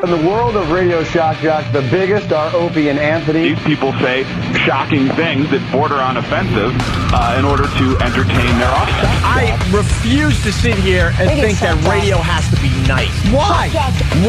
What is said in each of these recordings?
In the world of radio shock jocks, the biggest are Opie and Anthony. These people say shocking things that border on offensive in order to entertain their audience. I refuse to sit here and think that radio has to be nice. Why?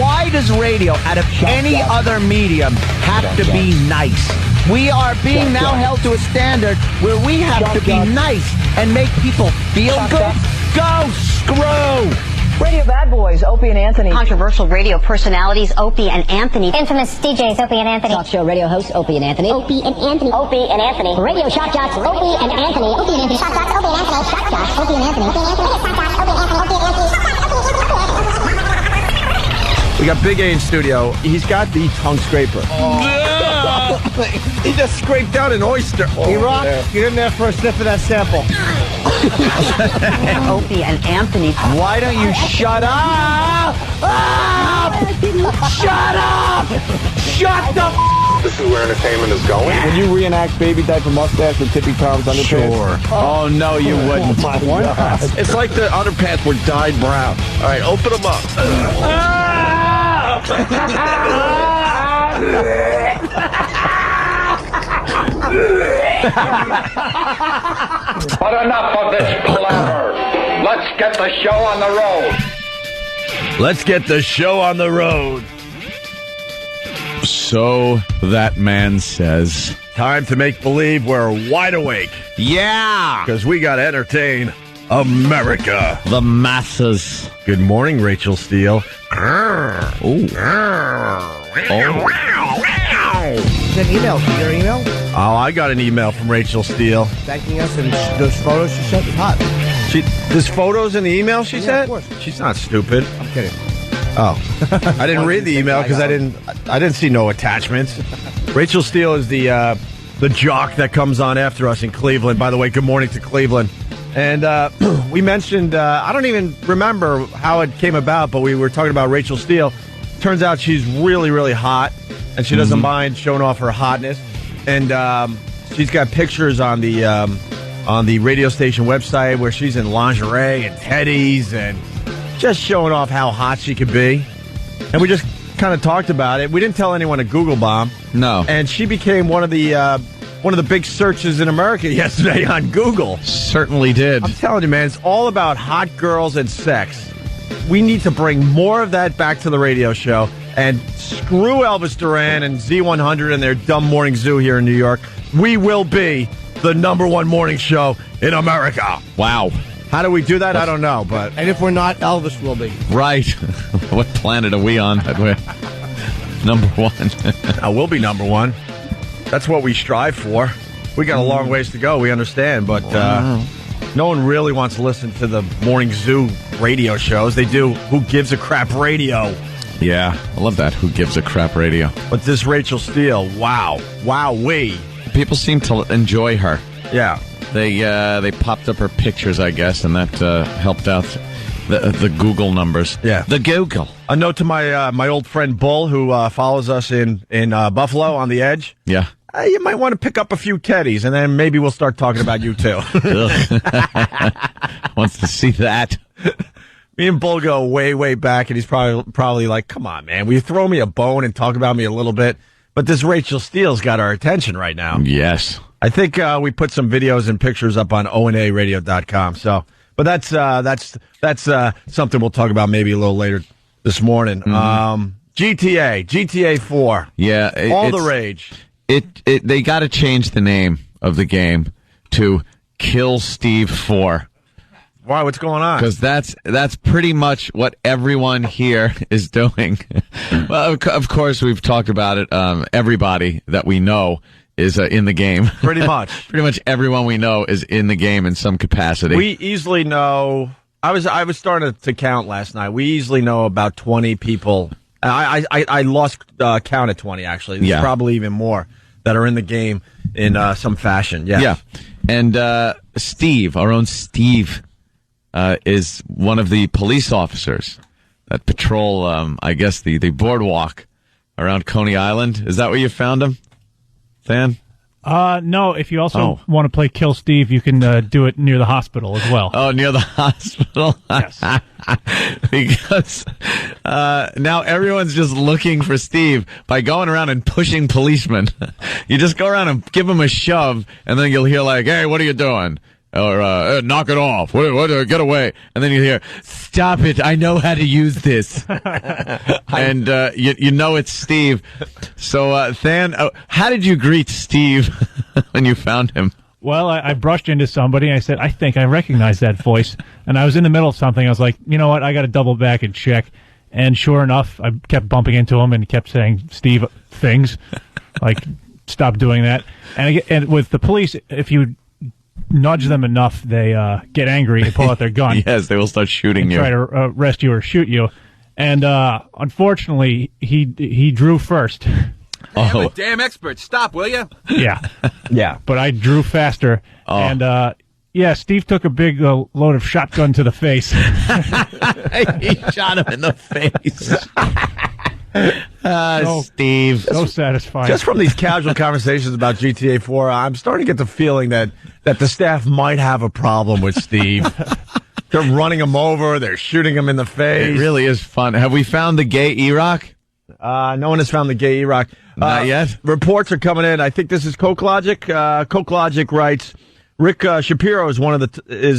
Why does radio, out of any other medium, have to be nice? We are being now held to a standard where we have to be nice and make people feel good. Go screw! Radio bad boys, Opie and Anthony. Controversial radio personalities, Opie and Anthony. Infamous DJs, Opie and Anthony. Talk show radio hosts, Opie and Anthony. Opie and Anthony. Opie and Anthony. Radio shock jocks, Opie and Anthony. Opie and Anthony. Shock jocks, Opie and Anthony. Shock jocks, Opie and Anthony. Opie and Anthony. Shock jocks, Opie and Anthony. Opie and Anthony. We got Big A in studio. He's got the tongue scraper. He just scraped out an oyster. E-Rock, get in there for a sniff of that sample. Opie and Anthony. Why don't you shut up? Shut up! Shut the This is where entertainment is going. Would you reenact Baby Diaper Mustache with Tippy Tom's underpants? Sure. Oh, no, you wouldn't. It's like the underpants were dyed brown. All right, open them up. But enough of this palaver. Let's get the show on the road. Let's get the show on the road. So that man says. Time to make believe we're wide awake. Yeah! Because we got to entertain America. The masses. Good morning, Rachel Steele. Ooh. An email. Your email? Oh, I got an email from Rachel Steele. Thanking us and those photos she sent. It's hot. There's photos in the email she sent? Of course. She's not stupid. I'm kidding. Oh, I didn't read the email because I didn't see no attachments. Rachel Steele is the jock that comes on after us in Cleveland. By the way, good morning to Cleveland. And we mentioned, I don't even remember how it came about, but we were talking about Rachel Steele. Turns out she's really, really hot, and she doesn't mind showing off her hotness. And she's got pictures on the radio station website where she's in lingerie and teddies and just showing off how hot she could be. And we just kind of talked about it. We didn't tell anyone to Google bomb. No. And she became one of the big searches in America yesterday on Google. Certainly did. I'm telling you, man, it's all about hot girls and sex. We need to bring more of that back to the radio show. And screw Elvis Duran and Z100 and their dumb morning zoo here in New York. We will be the #1 morning show in America. Wow. How do we do that? I don't know. But And if we're not, Elvis will be. Right. What planet are we on that we're #1? we'll be #1. That's what we strive for. We got a long ways to go. We understand. But no one really wants to listen to the morning zoo radio shows. They do Who Gives a Crap radio. Yeah, I love that. Who Gives a Crap radio. But this Rachel Steele, wow. Wow-wee. People seem to enjoy her. Yeah. They popped up her pictures, I guess, and that helped out the Google numbers. Yeah. The Google. A note to my old friend Bull, who follows us in Buffalo on the Edge. Yeah. You might want to pick up a few teddies, and then maybe we'll start talking about you, too. Wants to see that. Me and Bull go way, way back, and he's probably like, come on, man, will you throw me a bone and talk about me a little bit? But this Rachel Steele's got our attention right now. Yes. I think we put some videos and pictures up on onaradio.com. So, but that's something we'll talk about maybe a little later this morning. Mm-hmm. GTA 4. Yeah. All the rage. They got to change the name of the game to Kill Steve 4. Why? What's going on? Because that's pretty much what everyone here is doing. Well, of course, we've talked about it. Everybody that we know is in the game. Pretty much. Pretty much everyone we know is in the game in some capacity. We easily know. I was starting to count last night. We easily know about 20 people. I lost count at 20, actually. There's probably even more that are in the game in some fashion. Yes. Yeah. And Steve, our own Steve, is one of the police officers that patrol, I guess, the boardwalk around Coney Island. Is that where you found him, Than? No, if you also want to play Kill Steve, you can do it near the hospital as well. Oh, near the hospital? Yes. Because now everyone's just looking for Steve by going around and pushing policemen. You just go around and give them a shove, and then you'll hear like, hey, what are you doing? Or knock it off. What, get away. And then you hear, stop it. I know how to use this. And you know it's Steve. So, Than, how did you greet Steve when you found him? Well, I brushed into somebody, and I said, I think I recognize that voice. And I was in the middle of something. I was like, you know what? I got to double back and check. And sure enough, I kept bumping into him, and he kept saying, Steve, things. Like, stop doing that. And with the police, if you nudge them enough, they get angry and pull out their gun. Yes, they will start shooting you. Try to arrest you or shoot you. And unfortunately, he drew first. I'm a damn expert. Stop, will you? Yeah. Yeah. But I drew faster. Oh. And, Steve took a big load of shotgun to the face. He shot him in the face. Steve. So satisfying. Just from these casual conversations about GTA 4, I'm starting to get the feeling that the staff might have a problem with Steve. They're running him over. They're shooting him in the face. It really is fun. Have we found the gay E-Rock? No one has found the gay E-Rock. Not yet? Reports are coming in. I think this is Coke Logic. Coke Logic writes, Rick Shapiro is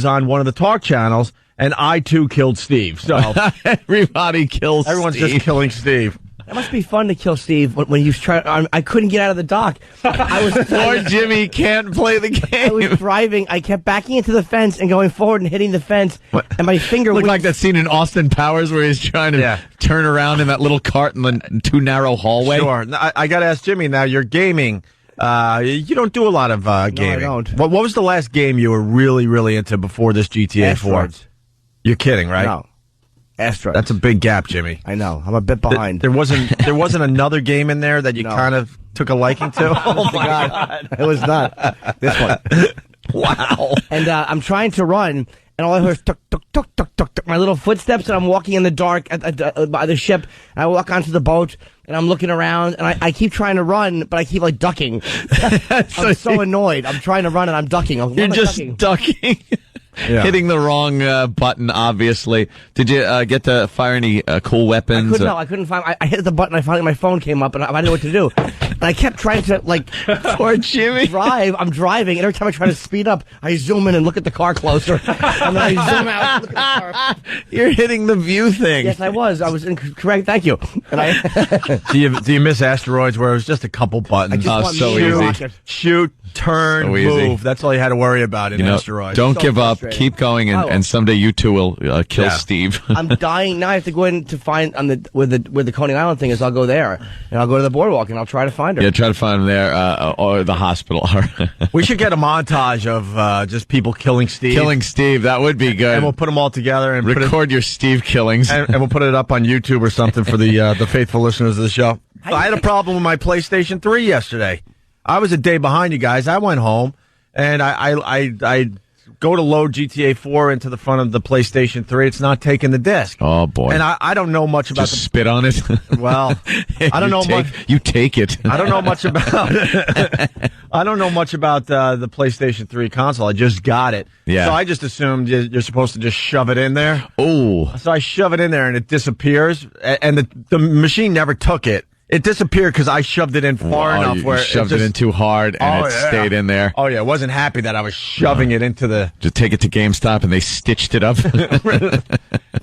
on one of the talk channels, and I, too, killed Steve. So everybody kills Everyone's Steve. just killing Steve. That must be fun to kill Steve when you try. I couldn't get out of the dock. Poor Jimmy can't play the game. I was driving. I kept backing into the fence and going forward and hitting the fence. And my finger looked like that scene in Austin Powers where he's trying to turn around in that little cart in the too narrow hallway. Sure. I got to ask Jimmy now. You're gaming. You don't do a lot of gaming. No, I don't. What was the last game you were really, really into before this GTA 4? Asteroids. You're kidding, right? No. Asteroids. That's a big gap, Jimmy. I know. I'm a bit behind. There wasn't another game in there that you kind of took a liking to? Oh, my God. It was not. This one. Wow. And I'm trying to run, and all I hear is tuk, tuk, tuk, tuk, tuk, tuk, my little footsteps, and I'm walking in the dark by the ship, and I walk onto the boat, and I'm looking around, and I keep trying to run, but I keep, like, ducking. I'm so annoyed. I'm trying to run, and I'm ducking. You're just ducking. Yeah. Hitting the wrong button, obviously. Did you get to fire any cool weapons? I couldn't find. I hit the button. Finally, my phone came up, and I didn't know what to do. And I kept trying to poor Jimmy. I'm driving, and every time I try to speed up, I zoom in and look at the car closer, and then I zoom out. And look at the car. You're hitting the view thing. Yes, I was. I was incorrect. Thank you. And Do you miss Asteroids where it was just a couple buttons? So easy. Shoot, turn, so easy. move. That's all you had to worry about in Asteroids. Don't give up. Keep going, and someday you too will kill Steve. I'm dying now. I have to go in to find where the Coney Island thing is. I'll go there, and I'll go to the boardwalk, and I'll try to find her. Yeah, try to find him there or the hospital. We should get a montage of just people killing Steve. Killing Steve. That would be good. And we'll put them all together and record your Steve killings, and we'll put it up on YouTube or something for the faithful listeners of the show. I had a problem with my PlayStation 3 yesterday. I was a day behind you guys. I went home and I go to load GTA 4 into the front of the PlayStation 3. It's not taking the disc. Oh boy! And I don't know much about. Just spit on it. Well, I don't know much. You take it. I don't know much about. I don't know much about the PlayStation 3 console. I just got it. Yeah. So I just assumed you're supposed to just shove it in there. Oh. So I shove it in there and it disappears. And the machine never took it. It disappeared because I shoved it in far enough where you shoved it in too hard and it stayed in there. Oh yeah, I wasn't happy that I was shoving it into the. Just take it to GameStop and they stitched it up.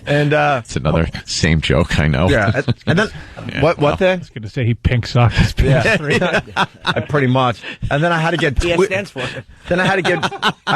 And it's another same joke, I know. Yeah, and then what then? I was going to say he pink socked his PS3. Pretty much. And then I had to get. PS stands for. Then I had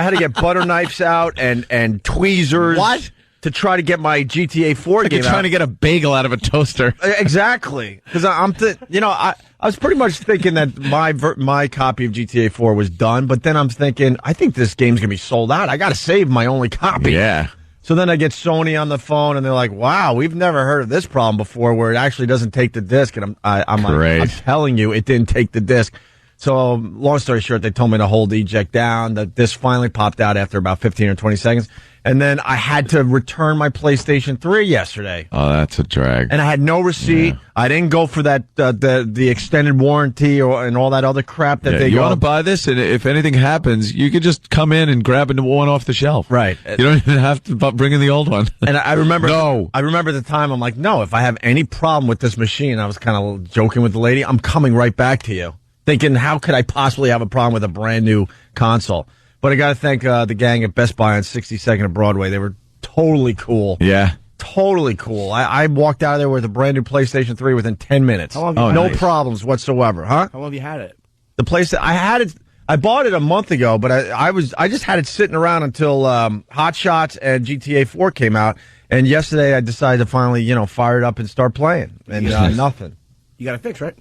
to get butter knives out and tweezers. What? To try to get my GTA 4 game You're trying to get a bagel out of a toaster. Exactly. Because I was pretty much thinking that my copy of GTA 4 was done, but then I'm thinking, I think this game's going to be sold out. I got to save my only copy. Yeah. So then I get Sony on the phone, and they're like, wow, we've never heard of this problem before where it actually doesn't take the disc. And I'm like, I'm telling you, it didn't take the disc. So, long story short, they told me to hold the eject down. The disc finally popped out after about 15 or 20 seconds. And then I had to return my PlayStation 3 yesterday. Oh, that's a drag. And I had no receipt. Yeah. I didn't go for that the extended warranty and all that other crap that they You go. want to buy this, and if anything happens, you could just come in and grab one off the shelf. Right. You don't even have to bring in the old one. And I remember, I remember the time I'm like, no, if I have any problem with this machine, I was kind of joking with the lady, I'm coming right back to you. Thinking, how could I possibly have a problem with a brand new console? But I got to thank the gang at Best Buy on 62nd and Broadway. They were totally cool. Yeah. Totally cool. I walked out of there with a brand new PlayStation 3 within 10 minutes. How long have you no problems whatsoever, huh? How long have you had it? The place I had it, I bought it a month ago, but I just had it sitting around until Hot Shots and GTA 4 came out. And yesterday I decided to finally, fire it up and start playing. And nothing. You got it fixed, right?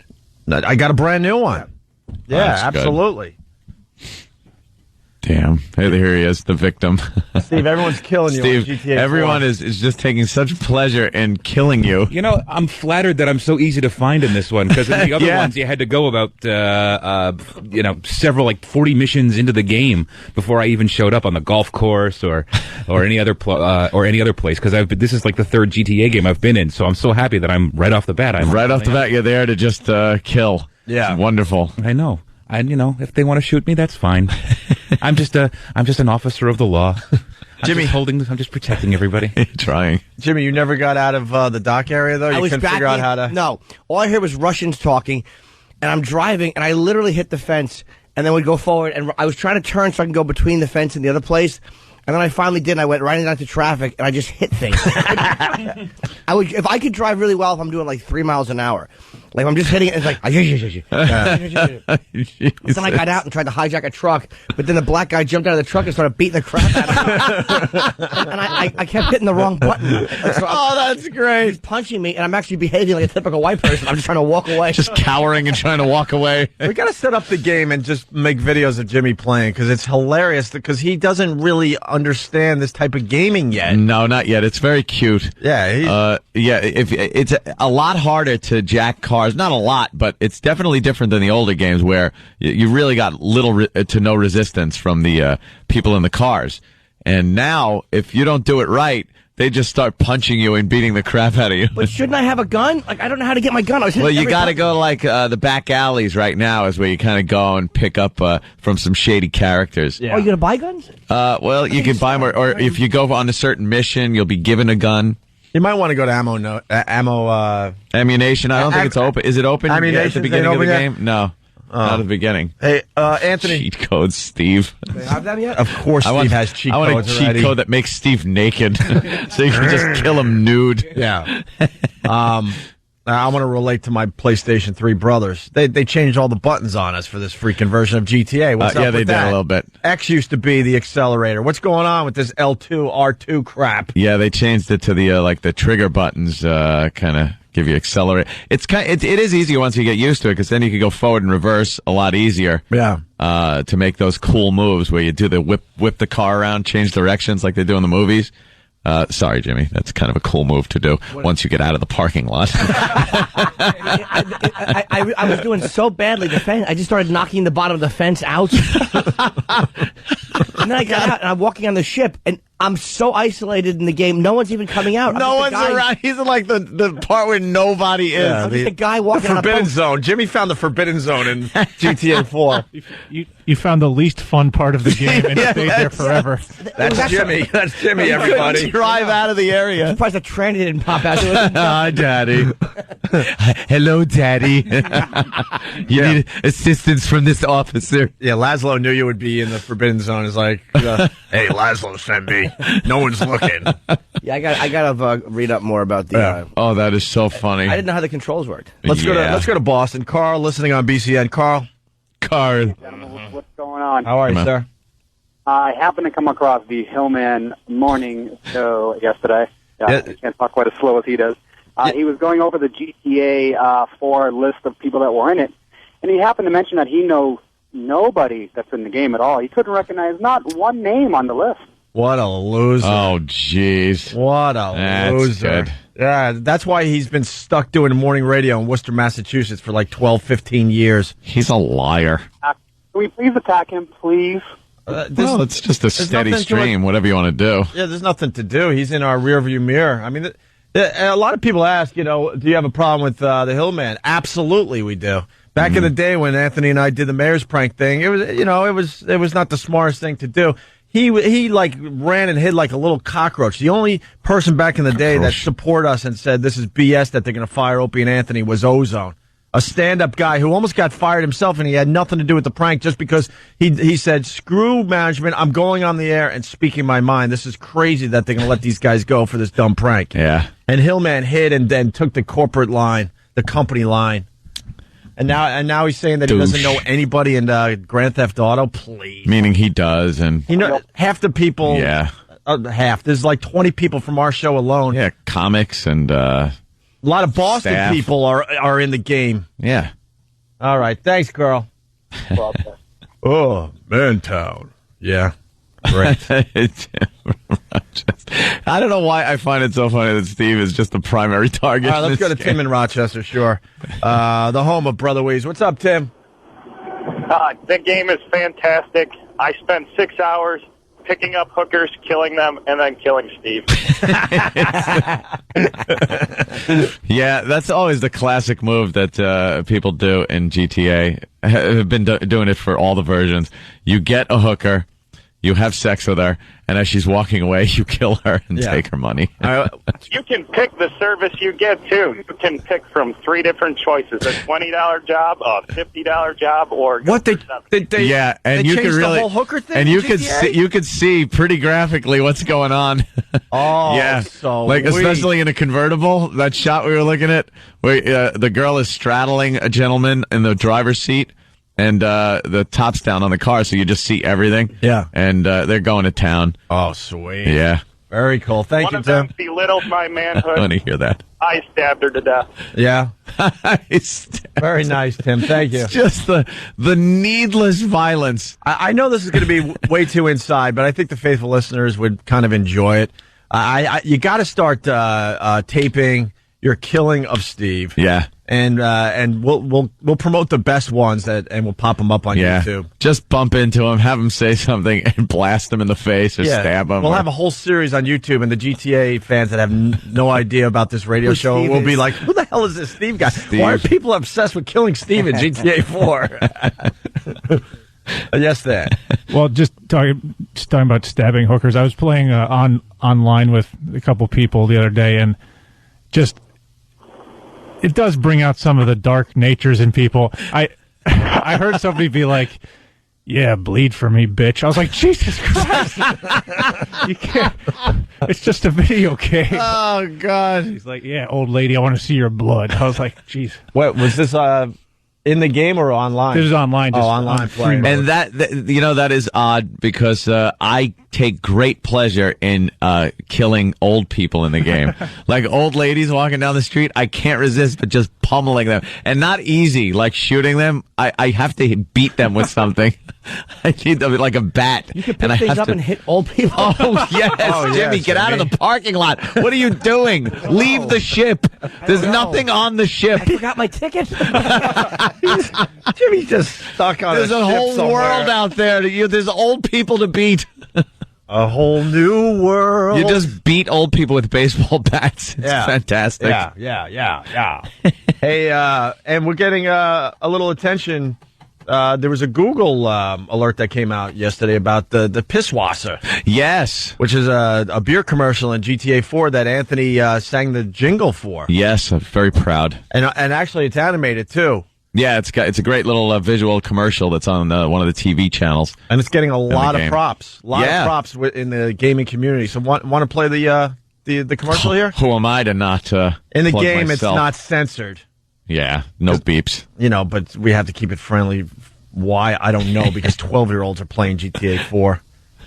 I got a brand new one. Yeah, absolutely. Damn. Hey, here he is, the victim. Steve, everyone's killing you Steve, on GTA 4. everyone is just taking such pleasure in killing you. I'm flattered that I'm so easy to find in this one, because in the other ones you had to go about, several, 40 missions into the game before I even showed up on the golf course or any other place, because this is the third GTA game I've been in, so I'm so happy that I'm right off the bat. You're there to just kill. Yeah. It's wonderful. I know. And if they want to shoot me, that's fine. I'm just an officer of the law. Jimmy, I'm just protecting everybody. Trying. Jimmy, you never got out of the dock area though. You couldn't figure out how to. No, all I heard was Russians talking, and I'm driving, and I literally hit the fence, and then would go forward, and I was trying to turn so I can go between the fence and the other place. And then I finally did, and I went right into traffic, and I just hit things. If I could drive really well, if I'm doing 3 miles an hour, I'm just hitting it, it's like, then I got out and tried to hijack a truck, but then the black guy jumped out of the truck and started beating the crap out of me. And I kept hitting the wrong button. That's great. He's punching me, and I'm actually behaving like a typical white person. I'm just trying to walk away. Just cowering and trying to walk away. We got to set up the game and just make videos of Jimmy playing, because it's hilarious, because he doesn't really understand this type of gaming yet. No, not yet. It's very cute. Yeah. If it's a lot harder to jack cars. Not a lot, but it's definitely different than the older games where you really got little to no resistance from the people in the cars. And now, if you don't do it right, they just start punching you and beating the crap out of you. But shouldn't I have a gun? I don't know how to get my gun. Well, you got to go the back alleys right now is where you kind of go and pick up from some shady characters. Yeah. Oh, you going to buy guns? Well, you can buy more, or if you go on a certain mission, you'll be given a gun. You might want to go to ammunition. I don't think it's open. Is it open at the beginning of the game? No. Not at the beginning. Hey, Anthony. Cheat codes, Steve. Do they have them yet? Of course, Steve has cheat codes. I want a cheat code that makes Steve naked, so you can just kill him nude. Yeah. I want to relate to my PlayStation 3 brothers. They changed all the buttons on us for this freaking version of GTA. What's up yeah, with they did that? a little bit. X used to be the accelerator. What's going on with this L2, R2 crap? Yeah, they changed it to the the trigger buttons kind of give you accelerate. It is easier once you get used to it, because then you can go forward and reverse a lot easier. Yeah. To make those cool moves where you do the whip the car around, change directions like they do in the movies. Sorry, Jimmy. That's kind of a cool move to do once you get out of the parking lot. I was doing so badly. I just started knocking the bottom of the fence out. And then I got out, and I'm walking on the ship, and I'm so isolated in the game. No one's even coming out. No one's around. He's in the part where nobody is. I'm just a guy walking on a forbidden boat. zone. Jimmy found the forbidden zone in GTA 4. You found the least fun part of the game and stayed there forever. That's Jimmy. That's Jimmy, everybody. Drive out of the area. I'm surprised the tranny didn't pop out. Hi, Daddy. Hello, Daddy. You need assistance from this officer. Yeah, Laszlo knew you would be in the forbidden zone. It's like, hey, Laszlo sent me. No one's looking. Yeah, I gotta read up more about the. Oh, that is so funny. I didn't know how the controls worked. Let's go to Boston. Carl, listening on BCN. Carl. What's going on? How are you, sir? I happened to come across the Hillman morning show yesterday. I can't talk quite as slow as he does. He was going over the GTA 4 list of people that were in it, and he happened to mention that he knows nobody that's in the game at all. He couldn't recognize not one name on the list. What a loser. Oh, jeez. What a loser. Good. Yeah, that's why he's been stuck doing morning radio in Worcester, Massachusetts for like 12, 15 years. He's a liar. Can we please attack him, please? Well, it's just a steady stream, whatever you want to do. Yeah, there's nothing to do. He's in our rearview mirror. I mean, a lot of people ask, do you have a problem with the Hillman? Absolutely, we do. Back in the day when Anthony and I did the mayor's prank thing, it was not the smartest thing to do. He like ran and hid like a little cockroach. The only person back in the day that supported us and said this is BS that they're going to fire Opie and Anthony was Ozone, a stand-up guy who almost got fired himself, and he had nothing to do with the prank just because he said, screw management, I'm going on the air and speaking my mind. This is crazy that they're going to let these guys go for this dumb prank. Yeah. And Hillman hid and then took the corporate line, the company line. And now he's saying that he doesn't know anybody in Grand Theft Auto. Please, meaning he does, and half the people. Yeah, half. There's like 20 people from our show alone. Yeah, comics and a lot of Boston staff. people are in the game. Yeah. All right, thanks, girl. Oh, Mantown. Yeah. Right. I don't know why I find it so funny that Steve is just the primary target. All right, let's go to Tim in Rochester, sure. The home of Brother Weeze. What's up, Tim? The game is fantastic. I spent 6 hours picking up hookers, killing them, and then killing Steve. Yeah, that's always the classic move that people do in GTA. Have been doing it for all the versions. You get a hooker. You have sex with her, and as she's walking away, you kill her and take her money. You can pick the service you get, too. You can pick from 3 different choices, a $20 job, a $50 job, or... And you could really... the whole hooker thing and in you GTA? could see pretty graphically what's going on. Oh, yeah. so like, especially in a convertible, that shot we were looking at, where the girl is straddling a gentleman in the driver's seat, and the top's down on the car, so you just see everything. Yeah. And they're going to town. Oh, sweet. Yeah. Very cool. Thank you, Tim. One of them belittled my manhood. I want to hear that. I stabbed her to death. Yeah. Very nice, Tim. Thank you. It's just the needless violence. I know this is going to be way too inside, but I think the faithful listeners would kind of enjoy it. You got to start taping your killing of Steve. Yeah. And we'll promote the best ones and we'll pop them up on YouTube. Just bump into him, have him say something, and blast him in the face or stab him. We'll have a whole series on YouTube, and the GTA fans that have no idea about this radio show will be like, "Who the hell is this Steve guy? Why are people obsessed with killing Steve in GTA 4?" Yes, that. Well, just talking about stabbing hookers. I was playing online with a couple people the other day, and just. It does bring out some of the dark natures in people. I heard somebody be like, "Yeah, bleed for me, bitch." I was like, Jesus Christ. You can't. It's just a video game. Oh, God. He's like, "Yeah, old lady, I want to see your blood." I was like, jeez. What, was this in the game or online? This is online. Just online play. And that is odd because I take great pleasure in killing old people in the game. Like old ladies walking down the street, I can't resist but just pummeling them. And not easy, like shooting them. I have to beat them with something. I need them like a bat. You can pick things up and hit old people. Oh, yes. Jimmy, get out of the parking lot. What are you doing? Leave the ship. There's nothing on the ship. I forgot my ticket. Jimmy's just stuck on There's a whole somewhere. world out there. There's old people to beat. A whole new world. You just beat old people with baseball bats. It's fantastic. Yeah. Hey, and we're getting a little attention. There was a Google alert that came out yesterday about the Pisswasser. Yes. Which is a beer commercial in GTA 4 that Anthony sang the jingle for. Yes, I'm very proud. And actually it's animated too. Yeah, it's a great little visual commercial that's on one of the TV channels. And it's getting a lot of props. A lot of props in the gaming community. So want to play the commercial here? Who am I to not in the plug game, myself? It's not censored. Yeah, no beeps. But we have to keep it friendly. Why? I don't know, because 12-year-olds are playing GTA 4.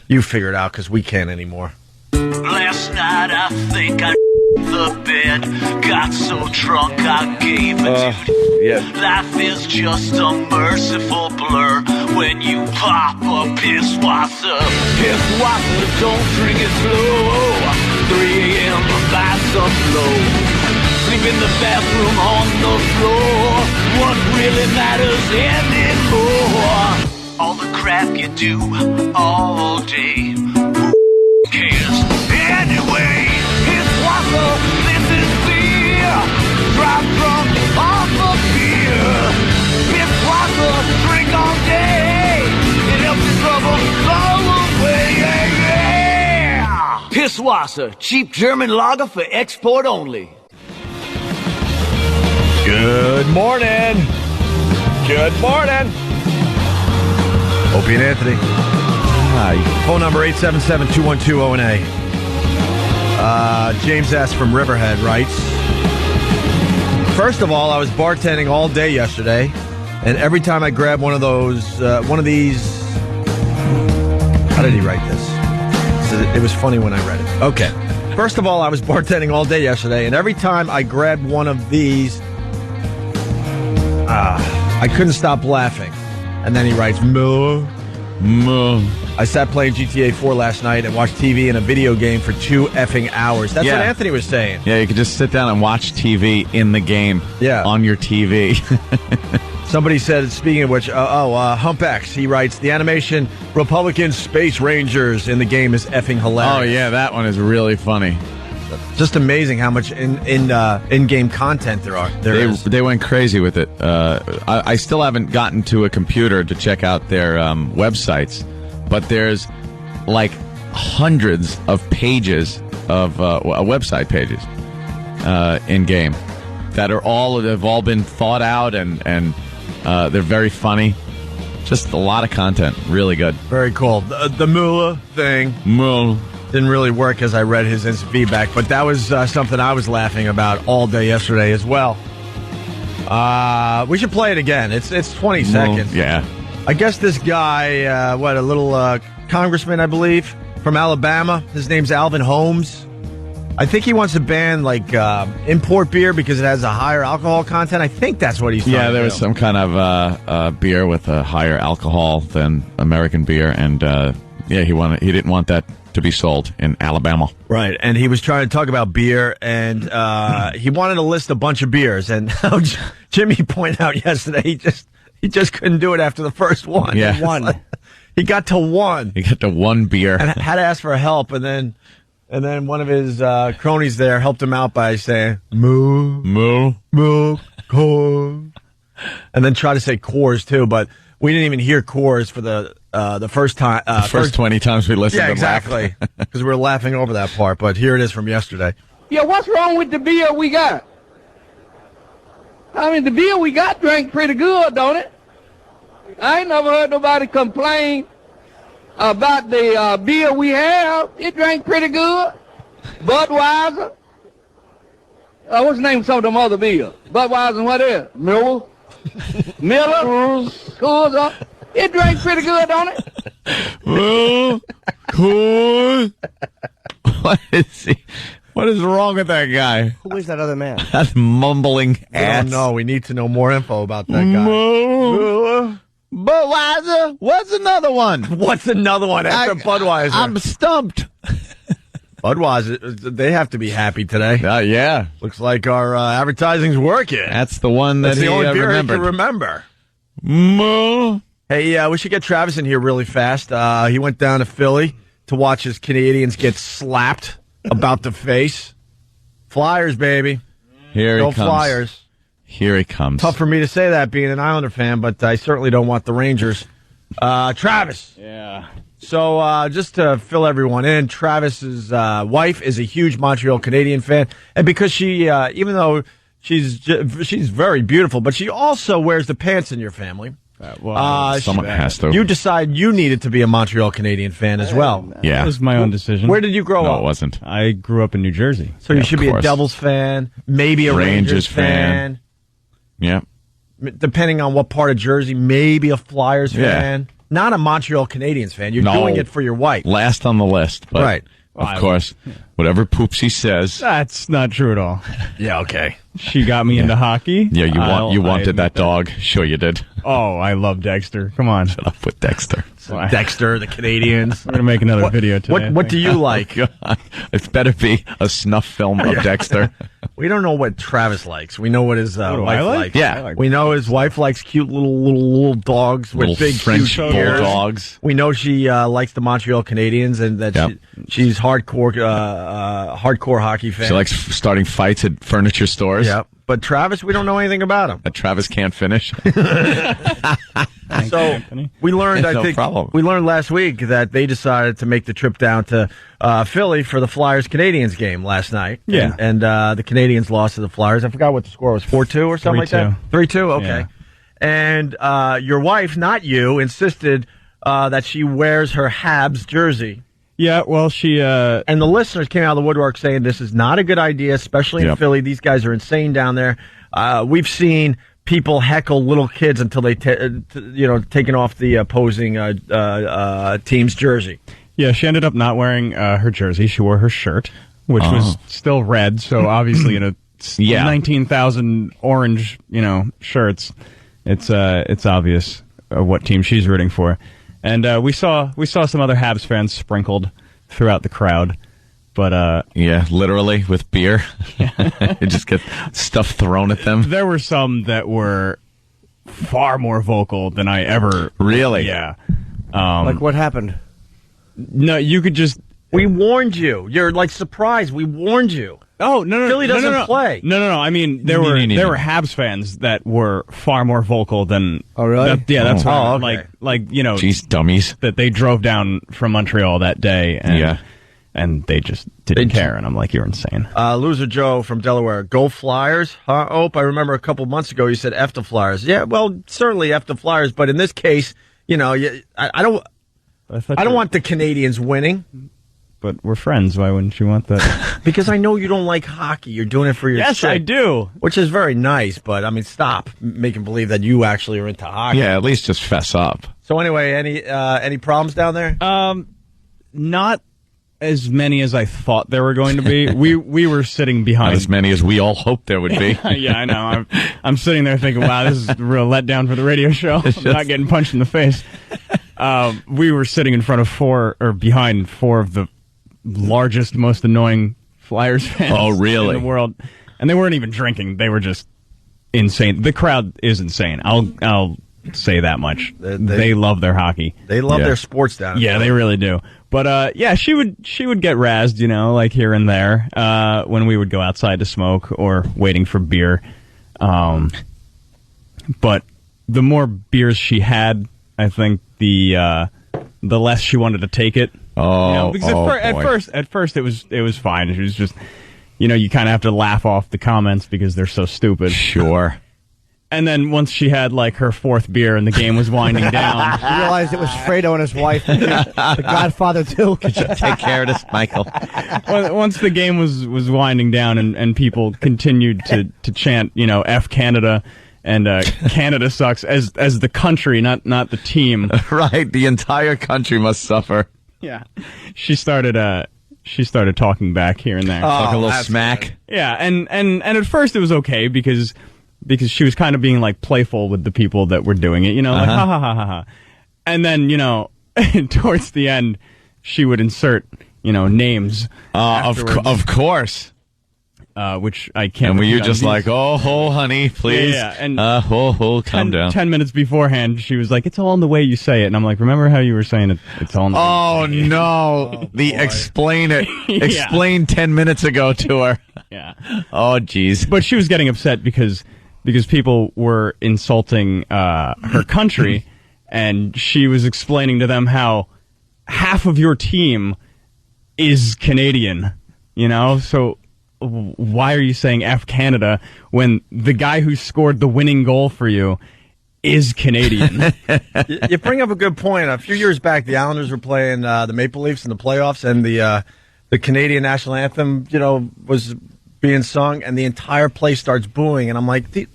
You figure it out, because we can't anymore. Last night I think I the bed, got so drunk I gave a dude. Yeah. Life is just a merciful blur. when you pop a Pisswasser. Pisswasser, don't drink it slow. 3 a.m. buy some flow. Sleep in the bathroom on the floor. What really matters anymore? All the crap you do all day. Who cares? Anyway, Pisswasser, this is beer. Drive drunk off of beer. Pisswasser, drink all day. It helps your trouble go away. Yeah. Pisswasser, cheap German lager for export only. Good morning. Good morning. Opie and Anthony. Hi. Phone number 877-212-0NA. James S. from Riverhead writes, first of all, I was bartending all day yesterday, and every time I grab one of these, how did he write this? It was funny when I read it. Okay. First of all, I was bartending all day yesterday, and every time I grabbed one of these, I couldn't stop laughing. And then he writes, Miller. I sat playing GTA 4 last night and watched TV and a video game for 2 effing hours. That's what Anthony was saying. Yeah, you could just sit down and watch TV in the game. Yeah. On your TV. Somebody said, speaking of which, Hump X, he writes, the animation Republican Space Rangers in the game is effing hilarious. Oh, yeah, that one is really funny. Just amazing how much in-game content there is. They went crazy with it. I still haven't gotten to a computer to check out their websites, but there's like hundreds of pages of website pages in game that have all been thought out and they're very funny. Just a lot of content, really good. Very cool. The Mula thing. Didn't really work as I read his instant feedback, but that was something I was laughing about all day yesterday as well. We should play it again. It's 20 seconds. Yeah. I guess this guy, a little congressman, I believe, from Alabama. His name's Alvin Holmes. I think he wants to ban import beer because it has a higher alcohol content. I think that's what he's trying to do. Yeah, there was some kind of beer with a higher alcohol than American beer, and he didn't want that to be sold in Alabama. Right, and he was trying to talk about beer, and he wanted to list a bunch of beers, and Jimmy pointed out yesterday he just couldn't do it after the first one. Yeah. He got to one. He got to one beer. And had to ask for help, and then one of his cronies there helped him out by saying, moo, Coors. And then try to say Coors, too, but we didn't even hear Coors for the first time. First 20 times we listened to Yeah, exactly. Because we were laughing over that part, but here it is from yesterday. Yeah, what's wrong with the beer we got? I mean, the beer we got drank pretty good, don't it? I ain't never heard nobody complain about the beer we have. It drank pretty good. Budweiser. What's the name of some of them other beers? Budweiser and what else? Miller. Coors. It drank pretty good, don't it? Well, Coors. What is wrong with that guy? Who is that other man? That's mumbling ass. No, we need to know more info about that guy. Budweiser. What's another one? What's another one after Budweiser? I'm stumped. Budweiser, they have to be happy today. Yeah. Looks like our advertising's working. That's the one that That's the only beer remembered. he can remember. Hey, we should get Travis in here really fast. He went down to Philly to watch his Canadians get slapped about the face. Flyers, baby. Here he comes. Go Flyers. Here he comes. Tough for me to say that being an Islander fan, but I certainly don't want the Rangers. Travis. Yeah. So just to fill everyone in, Travis's wife is a huge Montreal Canadian fan, and because she, even though she's very beautiful, but she also wears the pants in your family. Someone has to. You decide you needed to be a Montreal Canadian fan as well. Yeah. It was my own decision. Where did you grow up? No, it wasn't. I grew up in New Jersey. So you should be a Devils fan, maybe a Rangers fan. Yeah. Depending on what part of Jersey, maybe a Flyers fan. Not a Montreal Canadiens fan. You're doing it for your wife. Last on the list. But right. Of course, whatever Poopsie says. That's not true at all. Yeah, okay. She got me into hockey. Yeah, you wanted that dog. Sure you did. Oh, I love Dexter. Come on. Shut up with Dexter. Dexter, the Canadians. We're going to make another video today. What do you like? It better be a snuff film of Dexter. We don't know what Travis likes. We know what his wife likes. Yeah. We know his wife likes cute little dogs with Little big French cute ears. bulldogs. We know she likes the Montreal Canadiens and that she's hardcore hockey fan. She likes starting fights at furniture stores. Yeah. But Travis, we don't know anything about him. That Travis can't finish. So we learned, we learned last week that they decided to make the trip down to Philly for the Flyers-Canadians game last night. Yeah. And the Canadians lost to the Flyers. I forgot what the score was, 4-2 or something like that? 3-2, okay. Yeah. And your wife, not you, insisted that she wears her Habs jersey. Yeah, well, she... And the listeners came out of the woodwork saying this is not a good idea, especially in Philly. These guys are insane down there. We've seen people heckle little kids until they, taken off the opposing team's jersey. Yeah, she ended up not wearing her jersey. She wore her shirt, which was still red. So obviously, 19,000 orange, shirts. It's obvious what team she's rooting for. And we saw some other Habs fans sprinkled throughout the crowd. But yeah, literally with beer. You just get stuff thrown at them. There were some that were far more vocal than I ever... Really? Yeah. Like what happened? No, you could just... We warned you. You're like surprised. We warned you. Oh, no. Philly doesn't play. No. I mean, there were Habs fans that were far more vocal than... Oh, really? That's right. Oh, okay. Jeez, dummies. That they drove down from Montreal that day. And they just didn't care. And I'm like, you're insane. Loser Joe from Delaware. Go Flyers? Huh? Oh, I remember a couple months ago you said F the Flyers. Yeah, well, certainly F the Flyers. But in this case, I don't want the Canadians winning. But we're friends. Why wouldn't you want that? Because I know you don't like hockey. You're doing it for your Yes, chick, I do. which is very nice. But, I mean, stop making believe that you actually are into hockey. Yeah, at least just fess up. So anyway, any problems down there? Not as many as I thought there were going to be. We were sitting behind. Not as many as we all hoped there would be. Yeah, I know. I'm sitting there thinking, wow, this is a real letdown for the radio show. I'm not getting punched in the face. We were sitting in front of behind four of the largest, most annoying Flyers fans in the world. And they weren't even drinking. They were just insane. The crowd is insane. I'll say that much. They love their hockey. They love their sports down there. Yeah, they really do. But she would get razzed, like here and there, when we would go outside to smoke or waiting for beer. But the more beers she had, I think the less she wanted to take it. Because at first it was fine. It was just, you kind of have to laugh off the comments because they're so stupid. Sure. And then once she had her fourth beer and the game was winding down, I realized it was Fredo and his wife, the Godfather too. Could you take care of this, Michael? Once the game was winding down and people continued to chant, F Canada and Canada sucks as the country, not the team. Right, the entire country must suffer. Yeah, she started talking back here and there, talking a little smack. Good. Yeah, and at first it was okay because she was kind of being playful with the people that were doing it, ha ha ha ha ha. And then towards the end, she would insert names. Of course. Which I can't. And were you just like, oh, honey, please? Yeah, and calm down. 10 minutes beforehand, she was like, it's all in the way you say it. And I'm like, remember how you were saying it? It's all in the way you say it. No. Explain it. Explain 10 minutes ago to her. Yeah. Oh, jeez. But she was getting upset because people were insulting her country, and she was explaining to them how half of your team is Canadian, So why are you saying F Canada when the guy who scored the winning goal for you is Canadian? You bring up a good point. A few years back, the Islanders were playing the Maple Leafs in the playoffs, and the Canadian national anthem, was being sung, and the entire place starts booing. And I'm like, do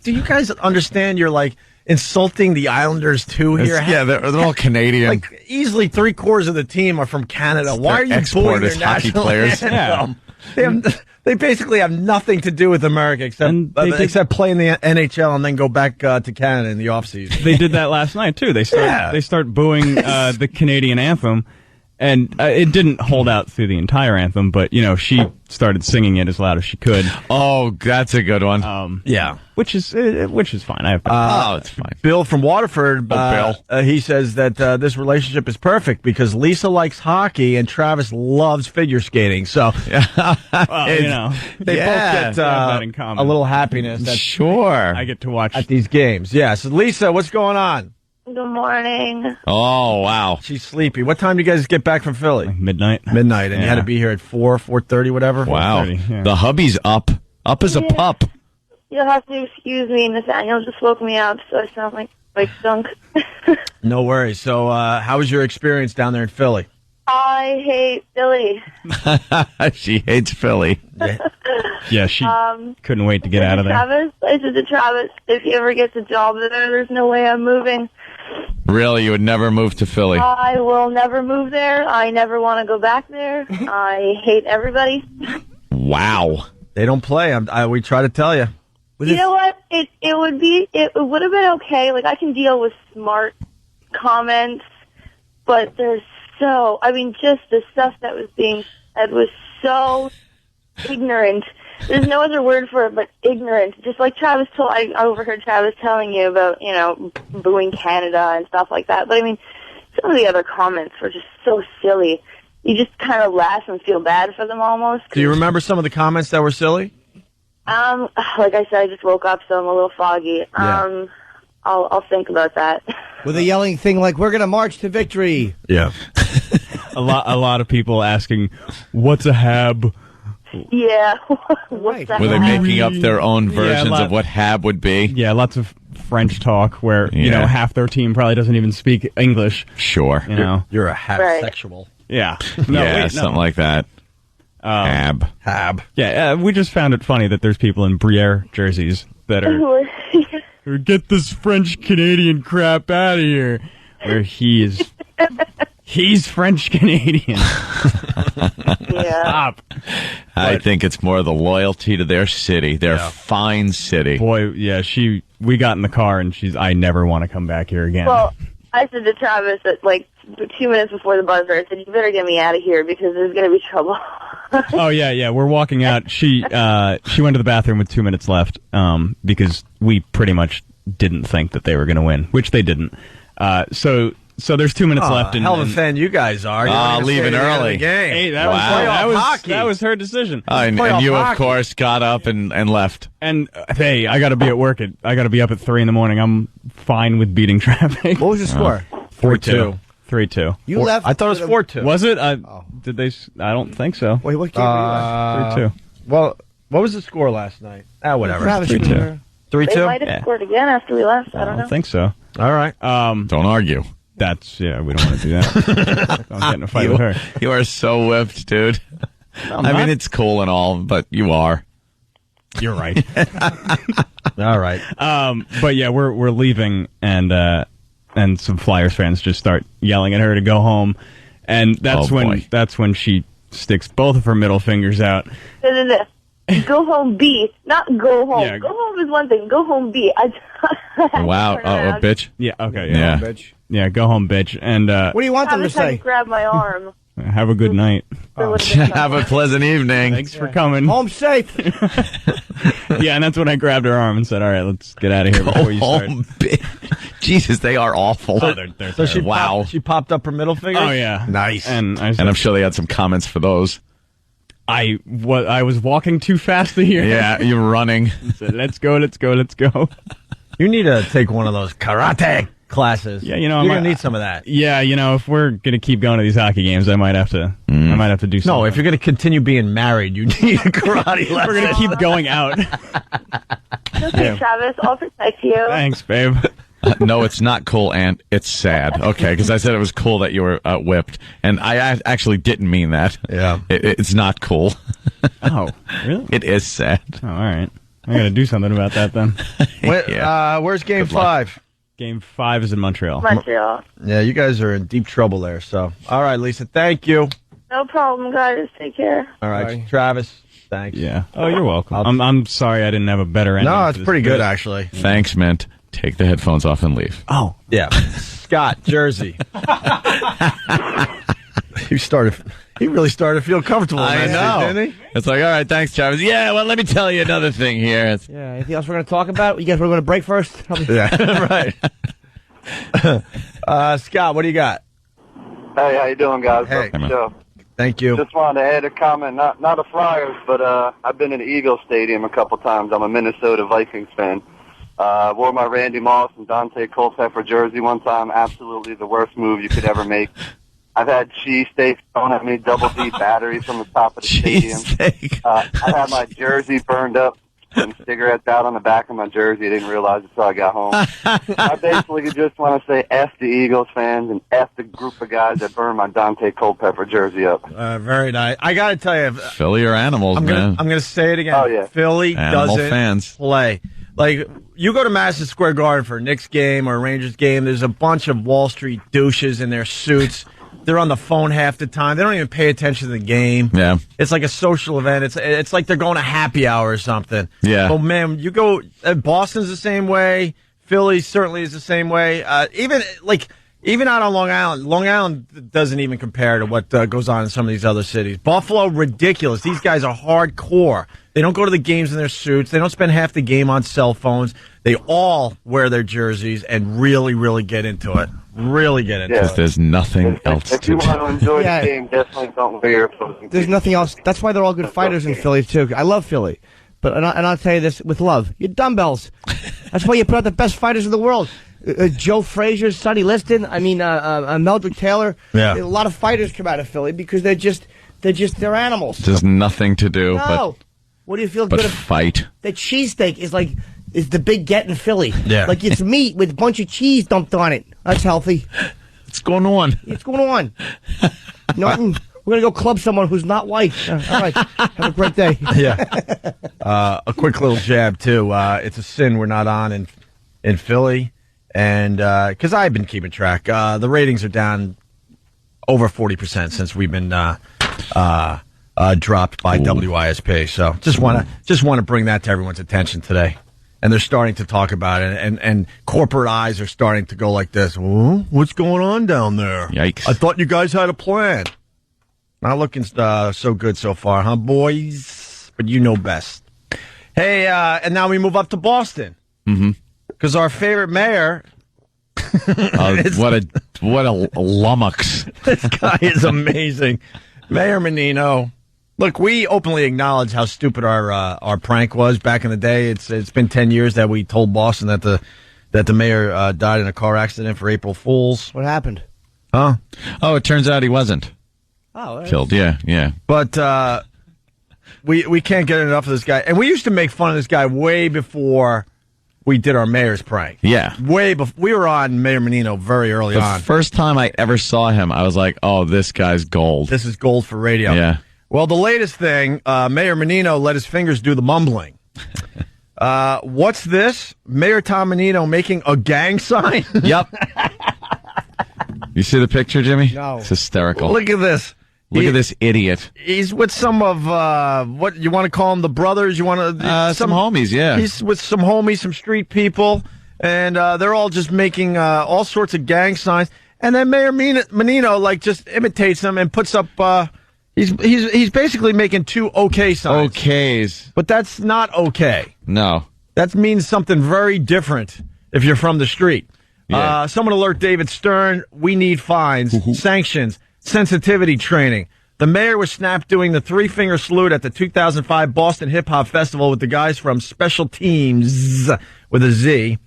you guys understand? You're insulting the Islanders too here. Yeah, they're all Canadian. Easily 3/4 of the team are from Canada. Why are you booing their hockey national players? anthem? They basically have nothing to do with America except play in the NHL and then go back to Canada in the offseason. They did that last night too. They start booing the Canadian anthem, and it didn't hold out through the entire anthem, but she started singing it as loud as she could. Oh, that's a good one. Yeah, which is fine. I have it's fine. Bill from Waterford. Bill. He says that this relationship is perfect because Lisa likes hockey and Travis loves figure skating. So they both get that in common. a little happiness. Sure, I get to watch at these games. Yeah. So Lisa, what's going on? Good morning. Oh, wow. She's sleepy. What time do you guys get back from Philly? Like midnight. And you had to be here at 4:30, whatever? Wow. 4:30, yeah. The hubby's up as a pup. You'll have to excuse me. Nathaniel just woke me up, so I sound like skunk. No worries. So how was your experience down there in Philly? I hate Philly. She hates Philly. Yeah, she couldn't wait to get out of there. I said to Travis, if he ever gets a job there, there's no way I'm moving. Really? You would never move to Philly? I will never move there. I never want to go back there. I hate everybody. Wow. They don't play. We try to tell you. You know what? It would have been okay. Like, I can deal with smart comments, but there's just the stuff that was being said was so ignorant. There's no other word for it but ignorant. Just like Travis I overheard Travis telling you about, booing Canada and stuff like that. But I mean, some of the other comments were just so silly. You just kind of laugh and feel bad for them almost. Do you remember some of the comments that were silly? Like I said, I just woke up, so I'm a little foggy. Yeah. I'll think about that. With a yelling thing like, we're going to march to victory. Yeah. A lot of people asking, what's a hab? Yeah. What's that? Were they making up their own versions of what hab would be? Yeah, lots of French talk where, half their team probably doesn't even speak English. Sure. You're a habsexual. Yeah. Something like that. Hab. Yeah, we just found it funny that there's people in Briere jerseys that are get this French-Canadian crap out of here. Where he's French-Canadian. Yeah. Stop. I think it's more the loyalty to their city, their fine city. Boy, yeah, we got in the car and I never want to come back here again. Well, I said to Travis at 2 minutes before the buzzer, I said, you better get me out of here because there's going to be trouble. Oh, yeah, we're walking out. She went to the bathroom with 2 minutes left because we pretty much didn't think that they were going to win, which they didn't. So there's 2 minutes left. Hell of a fan you guys are. Leaving early. Hey, that was her decision. And you, of course, got up and left. And hey, I got to be at work I got to be up at 3 a.m. I'm fine with beating traffic. What was the score? 4-2. 3-2. You left. I thought it was 4-2. Was it? Did they? I don't think so. Wait, what game were you at? 3-2. Well, what was the score last night? Whatever. 3-2. 3-2? They might have scored again after we left. I don't know. think so. All right. Don't argue. We don't want to do that. Don't get in a fight with her. You are so whipped, dude. No, I mean, it's cool and all, but you are. You're right. All right. But yeah, we're leaving, and some Flyers fans just start yelling at her to go home, and that's when she sticks both of her middle fingers out. Go home, B. Not go home. Yeah. Go home is one thing. Go home, B. Wow. Oh, bitch. Yeah. Okay. Yeah. Bitch. Yeah. Go home, bitch. And what do you want them to say? Grab my arm. Have a good night. Have a pleasant evening. Thanks for coming. Home safe. Yeah, and that's when I grabbed her arm and said, "All right, let's get out of here before you start." Jesus, they are awful. So she popped up her middle finger? Oh yeah, nice. And I'm sure they had some comments for those. I was walking too fast to hear. Yeah, you're running. Said, let's go. You need to take one of those karate classes. Yeah, you're gonna need some of that. Yeah, if we're gonna keep going to these hockey games, I might have to. I might have to do something. No, if you're gonna continue being married, you need a karate lesson. We're gonna keep going out. Okay, Travis, I'll protect you. Thanks, babe. No, it's not cool, and it's sad. Okay, because I said it was cool that you were whipped, and I actually didn't mean that. Yeah, it's not cool. Oh, really? It is sad. Oh, all right. I got to do something about that then. Where's Game 5? Game 5 is in Montreal. Montreal. Yeah, you guys are in deep trouble there. So, all right, Lisa, thank you. No problem, guys. Take care. All right, Travis. Thanks. Yeah. Oh, you're welcome. I'm sorry I didn't have a better ending. No, it's pretty good, actually. Thanks, Mint. Take the headphones off and leave. Oh, yeah. Scott, Jersey. He really started to feel comfortable. I know. Didn't he? It's like, all right, thanks, Travis. Yeah, well, let me tell you another thing here. Yeah, anything else we're going to talk about? You guys want to go to break first? Yeah, right. Scott, what do you got? Hey, how you doing, guys? Hey. Welcome to the show. Thank you. Just wanted to add a comment, not a Flyers, but I've been in the Eagles Stadium a couple times. I'm a Minnesota Vikings fan. Wore my Randy Moss and Dante Culpepper jersey one time. Absolutely the worst move you could ever make. I've had cheesesteaks thrown at me, double D batteries from the top of the stadium. I had my jersey burned up, putting cigarettes out on the back of my jersey. I didn't realize it until I got home. I basically just want to say F the Eagles fans and F the group of guys that burned my Dante Culpepper jersey up. Very nice. I got to tell you, Philly are animals, man. I'm going to say it again. Oh, yeah. Philly Animal doesn't fans. play. Like, you go to Madison Square Garden for a Knicks game or a Rangers game, there's a bunch of Wall Street douches in their suits. They're on the phone half the time. They don't even pay attention to the game. Yeah. It's like a social event. It's like they're going to happy hour or something. Yeah. But, man, you go Boston's the same way. Philly certainly is the same way. Even out on Long Island. Long Island doesn't even compare to what goes on in some of these other cities. Buffalo, ridiculous. These guys are hardcore. They don't go to the games in their suits. They don't spend half the game on cell phones. They all wear their jerseys and really, really get into it. Really get into it. Because there's nothing else If to you do. want to enjoy Yeah. the game, definitely don't wear your opposing There's nothing else. That's why they're all good fighters in Philly, too. I love Philly. But and I'll tell you this with love. You're dumbbells. That's why you put out the best fighters in the world. Joe Frazier, Sonny Liston, Meldrick Taylor. Yeah. A lot of fighters come out of Philly because they're animals. There's nothing to do No. What do you feel but good? fight. The cheesesteak is the big get in Philly. Yeah. Like it's meat with a bunch of cheese dumped on it. That's healthy. What's going on? What's going on? Norton, we're going to go club someone who's not white. All right. Have a great day. Yeah. A quick little jab, too. It's a sin we're not on in Philly. And because I've been keeping track, the ratings are down over 40% since we've been dropped by WISP. So just want to bring that to everyone's attention today. And they're starting to talk about it, and corporate eyes are starting to go like this. What's going on down there? Yikes. I thought you guys had a plan. Not looking so good so far, huh, boys? But you know best. Hey, and now we move up to Boston. Mm-hmm. Because our favorite mayor... What a lummox. This guy is amazing. Mayor Menino. Look, we openly acknowledge how stupid our prank was back in the day. It's been 10 years that we told Boston that the mayor died in a car accident for April Fools. What happened? Huh? Oh, it turns out he wasn't killed. Yeah. But we can't get enough of this guy. And we used to make fun of this guy way before we did our mayor's prank. Yeah. Way before. We were on Mayor Menino very early on. The first time I ever saw him, I was like, oh, this guy's gold. This is gold for radio. Yeah. Well, the latest thing, Mayor Menino let his fingers do the mumbling. What's this? Mayor Tom Menino making a gang sign? Yep. You see the picture, Jimmy? No. It's hysterical. Look at this. Look at this idiot. He's with some of, what, you want to call them the brothers? You want to... some homies, yeah. He's with some homies, some street people, and they're all just making all sorts of gang signs. And then Mayor Menino, just imitates them and puts up... He's basically making two okay signs. Okays. But that's not okay. No. That means something very different if you're from the street. Yeah. Someone alert David Stern. We need fines, sanctions, sensitivity training. The mayor was snapped doing the three-finger salute at the 2005 Boston Hip Hop Festival with the guys from Special Teams with a Z.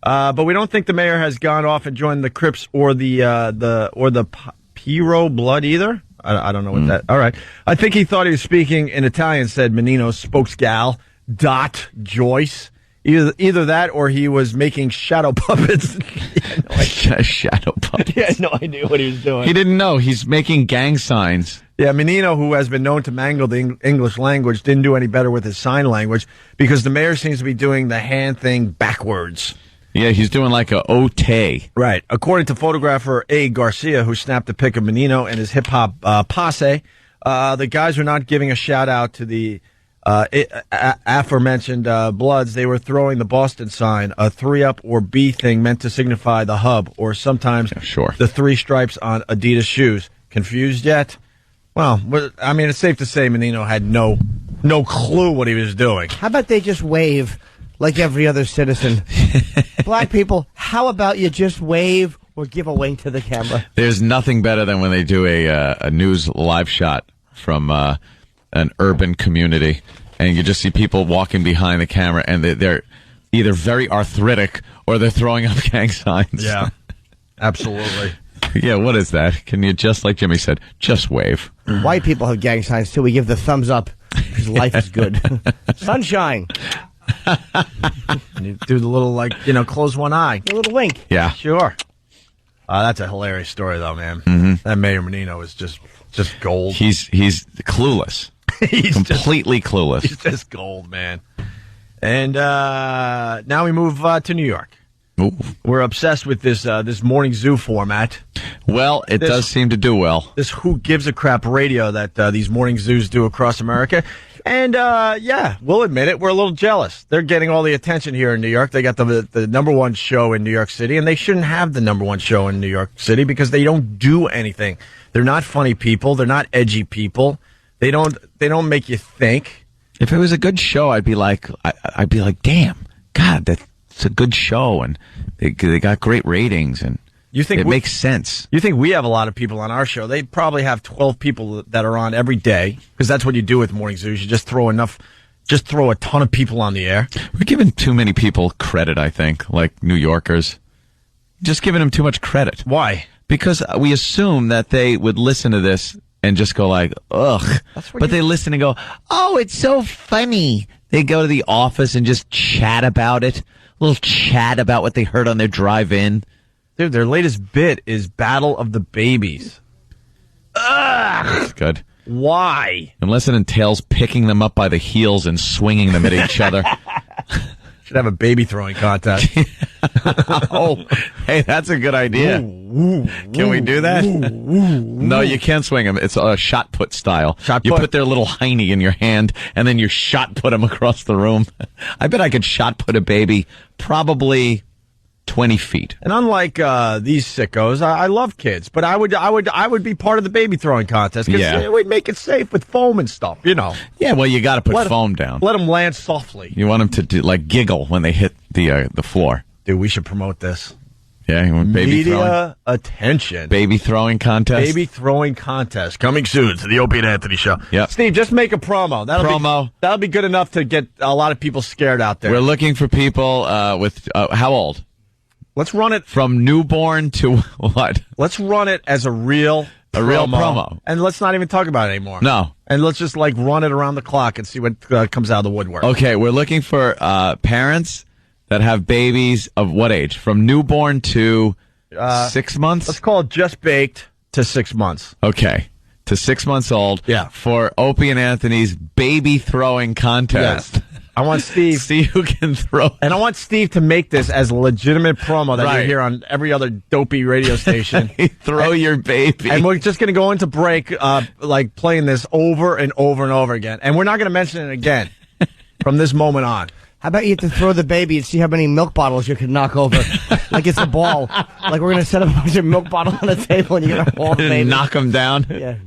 But we don't think the mayor has gone off and joined the Crips or the Piro Blood either. I don't know what that. All right. I think he thought he was speaking in Italian, said Menino's spokesgal, Joyce. Either that or he was making shadow puppets. Shadow puppets. He had no idea what he was doing. He didn't know. He's making gang signs. Yeah, Menino, who has been known to mangle the English language, didn't do any better with his sign language because the mayor seems to be doing the hand thing backwards. Yeah, he's doing like a ote. Right. According to photographer A. Garcia, who snapped a pic of Menino and his hip-hop posse, the guys were not giving a shout-out to the aforementioned Bloods. They were throwing the Boston sign, a 3-up or B thing meant to signify the hub, or sometimes the 3 stripes on Adidas shoes. Confused yet? Well, I mean, it's safe to say Menino had no clue what he was doing. How about they just wave like every other citizen? Black people, how about you just wave or give a wink to the camera? There's nothing better than when they do a news live shot from an urban community, and you just see people walking behind the camera, and they're either very arthritic or they're throwing up gang signs. Yeah, absolutely. Yeah, what is that? Can you just, like Jimmy said, just wave? White people have gang signs, too. We give the thumbs up because life is good. Sunshine. You do the little, close one eye. A little wink. Yeah. Sure. That's a hilarious story, though, man. Mm-hmm. That Mayor Menino is just gold. He's completely clueless. He's just gold, man. And now we move to New York. Ooh. We're obsessed with this morning zoo format. Well, it does seem to do well. This who gives a crap radio that these morning zoos do across America. And, we'll admit it, we're a little jealous. They're getting all the attention here in New York. They got the number one show in New York City, and they shouldn't have the number one show in New York City because they don't do anything. They're not funny people. They're not edgy people. They don't make you think. If it was a good show, I'd be like, damn, God, that's a good show, and they got great ratings, and it makes sense. You think we have a lot of people on our show? They probably have 12 people that are on every day, because that's what you do with morning zoos. You just throw a ton of people on the air. We're giving too many people credit, I think, like New Yorkers. Just giving them too much credit. Why? Because we assume that they would listen to this and just go like, ugh. But they listen and go, oh, it's so funny. They go to the office and just chat about it. A little chat about what they heard on their drive-in. Dude, their latest bit is Battle of the Babies. Ugh! That's good. Why? Unless it entails picking them up by the heels and swinging them at each other. Should have a baby throwing contest. Oh, hey, that's a good idea. Can we do that? No, you can't swing them. It's a shot put style. You put their little hiney in your hand, and then you shot put them across the room. I bet I could shot put a baby probably 20 feet. And unlike these sickos, I love kids, but I would be part of the baby throwing contest because we'd make it safe with foam and stuff, you know. Yeah, well, you got to put foam down. Let them land softly. You want them to do, giggle when they hit the floor. Dude, we should promote this. Yeah, you want baby throwing attention. Baby throwing contest. Baby throwing contest coming soon to the Opie and Anthony Show. Yep. Steve, just make a promo. That'll be good enough to get a lot of people scared out there. We're looking for people with how old? Let's run it from newborn to what? Let's run it as a real promo. And let's not even talk about it anymore. No. And let's just run it around the clock and see what comes out of the woodwork. Okay, we're looking for parents that have babies of what age? From newborn to 6 months? Let's call it just baked to 6 months. Okay. To 6 months old. Yeah. For Opie and Anthony's baby throwing contest. Yes. I want Steve. See who can throw. And I want Steve to make this as a legitimate promo that you hear on every other dopey radio station. Throw your baby. And we're just going to go into break, playing this over and over and over again. And we're not going to mention it again from this moment on. How about you have to throw the baby and see how many milk bottles you can knock over? Like it's a ball. Like we're going to set up a bunch of milk bottles on the table and you're going to haul the baby. Knock them down. Yeah.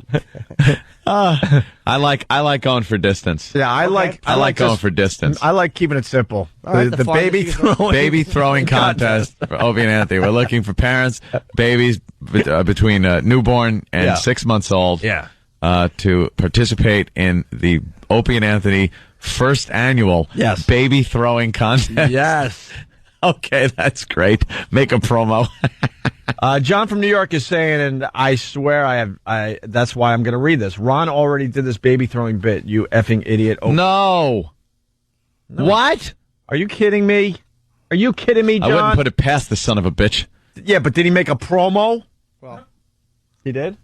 I like going for distance. Yeah, I like going for distance. I like keeping it simple. Right, the baby throwing contest for Opie and Anthony. We're looking for parents, babies between newborn and 6 months old. Yeah. To participate in the Opie and Anthony first annual baby throwing contest. Yes. Okay, that's great. Make a promo. John from New York is saying, and I swear that's why I'm going to read this. Ron already did this baby throwing bit, you effing idiot. No. What? Are you kidding me? Are you kidding me, John? I wouldn't put it past the son of a bitch. Yeah, but did he make a promo? Well, he did?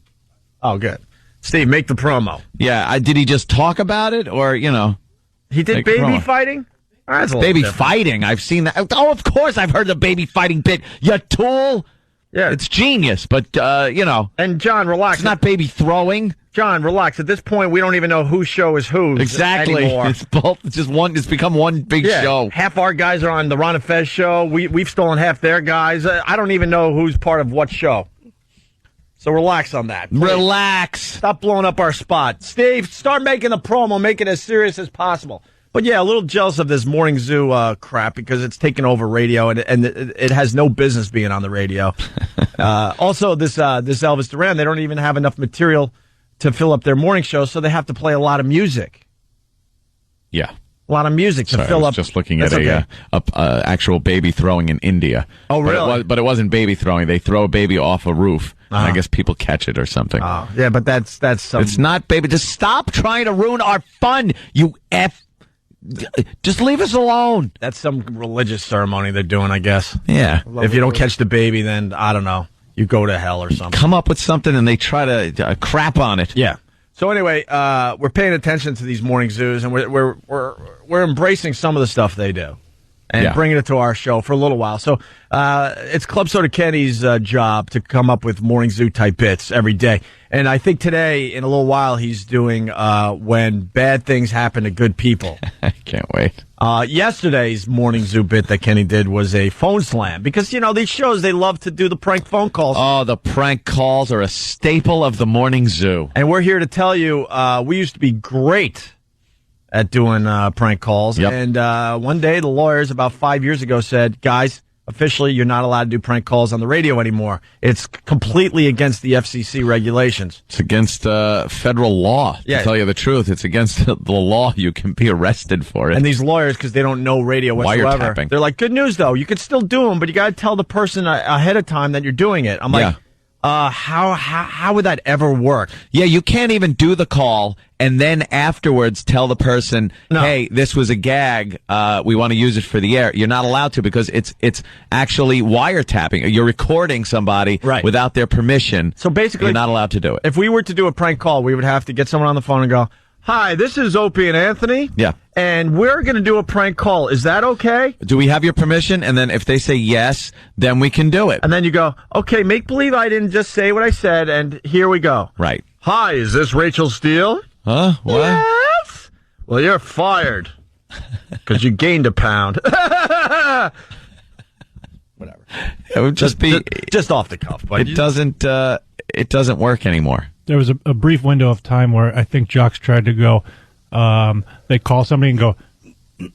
Oh, good. Steve, make the promo. Yeah, did he just talk about it, or, He did baby fighting? That's a little baby different. fighting. I've seen that. Oh, of course I've heard the baby fighting bit. You tool. Yeah. It's genius, but, And John, relax. It's not baby throwing. John, relax. At this point, we don't even know whose show is whose Exactly. anymore. It's both. It's just one. It's become one big show. Half our guys are on the Ron and Fez show. We've stolen half their guys. I don't even know who's part of what show. So relax on that. Please. Relax. Stop blowing up our spot. Steve, start making the promo. Make it as serious as possible. But yeah, a little jealous of this Morning Zoo crap because it's taken over radio and it has no business being on the radio. Also, this Elvis Duran, they don't even have enough material to fill up their morning show, so they have to play a lot of music. Yeah. A lot of music to fill up. Just looking at That's a actual baby throwing in India. Oh, really? But it wasn't baby throwing. They throw a baby off a roof. And I guess people catch it or something. Oh, yeah, but that's some... It's not baby. Just stop trying to ruin our fun, you F. Just leave us alone. That's some religious ceremony they're doing, I guess. Yeah. If you don't catch the baby, then, I don't know, you go to hell or something. Come up with something and they try to crap on it. Yeah. So anyway, we're paying attention to these morning zoos, and we're embracing some of the stuff they do and bringing it to our show for a little while. So it's Club Soda Kenny's job to come up with morning zoo type bits every day. And I think today, in a little while, he's doing when bad things happen to good people. I can't wait. Yesterday's morning zoo bit that Kenny did was a phone slam. Because, these shows, they love to do the prank phone calls. Oh, the prank calls are a staple of the morning zoo. And we're here to tell you, we used to be great at doing prank calls. Yep. And one day, the lawyers, about 5 years ago, said, guys, officially, you're not allowed to do prank calls on the radio anymore. It's completely against the FCC regulations. It's against federal law. Yeah. To tell you the truth, it's against the law. You can be arrested for it. And these lawyers, because they don't know radio whatsoever, Wiretapping. they're like, good news, though. You can still do them, but you got to tell the person ahead of time that you're doing it. I'm like, how would that ever work? Yeah, you can't even do the call and then afterwards tell the person, hey, this was a gag. We want to use it for the air. You're not allowed to because it's actually wiretapping. You're recording somebody without their permission. So basically, you're not allowed to do it. If we were to do a prank call, we would have to get someone on the phone and go, hi, this is Opie and Anthony. Yeah. And we're going to do a prank call. Is that okay? Do we have your permission? And then if they say yes, then we can do it. And then you go, okay, make believe I didn't just say what I said, and here we go. Right. Hi, is this Rachel Steele? Huh? What? Yes. Well, you're fired because you gained a pound. Whatever. It would just be just off the cuff. But it doesn't work anymore. There was a brief window of time where I think jocks tried to go. They call somebody and go,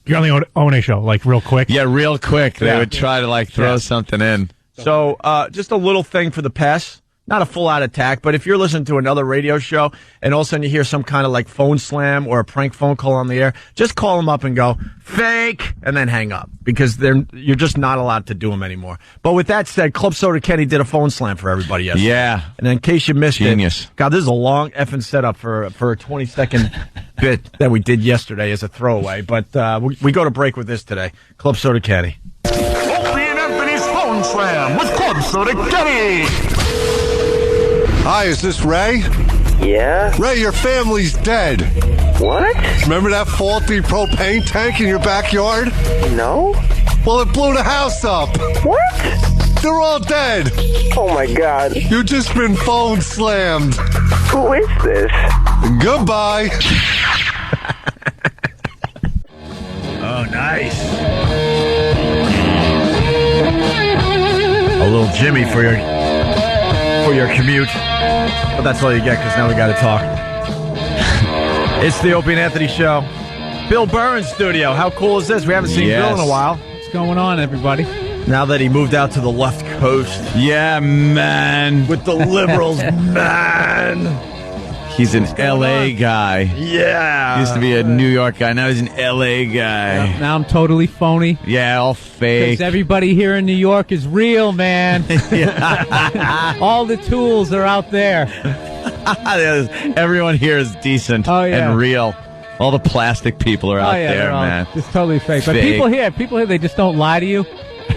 "You're on the O&A show," like real quick. Yeah, real quick. They would try to throw something in. So just a little thing for the pests. Not a full-out attack, but if you're listening to another radio show and all of a sudden you hear some kind of phone slam or a prank phone call on the air, just call them up and go, fake, and then hang up because you're just not allowed to do them anymore. But with that said, Club Soda Kenny did a phone slam for everybody yesterday. Yeah. And in case you missed Genius. it, God, this is a long effing setup for a 20-second bit that we did yesterday as a throwaway. But we go to break with this today. Club Soda Kenny. Opie and Anthony's phone slam with Club Soda Kenny. Hi, is this Ray? Yeah? Ray, your family's dead. What? Remember that faulty propane tank in your backyard? No. Well, it blew the house up. What? They're all dead. Oh, my God. You've just been phone slammed. Who is this? Goodbye. Oh, nice. A little Jimmy for your commute. But that's all you get because now we got to talk. It's the Opie and Anthony Show. Bill Burns studio. How cool is this? We haven't seen Bill in a while. What's going on, everybody? Now that he moved out to the left coast. Yeah, man. With the liberals, man. He's an L.A. guy. Yeah. He used to be a New York guy. Now he's an L.A. guy. Now I'm totally phony. Yeah, all fake. Because everybody here in New York is real, man. All the tools are out there. Everyone here is decent and real. All the plastic people are out there, man. It's totally fake. But Fake. people here, they just don't lie to you.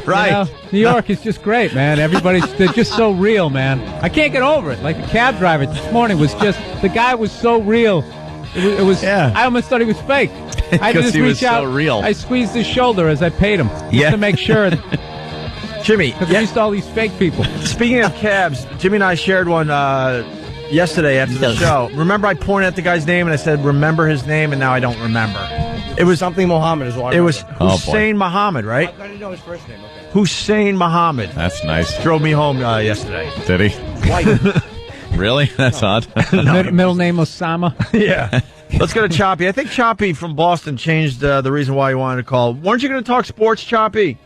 Right. You know? New York is just great, man. They're just so real, man. I can't get over it. Like the cab driver this morning the guy was so real. It was. Yeah. I almost thought he was fake. I Because just he was reach out. so real. I squeezed his shoulder as I paid him, just Yeah. to make sure. Jimmy, Because I'm used to all these fake people. speaking of cabs, Jimmy and I shared one yesterday after the show. Remember, I pointed at the guy's name and I said, "Remember his name," and now I don't remember. It was something Mohammed is what I It was remember. Hussein Muhammad, right? I didn't know his first name. Okay. Hussein Muhammad. That's nice. Drove me home yesterday. Did he? White. Really? That's odd. Middle name Osama. Yeah. Let's go to Choppy. I think Choppy from Boston changed the reason why he wanted to call. Weren't you going to talk sports, Choppy?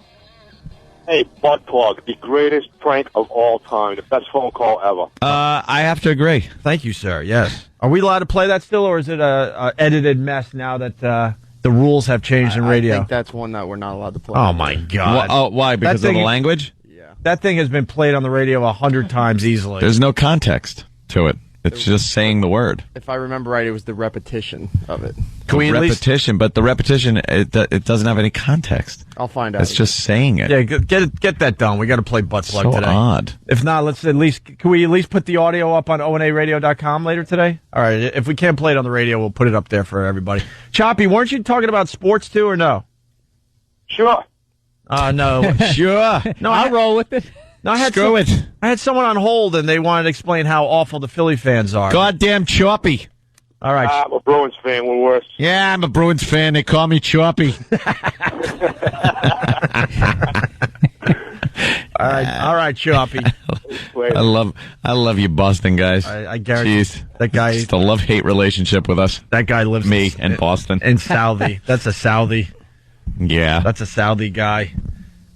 Hey, butt plug, the greatest prank of all time, the best phone call ever. I have to agree. Thank you, sir. Yes. Are we allowed to play that still, or is it a edited mess now that the rules have changed in radio? I think that's one that we're not allowed to play. Oh, my God. Why? Because of the language? Yeah. That thing has been played on the radio 100 times easily. There's no context to it. It's just saying the word. If I remember right, it was the repetition of it. Can we at least- repetition, but the repetition, it doesn't have any context. I'll find out. It's just saying it. Yeah, get that done. We got to play butt plug So today. odd. If not, can we at least put the audio up on onaradio.com later today? All right. If we can't play it on the radio, we'll put it up there for everybody. Choppy, weren't you talking about sports too, or no? Sure. No. Sure. No, I'll roll with it. No, I had Screw it. I had someone on hold, and they wanted to explain how awful the Philly fans are. Goddamn Choppy. All right. I'm a Bruins fan, we're worse. Yeah, I'm a Bruins fan. They call me Choppy. All right, Choppy. I love you, Boston guys. I guarantee Jeez. that guy. It's a love-hate relationship with us. That guy lives Me and Boston. in Saudi. That's a Saudi. Yeah. That's a Saudi guy.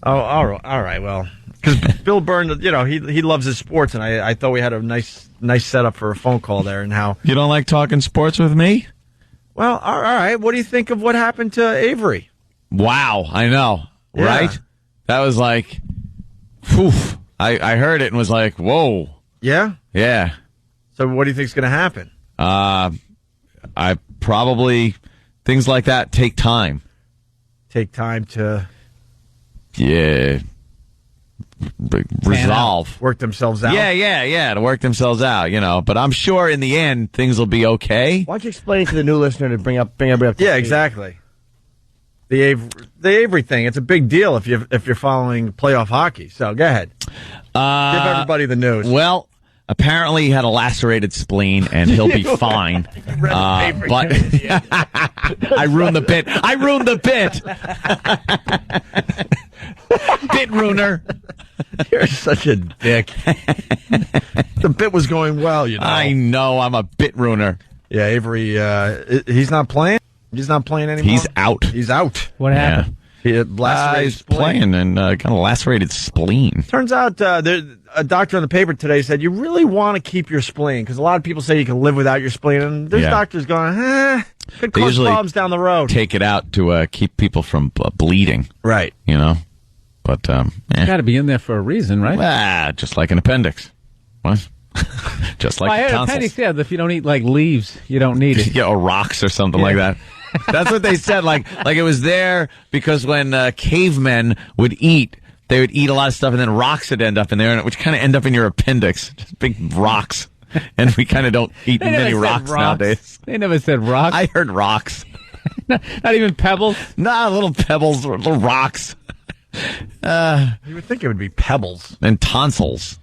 Oh, all right. Well, because Bill Byrne, he loves his sports, and I thought we had a nice setup for a phone call there, and how. You don't like talking sports with me? Well, all right. What do you think of what happened to Avery? Wow, I know, Yeah. right? That was like, whew. I heard it and was like, whoa. Yeah? Yeah. So what do you think's going to happen? I probably, things like that take time. Take time to resolve. Work themselves out? Yeah, to work themselves out, But I'm sure in the end, things will be okay. Why don't you explain it to the new listener to bring everybody up to Yeah, speed? exactly. The Avery thing, it's a big deal if you're following playoff hockey. So go ahead. Give everybody the news. Well, apparently he had a lacerated spleen and he'll be fine. But I ruined the bit. Bit ruiner. You're such a dick. The bit was going well, I know, I'm a bit ruiner. Yeah, Avery, he's not playing? He's not playing anymore? He's out. He's out. What happened? He had lacerated He's spleen. playing and kind of lacerated spleen. Turns out a doctor in the paper today said you really want to keep your spleen because a lot of people say you can live without your spleen, and there's doctors going, could They cause usually problems down the road. Take it out to keep people from bleeding. Right. But, Got to be in there for a reason, right? just like an appendix. What? Just like I heard tonsils. appendix, yeah, if you don't eat like leaves, you don't need it. Yeah, or rocks or something like that. That's what they said. Like it was there because when cavemen would eat, they would eat a lot of stuff, and then rocks would end up in there, which kind of end up in your appendix. Just big rocks. And we kind of don't eat They never many said rocks nowadays. They never said rocks. I heard rocks. Not even pebbles? Nah, little pebbles or little rocks. You would think it would be pebbles. And tonsils.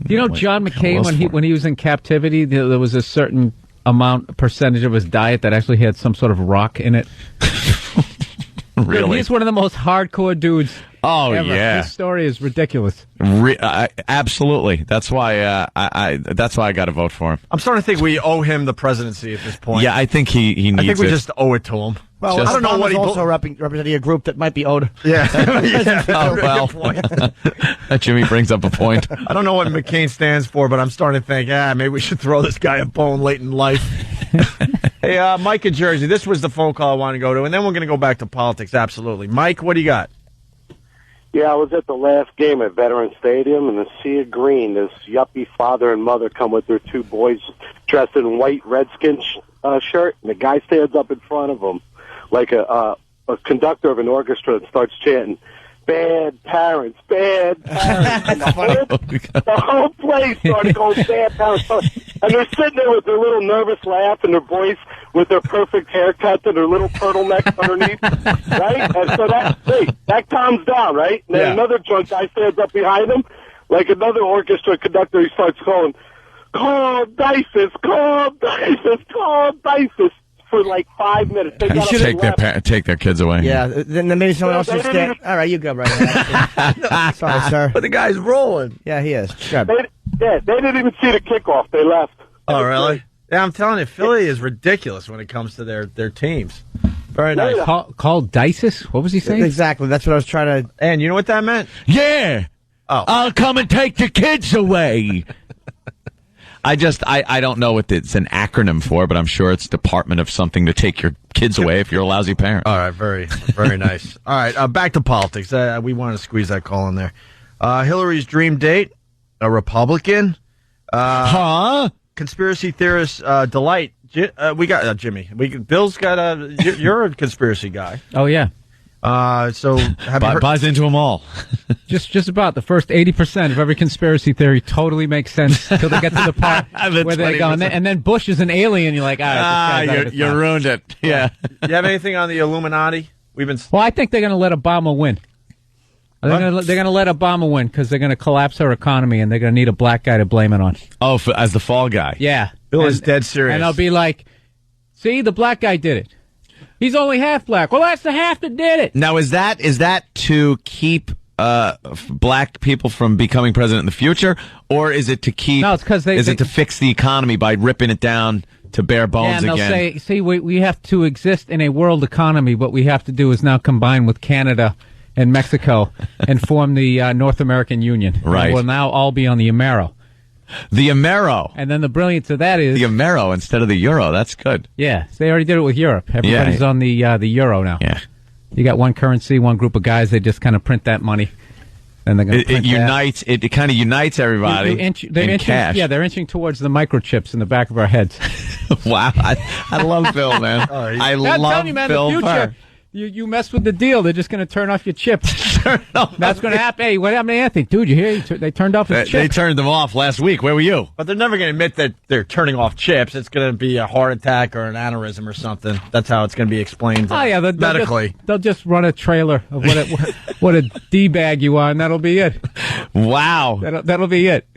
John McCain, when he was in captivity, there was a certain percentage of his diet that actually had some sort of rock in it. Really? He's one of the most hardcore dudes. Oh, ever. yeah. His story is ridiculous. Absolutely. That's why I got to vote for him. I'm starting to think we owe him the presidency at this point. Yeah, I think he needs it. I think we just owe it to him. Well, I don't know what he also representing a group that might be owed. Yeah. Oh, well. Jimmy brings up a point. I don't know what McCain stands for, but I'm starting to think, maybe we should throw this guy a bone late in life. Hey, Mike in Jersey, this was the phone call I wanted to go to, and then we're going to go back to politics, absolutely. Mike, what do you got? Yeah, I was at the last game at Veterans Stadium, and the sea of green, this yuppie father and mother come with their two boys dressed in white Redskins shirt, and the guy stands up in front of them like a conductor of an orchestra and starts chanting, "Bad parents, bad parents." And the whole place started going, "Bad parents." And they're sitting there with their little nervous laugh and their voice with their perfect haircuts and their little turtlenecks underneath, right? And so that calms down, right? And then another drunk guy stands up behind them, like another orchestra conductor. He starts calling, "Call Dices, call Dices, call Dices," for like 5 minutes. They You should take their kids away. Yeah, then maybe someone else should stand. All right, you go right ahead. Sorry, sir. But the guy's rolling. Yeah, he is. Good. They didn't even see the kickoff. They left. Oh, really? Yeah, I'm telling you, Philly is ridiculous when it comes to their teams. Very nice. Call Dices? What was he saying? Exactly. That's what I was trying to. And you know what that meant? Yeah. Oh. I'll come and take the kids away. I don't know what it's an acronym for, but I'm sure it's Department of something to take your kids away if you're a lousy parent. All right, very, very nice. All right, back to politics. We wanted to squeeze that call in there. Hillary's dream date, a Republican. Conspiracy theorist delight. We got Jimmy. Bill's got you're a conspiracy guy. Oh, yeah. So have you heard? Buys into them all. Just about the first 80% of every conspiracy theory totally makes sense until they get to the part where they go, and then Bush is an alien. You're like, you ruined it. Yeah. You have anything on the Illuminati? Well, I think they're going to let Obama win. They're going to let Obama win because they're going to collapse our economy, and they're going to need a black guy to blame it on. Oh, as the fall guy. Yeah. Bill is dead serious. And I'll be like, see, the black guy did it. He's only half black. Well, that's the half that did it. Now, is that to keep black people from becoming president in the future, or is it to keep? No, it's because it to fix the economy by ripping it down to bare bones and they'll again? say, see, we have to exist in a world economy. What we have to do is now combine with Canada and Mexico and form the North American Union. Right. And we'll now all be on the Amero. The Amero. And then the brilliance of that is the Amero instead of the Euro. That's good. Yeah, so they already did it with Europe. Everybody's on the Euro now. Yeah, you got one currency, one group of guys. They just kind of print that money, and they're going to it unites. It kind of unites everybody in cash. Yeah, they're inching towards the microchips in the back of our heads. Wow, I love Phil, man. I love you, man, Phil. The future. You mess with the deal, they're just going to turn off your chips. That's going to happen. Hey, what happened to Anthony? Dude, you hear? They turned off his chips. They turned them off last week. Where were you? But they're never going to admit that they're turning off chips. It's going to be a heart attack or an aneurysm or something. That's how it's going to be explained medically. They'll just run a trailer of what a D-bag you are, and that'll be it. Wow. That'll be it.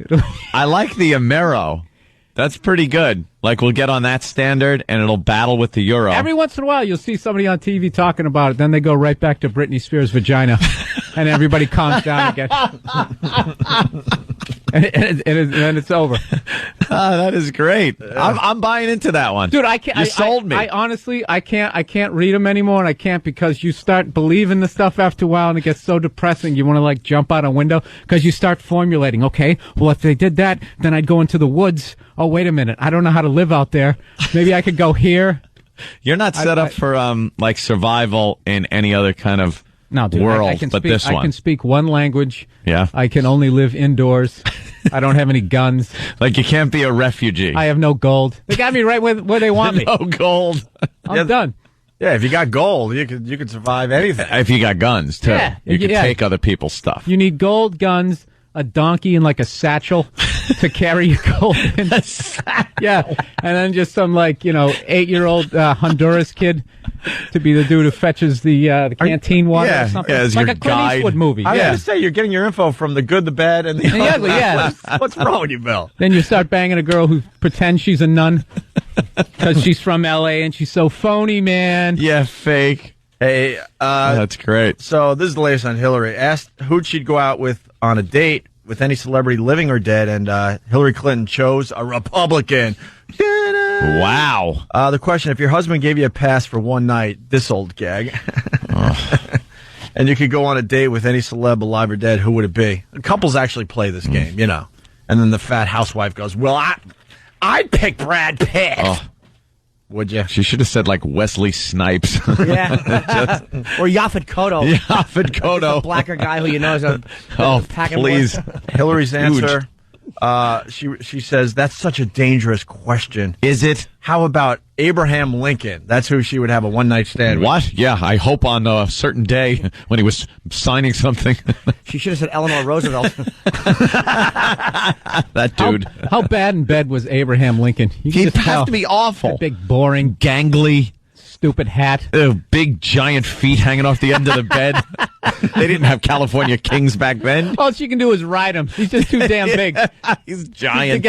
I like the Amero. That's pretty good. Like, we'll get on that standard, and it'll battle with the Euro. Every once in a while, you'll see somebody on TV talking about it. Then they go right back to Britney Spears' vagina, and everybody calms down again. and it's over. That is great. I'm buying into that one. Dude, I can't. You sold me. I honestly, I can't read them anymore, and I can't because you start believing the stuff after a while, and it gets so depressing. You want to, like, jump out a window because you start formulating, okay, well, if they did that, then I'd go into the woods. Oh, wait a minute. I don't know how to live out there. Maybe I could go here. You're not set up for like survival in any other kind of world, I can but speak, this one. I can speak one language. Yeah. I can only live indoors. I don't have any guns. Like, you can't be a refugee. I have no gold. They got me right where they want me. No gold. I'm done. Yeah, if you got gold, you could survive anything. If you got guns too, you could take other people's stuff. You need gold, guns, a donkey, and like a satchel to carry your gold in. Yeah, and then just some 8-year-old Honduras kid to be the dude who fetches the canteen water or something. As like your a Clint guide. Eastwood movie. I was Yeah. going to say, you're getting your info from the good, the bad, and the ugly. Yeah. What's wrong with you, Bill? Then you start banging a girl who pretends she's a nun because she's from L.A. and she's so phony, man. Yeah, fake. Hey, that's great. So this is the latest on Hillary. Asked who'd she'd go out with on a date with any celebrity living or dead, and Hillary Clinton chose a Republican. Wow. The question, if your husband gave you a pass for one night, this old gag, and you could go on a date with any celeb alive or dead, who would it be? Couples actually play this game, you know. And then the fat housewife goes, well, I'd pick Brad Pitt. Oh. Would you? She should have said, like, Wesley Snipes. Yeah. Or Yaphet Kotto. Yaphet Kotto. A blacker guy who you know is a Oh, packing please. Hillary's answer, She says, that's such a dangerous question. Is it? How about Abraham Lincoln? That's who she would have a one-night stand with. What? Yeah, I hope on a certain day when he was signing something. She should have said Eleanor Roosevelt. That dude. How bad in bed was Abraham Lincoln? You can He just has tell. to be awful. That big, boring, Gangly. stupid hat. Big giant feet hanging off the end of the bed. They didn't have California Kings back then. All she can do is ride him. He's just too damn big. He's giant.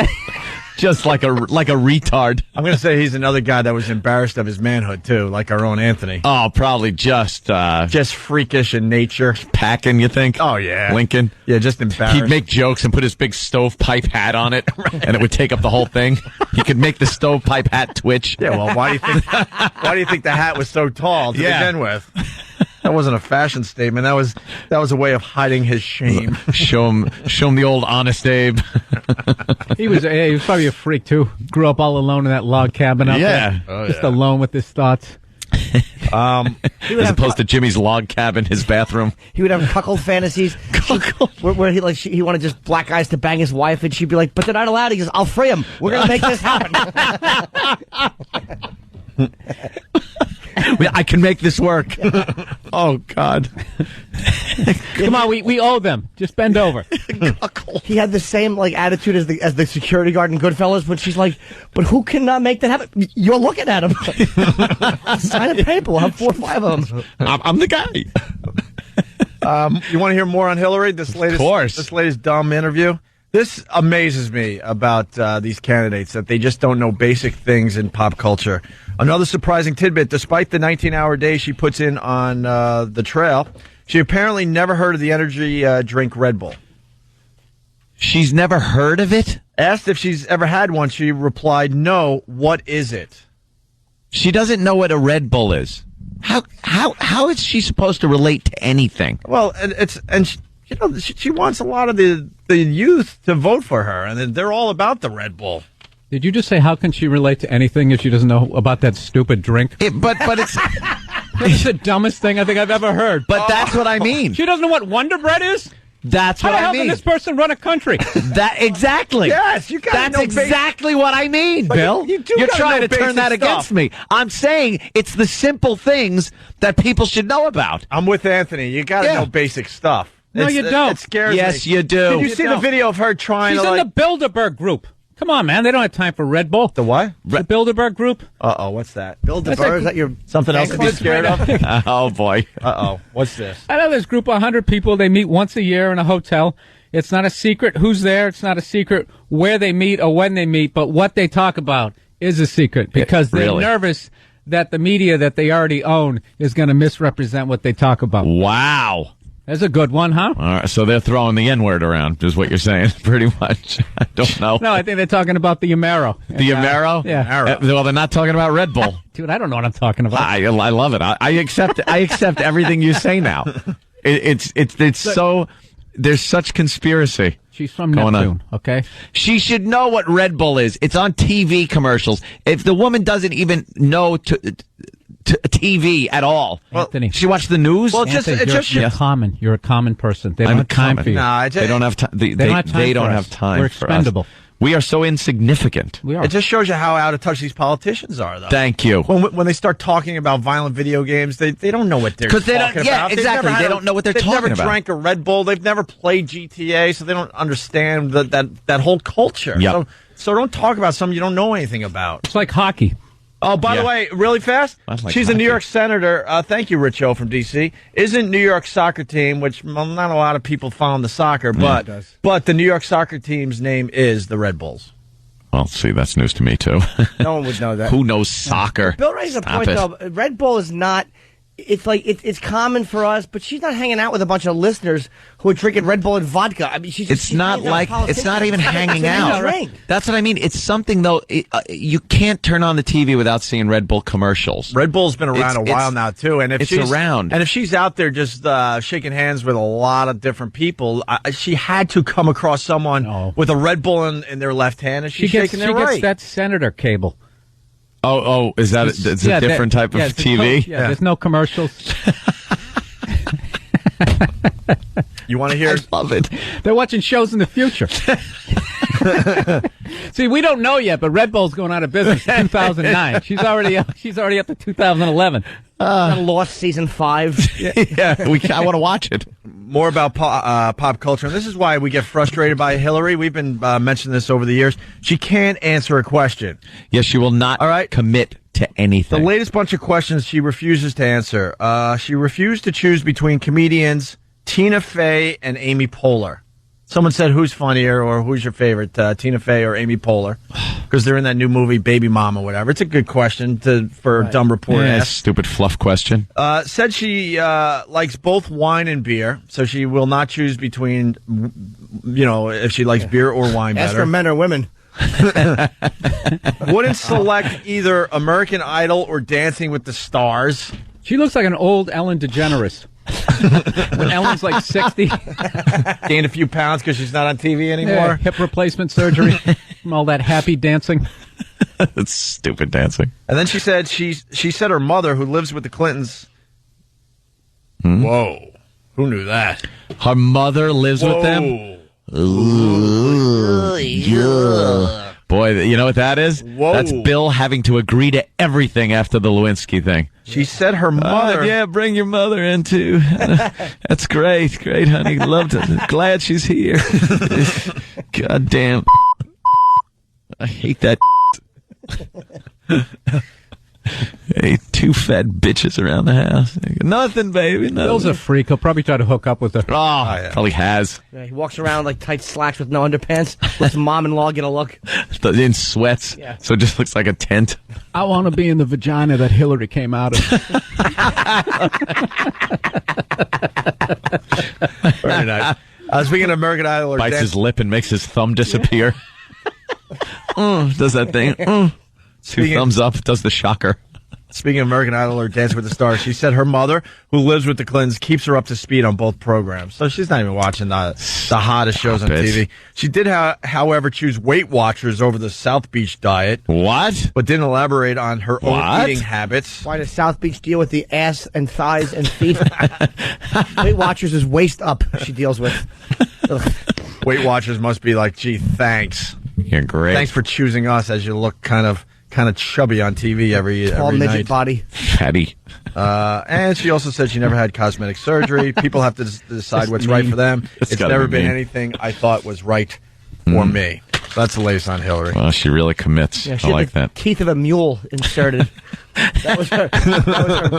Just like a retard. I'm going to say he's another guy that was embarrassed of his manhood, too, like our own Anthony. Oh, probably just freakish in nature. Packing, you think? Oh, yeah. Lincoln? Yeah, just embarrassed. He'd make jokes and put his big stovepipe hat on it, and it would take up the whole thing. He could make the stovepipe hat twitch. Yeah, well, why do you think the hat was so tall to begin with? That wasn't a fashion statement. That was a way of hiding his shame. Show him the old honest Abe. He was probably a freak too. Grew up all alone in that log cabin out there. Just alone with his thoughts. As opposed to Jimmy's log cabin, his bathroom. He would have cuckold fantasies where he wanted just black guys to bang his wife, and she'd be like, "But they're not allowed." He goes, "I'll free them. We're gonna make this happen." I can make this work. Oh, God. Come on, we owe them. Just bend over. He had the same attitude as the security guard in Goodfellas when she's like, "But who cannot make that happen?" You're looking at him. Sign a paper. We'll have 4 or 5 of them. I'm the guy. You want to hear more on Hillary? This latest dumb interview. This amazes me about these candidates, that they just don't know basic things in pop culture. Another surprising tidbit, despite the 19-hour day she puts in on the trail, she apparently never heard of the energy drink Red Bull. She's never heard of it? Asked if she's ever had one, she replied, "No, what is it?" She doesn't know what a Red Bull is. How is she supposed to relate to anything? Well, she wants a lot of the youth to vote for her, and they're all about the Red Bull. Did you just say how can she relate to anything if she doesn't know about that stupid drink? But it's it's the dumbest thing I think I've ever heard. But that's what I mean. She doesn't know what Wonder Bread is? That's what I mean. How the hell can this person run a country? That exactly. Yes, you got. That's exactly what I mean, Bill. You're trying to turn that against me. I'm saying it's the simple things that people should know about. I'm with Anthony. You got to know basic stuff. No, you don't. It scares me. Yes, you do. Did you see the video of her trying She's to in the Bilderberg group. Come on, man. They don't have time for Red Bull. The what? The Bilderberg group. Uh-oh, what's that? Bilderberg? Is that your something else to be scared of? Oh, boy. Uh-oh, what's this? I know this group of 100 people. They meet once a year in a hotel. It's not a secret who's there. It's not a secret where they meet or when they meet. But what they talk about is a secret because they're nervous that the media that they already own is going to misrepresent what they talk about. Wow. That's a good one, huh? All right, so they're throwing the N-word around, is what you're saying, pretty much. I don't know. No, I think they're talking about the Amaro. The Amaro? Yeah. Well, they're not talking about Red Bull. Dude, I don't know what I'm talking about. I love it. I accept everything you say now. It's so there's such conspiracy. She's from going Neptune, on. okay? She should know what Red Bull is. It's on TV commercials. If the woman doesn't even know to TV at all, Anthony, she watched the news. Well, you're common. You're a common person. They don't have time for you. They don't have time. They don't have time. We're for expendable. Us. We are so insignificant. We are. It just shows you how out of touch these politicians are, though. Thank you. When they start talking about violent video games, they don't know what they're talking about. Yeah, exactly. They don't know what they're talking about. They've never drank a Red Bull. They've never played GTA, so they don't understand that whole culture. Yep. So don't talk about something you don't know anything about. It's like hockey. Oh, by the way, really fast, she's a New York senator. Thank you, Rich O from D.C. Isn't New York soccer team, which not a lot of people follow the soccer, but the New York soccer team's name is the Red Bulls. Well, see, that's news to me, too. No one would know that. Who knows soccer? Bill raises a point, though. Red Bull is not... It's like it's common for us, but she's not hanging out with a bunch of listeners who are drinking Red Bull and vodka. I mean, it's not even hanging out. That's what I mean. It's something though. You can't turn on the TV without seeing Red Bull commercials. Red Bull's been around a while now too, and if it's she's around, and if she's out there just shaking hands with a lot of different people, she had to come across someone with a Red Bull in their left hand, and she's shaking their right. She gets that senator cable. Oh, is that it's a different type of TV? There's no commercials. You want to hear? I love it. They're watching shows in the future. See, we don't know yet, but Red Bull's going out of business in 2009. She's already up to 2011. Lost season 5. Yeah, I want to watch it. More about pop culture. And this is why we get frustrated by Hillary. We've been mentioning this over the years. She can't answer a question. Yes, she will not commit to anything. The latest bunch of questions she refuses to answer. She refused to choose between comedians Tina Fey and Amy Poehler. Someone said, who's funnier or who's your favorite, Tina Fey or Amy Poehler? Because they're in that new movie, Baby Mama, whatever. It's a good question for a dumb reporter. Yeah, stupid fluff question. Said she likes both wine and beer, so she will not choose between, if she likes beer or wine Ask better. for men or women. Wouldn't select either American Idol or Dancing with the Stars. She looks like an old Ellen DeGeneres. When Ellen's like 60. Gained a few pounds because she's not on TV anymore. Yeah, hip replacement surgery from all that happy dancing. That's stupid dancing. And then she said she said her mother, who lives with the Clintons. Whoa. Who knew that? Her mother lives with them? Ooh, yeah. Boy, you know what that is? Whoa. That's Bill having to agree to everything after the Lewinsky thing. She said her mother... yeah, bring your mother in, too. That's great. Great, honey. Glad she's here. God damn. I hate that. Hey, 2 fat bitches around the house. Nothing, baby. Nothing. Bill's a freak. He'll probably try to hook up with her. Probably has. Yeah, he walks around like tight slacks with no underpants. Lets mom-in-law get a look. In sweats. Yeah. So it just looks like a tent. I want to be in the vagina that Hillary came out of. Very nice. Speaking of American Idol, or bites his lip and makes his thumb disappear. Does that thing. Two thumbs up, does the shocker. Speaking of American Idol or Dance with the Stars, she said her mother, who lives with the Clintons, keeps her up to speed on both programs. So she's not even watching the hottest shows on TV. She did, however, choose Weight Watchers over the South Beach diet. What? But didn't elaborate on her own eating habits. Why does South Beach deal with the ass and thighs and feet? Weight Watchers is waist up she deals with. Weight Watchers must be like, gee, thanks. You're great. Thanks for choosing us as you look kind of chubby on TV every midget night. Body. Fatty. And she also said she never had cosmetic surgery. People have to decide what's right for them. It's never been anything I thought was right for me. So that's the latest on Hillary. Well, she really commits. Yeah, she I had like the that. teeth of a mule inserted. That was her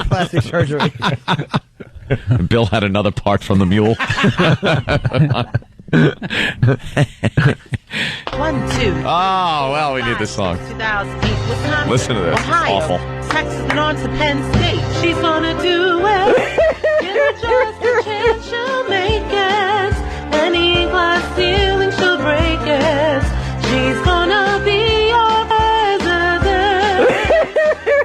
plastic surgery. Bill had another part from the mule. 1, 2. Oh, well, we need this song. 2008, Wisconsin, Listen to this. It's Ohio, awful. Texas, and on to Penn State. She's gonna do it. Give her just a chance, she'll make it. Any glass ceiling, she'll break it. She's gonna be your president.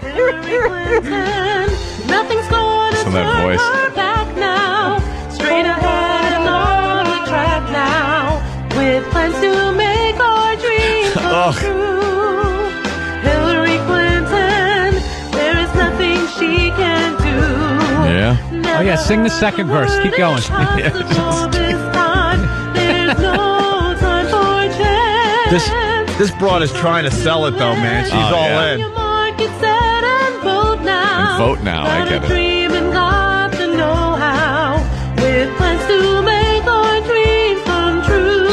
Hillary Clinton. Nothing's gonna turn her back now. Straight ahead and on the track now. With plans to make our dreams come true. Hillary Clinton, there is nothing she can do. Yeah. Oh, yeah, sing the second verse. Keep going. There's no time for chance. This broad is trying to sell it, though, man. She's all in. Your market set and vote now. Vote now, I get it. Dream and got the know-how. With plans to make our dreams come true.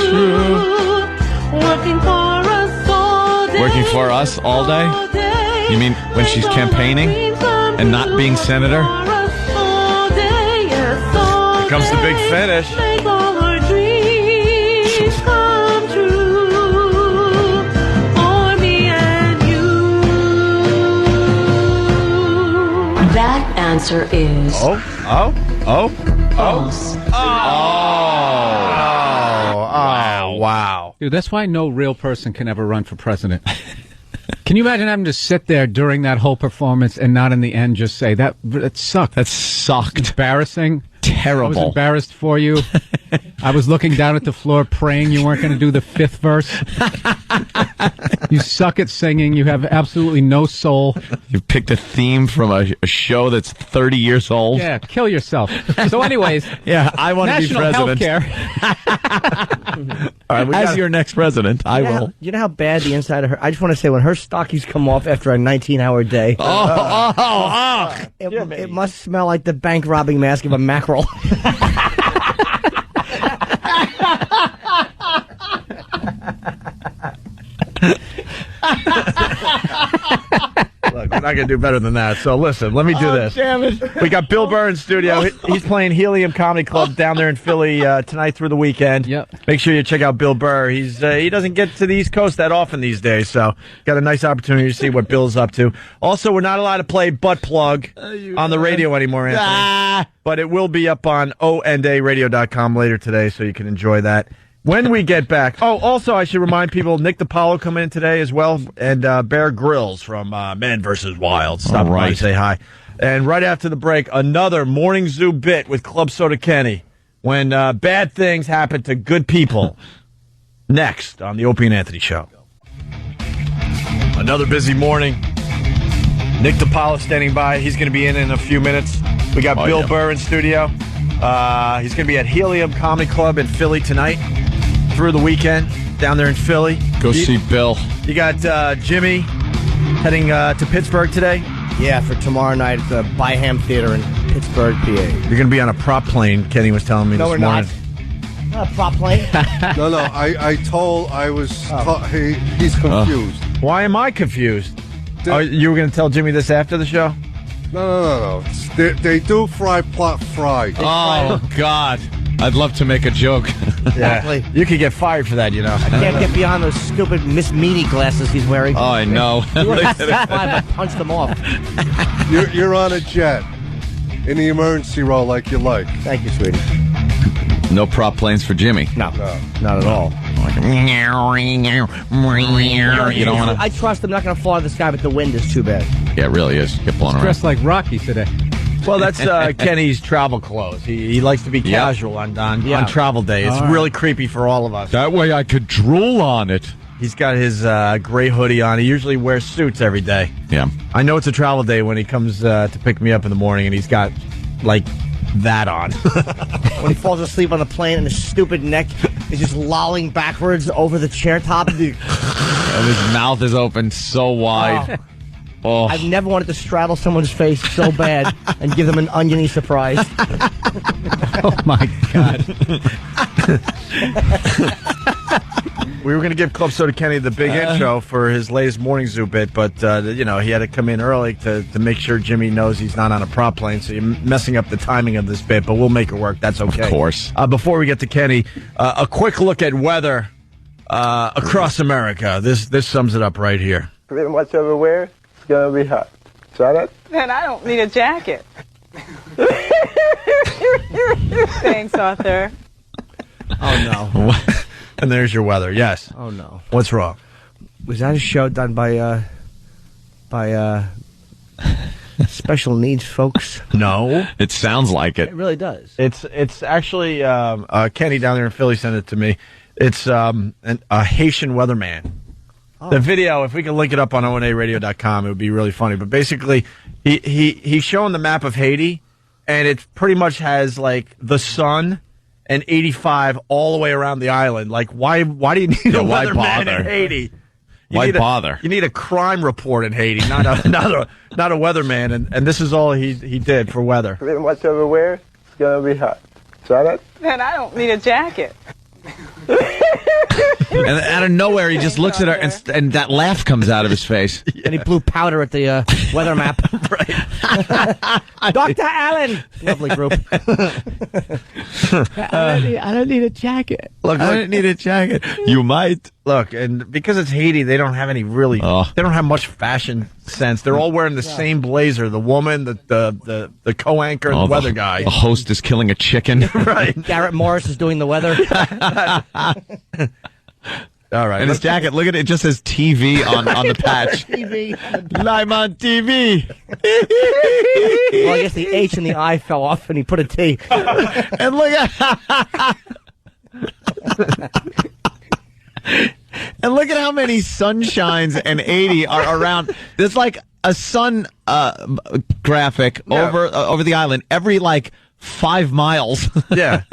Working for us all day. Working for us all day? You mean when she's campaigning and not being senator? Here comes the big finish. Make all our dreams come true. For me and you. That answer is false. Wow. Dude, that's why no real person can ever run for president. Can you imagine having to sit there during that whole performance and not in the end just say, that sucked. That sucked. Embarrassing. Terrible. I was embarrassed for you. I was looking down at the floor praying you weren't going to do the 5th verse. You suck at singing. You have absolutely no soul. You picked a theme from a show that's 30 years old. Yeah, kill yourself. So anyways, yeah, I want to be president. All right, as your next president, I will. You know how bad the inside of her... I just want to say, when her stockings come off after a 19-hour day... It must smell like the bank robbing mask of a mackerel. Look, we're not going to do better than that. So listen, let me do this. Damn it. We got Bill Burr in studio. He's playing Helium Comedy Club down there in Philly tonight through the weekend. Yep. Make sure you check out Bill Burr. He doesn't get to the East Coast that often these days, so got a nice opportunity to see what Bill's up to. Also, we're not allowed to play Butt Plug on the radio anymore, Anthony. But it will be up on ondaradio.com later today, so you can enjoy that. When we get back, also I should remind people, Nick DiPaolo coming in today as well, and Bear Grylls from Man vs. Wild. Stop by and say hi. And right after the break, another Morning Zoo bit with Club Soda Kenny, when bad things happen to good people. Next on the Opie and Anthony Show. Another busy morning. Nick DiPaolo standing by. He's going to be in a few minutes. We got Bill Burr in studio. He's going to be at Helium Comedy Club in Philly tonight. Through the weekend down there in Philly. Go see Bill. You got Jimmy heading to Pittsburgh today? Yeah, for tomorrow night at the Byham Theater in Pittsburgh, PA. You're going to be on a prop plane, Kenny was telling me this morning. No, we're not. Not a prop plane. No, he's confused. Why am I confused? You were going to tell Jimmy this after the show? No. They do fry plot fried. Oh, God. I'd love to make a joke. Exactly. Yeah. You could get fired for that, you know. I can't get beyond those stupid Miss Meany glasses he's wearing. Oh, I know. You were 6'5", I punched them off. You're on a jet in the emergency row like you like. Thank you, sweetie. No prop planes for Jimmy. No, not at all. You don't want to. I trust I'm not going to fall out of the sky, but the wind is too bad. Yeah, it really is. Get blown around. Dressed like Rocky today. Well, that's Kenny's travel clothes. He likes to be casual on travel day. It's really creepy for all of us. That way I could drool on it. He's got his gray hoodie on. He usually wears suits every day. Yeah. I know it's a travel day when he comes to pick me up in the morning, and he's got, like, that on. When he falls asleep on the plane and his stupid neck is just lolling backwards over the chair top. And his mouth is open so wide. Oh. I've never wanted to straddle someone's face so bad and give them an oniony surprise. Oh, my God. We were going to give Club Soda Kenny the big intro for his latest Morning Zoo bit, but, he had to come in early to make sure Jimmy knows he's not on a prop plane, so you're messing up the timing of this bit, but we'll make it work. That's okay. Of course. Before we get to Kenny, a quick look at weather across America. This sums it up right here. Pretty much everywhere, it's going to be hot. Try that? Then I don't need a jacket. Thanks, Arthur. Oh, no. And there's your weather. Yes. Oh, no. What's wrong? Was that a show done by special needs folks? No. It sounds like it. It really does. It's actually Kenny down there in Philly sent it to me. It's a Haitian weatherman. Oh. The video, if we can link it up on ondaradio.com, it would be really funny. But basically, he's showing the map of Haiti, and it pretty much has like the sun and 85 all the way around the island. Like, why do you need a weatherman in Haiti? Why bother? You need a crime report in Haiti, not a weatherman. And this is all he did for weather. Pretty much everywhere, it's going to be hot. Try that? Then I don't need a jacket. And out of nowhere, he just looks at her, and that laugh comes out of his face. Yeah. And he blew powder at the weather map. Right. Dr. Allen! Lovely group. I don't need a jacket. Look, I don't need a jacket. You might. Look, and because it's Haiti, they don't have any they don't have much fashion sense. They're all wearing the same blazer. The woman, the co-anchor, and the weather guy. The host is killing a chicken. Right. Garrett Morris is doing the weather. All right. And his jacket, look at it, it just says TV on the patch. TV. I'm on TV. Well, I guess the H and the I fell off and he put a T. And look at how many sunshines and 80 are around. There's like a sun graphic over the island every 5 miles. Yeah.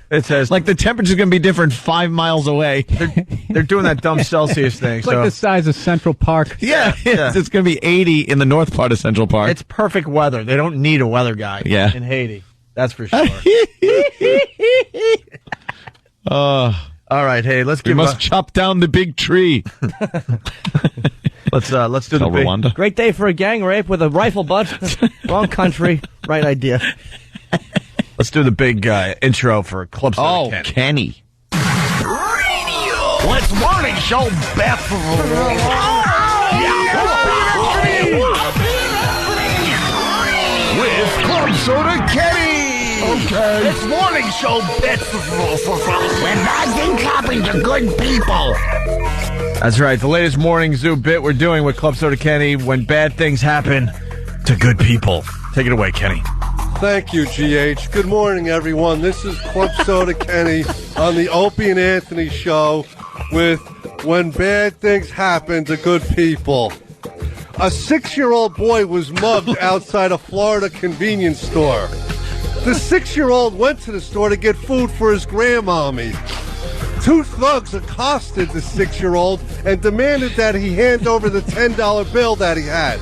It says the temperature's going to be different 5 miles away. They're doing that dumb Celsius thing. It's like the size of Central Park. Yeah. It's going to be 80 in the north part of Central Park. It's perfect weather. They don't need a weather guy in Haiti. That's for sure. All right, hey, we must chop down the big tree. Let's do the big Rwanda. Great day for a gang rape with a rifle butt. Wrong country, right idea. Let's do the big intro for Club Soda Kenny. Let's morning show Beth. With Club Soda Kenny. Okay. It's morning show Beth. When bad things happen to good people. That's right. The latest morning zoo bit we're doing with Club Soda Kenny when bad things happen to good people. Take it away, Kenny. Thank you, GH. Good morning, everyone. This is Club Soda Kenny on the Opie and Anthony show with When Bad Things Happen to Good People. A 6-year-old boy was mugged outside a Florida convenience store. The 6-year-old went to the store to get food for his grandmommy. 2 thugs accosted the 6-year-old and demanded that he hand over the $10 bill that he had.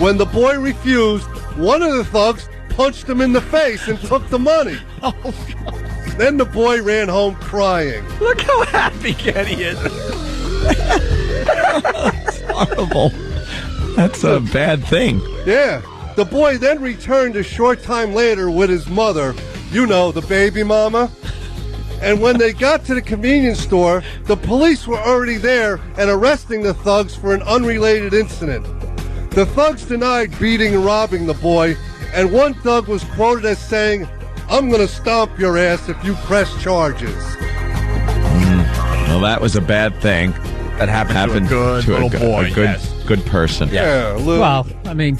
When the boy refused, one of the thugs punched him in the face and took the money. Oh, then the boy ran home crying. Look how happy Kenny is. That's horrible. That's a bad thing. Yeah. The boy then returned a short time later with his mother, you know, the baby mama. And when they got to the convenience store, the police were already there and arresting the thugs for an unrelated incident. The thugs denied beating and robbing the boy, and one thug was quoted as saying, "I'm going to stomp your ass if you press charges." Well, that was a bad thing. That happened to a good little boy. A good person. Yeah. Well, I mean,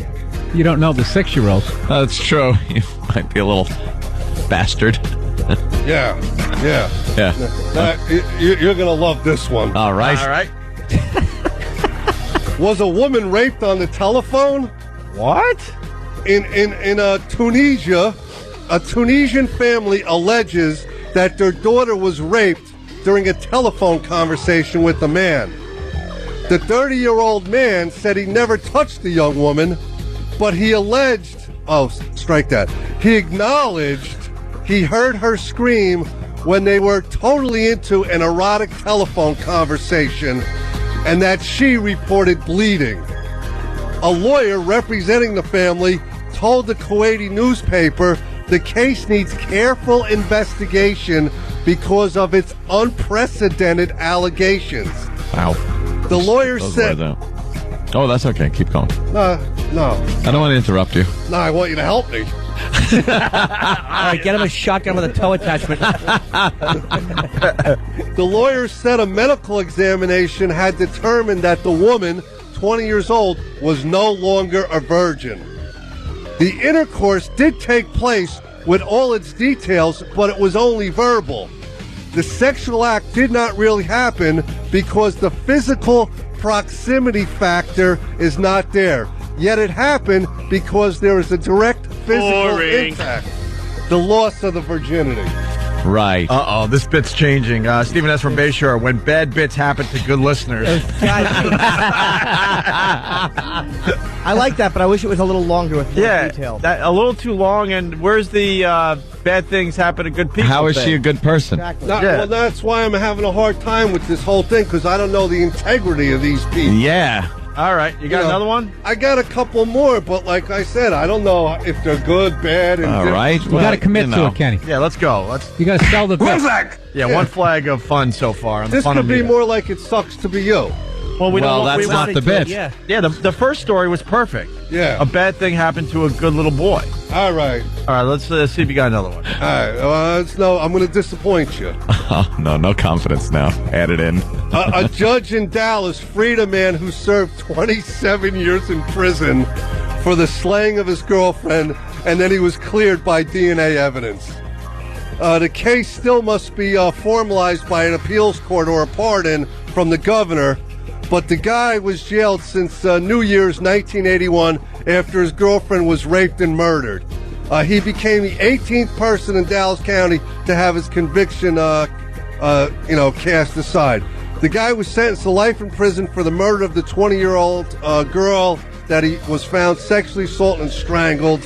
you don't know the 6-year-old. That's true. You might be a little bastard. Yeah. You're going to love this one. All right. Was a woman raped on the telephone? What? In Tunisia, a Tunisian family alleges that their daughter was raped during a telephone conversation with a man. The 30-year-old man said he never touched the young woman, but he alleged, he acknowledged he heard her scream when they were totally into an erotic telephone conversation and that she reported bleeding. A lawyer representing the family told the Kuwaiti newspaper the case needs careful investigation because of its unprecedented allegations. Wow. The lawyer said... Oh, that's okay. Keep going. No. I don't want to interrupt you. No, I want you to help me. All right, get him a shotgun with a tow attachment. The lawyer said a medical examination had determined that the woman, 20 years old, was no longer a virgin. The intercourse did take place with all its details, but it was only verbal. The sexual act did not really happen because the physical proximity factor is not there. Yet it happened because there is a direct physical impact. The loss of the virginity. Right. Uh-oh, this bit's changing. Stephen S. from Bayshore, when bad bits happen to good listeners. I like that, but I wish it was a little longer with more detail. A little too long, and where's the bad things happen to good people How is thing? she a good person? Exactly. Well, that's why I'm having a hard time with this whole thing, because I don't know the integrity of these people. Yeah. All right, you got another one? I got a couple more, but like I said, I don't know if they're good, bad, and All right. You got to commit to it, Kenny. Yeah, let's go. You got to sell the bet. Yeah, one flag of fun so far. This could be more like it sucks to be you. Well, that's not the bit. Yeah. The first story was perfect. Yeah. A bad thing happened to a good little boy. All right. Let's see if you got another one. All right. I'm going to disappoint you. Oh, no confidence now. Add it in. A judge in Dallas freed a man who served 27 years in prison for the slaying of his girlfriend, and then he was cleared by DNA evidence. The case still must be formalized by an appeals court or a pardon from the governor, But the guy was jailed since New Year's 1981 after his girlfriend was raped and murdered. He became the 18th person in Dallas County to have his conviction, cast aside. The guy was sentenced to life in prison for the murder of the 20-year-old girl that he was found sexually assaulted and strangled.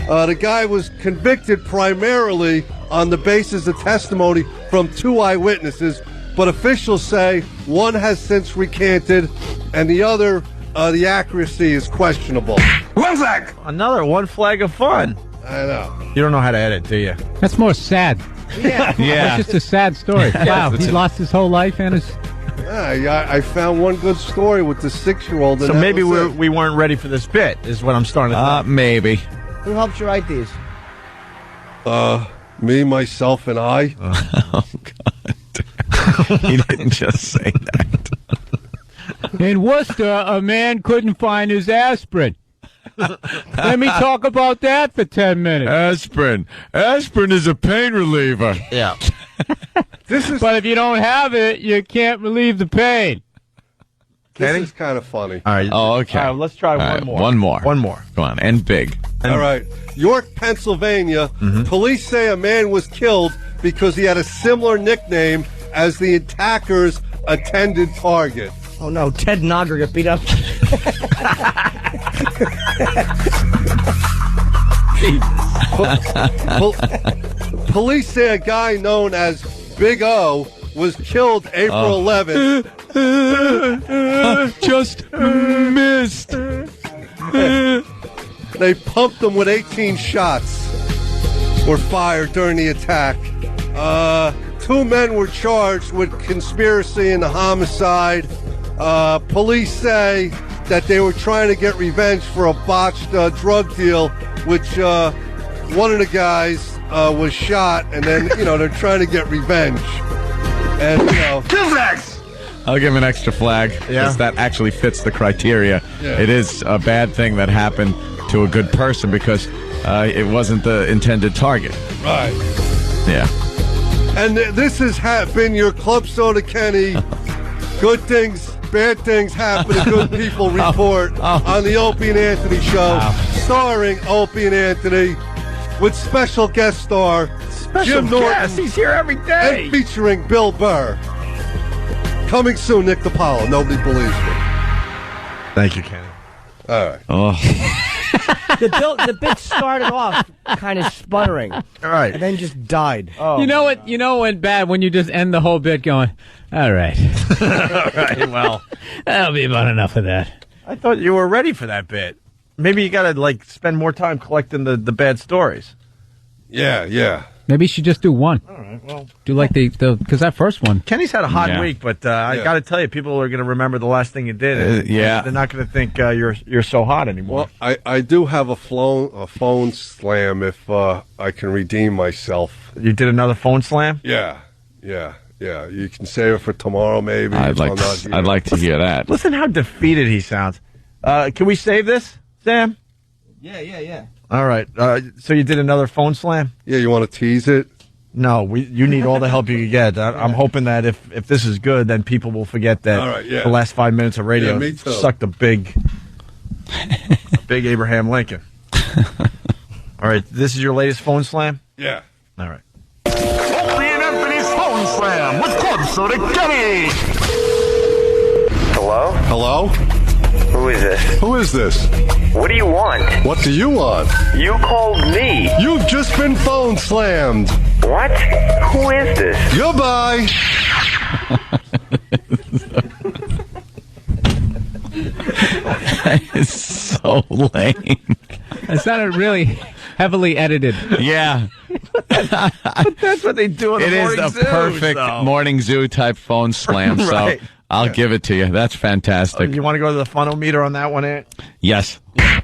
The guy was convicted primarily on the basis of testimony from 2 eyewitnesses, but officials say one has since recanted, and the other, the accuracy is questionable. One flag! Another one flag of fun. I know. You don't know how to edit, do you? That's more sad. Yeah. That's just a sad story. Wow, he lost his whole life and his... I found one good story with the 6-year-old. So maybe we weren't ready for this bit, is what I'm starting to think. Maybe. Who helped you write these? Me, myself, and I. Oh, God. He didn't just say that. In Worcester, a man couldn't find his aspirin. Let me talk about that for 10 minutes. Aspirin. Aspirin is a pain reliever. Yeah. But if you don't have it, you can't relieve the pain. This is kind of funny. All right. Oh, okay. All right, let's try one more. One more. One more. Come on, and big. All right. York, Pennsylvania. Police say a man was killed because he had a similar nickname as the attacker's attended target. Oh, no. Ted Nogger got beat up. Police say a guy known as Big O was killed April 11th. Just missed. They pumped him with 18 shots were fired during the attack. 2 men were charged with conspiracy and homicide. Police say that they were trying to get revenge for a botched drug deal, which one of the guys was shot, and then, they're trying to get revenge. And, Kill flags! I'll give him an extra flag, because that actually fits the criteria. Yeah. It is a bad thing that happened to a good person, because it wasn't the intended target. Right. Yeah. And this has been your Club Soda Kenny. Good things, bad things happen to good people report on the Opie and Anthony Show, starring Opie and Anthony, with special guest star Jim Norton. Guest. He's here every day. And featuring Bill Burr. Coming soon, Nick DiPaolo. Nobody believes me. Thank you, Kenny. All right. Oh. The bit started off kind of sputtering. All right. And then just died. You know what? You know when bad when you just end the whole bit going, all right. All right, well. That'll be about enough of that. I thought you were ready for that bit. Maybe you got to, spend more time collecting the bad stories. Yeah. Maybe you should just do one. All right, well. Do like because that first one. Kenny's had a hot week, but I got to tell you, people are going to remember the last thing you did. Yeah. They're not going to think you're so hot anymore. Well, I do have a phone slam if I can redeem myself. You did another phone slam? Yeah. You can save it for tomorrow, maybe. I'd like to hear that. Listen how defeated he sounds. Can we save this, Sam? Yeah. All right. So you did another phone slam? Yeah, you want to tease it? No, you need all the help you can get. I'm hoping that if this is good, then people will forget that All right, yeah. the last 5 minutes of radio me too. sucked a big Abraham Lincoln. All right, this is your latest phone slam? Yeah. All right. Opie and Anthony's phone slam with Club Soda Kenny. Hello? Who is this? Who is this? What do you want? What do you want? You called me. You've just been phone slammed. What? Who is this? Goodbye. That is so lame. It sounded really heavily edited. Yeah. But that's what they do in the It morning is zoo. a perfect morning zoo type phone slam, Right. so I'll give it to you. That's fantastic. You want to go to the funnel meter on that one, Ant? Yes.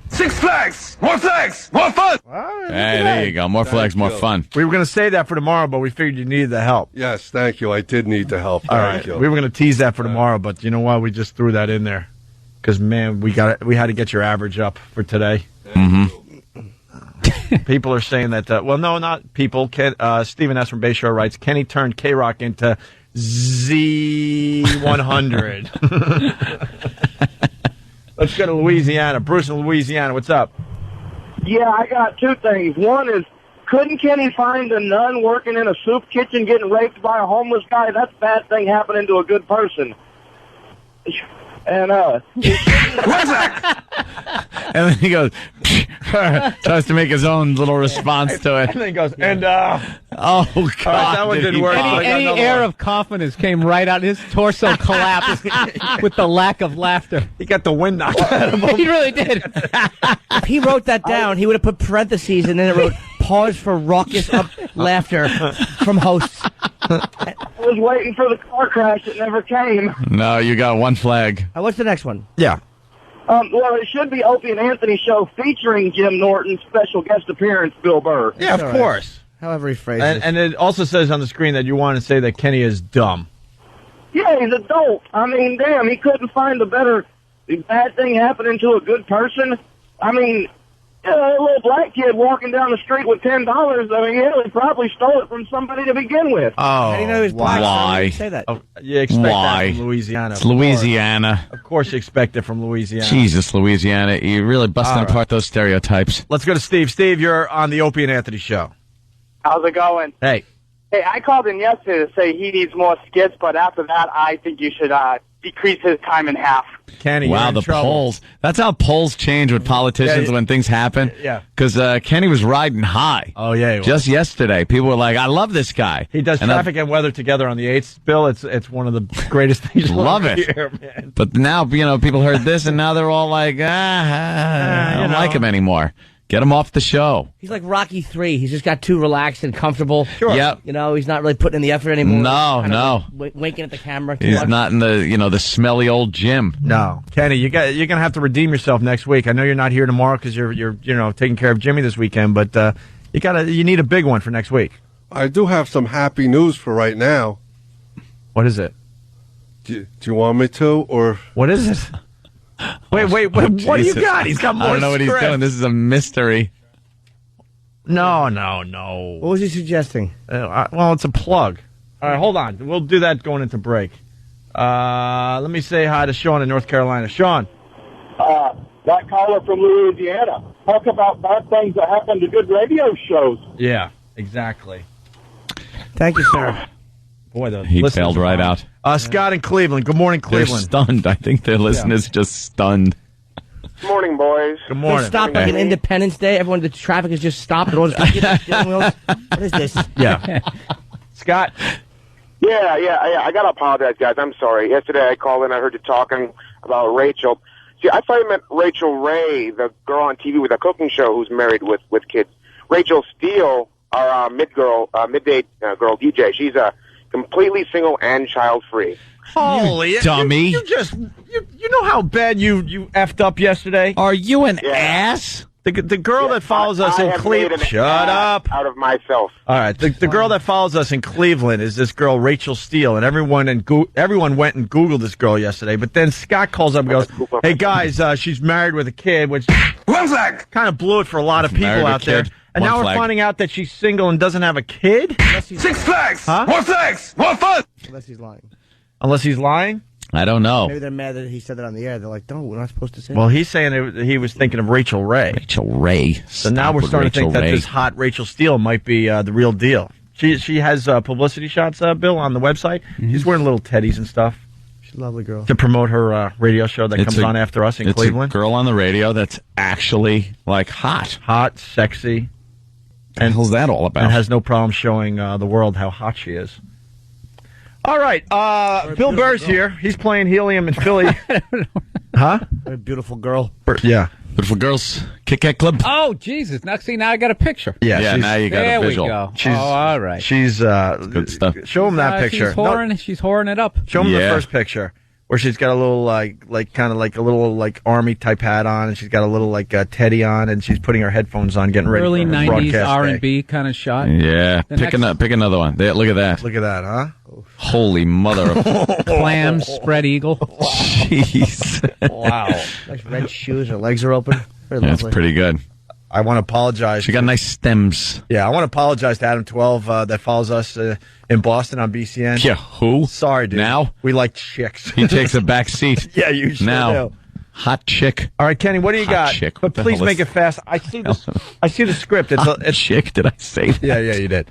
6 flags! More fun! Hey, there you go. More flags, more fun. We were going to say that for tomorrow, but we figured you needed the help. Yes, thank you. I did need the help. All Thank right. you. We were going to tease that for tomorrow, but you know what? We just threw that in there. Because, man, we had to get your average up for today. Mm-hmm. People are saying that, well, no, not people. Stephen S. from Bay Shore writes, Kenny turned K-Rock into Z100. Let's go to Louisiana. Bruce in Louisiana, what's up? Yeah, I got two things. One is, couldn't Kenny find a nun working in a soup kitchen getting raped by a homeless guy? That's a bad thing happening to a good person. And, And then he goes, tries to make his own little response to it. And then he goes, and, oh, God. that one didn't work. Any air of confidence came right out. His torso collapsed with the lack of laughter. He got the wind knocked out of him. He really did. If he wrote that down, he would have put parentheses and then it wrote pause for raucous laughter from hosts. I was waiting for the car crash. It never came. No, you got one flag. What's the next one? Yeah. Well, it should be Opie and Anthony show featuring Jim Norton, special guest appearance, Bill Burr. Yeah, of course. However he phrases it. And it also says on the screen that you want to say that Kenny is dumb. Yeah, he's a dope. I mean, damn, he couldn't find a better bad thing happening to a good person. I mean, a little black kid walking down the street with $10. I mean, he probably stole it from somebody to begin with. Oh, How do you know he was black? why? You say that. Oh, you expect Why? that from Louisiana. It's Louisiana. Of course you expect it from Louisiana. Jesus, Louisiana. You're really busting All right. apart those stereotypes. Let's go to Steve. Steve, you're on the Opie and Anthony show. How's it going? Hey. Hey, I called in yesterday to say he needs more skits, but after that, I think you should decrease his time in half. Kenny, wow, you're in the trouble. polls. That's how polls change with politicians when things happen. Yeah. Because Kenny was riding high. Oh, yeah, he was. Just yesterday. People were like, I love this guy. He does And traffic and weather together on the 8th. Bill, it's one of the greatest things you'll Love ever it. hear, man. But now, people heard this, and now they're all like, I don't like him anymore. Get him off the show. He's like Rocky 3. He's just got too relaxed and comfortable. Sure. Yep. You know, he's not really putting in the effort anymore. No, Kind no. of winking at the camera. too He's much. not in the smelly old gym. No. Kenny, you're going to have to redeem yourself next week. I know you're not here tomorrow because you're taking care of Jimmy this weekend, but you need a big one for next week. I do have some happy news for right now. What is it? Do you want me to, or what is it? Wait, what do you Jesus. got? He's got more I don't know what he's script. doing. This is a mystery. No. What was he suggesting? Well, it's a plug. All right, hold on. We'll do that going into break. Let me say hi to Sean in North Carolina. Sean. That caller from Louisiana. Talk about bad things that happen to good radio shows. Yeah, exactly. Thank you, sir. Boy, the He listeners bailed are right on. out. Scott in Cleveland. Good morning, They're Cleveland. stunned. I think their listeners just stunned. Good morning, boys. Good They morning. stopped like an Independence Day. Everyone, the traffic is just stopped. And all just steering wheels. What is this? Yeah. Scott. Yeah. I got to apologize, guys. I'm sorry. Yesterday I called in. I heard you talking about Rachel. See, I thought you meant Rachel Ray, the girl on TV with a cooking show who's married with kids. Rachel Steele, our midday girl DJ. She's completely single and child-free. Holy dummy. You know how bad you effed up yesterday? Are you an ass? The girl that follows us in Cleveland. Shut up. Out of myself. All right. The girl that follows us in Cleveland is this girl, Rachel Steele, and everyone went and Googled this girl yesterday. But then Scott calls up and goes, "Hey guys, she's married with a kid," which kind of blew it for a lot of people Married with out there. kid. And One now flag. we're finding out that she's single and doesn't have a kid. 6 flags? Huh? More flags? More fun? Unless he's lying. Unless he's lying. I don't know. Maybe they're mad that he said that on the air. They're like, no, we're not supposed to say Well, that. he's saying he was thinking of Rachel Ray. Rachel Ray. So now we're starting to think that this hot Rachel Steele might be the real deal. She has publicity shots, Bill, on the website. She's wearing little teddies and stuff She's a lovely girl. to promote her radio show that comes on after us in it's Cleveland. a girl on the radio that's actually like hot. Hot, sexy. And how's that all about? And has no problem showing the world how hot she is. All right, Bill Burr's here. He's playing Helium in Philly. Huh? A beautiful girl. Yeah. Beautiful girls. Kit Kat Club. Oh, Jesus. Now, see, now I got a picture. Yeah, Yeah, she's- now you got There a we visual. go. She's, all right. She's good stuff. Show him that picture. She's whoring it up. Show him the Yeah. first picture where she's got a little like kind of like a little like army type hat on, and she's got a little like teddy on, and she's putting her headphones on, getting ready Early for her 90s broadcast day. R&B kind of shot. Yeah. The Pick another one. There, look at that. Look at that, huh? Holy mother of Clams, spread eagle. jeez. Wow. Nice red shoes. Her legs are open. Very That's lovely. pretty good. I want to apologize. She got nice stems. Yeah, I want to apologize to Adam 12 that follows us in Boston on BCN. Yeah, who? Sorry, dude. Now? We like chicks. He takes a back seat. Yeah, you sure now. do. Hot chick. All right, Kenny, what do you Hot got? chick. But What the please hell make is- it fast. I see the script. It's chick, did I say that? Yeah, you did.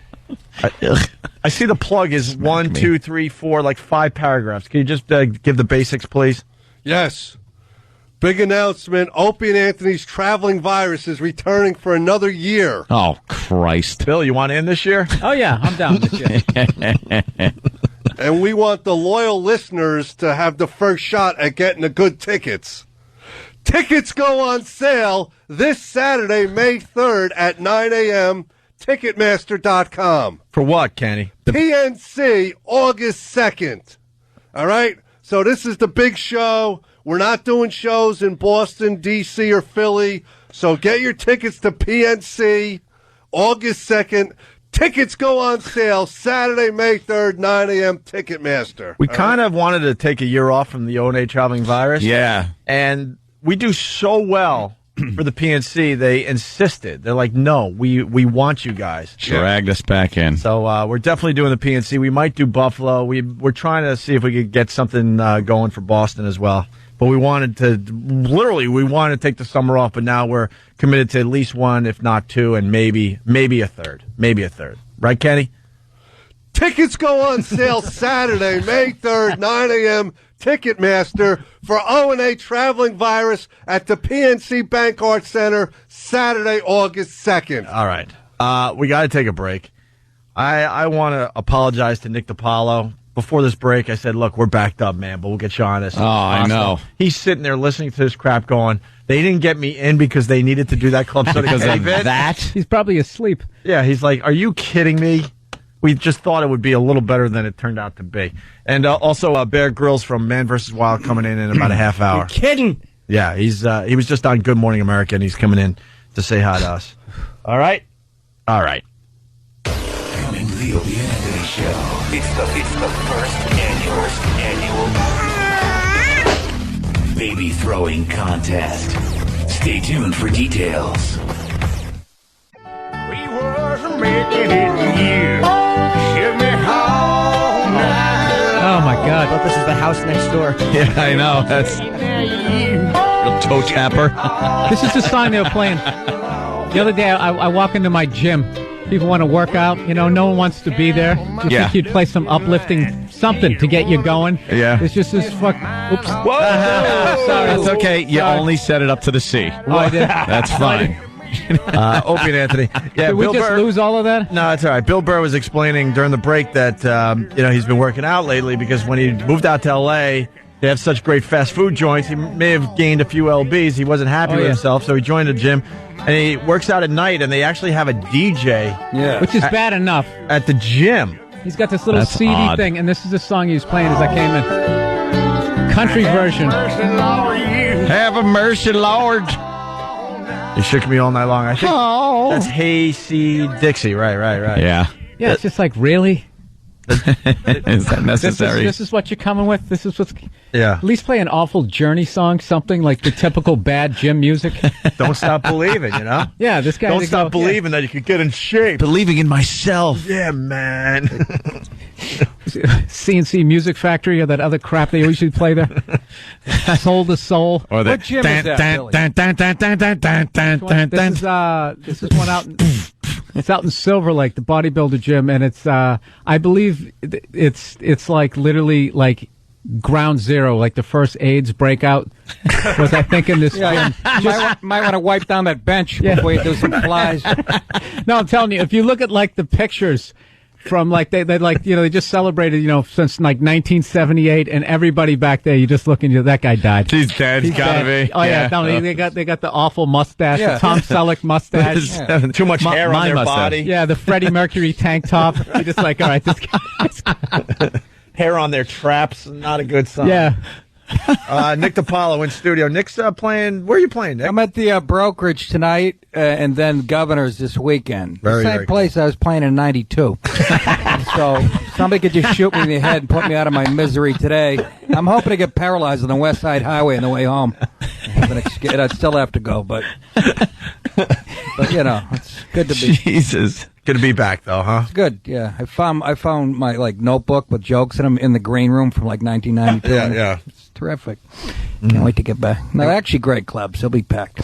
I see the plug is 1, 2, 3, 4, like 5 paragraphs. Can you just give the basics, please? Yes. Big announcement. Opie and Anthony's traveling virus is returning for another year. Oh, Christ. Bill, you want in this year? Oh, yeah, I'm down this year. And we want the loyal listeners to have the first shot at getting the good tickets. Tickets go on sale this Saturday, May 3rd at 9 a.m. Ticketmaster.com. For what, Kenny? PNC, August 2nd. All right? So this is the big show. We're not doing shows in Boston, D.C., or Philly. So get your tickets to PNC, August 2nd. Tickets go on sale Saturday, May 3rd, 9 a.m. Ticketmaster. We kind of wanted to take a year off from the O&A traveling virus. Yeah. And we do so well for the PNC, they insisted. They're like, no, we want you guys. Dragged us back in. So we're definitely doing the PNC. We might do Buffalo. We're trying to see if we could get something going for Boston as well. But we wanted to take the summer off, but now we're committed to at least one, if not two, and maybe a third. Maybe a third. Right, Kenny? Tickets go on sale Saturday, May 3rd, 9 a.m. Ticketmaster for O&A Traveling Virus at the PNC Bank Arts Center Saturday, August 2nd. All right. We got to take a break. I want to apologize to Nick DiPaolo. Before this break, I said, look, we're backed up, man, but we'll get you on this. Oh, I know. He's sitting there listening to this crap going, they didn't get me in because they needed to do that club soda Because of event. that? He's probably asleep. Yeah, he's like, are you kidding me? We just thought it would be a little better than it turned out to be. And also Bear Grylls from Man vs. Wild coming in about a half hour. You're kidding. Yeah, he was just on Good Morning America, and he's coming in to say hi to us. All right? All right. Coming to the Opie and Anthony Show. It's the first annual baby throwing contest. Stay tuned for details. We wasn't making it here. Give me all night. Oh, my God. I thought this was the house next door. Yeah, I know. That's real toe tapper. This is the sign they were playing. The other day, I walk into my gym. People want to work out. You know, no one wants to be there. You Yeah. think you'd play some uplifting something to get you going. Yeah. It's just this fuck. Oops. Whoa! Sorry. That's okay. You Sorry. only set it up to the C. Oh, I did. That's fine. Opie and Anthony. Yeah, Did we Bill just Burr, lose all of that? No, it's all right. Bill Burr was explaining during the break that he's been working out lately because when he moved out to L.A., they have such great fast food joints. He may have gained a few lbs. He wasn't happy with himself, so he joined a gym. And he works out at night, and they actually have a DJ. Yeah. Which is bad enough. At the gym. He's got this little That's CD odd. thing, and this is the song he was playing as I came in. Country version. Have a mercy, Lord. He shook me all night long. I think that's Hey See Dixie. Right. Yeah. Yeah, it's just like, really? Is that necessary? This is what you're coming with? This is what's... Yeah. At least play an awful Journey song, something like the typical bad gym music. Don't stop believing, you know? Yeah, this guy... Don't stop believing that you could get in shape. Believing in myself. Yeah, man. CNC Music Factory or that other crap they usually play there. Soul to Soul. Or the What gym is that, Billy? This is one out in, it's out in Silver Lake, the bodybuilder gym, and it's I believe it's like literally like ground zero, like the first AIDS breakout was I think in this gym. Might want to wipe down that bench before you do some flies. No, I'm telling you, if you look at like the pictures from like they like they just celebrated since like 1978, and everybody back there, you just look and that guy died. He's dead. He's gotta dead. be. Oh yeah, no, they got the awful mustache, the Tom Selleck mustache, Too much hair on their mustache. body. yeah, the Freddie Mercury tank top. You're just like, all right, this guy. Hair on their traps. Not a good sign. Yeah. Nick DiPaolo in studio. Nick's playing. Where are you playing, Nick? I'm at the brokerage tonight, and then Governor's this weekend. Very, the very same place I was playing in '92. So somebody could just shoot me in the head and put me out of my misery today. I'm hoping to get paralyzed on the West Side Highway on the way home. But I'd still have to go. But But it's good to be. Jesus. Good to be back, though, huh? It's good. Yeah, I found my notebook with jokes in them in the green room from 1992. Yeah. It's terrific. Can't wait to get back. No, actually, Greg Clubs. He'll be packed.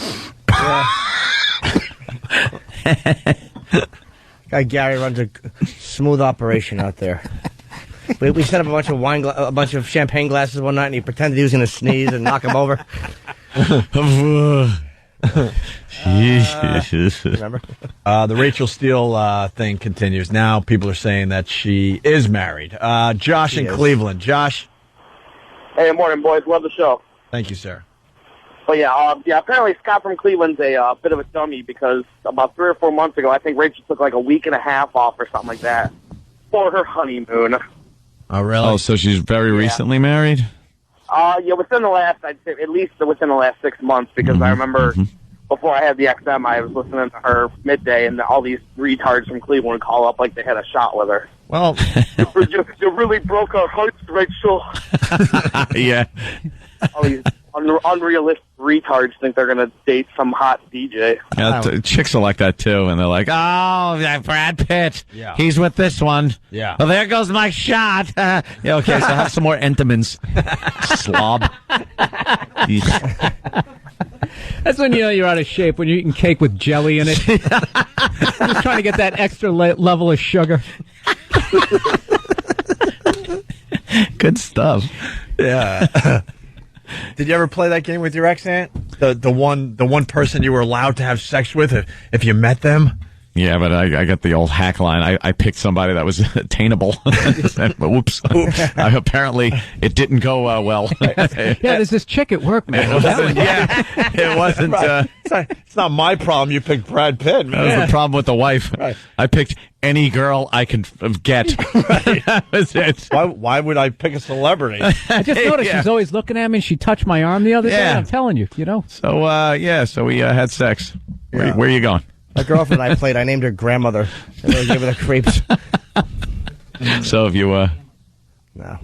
Guy Gary runs a smooth operation out there. We set up a bunch of champagne glasses one night, and he pretended he was going to sneeze and knock him over. Remember? The Rachel Steele thing continues. Now people are saying that she is married. Josh in Cleveland. Josh. Hey, morning, boys. Love the show. Thank you, sir. But apparently Scott from Cleveland's a bit of a dummy because about 3 or 4 months ago, I think Rachel took like a week and a half off or something like that for her honeymoon. Oh, really? Oh, so she's very recently married? Within the last, I'd say at least within the last 6 months, because I remember before I had the XM, I was listening to her midday, and all these retards from Cleveland would call up like they had a shot with her. Well, you really broke our hearts, Rachel. Yeah. All these unrealistic retards think they're going to date some hot DJ. Yeah, chicks are like that, too, and they're like, oh, Brad Pitt. Yeah. He's with this one. Yeah. Well, there goes my shot. Yeah, okay, so have some more Entenmann's. Slob. That's when you know you're out of shape, when you're eating cake with jelly in it. Just trying to get that extra level of sugar. Good stuff. Yeah. Did you ever play that game with your ex-aunt? The one person you were allowed to have sex with if you met them? Yeah, but I got the old hack line. I picked somebody that was attainable. Oops. Apparently, it didn't go well. Yeah, there's this chick at work, man. It wasn't. It's not my problem. You picked Brad Pitt, man. That was the problem with the wife. Right. I picked any girl I can get. That was it. Why would I pick a celebrity? I just noticed she's always looking at me, and she touched my arm the other day. I'm telling you, So, so we had sex. Where are you going? A girlfriend I played, I named her grandmother. I really gave her the creeps. So have you, No.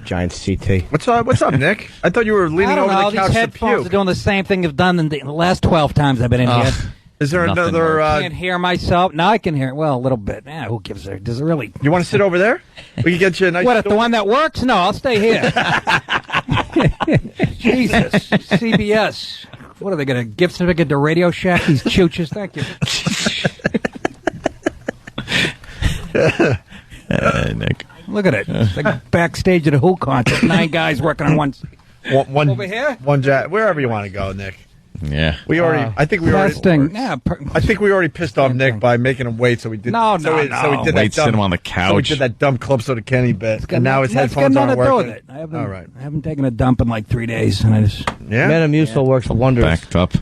Giant CT. What's up, Nick? I thought you were leaning over the couch These to headphones puke. are doing the same thing they've done in the last 12 times I've been in here. Is there another... I can't hear myself. Now I can hear it. Well, a little bit. Who gives a... Does it really... You want to sit over there? We can get you a nice... What, the one that works? No, I'll stay here. Jesus. CBS. What are they going to gift certificate to Radio Shack? These chooches. Thank you. Nick. Look at it. It's like backstage at a Who concert. 9 guys working on one over here? Wherever you want to go, Nick. Yeah. I think we already pissed off Nick by making him wait, so we did. No. So we did Wait, that dumb, sit him on the So we couch. did that dumb Calypso to Kenny bit, and now his That's headphones got aren't nothing to do working. with it. All right. I haven't taken a dump in like 3 days, and I just Metamucil works wonders. Backed up.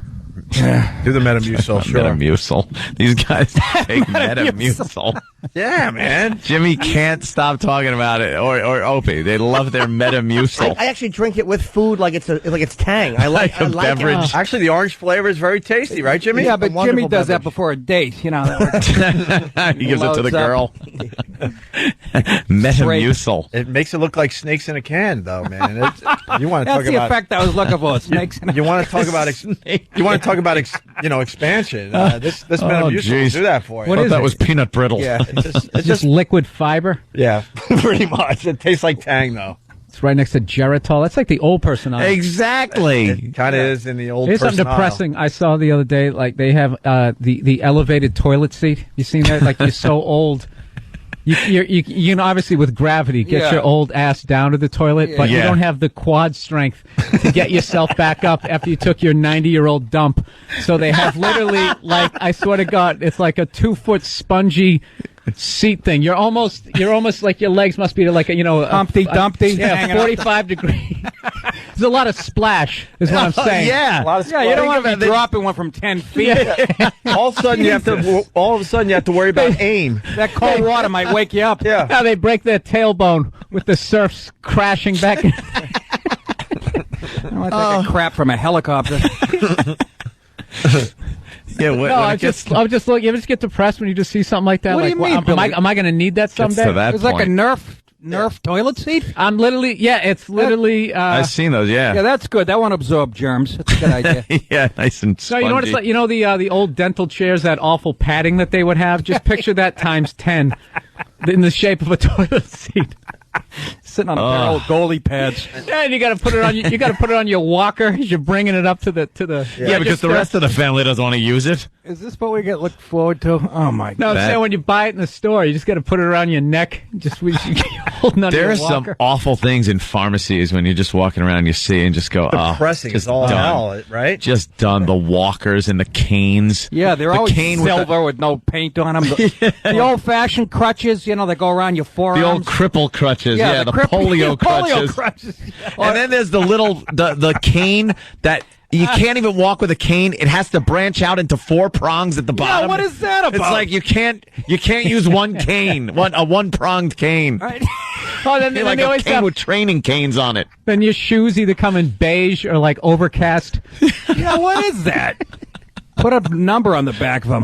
Do the Metamucil, sure. Metamucil. These guys take Metamucil. Yeah, man. Jimmy can't stop talking about it, or Opie. They love their Metamucil. I actually drink it with food like it's Tang. I like a beverage. It. Actually, the orange flavor is very tasty, right, Jimmy? Yeah, but Jimmy does that before a date. You know, he gives it to the girl. Metamucil. It makes it look like snakes in a can, though, man. You want to That's the effect I was looking for. Snakes. You want to talk about expansion. This Metamucil will do that for you. What is that it? was peanut brittle. Yeah, It's just liquid fiber. Yeah, pretty much. It tastes like Tang, though. It's right next to Geritol. That's like the old person aisle. Exactly. It kind of is in the old Here's person something depressing I saw the other day. Like they have the elevated toilet seat. You seen that? Like you're so old. You know, obviously with gravity, get your old ass down to the toilet, but you don't have the quad strength to get yourself back up after you took your 90-year-old dump. So they have literally, like, I swear to God, it's like a 2-foot spongy seat thing. You're almost like your legs must be like Humpty Dumpty. Yeah, 45 degrees. There's a lot of splash, is what I'm saying. A lot of Yeah, you don't want to be dropping one from 10 feet. Yeah. all of a sudden you have to worry about aim. That cold water might wake you up. Yeah. Now they break their tailbone with the surfs crashing back. I want to take a crap from a helicopter. Yeah, I'm just looking. You ever just get depressed when you just see something like that? What do like, you mean, am I going to need that someday? To that It was like a point. Nerf Nerf toilet seat? I'm literally, it's literally. I've seen those, yeah. Yeah, that's good. That won't absorb germs. That's a good idea. Yeah, nice and No, spongy. you know what it's like? You know the old dental chairs, that awful padding that they would have? Just picture that times 10 in the shape of a toilet seat. Sitting on a pair of old goalie pads. Yeah, and you got to put it on. You got to put it on your walker as you're bringing it up to the. Yeah, because the rest of the family doesn't want to use it. Is this what we get look forward to? Oh my god! No, I'm saying when you buy it in the store, you just got to put it around your neck. Just holding on. There your are some walker. awful things in pharmacies when you're just walking around and you see and just go, Depressing just as all done. hell, right? Just done. The walkers and the canes. Yeah, they're the always cane silver with no paint on them. The old-fashioned crutches, that go around your forearms. The old cripple crutches. Yeah, the polio crutches. And then there's the little the cane that you can't even walk with a cane. It has to branch out into 4 prongs at the bottom. what is that about? It's like you can't use one cane, a one-pronged cane. Right. Oh, then like they a always cane have. with training canes on it. Then your shoes either come in beige or like overcast. Yeah, what is that? Put a number on the back of them.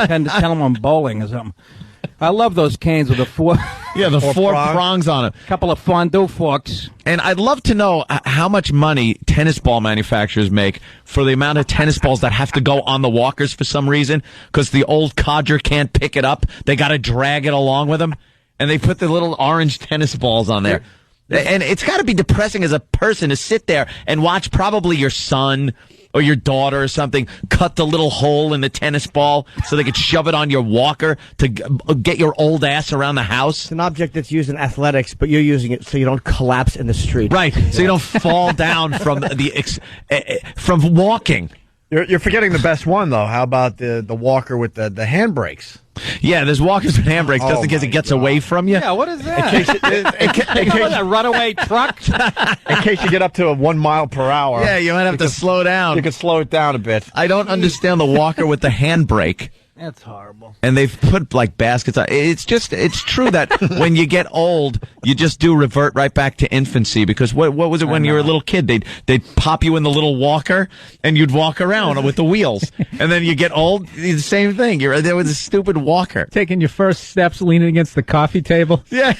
Tend to tell them I'm bowling or something. I love those canes with the 4. Yeah, the 4 prongs on it. Couple of fondue forks. And I'd love to know how much money tennis ball manufacturers make for the amount of tennis balls that have to go on the walkers for some reason, because the old codger can't pick it up. They got to drag it along with them, and they put the little orange tennis balls on there. And it's got to be depressing as a person to sit there and watch probably your son or your daughter or something cut the little hole in the tennis ball so they could shove it on your walker to get your old ass around the house. It's an object that's used in athletics, but you're using it so you don't collapse in the street. Right, so you don't fall down from from walking. You're forgetting the best one, though. How about the walker with the handbrakes? Yeah, there's walkers with handbrakes just in case it gets away from you. Yeah, what is that? In case a runaway truck? In case you get up to 1 mile per hour. Yeah, you might have to slow down. You can slow it down a bit. I don't understand the walker with the handbrake. That's horrible. And they've put like baskets on. It's true that when you get old, you just do revert right back to infancy, because what was it when you were a little kid? They'd pop you in the little walker and you'd walk around with the wheels. And then you get old, the same thing. You're there with a stupid walker. Taking your first steps leaning against the coffee table. Yeah.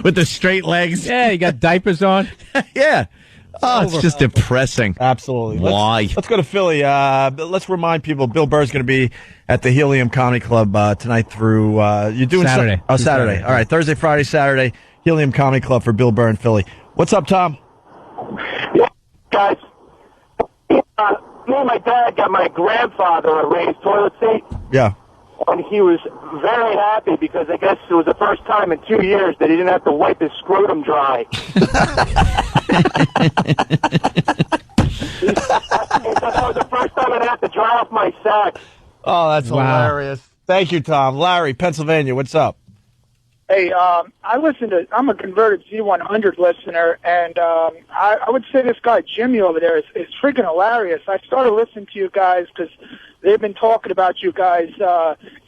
With the straight legs. Yeah, you got diapers on. Yeah. Oh, it's just depressing. Absolutely. Why? Let's go to Philly. Let's remind people Bill Burr's going to be at the Helium Comedy Club tonight through you're doing Saturday. Saturday. All right, Thursday, Friday, Saturday, Helium Comedy Club for Bill Burr in Philly. What's up, Tom? Yeah, guys. Me and my dad got my grandfather a raised toilet seat. Yeah. And he was very happy because I guess it was the first time in 2 years that he didn't have to wipe his scrotum dry. That was the first time I didn't have to dry off my sack. Oh, that's hilarious. Thank you, Tom. Larry, Pennsylvania, what's up? Hey, I'm a converted Z100 listener, and I would say this guy, Jimmy, over there is freaking hilarious. I started listening to you guys because they've been talking about you guys,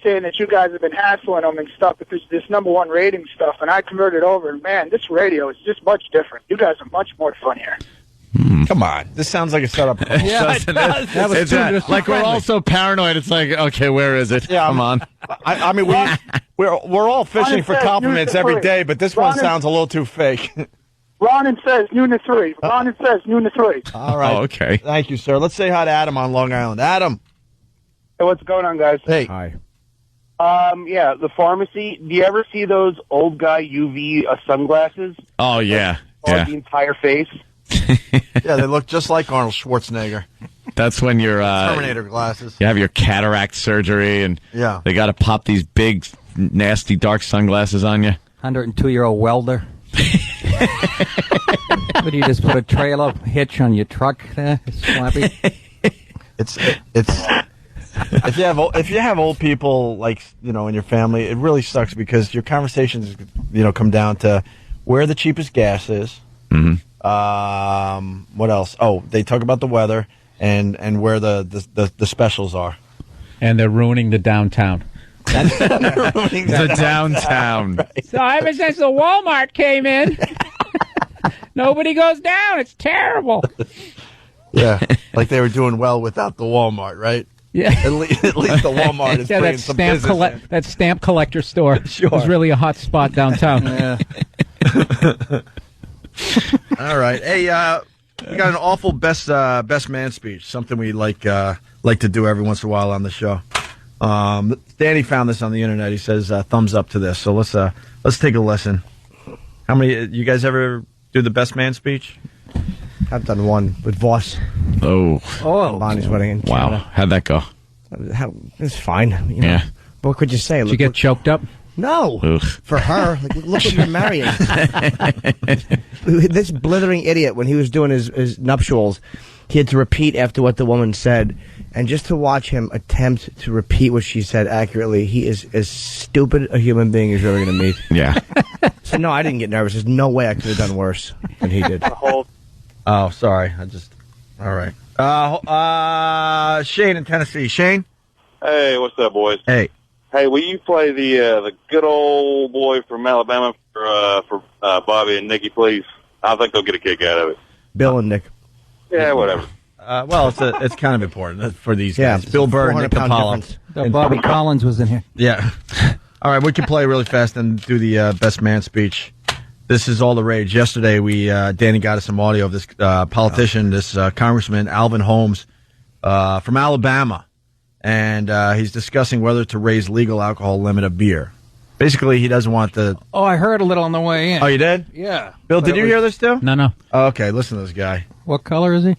saying that you guys have been hassling them and stuff because this #1 rating stuff, and I converted over, and man, this radio is just much different. You guys are much more funnier. Come on. This sounds like a setup. Yeah, it does. That was like we're all so paranoid. It's like, okay, where is it? Yeah, Come on. I mean, we're all fishing for compliments every day, but this one sounds a little too fake. Ronan says noon to 3. Ronan says noon to 3. All right. Oh, okay. Thank you, sir. Let's say hi to Adam on Long Island. Adam. Hey, what's going on, guys? Hey. Hi. Yeah, the pharmacy. Do you ever see those old guy UV sunglasses? Oh, yeah. On the entire face? Yeah, they look just like Arnold Schwarzenegger. That's when you're Terminator glasses. You have your cataract surgery, and Yeah. they got to pop these big, nasty, dark sunglasses on you. 102-year-old welder. What do you just put a trailer hitch on your truck there? Slappy. It's if you have old people like in your family, it really sucks because your conversations come down to where the cheapest gas is. Mm-hmm. What else? Oh, they talk about the weather and where the specials are. And they're ruining the downtown. The downtown. Right. So ever since the Walmart came in, nobody goes down. It's terrible. Yeah, like they were doing well without the Walmart, right? Yeah. At least the Walmart is bringing some business in. That stamp collector store was really a hot spot downtown. Yeah. All right. Hey, we got an awful best man speech, something we like to do every once in a while on the show. Danny found this on the internet. He says thumbs up to this. So let's take a listen. How many you guys ever do the best man speech? I've done one with Voss. Oh. Bonnie's wedding in Wow. Canada. How'd that go? It's fine. You know. Yeah. What could you say? Did you get choked up? No. Ugh. For her. Like, look what you're marrying. This blithering idiot, when he was doing his nuptials, he had to repeat after what the woman said. And just to watch him attempt to repeat what she said accurately, he is as stupid a human being as you're ever going to meet. Yeah. So, no, I didn't get nervous. There's no way I could have done worse than he did. Oh, sorry. All right. Shane in Tennessee. Shane? Hey, what's up, boys? Hey. Hey, will you play the good old boy from Alabama for Bobby and Nikki, please? I think they'll get a kick out of it. Bill and Nick. Yeah, whatever. Well, it's kind of important for these guys. Bill Burr and Nick 400-pound Apollo. difference. Bobby Collins was in here. Yeah. All right, we can play really fast and do the best man speech. This is all the rage. Yesterday, Danny got us some audio of this politician, this Congressman Alvin Holmes from Alabama, and he's discussing whether to raise legal alcohol limit of beer. Basically, he doesn't want the... Oh, I heard a little on the way in. Oh, you did? Yeah. Bill, did you hear this too? No. Oh, okay, listen to this guy. What color is he?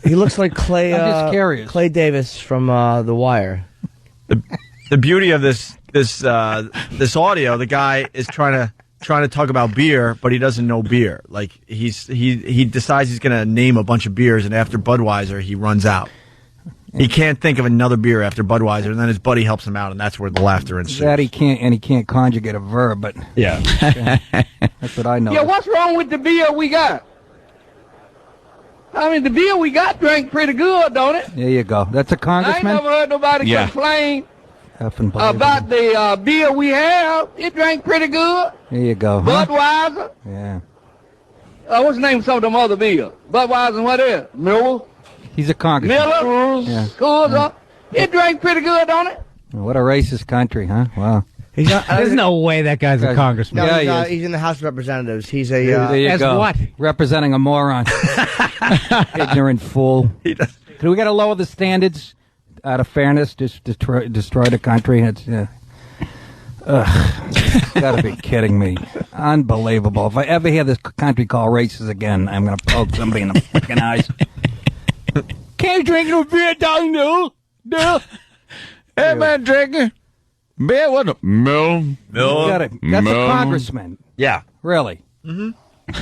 He looks like Clay. I'm just curious. Clay Davis from The Wire. The beauty of this audio, the guy is trying to talk about beer, but he doesn't know beer. Like he decides he's going to name a bunch of beers, and after Budweiser, he runs out. He can't think of another beer after Budweiser, and then his buddy helps him out, and that's where the laughter ensues. That he can't conjugate a verb, but yeah, that's what I know. Yeah, what's wrong with the beer we got? I mean, the beer we got drank pretty good, don't it? There you go. That's a I congressman. ain't never heard nobody complain Effing believable. about the beer we have. It drank pretty good. There you go. Huh? Budweiser. Yeah. What's the name of some of them other beers? Budweiser and what else? Miller. He's a congressman. Miller. Yeah. Coors. It drank pretty good, don't it? What a racist country, huh? Wow. There's no way that guy's a congressman. No, Yeah, he's in the House of Representatives. He's a... There you as go. what? Representing a moron. Ignorant fool. Do we got to lower the standards out of fairness? Just destroy the country? It's, gotta be kidding me. Unbelievable. If I ever hear this country called racist again, I'm going to poke somebody in the fucking eyes. Can't drink no beer down there. Hey, man, drinking. Beer, what? Mill. That's a congressman. Yeah. Really? Mm-hmm.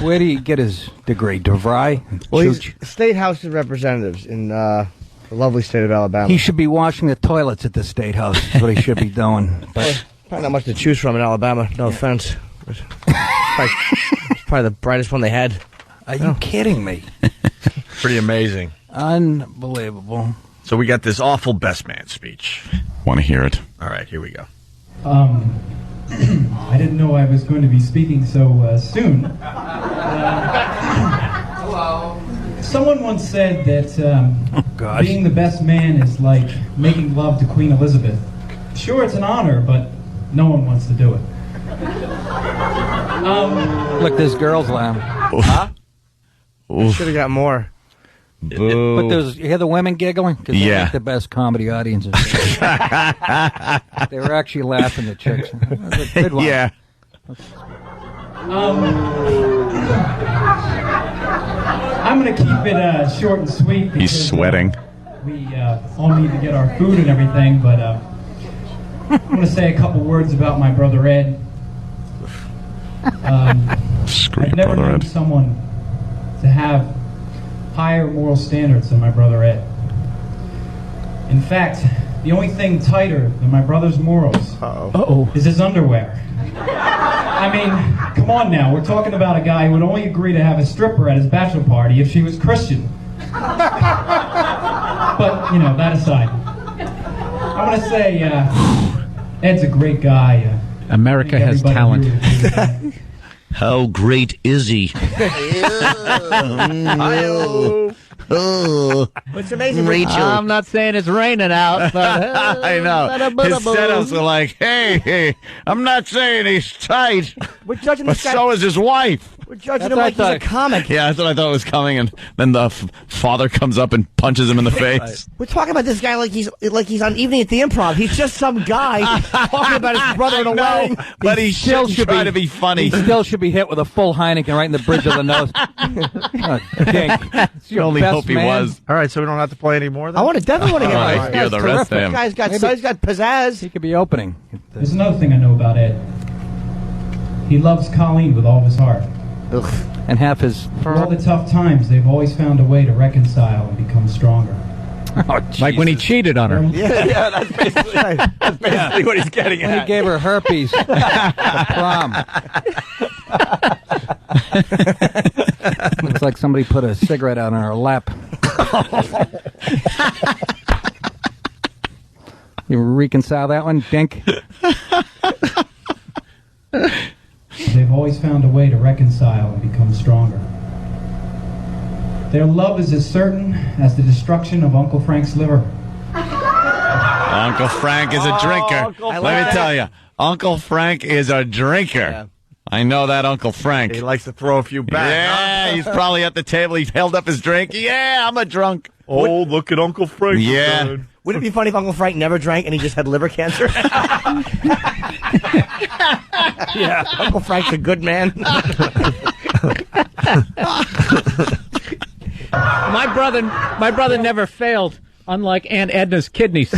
Where do you get his degree? DeVry? Well, he's State House of Representatives in the lovely state of Alabama. He should be washing the toilets at the State House. That's what he should be doing. But probably not much to choose from in Alabama. No offense. Probably the brightest one they had. Are you kidding me? Pretty amazing. Unbelievable. So we got this awful best man speech. Want to hear it? All right, here we go. I didn't know I was going to be speaking so soon. Someone once said that being the best man is like making love to Queen Elizabeth. Sure, it's an honor, but no one wants to do it. Look, this girl's loud. Huh? Should have got more. But you hear the women giggling? 'Cause they're Yeah. like the best comedy audiences. They were actually laughing, the chicks. That was a good one. Yeah. I'm going to keep it short and sweet. Because, He's sweating. We all need to get our food and everything, but I want to say a couple words about my brother Ed. I've never known someone to have higher moral standards than my brother Ed. In fact, the only thing tighter than my brother's morals is his underwear. I mean, come on now. We're talking about a guy who would only agree to have a stripper at his bachelor party if she was Christian. But, you know, that aside. I want to say Ed's a great guy. America has talent. How great is he? What's amazing, I'm not saying it's raining out, but I know. His setups are like, hey, I'm not saying he's tight, we're judging but this guy. so is his wife. We're judging him like he's a comic. Yeah, that's what I thought was coming, and then the father comes up and punches him in the face. We're talking about this guy like he's on Evening at the Improv. He's just some guy talking about his brother in a wedding. But he still should try to be funny. He still should be hit with a full Heineken right in the bridge of the nose. You only hope he was. All right, so we don't have to play anymore then? I definitely want to get right, hear the rest of him. This guy's got pizzazz. He could be opening. There's another thing I know about Ed. He loves Colleen with all of his heart. And half his... For all the tough times, they've always found a way to reconcile and become stronger. Like when he cheated on her. Yeah, that's basically what he's getting When at. he gave her herpes at prom. Looks like somebody put a cigarette out on her lap. You reconcile that one, Dink? They've always found a way to reconcile and become stronger. Their love is as certain as the destruction of Uncle Frank's liver. Uncle Frank is a drinker. Let me tell you, Uncle Frank is a drinker. Yeah. I know that Uncle Frank. He likes to throw a few back. Yeah, he's probably at the table. He held up his drink. Yeah, I'm a drunk. Oh, look at Uncle Frank. Yeah. Again. Wouldn't it be funny if Uncle Frank never drank and he just had liver cancer? Yeah, Uncle Frank's a good man. My brother never failed, unlike Aunt Edna's kidneys.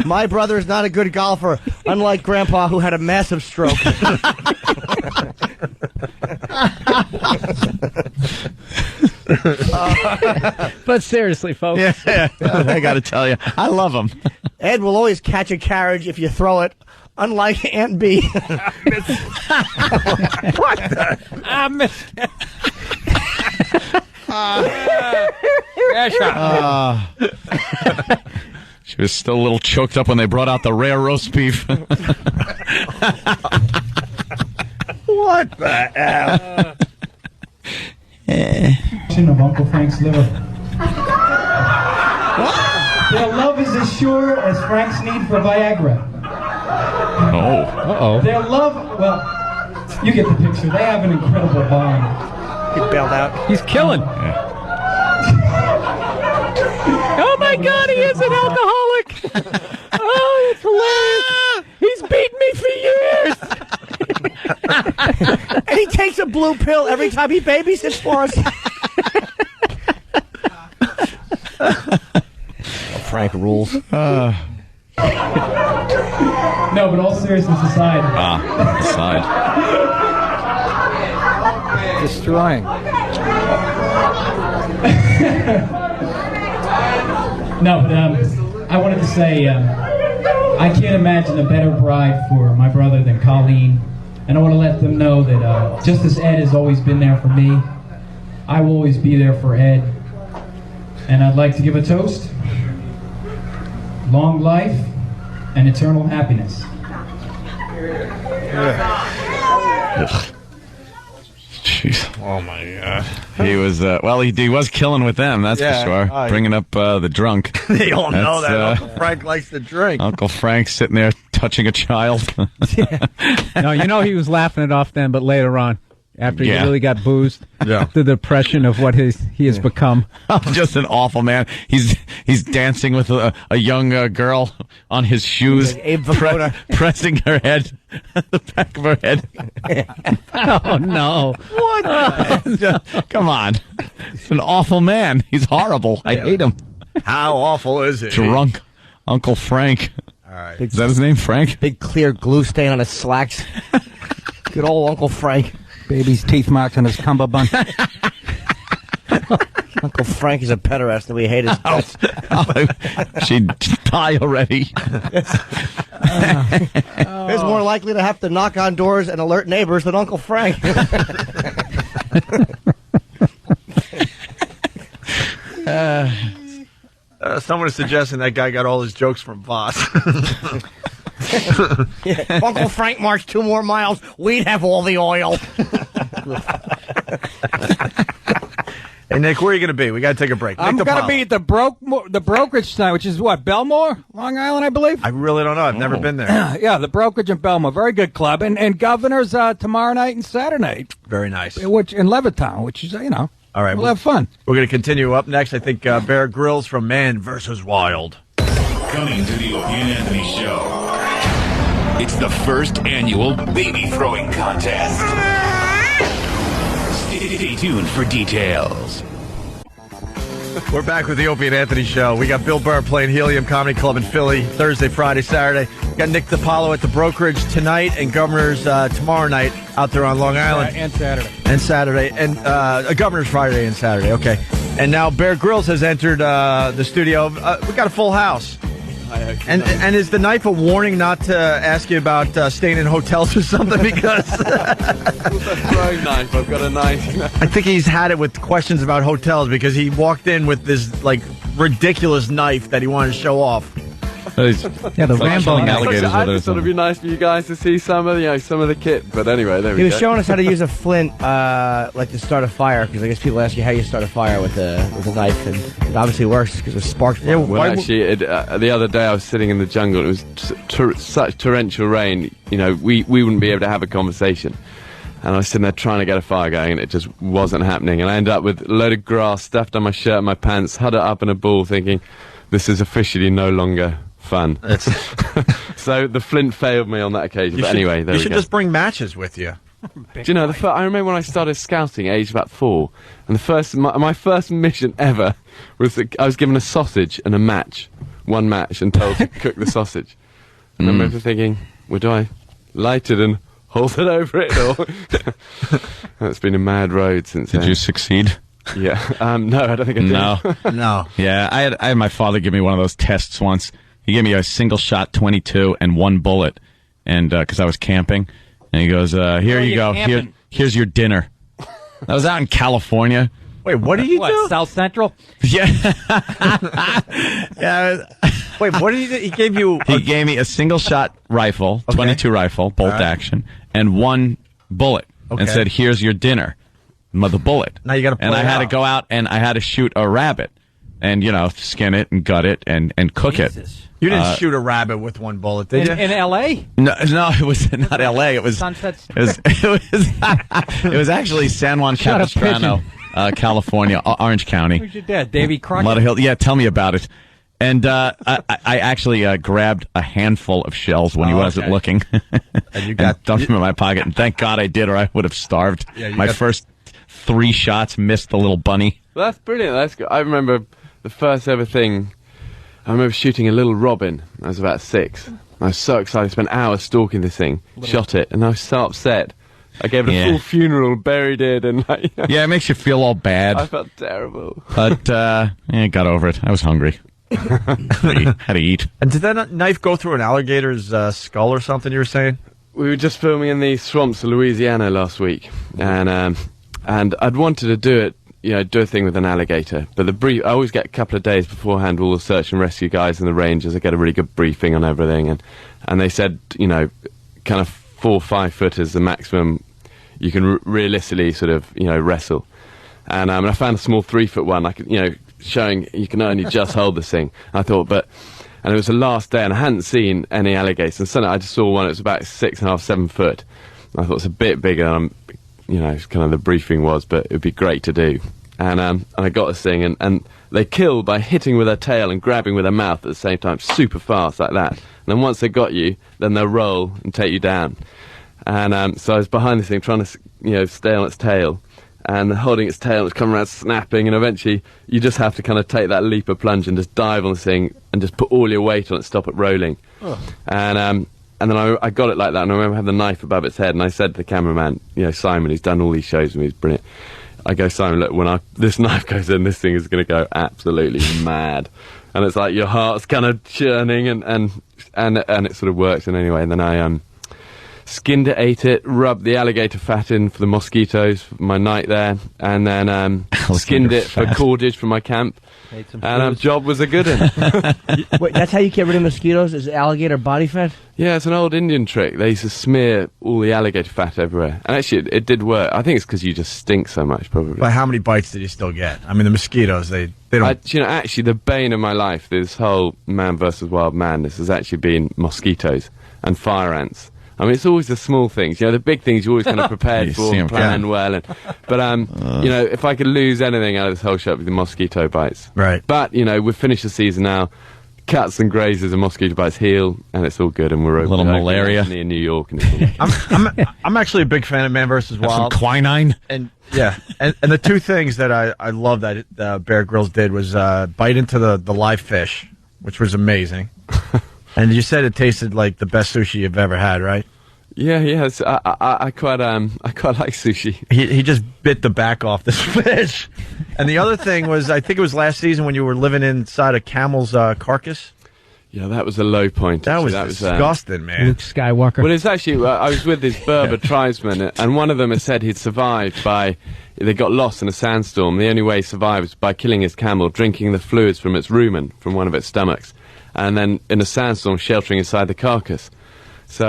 My brother is not a good golfer, unlike Grandpa, who had a massive stroke. But seriously, folks. Yeah, I got to tell you, I love him. Ed will always catch a carriage if you throw it, unlike Aunt B. What the? I missed it. She was still a little choked up when they brought out the rare roast beef. What the hell? Of Uncle Frank's liver. Their love is as sure as Frank's need for Viagra. Oh. Uh-oh. Their love, well, you get the picture. They have an incredible bond. He bailed out. He's killing. Oh my God, he is an alcoholic. Oh, it's hilarious. He's beaten me for years. And he takes a blue pill every time he babysits for us. Frank rules. No, but all seriousness aside. Aside. Destroying. No, but I wanted to say I can't imagine a better bride for my brother than Colleen. And I want to let them know that just as Ed has always been there for me, I will always be there for Ed. And I'd like to give a toast. Long life and eternal happiness. Jeez. Oh my God. He was he was killing with them, that's for sure. Bringing up the drunk. They all know that Uncle Frank likes to drink. Uncle Frank sitting there touching a child. No, he was laughing it off then, but later on, after he really got boozed, the depression of what he has become. Just an awful man. He's dancing with a young girl on his shoes, pressing her head, the back of her head. Oh no! What? Come on! It's an awful man. He's horrible. I hate him. How awful is it? Drunk Uncle Frank. All right. Is that his name, Frank? Big clear glue stain on his slacks. Good old Uncle Frank. Baby's teeth marks on his cummerbund. Uncle Frank is a pederast and we hate his guts. She'd die already. He's more likely to have to knock on doors and alert neighbors than Uncle Frank. Someone is suggesting that guy got all his jokes from Voss. Uncle Frank marched 2 more miles, we'd have all the oil. Hey, Nick, where are you going to be? We got to take a break. I'm going to be at the brokerage tonight, which is what, Belmore, Long Island, I believe. I really don't know. I've never been there. Yeah, the brokerage in Belmore, very good club, and Governor's tomorrow night and Saturday night. Very nice. Which in Levittown, which is All right, we'll have fun. We're going to continue up next. I think Bear Grylls from Man vs. Wild. Coming to the Opie and Anthony Show. It's the first annual baby throwing contest. Stay tuned for details. We're back with the Opie and Anthony Show. We got Bill Burr playing Helium Comedy Club in Philly Thursday, Friday, Saturday. We got Nick DiPaolo at the brokerage tonight and Governor's tomorrow night out there on Long Island. And Saturday. And Saturday. And Governor's Friday and Saturday. Okay. And now Bear Grylls has entered the studio. We got a full house. And is the knife a warning not to ask you about staying in hotels or something? Because throwing knife. I've got a knife. I think he's had it with questions about hotels because he walked in with this ridiculous knife that he wanted to show off. Yeah, the Rambo alligators. I just thought it'd be nice for you guys to see some of the kit. But anyway, there we go. He was showing us how to use a flint, to start a fire. Because I guess people ask you how you start a fire with a knife, and it obviously works because it sparks. Yeah, well, actually, the other day I was sitting in the jungle. It was such torrential rain. We wouldn't be able to have a conversation. And I was sitting there trying to get a fire going, and it just wasn't happening. And I ended up with a load of grass stuffed on my shirt and my pants, huddled up in a ball, thinking, this is officially no longer fun. So the flint failed me on that occasion. But anyway, there we go. You should just bring matches with you. Do you know, I remember when I started scouting, aged about 4, and my first mission ever was that I was given a sausage and a match, one match, and told to cook the sausage. And I remember thinking, well, do I light it and hold it over it? Or it's been a mad road since then. Did you succeed? Yeah. No, I don't think I did. No. Yeah, I had my father give me one of those tests once. He gave me a single shot 22 and one bullet, and because I was camping, and he goes, "Here you go. Here's your dinner." I was out in California. Wait, what did you do? South Central? Yeah. Yeah. Wait, what did he do? He gave you... He gave me a single shot rifle, 22 rifle, bolt action, and one bullet, and said, "Here's your dinner." The bullet. Now you got to play And I had to out. go out and I had to shoot a rabbit, and skin it and gut it and cook it. You didn't shoot a rabbit with one bullet, did you? In L.A.? No, it was not L.A. It was Sunset. it was actually San Juan Shot a Capistrano, California, Orange County. Who's your dad? Davy Crockett? Lot of Hill. Yeah, tell me about it. And I actually grabbed a handful of shells when he wasn't looking, and you got dumped them in my pocket. And thank God I did, or I would have starved. Yeah, my first 3 shots missed the little bunny. Well, that's brilliant. That's good. I remember the first ever thing. I remember shooting a little robin. I was about 6. I was so excited. I spent hours stalking this thing, shot it, and I was so upset. I gave it a full funeral, buried it, and yeah, it makes you feel all bad. I felt terrible. But got over it. I was hungry. Had to eat. And did that knife go through an alligator's skull or something? You were saying? We were just filming in the swamps of Louisiana last week, and I'd wanted to do it. Do a thing with an alligator. But I always get a couple of days beforehand, all the search and rescue guys and the rangers. I get a really good briefing on everything. And they said, kind of 4 or 5 foot is the maximum you can realistically sort of, wrestle. And I found a small 3 foot one, showing you can only just hold this thing. I thought, and it was the last day and I hadn't seen any alligators. And suddenly I just saw one, it was about 6.5, 7 foot. I thought it's a bit bigger than kind of the briefing was, but it would be great to do. And I got this thing, and they kill by hitting with their tail and grabbing with their mouth at the same time, super fast like that. And then once they got you, then they'll roll and take you down. And so I was behind this thing trying to, stay on its tail, and holding its tail, it's coming around snapping, and eventually you just have to kind of take that leap of plunge and just dive on this thing and just put all your weight on it, stop it rolling. Oh. And then I got it like that, and I remember having the knife above its head, and I said to the cameraman, Simon, who's done all these shows with me, he's brilliant. I go, Simon, look, when this knife goes in, this thing is going to go absolutely mad. And it's like your heart's kind of churning, and it sort of works. And anyway, and then I skinned it, ate it, rubbed the alligator fat in for the mosquitoes for my night there, and then skinned it for cordage for my camp. And job was a good one. Wait, that's how you get rid of mosquitoes? Is alligator body fat? Yeah, it's an old Indian trick. They used to smear all the alligator fat everywhere. And actually, it did work. I think it's because you just stink so much, probably. But how many bites did you still get? I mean, the mosquitoes, they don't... Actually, the bane of my life, this whole man versus wild madness, has actually been mosquitoes and fire ants. I mean, it's always the small things. The big things you're always kind of prepared for, plan well. But if I could lose anything out of this whole show, it would be the mosquito bites. Right. But, we've finished the season now. Cuts and grazes and mosquito bites heal, and it's all good, and we're over. Little malaria near New York. And I'm actually a big fan of Man vs. Wild. Some quinine. And and the two things that I love that Bear Grylls did was bite into the live fish, which was amazing. And you said it tasted like the best sushi you've ever had, right? Yeah. I quite like sushi. He just bit the back off this fish. And the other thing was, I think it was last season when you were living inside a camel's carcass. Yeah, that was a low point. That was disgusting, man. Luke Skywalker. Well, it's actually, I was with these Berber tribesmen, and one of them had said he'd survived they got lost in a sandstorm. The only way he survived was by killing his camel, drinking the fluids from its rumen, from one of its stomachs, and then in a sandstorm sheltering inside the carcass. So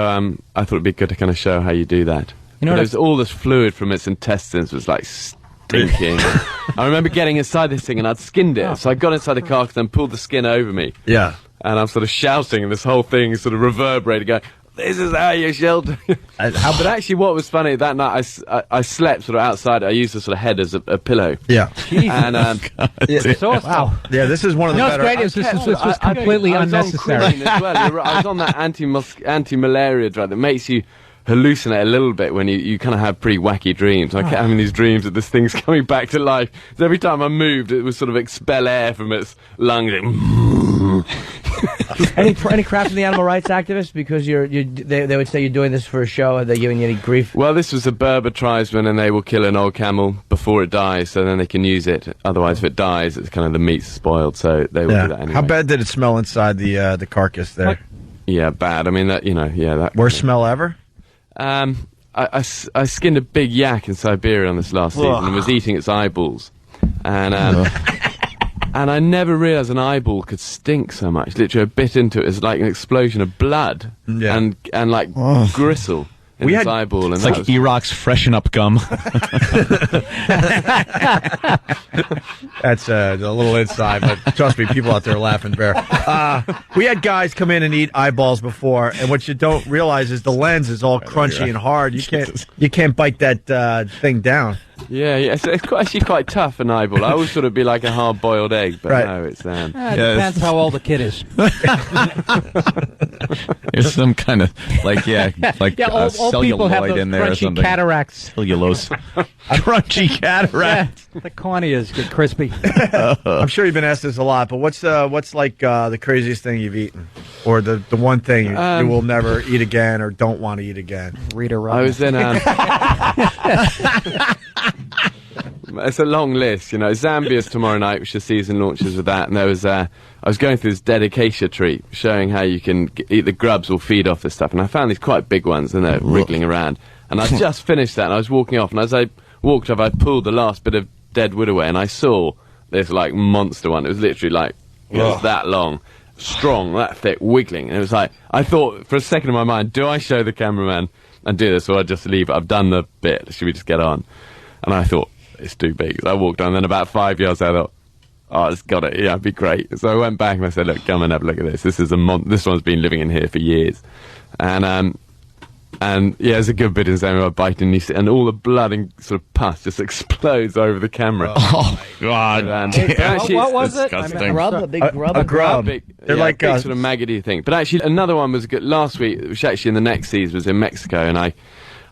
I thought it'd be good to kind of show how you do that. There's all this fluid from its intestines was like stinking. I remember getting inside this thing and I'd skinned it. So I got inside the carcass and pulled the skin over me. Yeah. And I'm sort of shouting and this whole thing is sort of reverberating, going, "This is how you shelter." But actually what was funny, that night I slept sort of outside. I used the sort of head as a pillow. Yeah. And wow. Yeah, this is one of the better... Great is this was completely unnecessary. As well. I was on that anti-malaria drug that makes you hallucinate a little bit when you kind of have pretty wacky dreams. I kept having these dreams that this thing's coming back to life. So every time I moved, it would sort of expel air from its lungs. Any crap from the animal rights activists because they would say you're doing this for a show? Are they giving you any grief? Well, this was a Berber tribesman, and they will kill an old camel before it dies, so then they can use it. Otherwise, if it dies, it's kind of the meat's spoiled. So they will do that anyway. How bad did it smell inside the carcass there? Yeah, bad. I mean, that worst smell ever. I skinned a big yak in Siberia on this last season and was eating its eyeballs, and I never realised an eyeball could stink so much. Literally, I bit into it, it's like an explosion of blood and like gristle in its eyeball. And it's like Iraq's freshen up gum. That's a little inside, but trust me, people out there are laughing, Bear. We had guys come in and eat eyeballs before, and what you don't realize is the lens is all crunchy and hard. You can't bite that thing down. Yeah, so it's actually quite tough, an eyeball. I always thought it'd be like a hard-boiled egg, but no, it's... depends how old the kid is. There's some kind of, old people have celluloid those in there or crunchy something. cataracts. Cellulose. Crunchy cataract. Yeah, the corneas get crispy. I'm sure you've been asked this a lot, but what's like the craziest thing you've eaten? Or the one thing you will never eat again or don't want to eat again? Rita I was in... It's a long list, Zambia's tomorrow night, which the season launches with that, and there was I was going through this dedication treat showing how you can eat the grubs or feed off this stuff, and I found these quite big ones and they're wriggling around, and I just finished that and I was walking off, and as I walked off I pulled the last bit of dead wood away and I saw this like monster one. It was literally like it was that long, strong, that thick, wiggling, and it was like I thought for a second in my mind, do I show the cameraman and do this or I just leave it? I've done the bit, should we just get on? And I thought, it's too big. So I walked on, and then about 5 yards I thought, it's got it, it'd be great. So I went back and I said, look, come and have a look at this. This is this one's been living in here for years. And there's a good bit in Zambia biting, and all the blood and sort of pus just explodes over the camera. Oh, God. What was it? A big grub? A grub. They're like a big sort of maggoty thing. But actually, another one was good last week, which actually in the next season was in Mexico, and I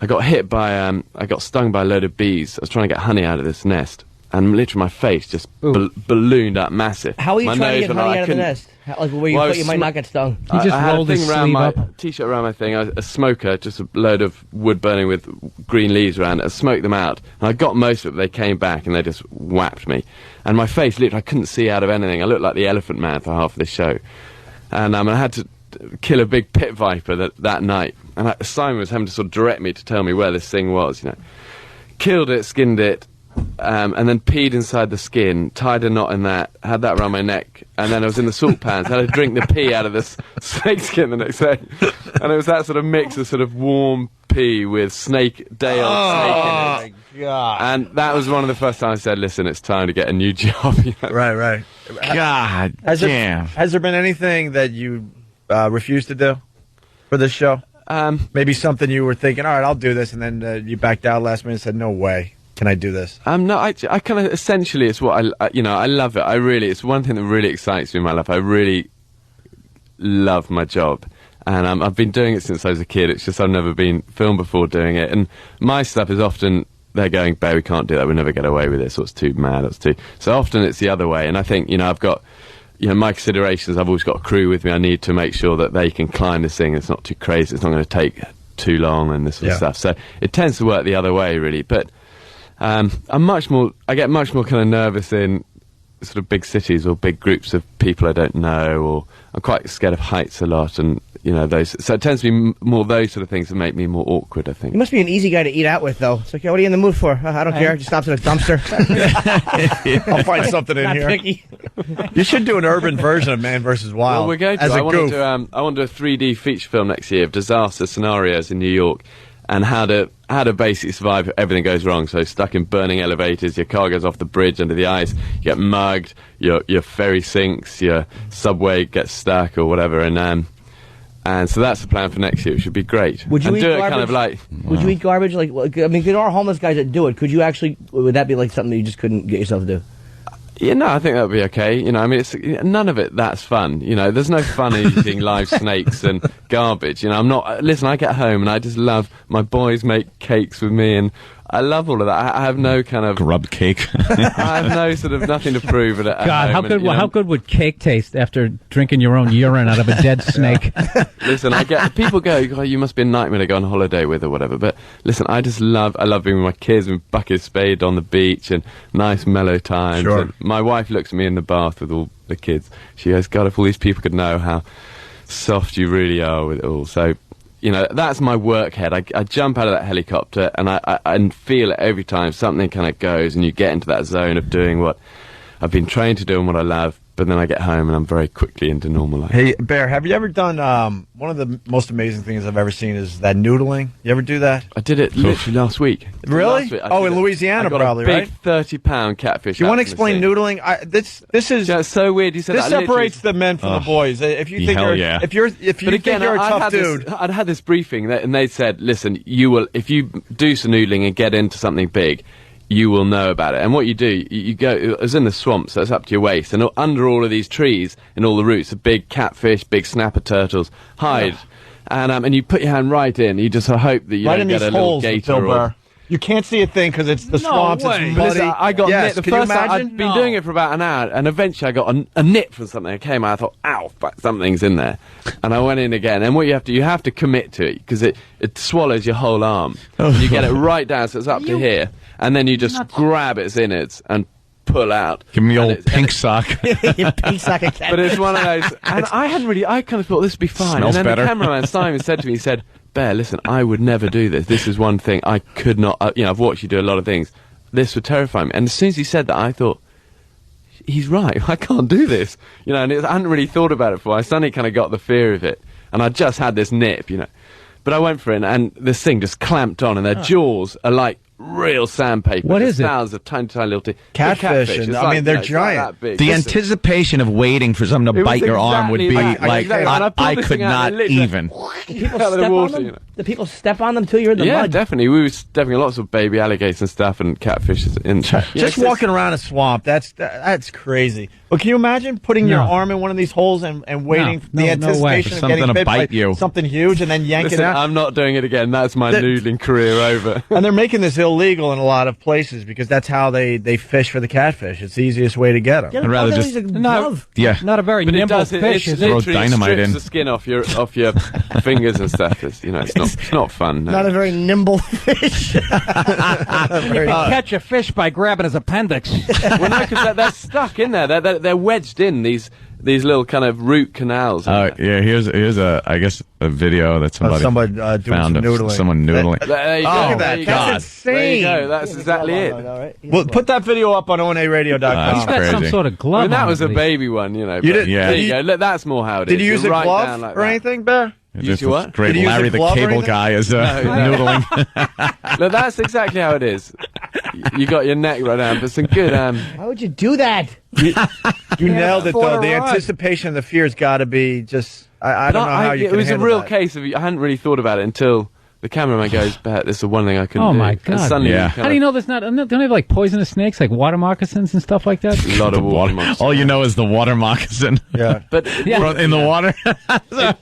got hit by, I got stung by a load of bees. I was trying to get honey out of this nest, and literally my face just ballooned up massive. How are you trying to get honey out of the nest? Where you thought you might not get stung? He just rolled his sleeve up. T-shirt around my thing, a smoker, just a load of wood burning with green leaves around it. I smoked them out, and I got most of it, but they came back and they just whapped me. And my face, literally, I couldn't see out of anything. I looked like the Elephant Man for half of this show. And I had to kill a big pit viper that night. and Simon was having to sort of direct me to tell me where this thing was, you know. Killed it, skinned it, and then peed inside the skin, tied a knot in that, had that around my neck, and then I was in the salt pans, had to drink the pee out of this snake skin the next day. And it was that sort of mix of sort of warm pee with snake snake in it. Oh, my God. And that was one of the first times I said, listen, it's time to get a new job. You know? Right. God damn. Has there been anything that you refused to do for this show? Maybe something you were thinking, all right, I'll do this, and then you backed out last minute and said, no way. Can I do this? No, I kind of, essentially, it's what I love it. It's one thing that really excites me in my life. I really love my job. And I've been doing it since I was a kid. It's just I've never been filmed before doing it. And my stuff is often, they're going, Bear, we can't do that. We'll never get away with this. Or it's too mad. So often it's the other way. And I think, I've got, my considerations, I've always got a crew with me. I need to make sure that they can climb this thing. It's not too crazy. It's not going to take too long and this sort of stuff. So it tends to work the other way, really. But I get much more kind of nervous in sort of big cities or big groups of people I don't know, or I'm quite scared of heights a lot, and those. So it tends to be more those sort of things that make me more awkward, I think. You must be an easy guy to eat out with, though. It's like, what are you in the mood for? I don't care. Just stops at a dumpster. I'll find something in Not here. picky. You should do an urban version of Man vs. Wild. Well, we're going to. As a I want goof. to do a 3D feature film next year of disaster scenarios in New York, and how to basically survive if everything goes wrong. So stuck in burning elevators, your car goes off the bridge under the ice, you get mugged, your ferry sinks, your subway gets stuck or whatever, and so that's the plan for next year. It should be great. Would you and eat do garbage? it kind of like? Would you eat garbage? There are homeless guys that do it. Could you actually? Would that be like something that you just couldn't get yourself to do? Yeah, no, I think that would be okay. It's none of it that's fun. There's no fun in eating live snakes and garbage. I'm not. Listen, I get home and I just love my boys make cakes with me, and I love all of that. I have no kind of grub cake. I have no sort of nothing to prove at God, home. how good would cake taste after drinking your own urine out of a dead snake? Listen, people go, you must be a nightmare to go on holiday with or whatever. But listen, I love being with my kids and bucket spade on the beach and nice mellow times. Sure. And my wife looks at me in the bath with all the kids. She goes, God, if all these people could know how soft you really are with it all. So, that's my work head. I jump out of that helicopter and I feel it every time something kind of goes, and you get into that zone of doing what I've been trained to do and what I love. But then I get home and I'm very quickly into normal life. Hey, Bear, have you ever done, one of the most amazing things I've ever seen is that noodling. You ever do that? I did it literally last week. Really? Last week, In Louisiana, I got probably, a big right? 30-pound catfish. Do you want to out from the explain sea. noodling? This is it's so weird. You said this that. separates the men from the boys. If you think if you think you're a tough dude, I'd had this briefing and they said, listen, you will, if you do some noodling and get into something big, you will know about it. And what you do, you go, it's in the swamp, so it's up to your waist, and under all of these trees and all the roots are big catfish, big snapper turtles hide, and you put your hand right in. You just hope that you right don't in get these a little holes, gator Bill or Burr. You can't see a thing because it's the swamps. way. It's muddy. Listen, I got yes, nipped. The can you first time imagine? I'd been doing it for about an hour, and eventually I got a nip from something. I came out, I thought, ow, but something's in there. And I went in again. And what you have to commit to it, because it swallows your whole arm. And you get it right down, so it's up to here. And then you just grab its innards and pull out. Give me the old pink sock. Pink sock of cat. But it's one of those. And I kind of thought this would be fine. Smells and then better. the cameraman, Simon, said to me, he said, Bear, listen, I would never do this. This is one thing I could not, I've watched you do a lot of things. This would terrify me. And as soon as he said that, I thought, he's right. I can't do this. And I hadn't really thought about it before. I suddenly kind of got the fear of it. And I just had this nip, But I went for it, and this thing just clamped on, and their jaws are like real sandpaper. What is it? Thousands of tiny, tiny little teeth. Catfish, It's and, like, I mean, they're it's like giant. that big. The Listen, anticipation of waiting for something to It was bite your arm would be exactly like, exactly. And I pulled I this could thing out not and literally- even. People out of the step water, on them? The people step on them till you're in the yeah, mud. definitely. We were stepping on lots of baby alligators and stuff and catfishes. Just walking around a swamp, that's crazy. But can you imagine putting your arm in one of these holes and waiting for the anticipation of Something getting to bit bite by you. something huge and then yank Listen, it out? I'm not doing it again. That's my noodling career over. And they're making this illegal in a lot of places because that's how they fish for the catfish. It's the easiest way to get them. I'd rather just Not a very But it nimble does. fish. It Is it? Throw literally dynamite strips in. the skin off your fingers and stuff. It's not fun. No. Not a very nimble fish. You can catch a fish by grabbing his appendix. Well, no, because they're stuck in there. They're wedged in these these little kind of root canals. Yeah, here's I guess a video that somebody doing found some noodling. someone noodling. There you go. Look at that. There you go. That's insane. There you go. That's exactly it. Well, put that video up on onaradio.com. He's got some sort of glove. I mean, that on was at a least. baby one, you know. You but did- there did you you- go. Look, that's more how it is. Did you use You're a right glove down like or that. anything, Bear? Use your what? Great Did you use Larry a the glove or Cable anything? Guy is noodling. Look, that's exactly how it is. You got your neck right down, but some good. Why would you do that? You nailed it, afford though. a The run. anticipation, the fear's got to be just. I don't know how you It can was a handle real that. case of I hadn't really thought about it until the cameraman goes, "Bet this is the one thing I couldn't Oh do." my And God! suddenly you How kind do you know there's not? Don't they have like poisonous snakes, like water moccasins and stuff like that? A lot of water moccasins. All you know is the water moccasin. Yeah, but in the water.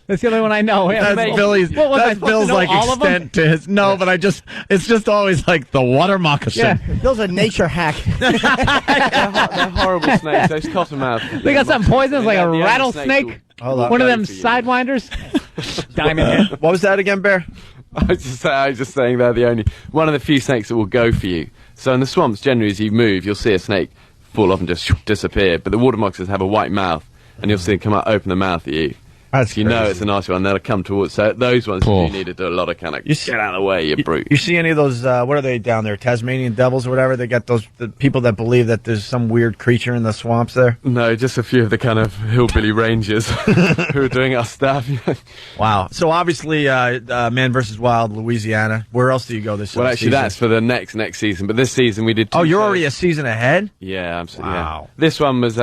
That's the only one I know. Yeah, That's mate. Billy's. What was I That's supposed to Bill's know like all of them? extent to his. No, but it's just always like the water moccasin. Yeah, Bill's a nature hack. they're horrible snakes. Those cottonmouth. They got something poisonous, like a The only rattlesnake. snake Hold on. One of them Go for you. sidewinders. Diamond head. What was that again, Bear? I was just saying they're the only one of the few snakes that will go for you. So in the swamps, generally, as you move, you'll see a snake fall off and just disappear. But the water moccasins have a white mouth, and you'll see them come out, open the mouth at you. That's You know it's a nice one. They'll come towards. So those ones, Cool. you need to do a lot of kind of You see- get out of the way, you brute. You see any of those? What are they down there? Tasmanian devils or whatever? They got those the people that believe that there's some weird creature in the swamps there. No, just a few of the kind of hillbilly rangers who are doing our stuff. Wow. So obviously, Man vs. Wild, Louisiana. Where else do you go this Well, actually, season? that's for the next season. But this season we did. Oh, 2 you're shows. already a season ahead? Yeah, absolutely. Wow. Yeah. This one was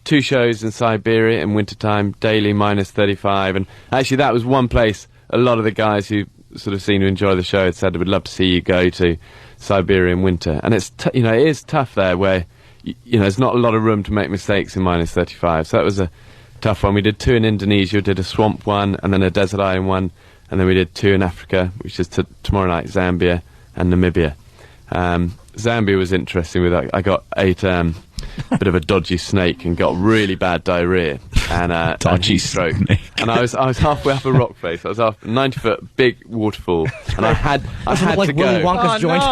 2 shows in Siberia in wintertime, daily -35, and actually that was one place a lot of the guys who sort of seem to enjoy the show had said they would love to see you go to Siberia in winter, and it's it is tough there where there's not a lot of room to make mistakes in -35, so that was a tough one. We did 2 in Indonesia, did a swamp one, and then a desert island one, and then we did 2 in Africa, which is tomorrow night, Zambia and Namibia. Zambia was interesting with that. I got ate bit of a dodgy snake and got really bad diarrhea and Dodgy stroke. snake. And I was halfway up a rock face. I was up 90-foot big waterfall, and I had like to Willy go. Wonka's joint.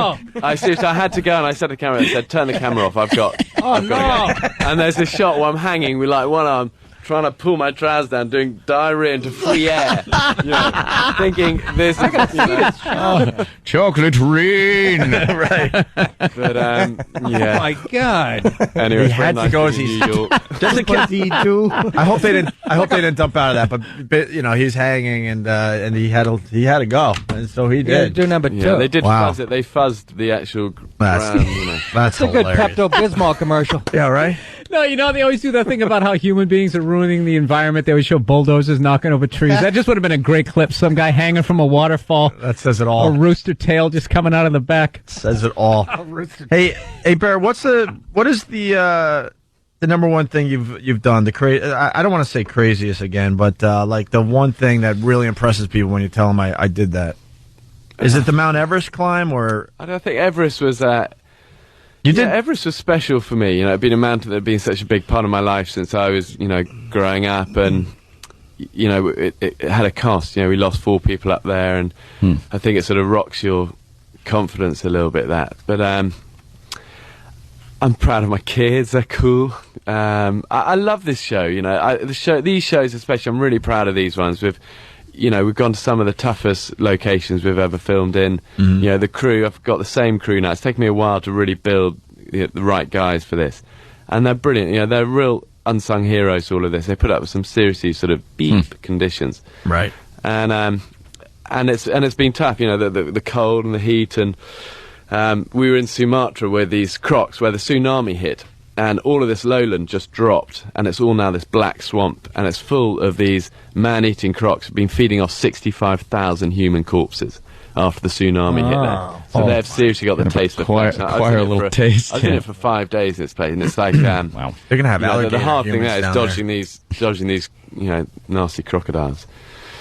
I seriously, I had to go, and I said to the camera, I said, "Turn the camera off. I've got to go." And there's this shot where I'm hanging with like one arm, trying to pull my trousers down, doing diarrhea into free air, thinking this is, Chocolate rain. Right. But yeah. Oh my God! Anyway, He it's very had to nice go to as be he in New York. Just in case I hope they didn't dump out of that, but he's hanging and he had to go, and so he Yeah, did. do number 2. Yeah, they did Wow. fuzz it. They fuzzed the actual That's- ground. That's It's a good hilarious. Pepto-Bismol commercial. Yeah, right. No, they always do that thing about how human beings are ruining the environment. They always show bulldozers knocking over trees. That just would have been a great clip. Some guy hanging from a waterfall. That says it A all. rooster tail just coming out of the back. Says it all. Hey, Bear, what is the number one thing you've done? I don't want to say craziest again, but like the one thing that really impresses people when you tell them I did that. Is it the Mount Everest climb or? I don't think Everest was. Everest was special for me. It'd been a mountain that had been such a big part of my life since I was, growing up, and it had a cost. We lost 4 people up there, and I think it sort of rocks your confidence a little bit. But I'm proud of my kids. They're cool. I love this show. These shows especially. I'm really proud of these ones. We've gone to some of the toughest locations we've ever filmed in. The crew, I've got the same crew now. It's taken me a while to really build the right guys for this. And they're brilliant. They're real unsung heroes, all of this. They put up with some seriously sort of beef conditions. Right. And it's been tough, the cold and the heat. And we were in Sumatra where the tsunami hit. And all of this lowland just dropped, and it's all now this black swamp, and it's full of these man-eating crocs who've been feeding off 65,000 human corpses after the tsunami hit there. So they've seriously got the taste of Acquire a little taste. I was in it for 5 days in this place, and it's like, wow. They're gonna have The hard thing there is humans down dodging these, nasty crocodiles.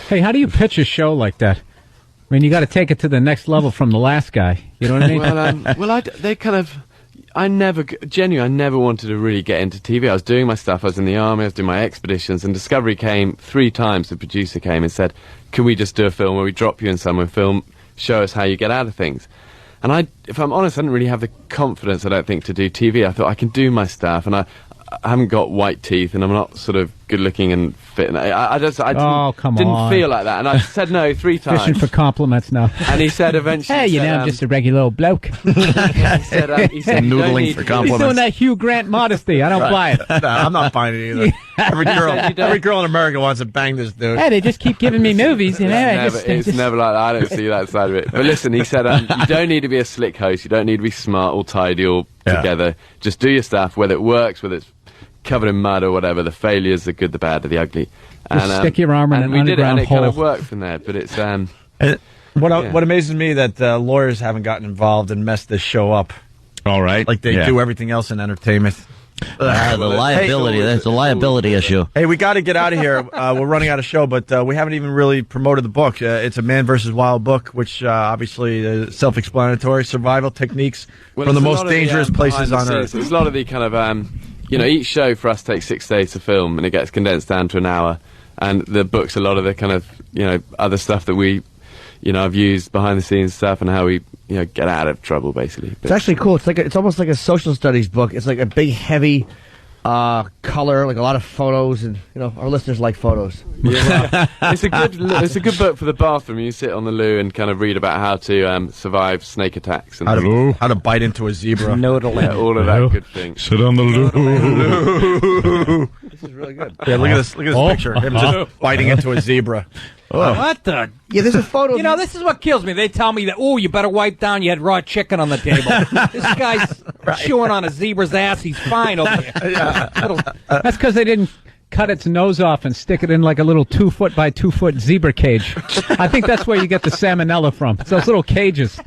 Hey, how do you pitch a show like that? I mean, you got to take it to the next level from the last guy. You know what I mean? I never wanted to really get into TV. I was doing my stuff. I was in the army. I was doing my expeditions. And Discovery came 3 times. The producer came and said, "Can we just do a film where we drop you in somewhere, show us how you get out of things?" And if I'm honest, I didn't really have the confidence, I don't think, to do TV. I thought I can do my stuff, and haven't got white teeth, and I'm not sort of good looking and fit. And I didn't feel like that, and I said no 3 times. Fishing for compliments now. And he said eventually, "Hey, I'm just a regular old bloke." he said noodling for compliments. He's doing that Hugh Grant modesty. I don't buy it. No, I'm not buying it either. Every girl in America wants to bang this dude. Hey, they just keep giving me movies, you know. It's never like that. I don't see that side of it. But listen, he said you don't need to be a slick host. You don't need to be smart or tidy or together. Just do your stuff, whether it works, whether it's covered in mud or whatever. The failures, the good, the bad, the ugly. Just stick your arm in an we did it, and underground it kind of hole. worked from there. But it's What amazes me that lawyers haven't gotten involved and messed this show up. All right, like they do everything else in entertainment. The liability. That's a liability issue. Hey, we got to get out of here. We're running out of show, but we haven't even really promoted the book. It's a Man vs. Wild book, which obviously is self-explanatory. Survival techniques from the most dangerous places on Earth. There's a lot of the kind of, each show for us takes 6 days to film, and it gets condensed down to an hour. And the book's a lot of the kind of, other stuff that we, I've used behind the scenes stuff and how we, get out of trouble, basically. It's actually cool. It's almost like a social studies book. It's like a big, heavy color, like a lot of photos, and our listeners like photos. Yeah, it's a good book for the bathroom. You sit on the loo and kind of read about how to survive snake attacks and how to bite into a zebra. All of that good thing. Sit on the loo. This is really good. Yeah, look at this picture. Him just biting into a zebra. What the? Yeah, there's a photo. This is what kills me. They tell me that, you better wipe down. You had raw chicken on the table. This guy's chewing on a zebra's ass. He's fine over there. That's because they didn't cut its nose off and stick it in like a little 2-foot by 2-foot zebra cage. I think that's where you get the salmonella from. It's those little cages.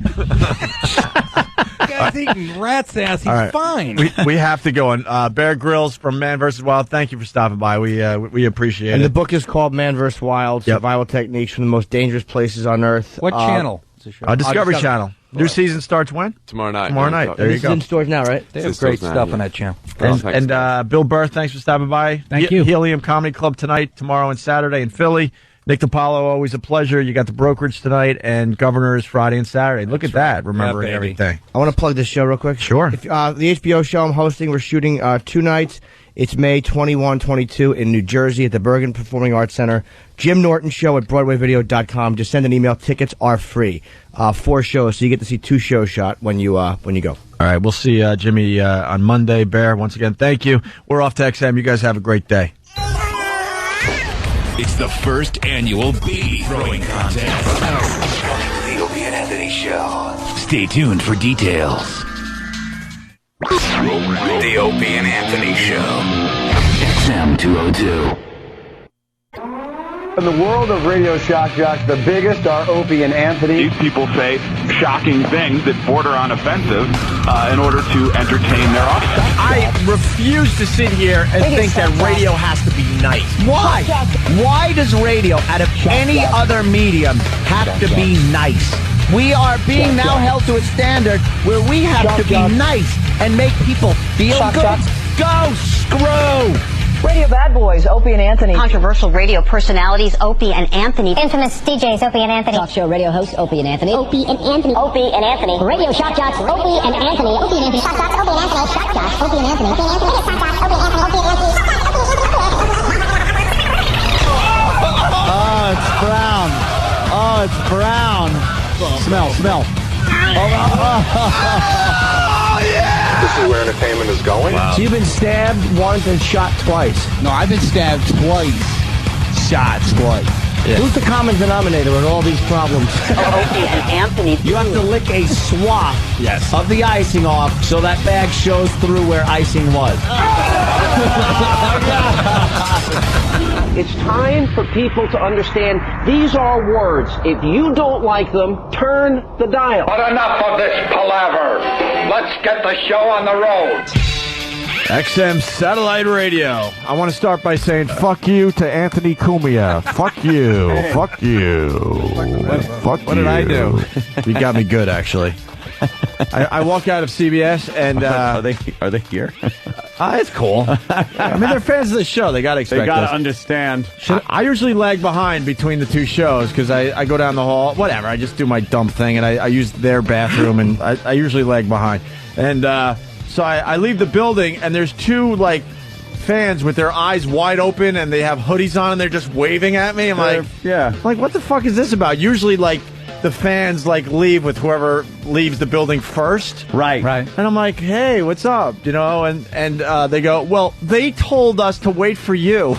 Guy's eating rat's ass. He's fine. We have to go on. Bear Grylls from Man vs. Wild. Thank you for stopping by. We appreciate it. And the book is called Man vs. Wild: Survival Techniques from the Most Dangerous Places on Earth. What channel? Discovery Channel. New season starts when? Tomorrow night. There you go. It's in stores now, right? They have great stuff on that channel. And Bill Burr, thanks for stopping by. Thank you. Helium Comedy Club tonight, tomorrow, and Saturday in Philly. Nick DiPaolo, always a pleasure. You got the Brokerage tonight, and Governors Friday and Saturday. Look at that, remembering everything. I want to plug this show real quick. Sure. The HBO show I'm hosting, we're shooting 2 nights. It's May 21, 22 in New Jersey at the Bergen Performing Arts Center. Jim Norton Show at BroadwayVideo.com. Just send an email. Tickets are free. 4 shows, so you get to see 2 shows shot when you go. All right, we'll see Jimmy on Monday. Bear, once again, thank you. We're off to XM. You guys have a great day. It's the first annual baby throwing contest. The Opie and Anthony Show. Stay tuned for details. The Opie and Anthony Show. XM 202. In the world of radio shock jocks, the biggest are Opie and Anthony. These people say shocking things that border on offensive in order to entertain their audience. I refuse to sit here and think that radio has to be nice. Why? Why does radio, out of any other medium, have to be nice? We are being now held to a standard where we have to be nice and make people feel good. Go screw! Radio bad boys, Opie and Anthony. Controversial radio personalities, Opie and Anthony. Infamous DJs, Opie and Anthony. Talk show radio hosts, Opie and Anthony. Opie and Anthony. Opie and Anthony. Radio shock jocks, Opie and Anthony. Opie and Anthony. Shock jocks, Opie and Anthony. Shock jocks, Opie and Anthony. Opie and Anthony. Shock jocks, Opie and Anthony. Opie and Anthony. Oh, it's brown. Oh, it's brown. Smell. Oh, yeah! This is where entertainment is going. Wow. So you've been stabbed once and shot twice. No, I've been stabbed twice. Shot twice. Yeah. Who's the common denominator in all these problems? Opie and Anthony. You have to lick a swath of the icing off so that bag shows through where icing was. It's time for people to understand these are words. If you don't like them, turn the dial. But enough of this palaver. Let's get the show on the road. XM Satellite Radio. I want to start by saying fuck you to Anthony Cumia. Fuck you. Fuck you. Fuck you. What did I do? You got me good, actually. I walk out of CBS and are they here? It's cool. I mean, they're fans of the show. They got to expect. They got this. to understand. I usually lag behind between the 2 shows because I go down the hall. Whatever. I just do my dumb thing and I use their bathroom and I usually lag behind. And so I leave the building and there's 2 like fans with their eyes wide open and they have hoodies on and they're just waving at me. I'm like, what the fuck is this about? Usually, like, the fans leave with whoever leaves the building first. Right. And I'm like, hey, what's up? You know, and they go, well, they told us to wait for you.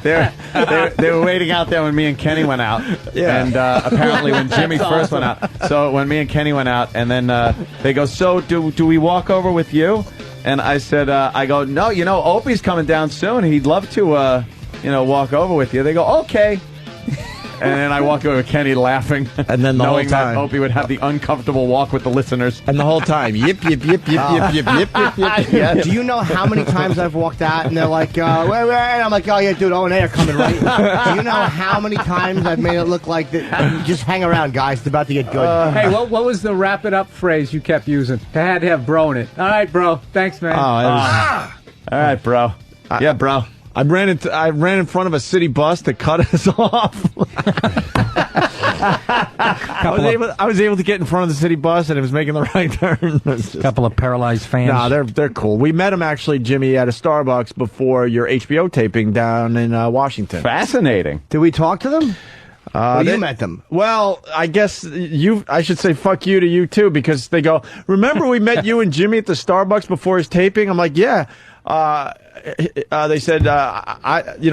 They were waiting out there when me and Kenny went out. Yeah. And apparently when Jimmy first went out. So when me and Kenny went out, and then they go, so do we walk over with you? And I said, I go, no, you know, Opie's coming down soon. He'd love to, walk over with you. They go, okay. And then I walked over with Kenny laughing. And then the whole knowing time, that Opie would have the uncomfortable walk with the listeners. And the whole time, yip, yip, yip, yip, yip, yip, yip, yip, yip. Yeah. Do you know how many times I've walked out and they're like, wait, and I'm like, oh, yeah, dude, O&A are coming, right? Do you know how many times I've made it look like that? Just hang around, guys. It's about to get good. Hey, what was the wrap it up phrase you kept using? I had to have bro in it. All right, bro. Thanks, man. All right, bro. Yeah, bro. I ran in front of a city bus that cut us off. I was able to get in front of the city bus, and it was making the right turn. A couple of paralyzed fans. No, they're cool. We met them actually, Jimmy, at a Starbucks before your HBO taping down in Washington. Fascinating. Did we talk to them? You met them. Well, I guess I should say fuck you to you too, because they go, remember we met you and Jimmy at the Starbucks before his taping? I'm like, yeah. They said,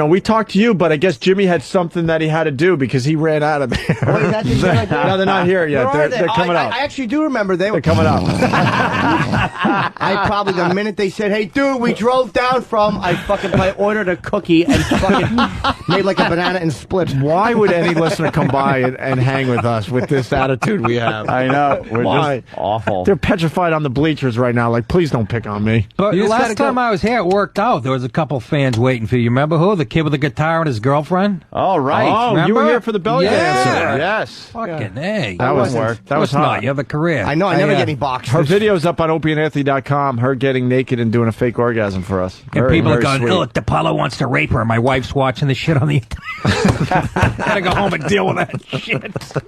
we talked to you, but I guess Jimmy had something that he had to do because he ran out of there. What, is that just like that? No, they're not here yet. They're coming up. I actually do remember They're coming up. I probably, the minute they said, hey, dude, we drove down from, I ordered a cookie and fucking made like a banana and split. Why would any listener come by and hang with us with this attitude we have? I know. We're just awful. They're petrified on the bleachers right now. Like, please don't pick on me. But last time I was here, it worked out. There was a couple fans waiting for you. Remember who? The kid with the guitar and his girlfriend? Oh, right. Oh, remember? you were here for the belly dancer. Yes. Fucking A. That was work. That was hot. Not. You have a career. I know. I never get any boxed. Her video's up on opieandanthony.com. Her getting naked and doing a fake orgasm for us. And people are going, look, DePaulo wants to rape her. My wife's watching the shit on the gotta go home and deal with that shit.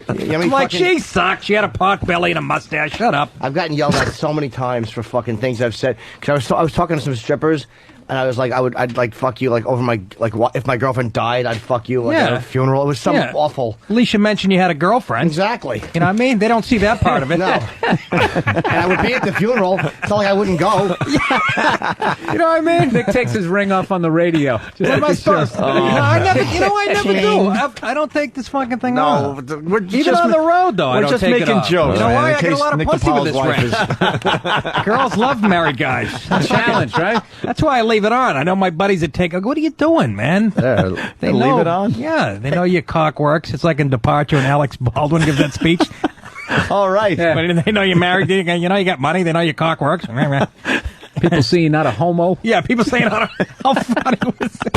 I'm like, she sucks. She had a pot belly and a mustache. Shut up. I've gotten yelled at so many times for fucking things I've said. Because I was talking to some strippers, and I was like, I'd like fuck you, like over my, like if my girlfriend died, I'd fuck you like at a funeral. It was something awful. At least you mentioned you had a girlfriend. Exactly. You know what I mean? They don't see that part of it. No. And I would be at the funeral. It's not like I wouldn't go. You know what I mean? Nick takes his ring off on the radio. Just what am I supposed to? I never do. I don't take this fucking thing off. We're Even just on the road, though, I don't just take making it off. jokes. You know why? In I get a case lot of Nick pussy with DePaulo's this wife ring. Girls love married guys. Challenge, right? That's why I leave it on. I know my buddies that take. I go, what are you doing, man? They know, leave it on. Yeah, they know your cock works. It's like in Departure when Alex Baldwin gives that speech. All right. Yeah. But they know you're married. You know you got money. They know your cock works. People see you're not a homo. Yeah, people saying how funny was it?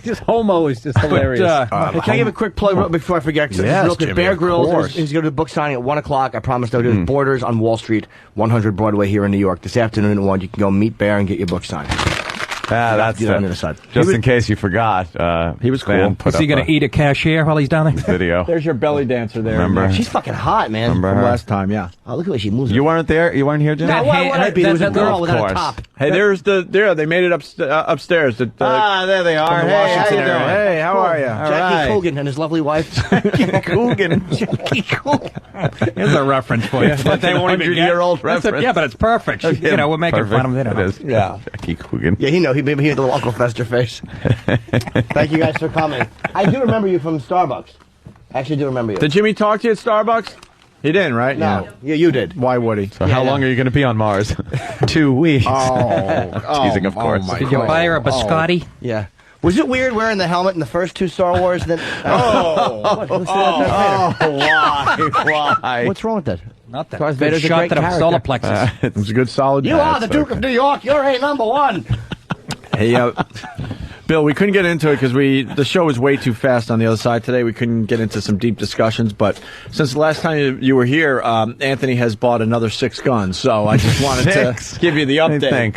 Just homo is just hilarious. Can I give a quick plug before I forget? Yes, real quick. Jimmy, Bear of Grylls course. is going to do the book signing at 1 o'clock. I promised I would do it. Borders on Wall Street, 100 Broadway here in New York. This afternoon at 1, you can go meet Bear and get your book signed. That's on the other side. Just in case you forgot. He was cool. Is he going to eat a cashier while he's down there? Video. There's your belly dancer there. Remember? She's fucking hot, man. Remember From her? last time, yeah. Oh, look at the way she moves. You weren't there? You weren't here, Jim? No, why would I be? There was a girl without a top. Hey, there's they made it upstairs. There they are. From the Hey, how Washington you area. doing? Hey, how are you? Jackie Coogan and his lovely wife. Coogan. Jackie Coogan. Here's a reference for you. But they won't even get. 100-year-old reference. Yeah, but it's perfect. You know, we're making fun of it. It is. Yeah. Jackie Coogan. Yeah, he had the little Uncle Fester face. Thank you guys for coming. I do remember you from Starbucks. I actually do remember you. Did Jimmy talk to you at Starbucks? He didn't, right? No. Yeah, you did. Why would he? So how long are you going to be on Mars? 2 weeks. Teasing, of course. Did you buy her a biscotti? Yeah. Was it weird wearing the helmet in the first 2 Star Wars? Then Why? What's wrong with that? Nothing. Darth Good Vader's a shot great to the character. solar plexus. It was a good, solid. You are the Duke of New York. You're a number one. Hey, Bill, we couldn't get into it because the show was way too fast on the other side today. We couldn't get into some deep discussions. But since the last time you were here, Anthony has bought another 6 guns. So I just wanted to give you the update.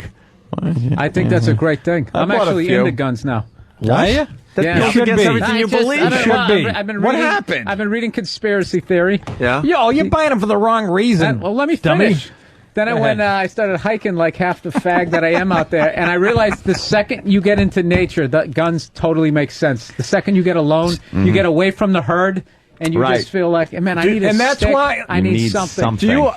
I think that's a great thing. I'm actually into guns now. What? Are you? That goes against everything you believe. Should be. What happened? I've been reading conspiracy theory. Yeah. Yo, you're buying them for the wrong reason. Well, let me dummy. finish. Then I started hiking like half the fag that I am out there, and I realized the second you get into nature, the guns totally make sense. The second you get alone, you get away from the herd, and you just feel like, man, I need a that's stick. why I need something. Do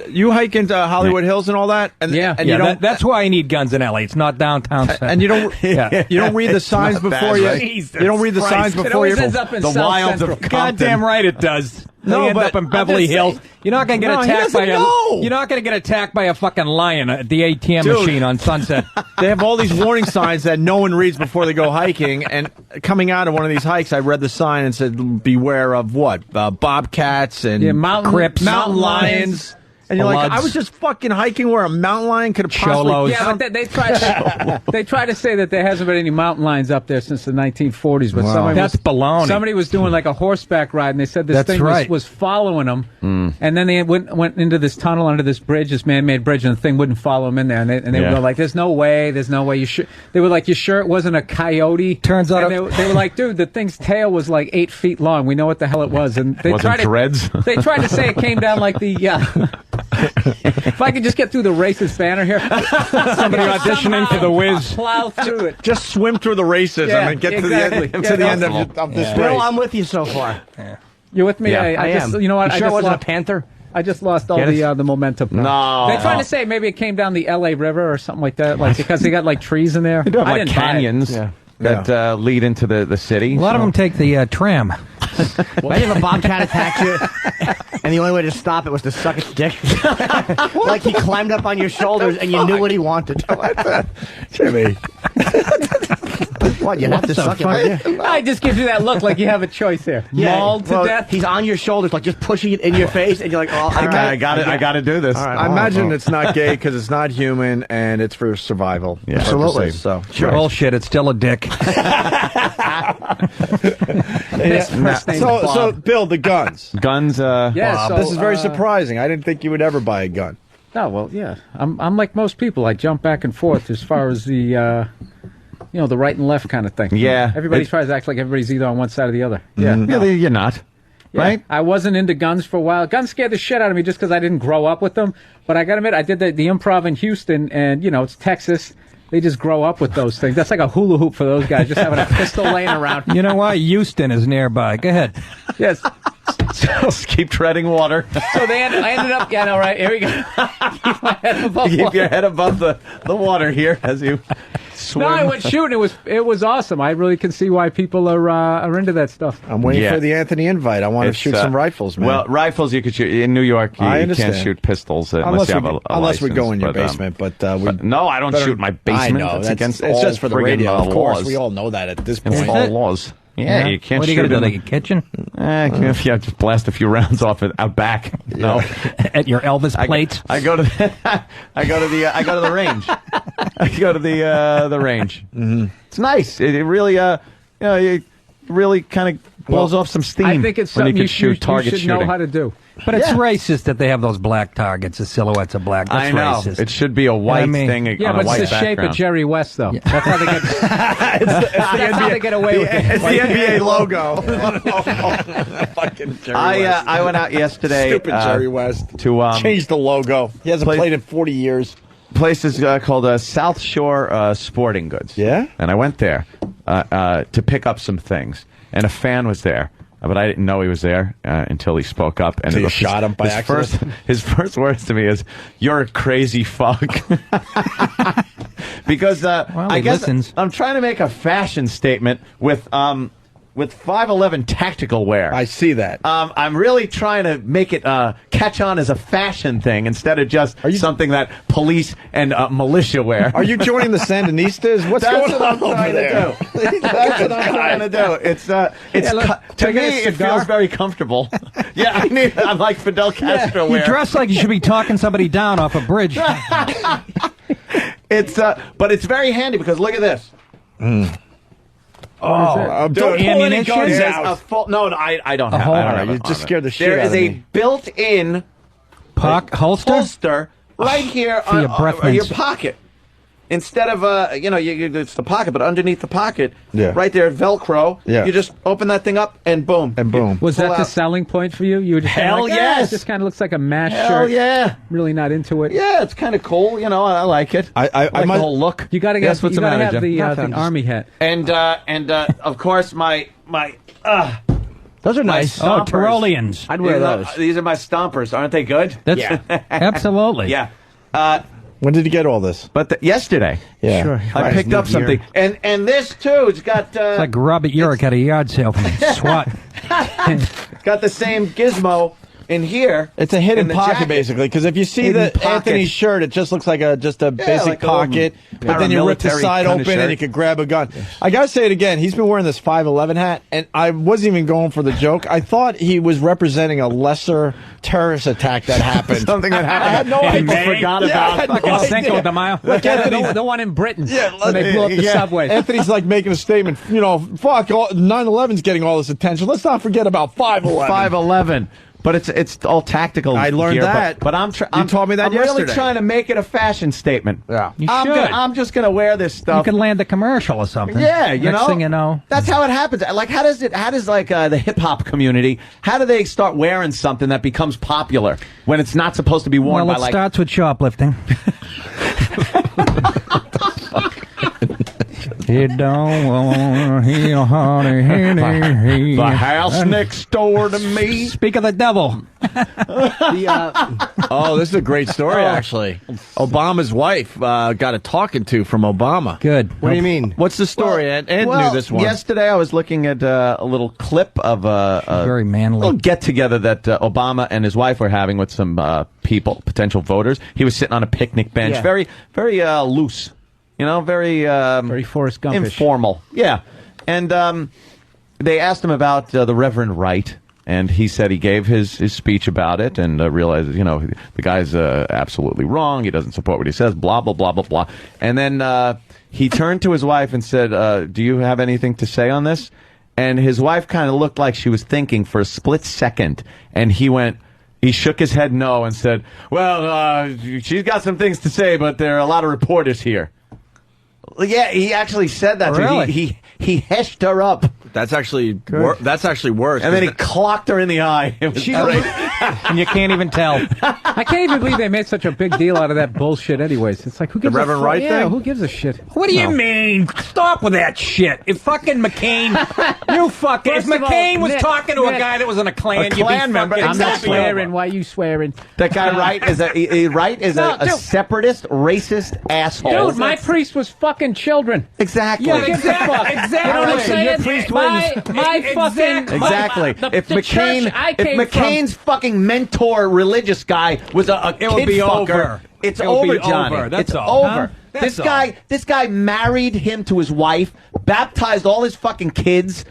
you hike into Hollywood Hills and all that? And, and you don't. That's why I need guns in LA. It's not downtown. And you don't. You don't read the signs before you. You don't read the signs before you. The wilds of Compton. Goddamn right it does. No, They end but up in Beverly Hills. You're not going to get attacked by You're not going to get attacked by a fucking lion at the ATM machine on Sunset. They have all these warning signs that no one reads before they go hiking. And coming out of one of these hikes, I read the sign and said, "Beware of what? Bobcats and mountain lions." And you're like, I was just fucking hiking where a mountain lion could have possibly... Yeah, but they try to say that there hasn't been any mountain lions up there since the 1940s. But That's baloney. Somebody was doing like a horseback ride, and they said this thing was following them. And then they went into this tunnel under this bridge, this man-made bridge, and the thing wouldn't follow them in there. And they were like, there's no way. You sure? They were like, you sure it wasn't a coyote? Turns out... And they were like, dude, the thing's tail was like 8 feet long. We know what the hell it was. And they wasn't dreads? They tried to say it came down like the... If I could just get through the racist banner here. Somebody auditioning for the Wiz. Plow through it. Just swim through the racism and get to the end of this race. Bill, I'm with you so far. You're with me? Yeah, I am. You know what? You sure it wasn't a panther? I just lost all the momentum. No. They tried to say maybe it came down the L.A. River or something like that, like because they got like trees in there. They do have I like didn't buy it. canyons that lead into the city. A lot of them take the tram. Imagine if a bobcat attacked you, and the only way to stop it was to suck its dick. Like he climbed up on your shoulders, and you knew what he wanted. Jimmy. What, you have to suck it? It just gives you that look like you have a choice here. Mauled to death. He's on your shoulders, like just pushing it in your face, and you're like, oh, I got to do this. All right, I imagine it's not gay because it's not human and it's for survival. Yeah. Absolutely. So Bullshit. It's still a dick. So Bill, the guns. Guns. This is very surprising. I didn't think you would ever buy a gun. Oh well, yeah. I'm like most people. I jump back and forth as far as the the right and left kind of thing. Yeah. Everybody tries to act like everybody's either on one side or the other. Yeah. You're not. Yeah. Right? I wasn't into guns for a while. Guns scared the shit out of me just because I didn't grow up with them. But I got to admit, I did the improv in Houston, and it's Texas. They just grow up with those things. That's like a hula hoop for those guys, just having a pistol laying around. You know why? Houston is nearby. Go ahead. Yes. Just keep treading water. So I ended up, all right, here we go. Keep my head above Keep water. your head above the water here as you swim. No, I went shooting. It was awesome. I really can see why people are into that stuff. I'm waiting for the Anthony invite. I want to shoot some rifles, man. Well, rifles you could shoot. In New York, you can't shoot pistols unless you have a unless we license, go in your basement. But no, I don't shoot in my basement. I know. That's against it's all just for the friggin' radio. Of course, laws. we all know that at this point. It's all laws. Yeah, you can't What are you shoot going to do, in like a kitchen? just blast a few rounds off it out back. No, At your Elvis plate? I go to the range. I go to the range. Mm-hmm. It's nice. It really it really kind of blows off some steam. I think it's something you should shooting. Know how to do. But it's racist that they have those black targets, the silhouettes of black. That's I know. racist. It should be a white thing on a white background. Yeah, but it's the shape of Jerry West, though. That's how they get. That's how they get away with it. It's the NBA logo. Fucking Jerry West. I went out yesterday. Stupid Jerry West. To change the logo. He hasn't played in 40 years. Place is called South Shore Sporting Goods. Yeah? And I went there to pick up some things. And a fan was there. But I didn't know he was there until he spoke up. And so you shot him by accident? His first words to me is, "You're a crazy fuck." Because I guess listens. I'm trying to make a fashion statement with 511 tactical wear. I see that. I'm really trying to make it catch on as a fashion thing instead of just something that police and militia wear. Are you joining the Sandinistas? What's going on over there? That's what I'm trying to do. It's to me, it feels very comfortable. Yeah, I'm like Fidel Castro wear. You dress like you should be talking somebody down off a bridge. But it's very handy because look at this. Oh, don't pull any guns out. I don't have. I don't have you just scared the shit out of me. There is a built-in holster right here for on your pocket. instead of it's the pocket, but underneath the pocket, Yeah. right there, Velcro. Yeah. You just open that thing up and boom. Was that Pull the out. selling point for you? You were just kinda Hell like, yes. This kind of looks like a MASH Hell shirt. yeah. Really not into it. Yeah, it's kind of cool. You know, I like it. I like the whole look. You got to Yes, what's the matter, have Jim? the army hat. And of course my Those are my nice. stompers. Tyroleans. I'd wear those. These are my stompers. Aren't they good? That's absolutely. Yeah. When did you get all this? But yesterday. Yeah. Sure. I picked up something. And this too, it's got It's like Robert Urich at a yard sale from SWAT. it's got the same gizmo in here. It's a hidden in the pocket, jacket. basically, because if you see Hidden the pocket. Anthony's shirt, it just looks like just a basic like a little pocket. But then you rip the paramilitary side kinda open shirt. and you could grab a gun. I gotta say it again. He's been wearing this 511 hat, and I wasn't even going for the joke. I thought he was representing a lesser terrorist attack that happened. Something that happened. I had no idea. People forgot I about. had no Fucking idea. Cinco de Mayo. Like Anthony- The one in Britain. Yeah, when they blew up the subway. Anthony's like making a statement. You know, fuck, 9/11's getting all this attention. Let's not forget about 5/11. 511. But it's all tactical. I learned gear, that. But I'm You told me that I'm yesterday. really trying to make it a fashion statement. Yeah. You should. I'm just gonna wear this stuff. You can land a commercial or something. Yeah, you Next know. thing you know. That's how it happens. Like, how does like the hip hop community? How do they start wearing something that becomes popular when it's not supposed to be worn Well, by it like? starts with shoplifting. You don't want to hear honey. The house next door to me. Speak of the devil. Oh, this is a great story, actually. Obama's wife got a talking to from Obama. Good. What do you mean? What's the story? Ed knew this one. Yesterday I was looking at a little clip of a Very manly. little get-together that Obama and his wife were having with some potential voters. He was sitting on a picnic bench, Yeah. very, very loose. You know, very Forrest Gumpish. informal. Yeah. And they asked him about the Reverend Wright, and he said he gave his speech about it and realized, you know, the guy's absolutely wrong. He doesn't support what he says, blah, blah, blah, blah, blah. And then he turned to his wife and said, do you have anything to say on this? And his wife kind of looked like she was thinking for a split second, and he shook his head no and said, well, she's got some things to say, but there are a lot of reporters here. Yeah, he actually said that. Really? He heshed her up, That's actually worse. and then he clocked her in the eye. It was great. And you can't even tell. I can't even believe they made such a big deal out of that bullshit anyways. It's like, who gives Reverend a fuck? Wright Yeah, thing? who gives a shit? What do you mean? Stop with that shit. If fucking McCain, if First of all, McCain was Nick, talking to a Nick. guy that was in a Klan, you'd be Klan member, fucking I'm not Exactly. swearing. Why are you swearing? That guy Wright is No, a dude. separatist, racist asshole. Dude, my priest was fucking children. Exactly. Who gives a fuck? Exactly. You know what I'm Right, saying? your priest my wins. my fucking Exactly. the If church I came from, McCain's fucking mentor, religious guy, was a It would kid be fucker, over. it's It would be over, Johnny. over. That's it's all. over. Huh? That's This guy married him to his wife, baptized all his fucking kids.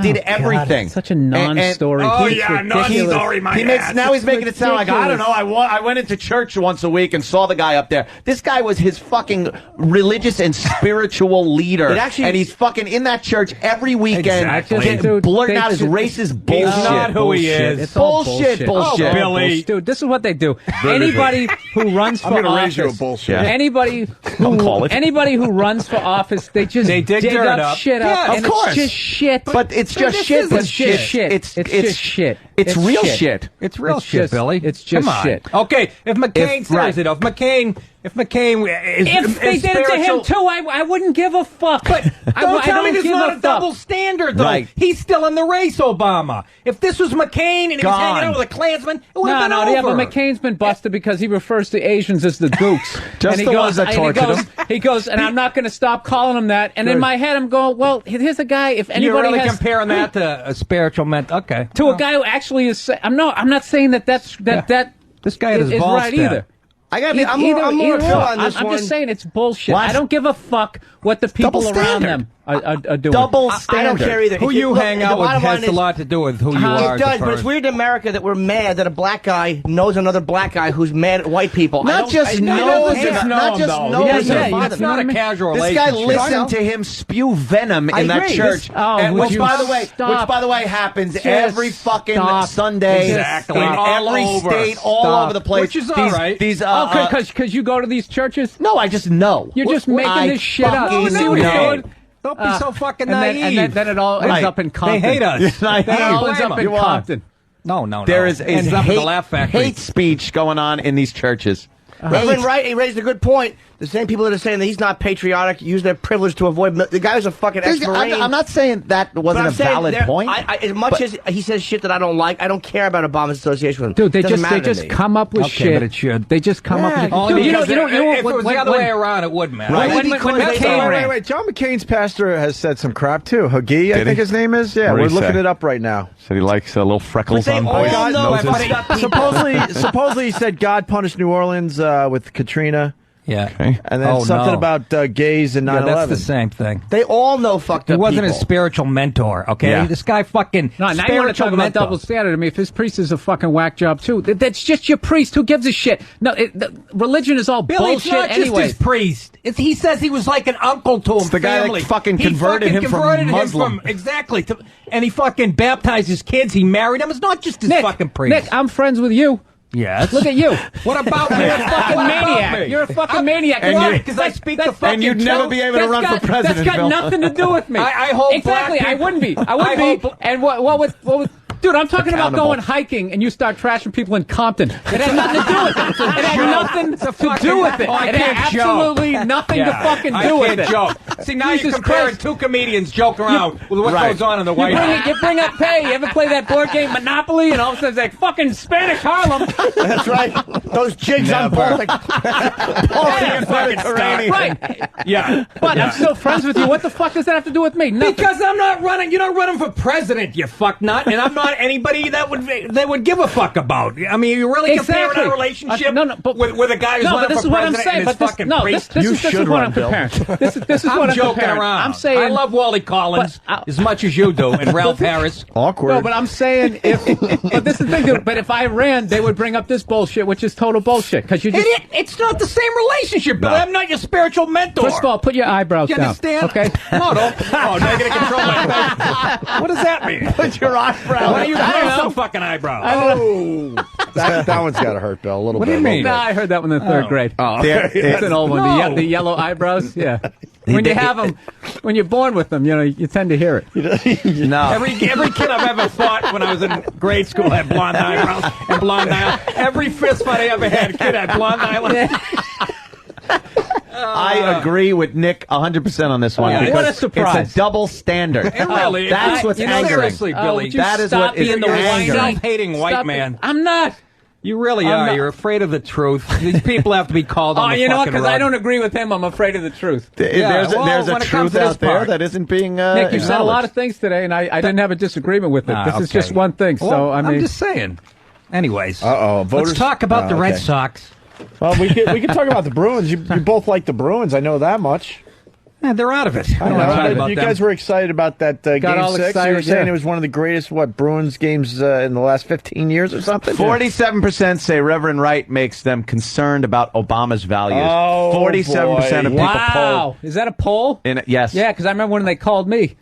Did everything. it's such a non-story. Oh, It's yeah, ridiculous. non-story, my ass. Now he's making it sound like, I don't know, I went into church once a week and saw the guy up there. This guy was his fucking religious and spiritual leader. It actually- and he's fucking in that church every weekend, Exactly. Dude, blurting they out his should- racist bullshit. not who he is. It's all Bullshit, bullshit. Oh, Billy. Dude, this is what they do. Anybody who runs for I'm gonna office, raise you a bullshit. Yeah. anybody Don't call it. anybody who runs for office, they just They dig dirt up up. shit up, Yeah, and of course. it's just shit. But it's Dude, just this shit. isn't It's shit. It's just shit. It's real shit. It's real It's shit, just- Billy. it's just Come on. shit. Okay, if McCain, seriously though, if McCain is If they is did it to him spiritual- too, I wouldn't give a fuck. But Don't tell me there's give not a fuck. double standard, though. Right. He's still in the race, Obama. If this was McCain and he was Gone. hanging out with a Klansman, it would have been over. Yeah, but McCain's been busted because he refers to Asians as the gooks. Just and he the goes, ones that and tortured he goes, him. He goes, and I'm not going to stop calling him that. And in Good. my head, I'm going, well, here's a guy. If You're anybody really has comparing that to a spiritual okay. to a guy who actually is, I'm not saying that This guy had his is balls right down. either. I gotta be. I'm more Either Phil way. on this I'm one. just saying it's bullshit. What? I don't give a fuck what the people Double around standard. them Double I standard. don't care either. Who you hang out with has a lot to do with who you are. It does, but it's weird in America that we're mad that a black guy knows another black guy who's mad at white people. Not just knows him, not just knows him. It's not a casual This relationship. guy listened to him spew venom in that church, which by the way happens every fucking Sunday in every state, all over the place. Which is all right. Because you go to these churches? No, I just know. You're just making this shit up. You see what you're doing? Don't be so fucking naive. And then it all ends up in Compton. They hate us. Then it all ends up in Compton. No. There is hate speech going on in these churches. Reverend Wright, he raised a good point. The same people that are saying that he's not patriotic use their privilege to avoid... The guy's a fucking ex-Marine. I'm not saying that wasn't a valid point. As much as he says shit that I don't like, I don't care about Obama's association with him. Dude, they just come up with shit. But it should. They just come up with shit. If it was the other way around, it would, man. Wait. John McCain's pastor has said some crap, too. Hagee, I think his name is. Yeah, we're looking it up right now. Said he likes little freckles on noses. Supposedly he said God punished New Orleans with Katrina. Yeah. Okay. And then something about gays and 9/11. Yeah, that's the same thing. They all know fucked up He wasn't people. a spiritual mentor, okay? Yeah. This guy fucking No, now you want to talk about double standard. I mean, if his priest is a fucking whack job, too, that's just your priest. Who gives a shit? No, religion is all Billy, bullshit it's not anyway. just his priest. He says he was like an uncle to him. It's the guy family. that fucking He converted him from Muslim. Exactly. And he fucking baptized his kids. He married them. It's not just his fucking priest. Nick, I'm friends with you. Yes. Look at you. What about me? You're a fucking maniac. You're a fucking maniac. Why? Because I speak the fucking And you'd never be able to run for president, That's got Bill. nothing to do with me. I hope exactly. black I wouldn't be. I wouldn't be. And what was... Dude, I'm talking about going hiking and you start trashing people in Compton. It had nothing to do with it. It had nothing to do with it. It had absolutely nothing to fucking do with it. Joke. See, now you're comparing two comedians joking around with what goes on in the White House. You bring up pay. You ever play that board game Monopoly? And all of a sudden it's like fucking Spanish Harlem. That's right. Those jigs on Baltic. Right. Yeah. But I'm still friends with you. What the fuck does that have to do with me? Nothing. Because I'm not running. You're not running for president, you fuck nut, and I'm not anybody that would give a fuck about. I mean, you really comparing our relationship with a guy who's running for president and his fucking priest? This is what I'm comparing. This is what I'm joking comparing. around. I'm saying I love Wally Collins as much as you do, and Ralph Harris. Awkward. No, but I'm saying but this is the thing, dude. But if I ran, they would bring up this bullshit, which is total bullshit. Because you just it's not the same relationship, Billy. I'm not your spiritual mentor. First of all, put your eyebrows You down. understand? Okay. No, don't. Oh, negative control. What does that mean? Put your eyebrows. Why do you grow some fucking eyebrows? Oh, that one's got to hurt, Bill, a little bit. What do you mean? No, I heard that one in the third grade. Oh, It's an old one. No. The yellow eyebrows. Yeah. When you have them, when you're born with them, you tend to hear it. No. Every kid I've ever fought when I was in grade school had blonde eyebrows and blonde eyelids. Every fist fight I ever had, kid had blonde eyelids. I agree with Nick 100% on this one. Yeah, because what a surprise. It's a double standard. It really That's what's angering. Seriously, Billy. That is what is being the angering. self-hating white man. I'm not. You really are. You're afraid of the truth. These people have to be called on the you know what? fucking Because I rug. don't agree with him. I'm afraid of the truth. There's a when it comes truth to this out there part. that isn't being Nick, you said a lot acknowledged. of things today, and I didn't have a disagreement with it. This is just one thing. Well, So I mean, I'm just saying. Anyways, voters. let's talk about the Red Sox. Well, we could talk about the Bruins. You both like the Bruins. I know that much. Yeah, they're out of it. I know. You guys were excited about that Game all 6. excited, You were saying yeah. it was one of the greatest Bruins games in the last 15 years or something. 47% say Reverend Wright makes them concerned about Obama's values. Oh, 47% of people wow. Is that a poll? Yes. Yeah, because I remember when they called me.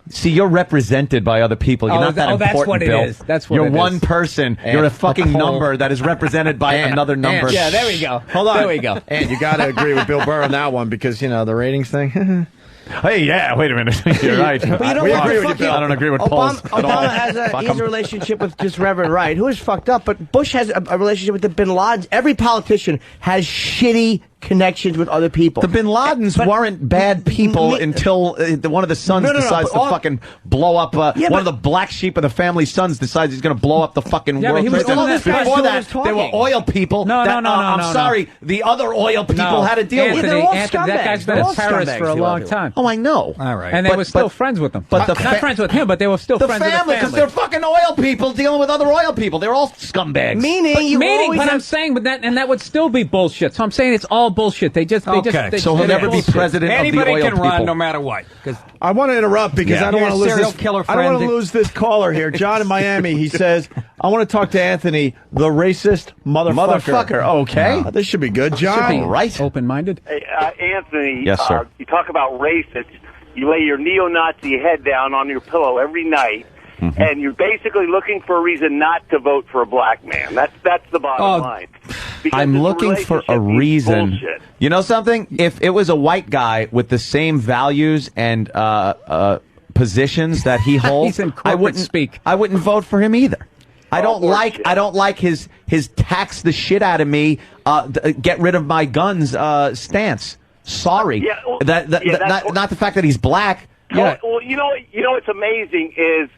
See, you're represented by other people. You're not that important, that's what Bill. it is. That's what you're it one is. person. You're a fucking number that is represented by another number. Yeah, there we go. Hold on. There we go. And you got to agree with Bill Burr on that one because, the ratings thing. Hey, yeah, wait a minute. You're right. But you know We what? agree with you, Bill. I don't agree with polls at all. Obama has a Fuck easy 'em. relationship with just Reverend Wright, who is fucked up, but Bush has a relationship with the Bin Ladens. Every politician has shitty connections with other people. The Bin Ladens weren't bad people until one of the sons decides to fucking blow up. One of the black sheep of the family sons decides he's going to blow up the fucking Yeah, world. but he was doing that Before first. that, they were oil people. No. I'm sorry. The other oil people had to deal with. Anthony, They're all Anthony, that guy's been They're a all terrorist for a scumbags, long time. Oh, I know. All right. And they were still friends with him. But Not friends with him, but they were still the friends family, with the because family. they're fucking oil people dealing with other oil people. They're all scumbags. Meaning, But I'm saying, but that would still be bullshit. So I'm saying it's all bullshit. They just so he'll never be president of the Anybody oil can run people. no matter what. I want to interrupt because I don't want to lose serial this. killer I don't want to friend. lose this caller here, John in Miami. He says, "I want to talk to Anthony, the racist motherfucker." Okay, this should be good, John. Should be right. Open-minded. Hey, Anthony, Yes, sir. You talk about racists. You lay your neo-Nazi head down on your pillow every night, and you're basically looking for a reason not to vote for a black man. That's the bottom line. Because I'm this looking for a relationship is reason. bullshit. You know something? If it was a white guy with the same values and positions that he holds, He's in corporate speak. I wouldn't vote for him either. I don't like his tax the shit out of me, get rid of my guns stance. Sorry, Yeah, well, not the fact that he's black. Yeah. Well, you know what's amazing is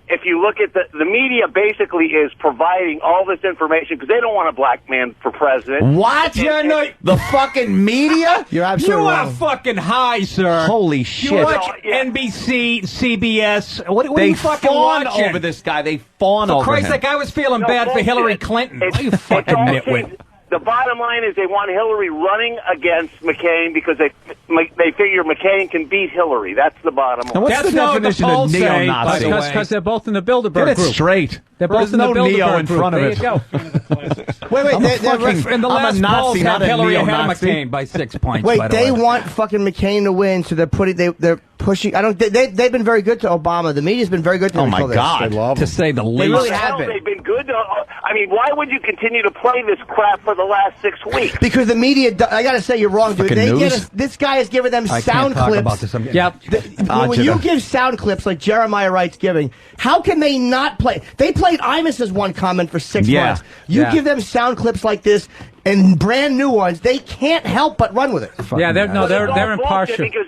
if you look at the media basically is providing all this information because they don't want a black man for president. What? The fucking media? You're absolutely You wrong. are fucking high, sir. Holy shit. You watch NBC, CBS. What are They you fucking fawn watching? over this guy. They fawn For over Christ's him. sake, I was feeling bad for bullshit. Hillary Clinton. You fucking all nitwit. the bottom line is they want Hillary running against McCain because they figure McCain can beat Hillary. That's the bottom line. And what's That's the not what the definition of polls say, neo-Nazi? by the way. Because they're both in the Bilderberg Get it group. straight. They're both There's in the no Bilderberg neo in group. front of There it. you go. Wait, I'm In the I'm last a Nazi, polls, not have a Hillary ahead of neo-Nazi. McCain by 6 points. Wait, by the they way. want fucking McCain to win, so they're pushing. They've been very good to Obama. The media's been very good to him. Oh, my until this. God. They love to him. say the They least. really have been. They've been good. I mean, why would you continue to play this crap for the last 6 weeks? Because the media, I gotta say, you're wrong, dude. Fucking news. This guy is giving them I sound can't talk clips. about this. I'm getting- Yep. When you give sound clips like Jeremiah Wright's giving, how can they not play? They played Imus's one comment for 6 Yeah. months. You Yeah. give them sound clips like this and brand new ones, they can't help but run with it. Yeah, they're But it's all they're bullshit impartial. Because,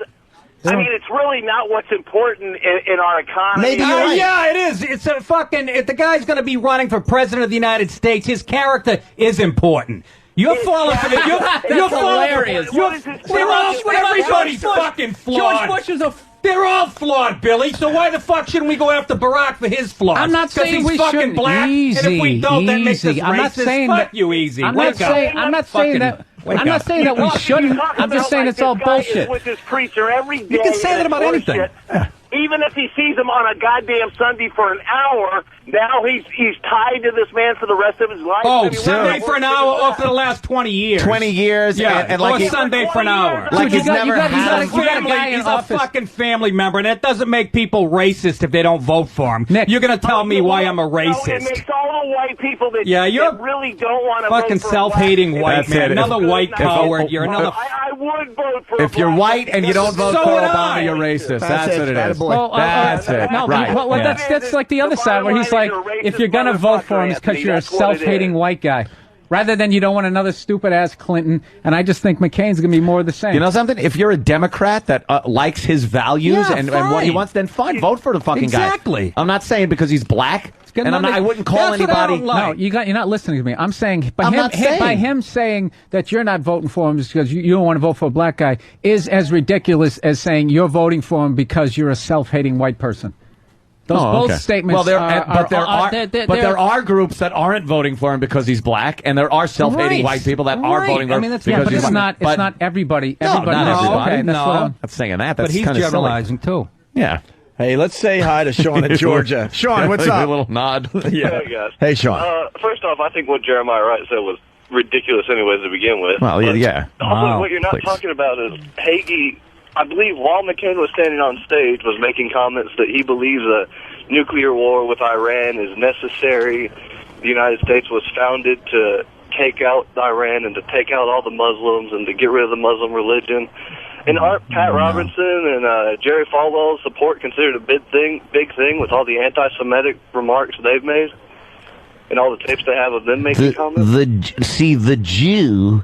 I mean, it's really not what's important in our economy. Maybe you're right. Yeah, it is. It's a fucking. If the guy's going to be running for president of the United States, his character is important. You're falling for it. You're hilarious. They're all. Everybody's fucking flawed. George Bush is a. They're all flawed, Billy. So why the fuck shouldn't we go after Barack for his flaws? I'm not saying he's we fucking shouldn't. black. Easy, and if we don't, that makes us easy. I'm not racist. saying Fuck that- you, easy. I'm Wake not up. saying. I'm not saying that. Wake I'm not up. saying that we shouldn't. I'm just saying it's all This guy is bullshit. with his preacher every day. You can say that and about it's anything. bullshit. Even if he sees him on a goddamn Sunday for an hour, now he's tied to this man for the rest of his life. Oh, I mean, Sunday what- for an hour or for the last 20 years. 20 years, Yeah, and or like he- Sunday for an hour. Like Dude, he's never had. you got a guy in He's office. a fucking family member, and that doesn't make people racist if they don't vote for him. Nick. You're going to tell me why I'm a No, it racist. makes all the white people that, Yeah, you're that really don't want to Fucking vote for a self-hating black white That's man. it. Another If- white if- coward. You're another. I would vote for. If you're white and you don't vote So for would Obama, I. you're racist. That's That's it. what it is. Attaboy. Well, That's it. No, Right. well, Yeah. that's like the other side where he's like, if you're gonna vote for him, it's because you're a self-hating white guy, rather than you don't want another stupid-ass Clinton. And I just think McCain's gonna be more of the same. You know something? If you're a Democrat that likes his values Yeah, and what he fine. wants, then fine, vote for the fucking guy. Exactly. I'm not saying because he's black, got and nothing- I wouldn't call That's what I anybody. don't like. No, you're not listening to me. I'm saying by I'm him, not saying. by him saying that you're not voting for him just because you don't want to vote for a black guy is as ridiculous as saying you're voting for him because you're a self-hating white person. Those both okay. statements. Well, but there are groups that aren't voting for him because he's black, and there are self-hating Right. white people that are Right. voting for I him mean, that's, because yeah, but he's it's black. not. It's not everybody. No, Everybody. not everybody. Okay, that's No. what I'm. Not saying that. But That's he's kind of generalizing, too. Yeah. Hey, let's say hi to Sean in Georgia. Sean, what's A up? little nod. Yeah. Hey, guys. Hey, Sean. First off, I think what Jeremiah Wright said was ridiculous anyways to begin with. Well, But yeah. Also, what you're not Please. talking about is Hagee, I believe while McCain was standing on stage, was making comments that he believes a nuclear war with Iran is necessary. The United States was founded to take out Iran and to take out all the Muslims and to get rid of the Muslim religion. And aren't Pat Robertson and Jerry Falwell's support considered a big thing with all the anti-Semitic remarks they've made? And all the tapes they have of them making comments? The Jew.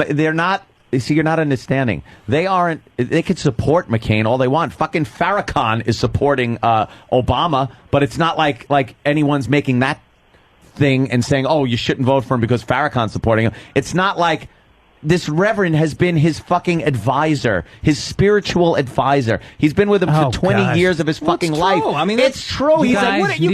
They're not. See, you're not understanding. They aren't. They could support McCain all they want. Fucking Farrakhan is supporting Obama, but it's not like anyone's making that thing and saying, "Oh, you shouldn't vote for him because Farrakhan's supporting him." It's not like this reverend has been his fucking advisor, his spiritual advisor. He's been with him for 20 years of his fucking life. I mean, it's true. You can't keep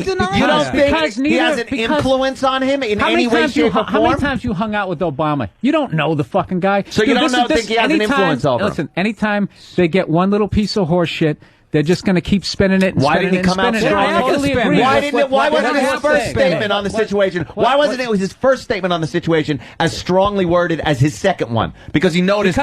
denying You don't that. think he has an influence on him in any way, shape, or form? How many times you hung out with Obama? You don't know the fucking guy. So you don't think he has an influence over him? Listen, anytime they get one little piece of horse shit, they're just going to keep spinning it. And why didn't he come out strong? Why wasn't his first statement on the situation? Why wasn't it his first statement on the situation as strongly worded as his second one? Because he noticed,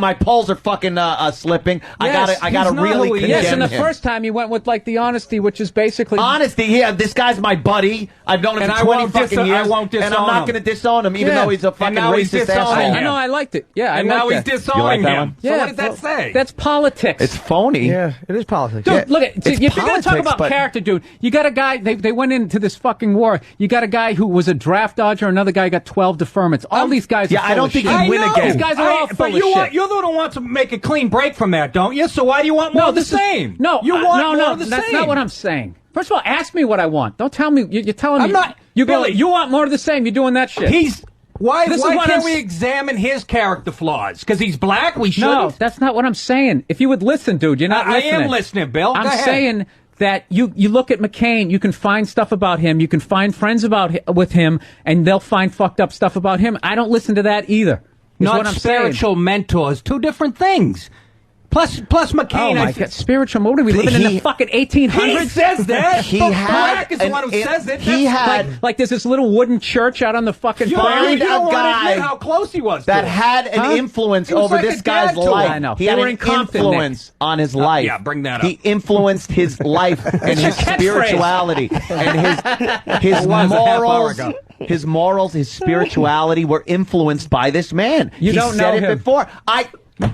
my polls are fucking slipping. I gotta really condemn him. Yes, and the first time he went with like the honesty, which is basically honesty. Yeah, this guy's my buddy. I've known him for 20 fucking years, and I'm not going to disown him, even though he's a fucking racist asshole. I know, I liked it. Yeah, and now he's disowning him. So what does that say? That's politics. It's phony. Yeah, it is politics. Dude, look at if you're going to talk about character, dude, you got a guy. They went into this fucking war. You got a guy who was a draft dodger. Another guy got 12 deferments. All these guys. Yeah, are full I don't of think shit. he'd win again. These guys are all full but of shit. You're the one who wants to make a clean break from that, don't you? So why do you want more of the same? You want more of the same. That's not what I'm saying. First of all, ask me what I want. Don't tell me. You're telling me. I'm not. You want more of the same. You're doing that shit. Why can't we examine his character flaws? Because he's black? We shouldn't? No, that's not what I'm saying. If you would listen, dude, you're not listening. I am listening, Bill. Go ahead. I'm saying that you look at McCain, you can find stuff about him, you can find friends with him, and they'll find fucked up stuff about him. I don't listen to that either. Not spiritual mentors. Two different things. Plus McCain. Oh my God, spiritual. What are we living in the fucking 1800s? He says that. Black is the one who says it. Like there's this little wooden church out on the fucking farm. You don't want to admit how close he was. That had an influence over this guy's life. I know. He had an influence on his life. Yeah, bring that up. He influenced his life and his spirituality and his morals. His morals, his spirituality were influenced by this man. You don't know him. He said it before.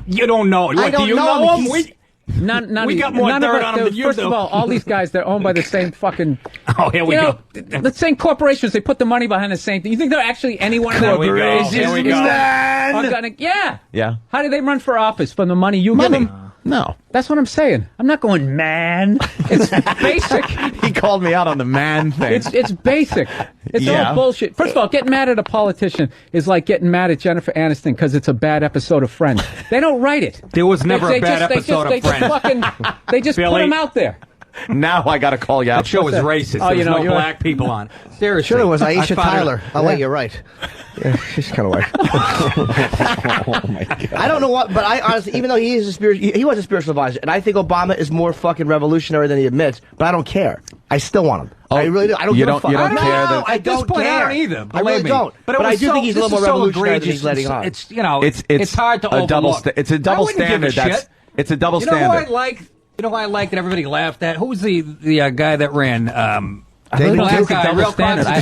You don't know. I don't do you know him? We got more dirt on him than you do. First of all, all these guys, they're owned by the same fucking... Oh, here we go. The same corporations. They put the money behind the same thing. You think they're actually any one of them? Here we go. Yeah. How do they run for office? From the money you give them? No. That's what I'm saying. I'm not going, man. It's basic. He called me out on the man thing. It's basic. It's all bullshit. First of all, getting mad at a politician is like getting mad at Jennifer Aniston because it's a bad episode of Friends. They don't write it. There was never a bad episode of Friends. They just put them out there. Now I got to call you out. That show was racist. Oh, there was no black people on. Seriously. Sure, it was Aisha Tyler. You're right. Yeah, she's kind of white. Oh my God. I don't know what, but I honestly, even though he was a spiritual advisor, and I think Obama is more fucking revolutionary than he admits, but I don't care. I still want him. I really do. I don't give a fuck. You don't care that at this point, I don't either. I really don't. But I do think he's a little more revolutionary than he's letting on. It's it's hard to overlook. It's a double standard. It's a double standard. You know who I like? You know who I like that everybody laughed at? Who was the guy that ran? I don't think it's a double standard. I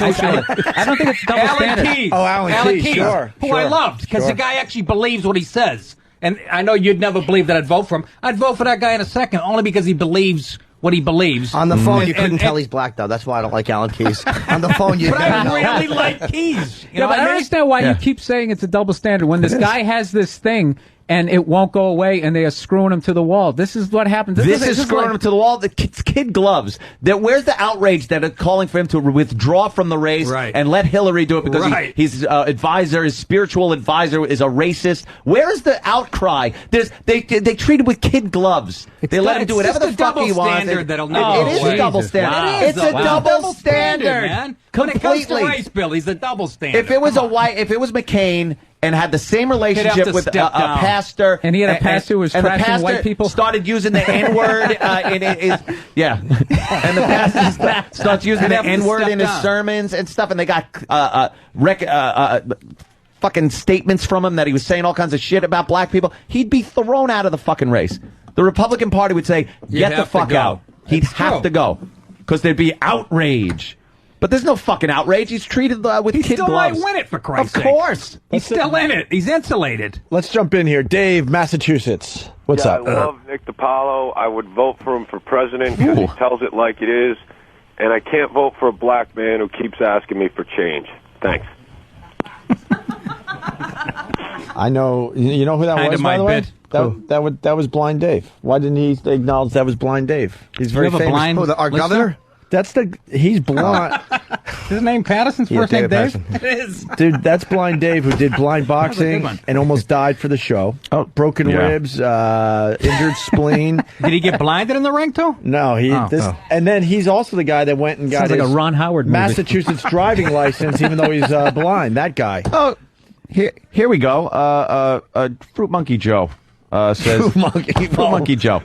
don't think it's double standard. Alan Keyes. Who I loved because the guy actually believes what he says. And I know you'd never believe that I'd vote for him. I'd vote for that guy in a second, only because he believes what he believes. On the phone, you couldn't tell he's black, though. That's why I don't like Alan Keyes. On the phone, you But I really like Keyes. But I don't understand why you keep saying it's a double standard when this guy has this thing and it won't go away, and they are screwing him to the wall. This is what happens. This is screwing him to the wall. The kid gloves. Where's the outrage that are calling for him to withdraw from the race and let Hillary do it because his advisor, his spiritual advisor, is a racist? Where is the outcry? They treat him with kid gloves. They let him do whatever the fuck he wants. It is a double standard. Wow. It's a double standard, man. Completely. When it comes to race, Bill, he's a double standard. If it was McCain and had the same relationship with a pastor, and he had a pastor who was trashing white people, started using the N-word and the pastor starts using the N-word in his sermons and stuff, and they got fucking statements from him that he was saying all kinds of shit about black people, he'd be thrown out of the fucking race. The Republican Party would say, get the fuck out. He'd have to go because there'd be outrage. But there's no fucking outrage. He's treated with kid gloves. He still might win it, for Christ's sake. Of course. He's still in it. He's insulated. Let's jump in here. Dave, Massachusetts. What's up? I love Nick DiPaolo. I would vote for him for president because he tells it like it is. And I can't vote for a black man who keeps asking me for change. Thanks. I know. You know who that was, by the way? That was Blind Dave. Why didn't he acknowledge that was Blind Dave? He's very famous. Our governor? He's blonde. His name Patterson's first name Dave? It is. Dude, that's Blind Dave, who did blind boxing and almost died for the show. Oh, broken ribs, injured spleen. Did he get blinded in the ring too? No, and then he's also the guy that went and got Sounds like his a Ron Howard movie. Massachusetts driving license, even though he's blind. That guy. Oh, here we go. Fruit Monkey Joe says. Fruit Monkey Joe.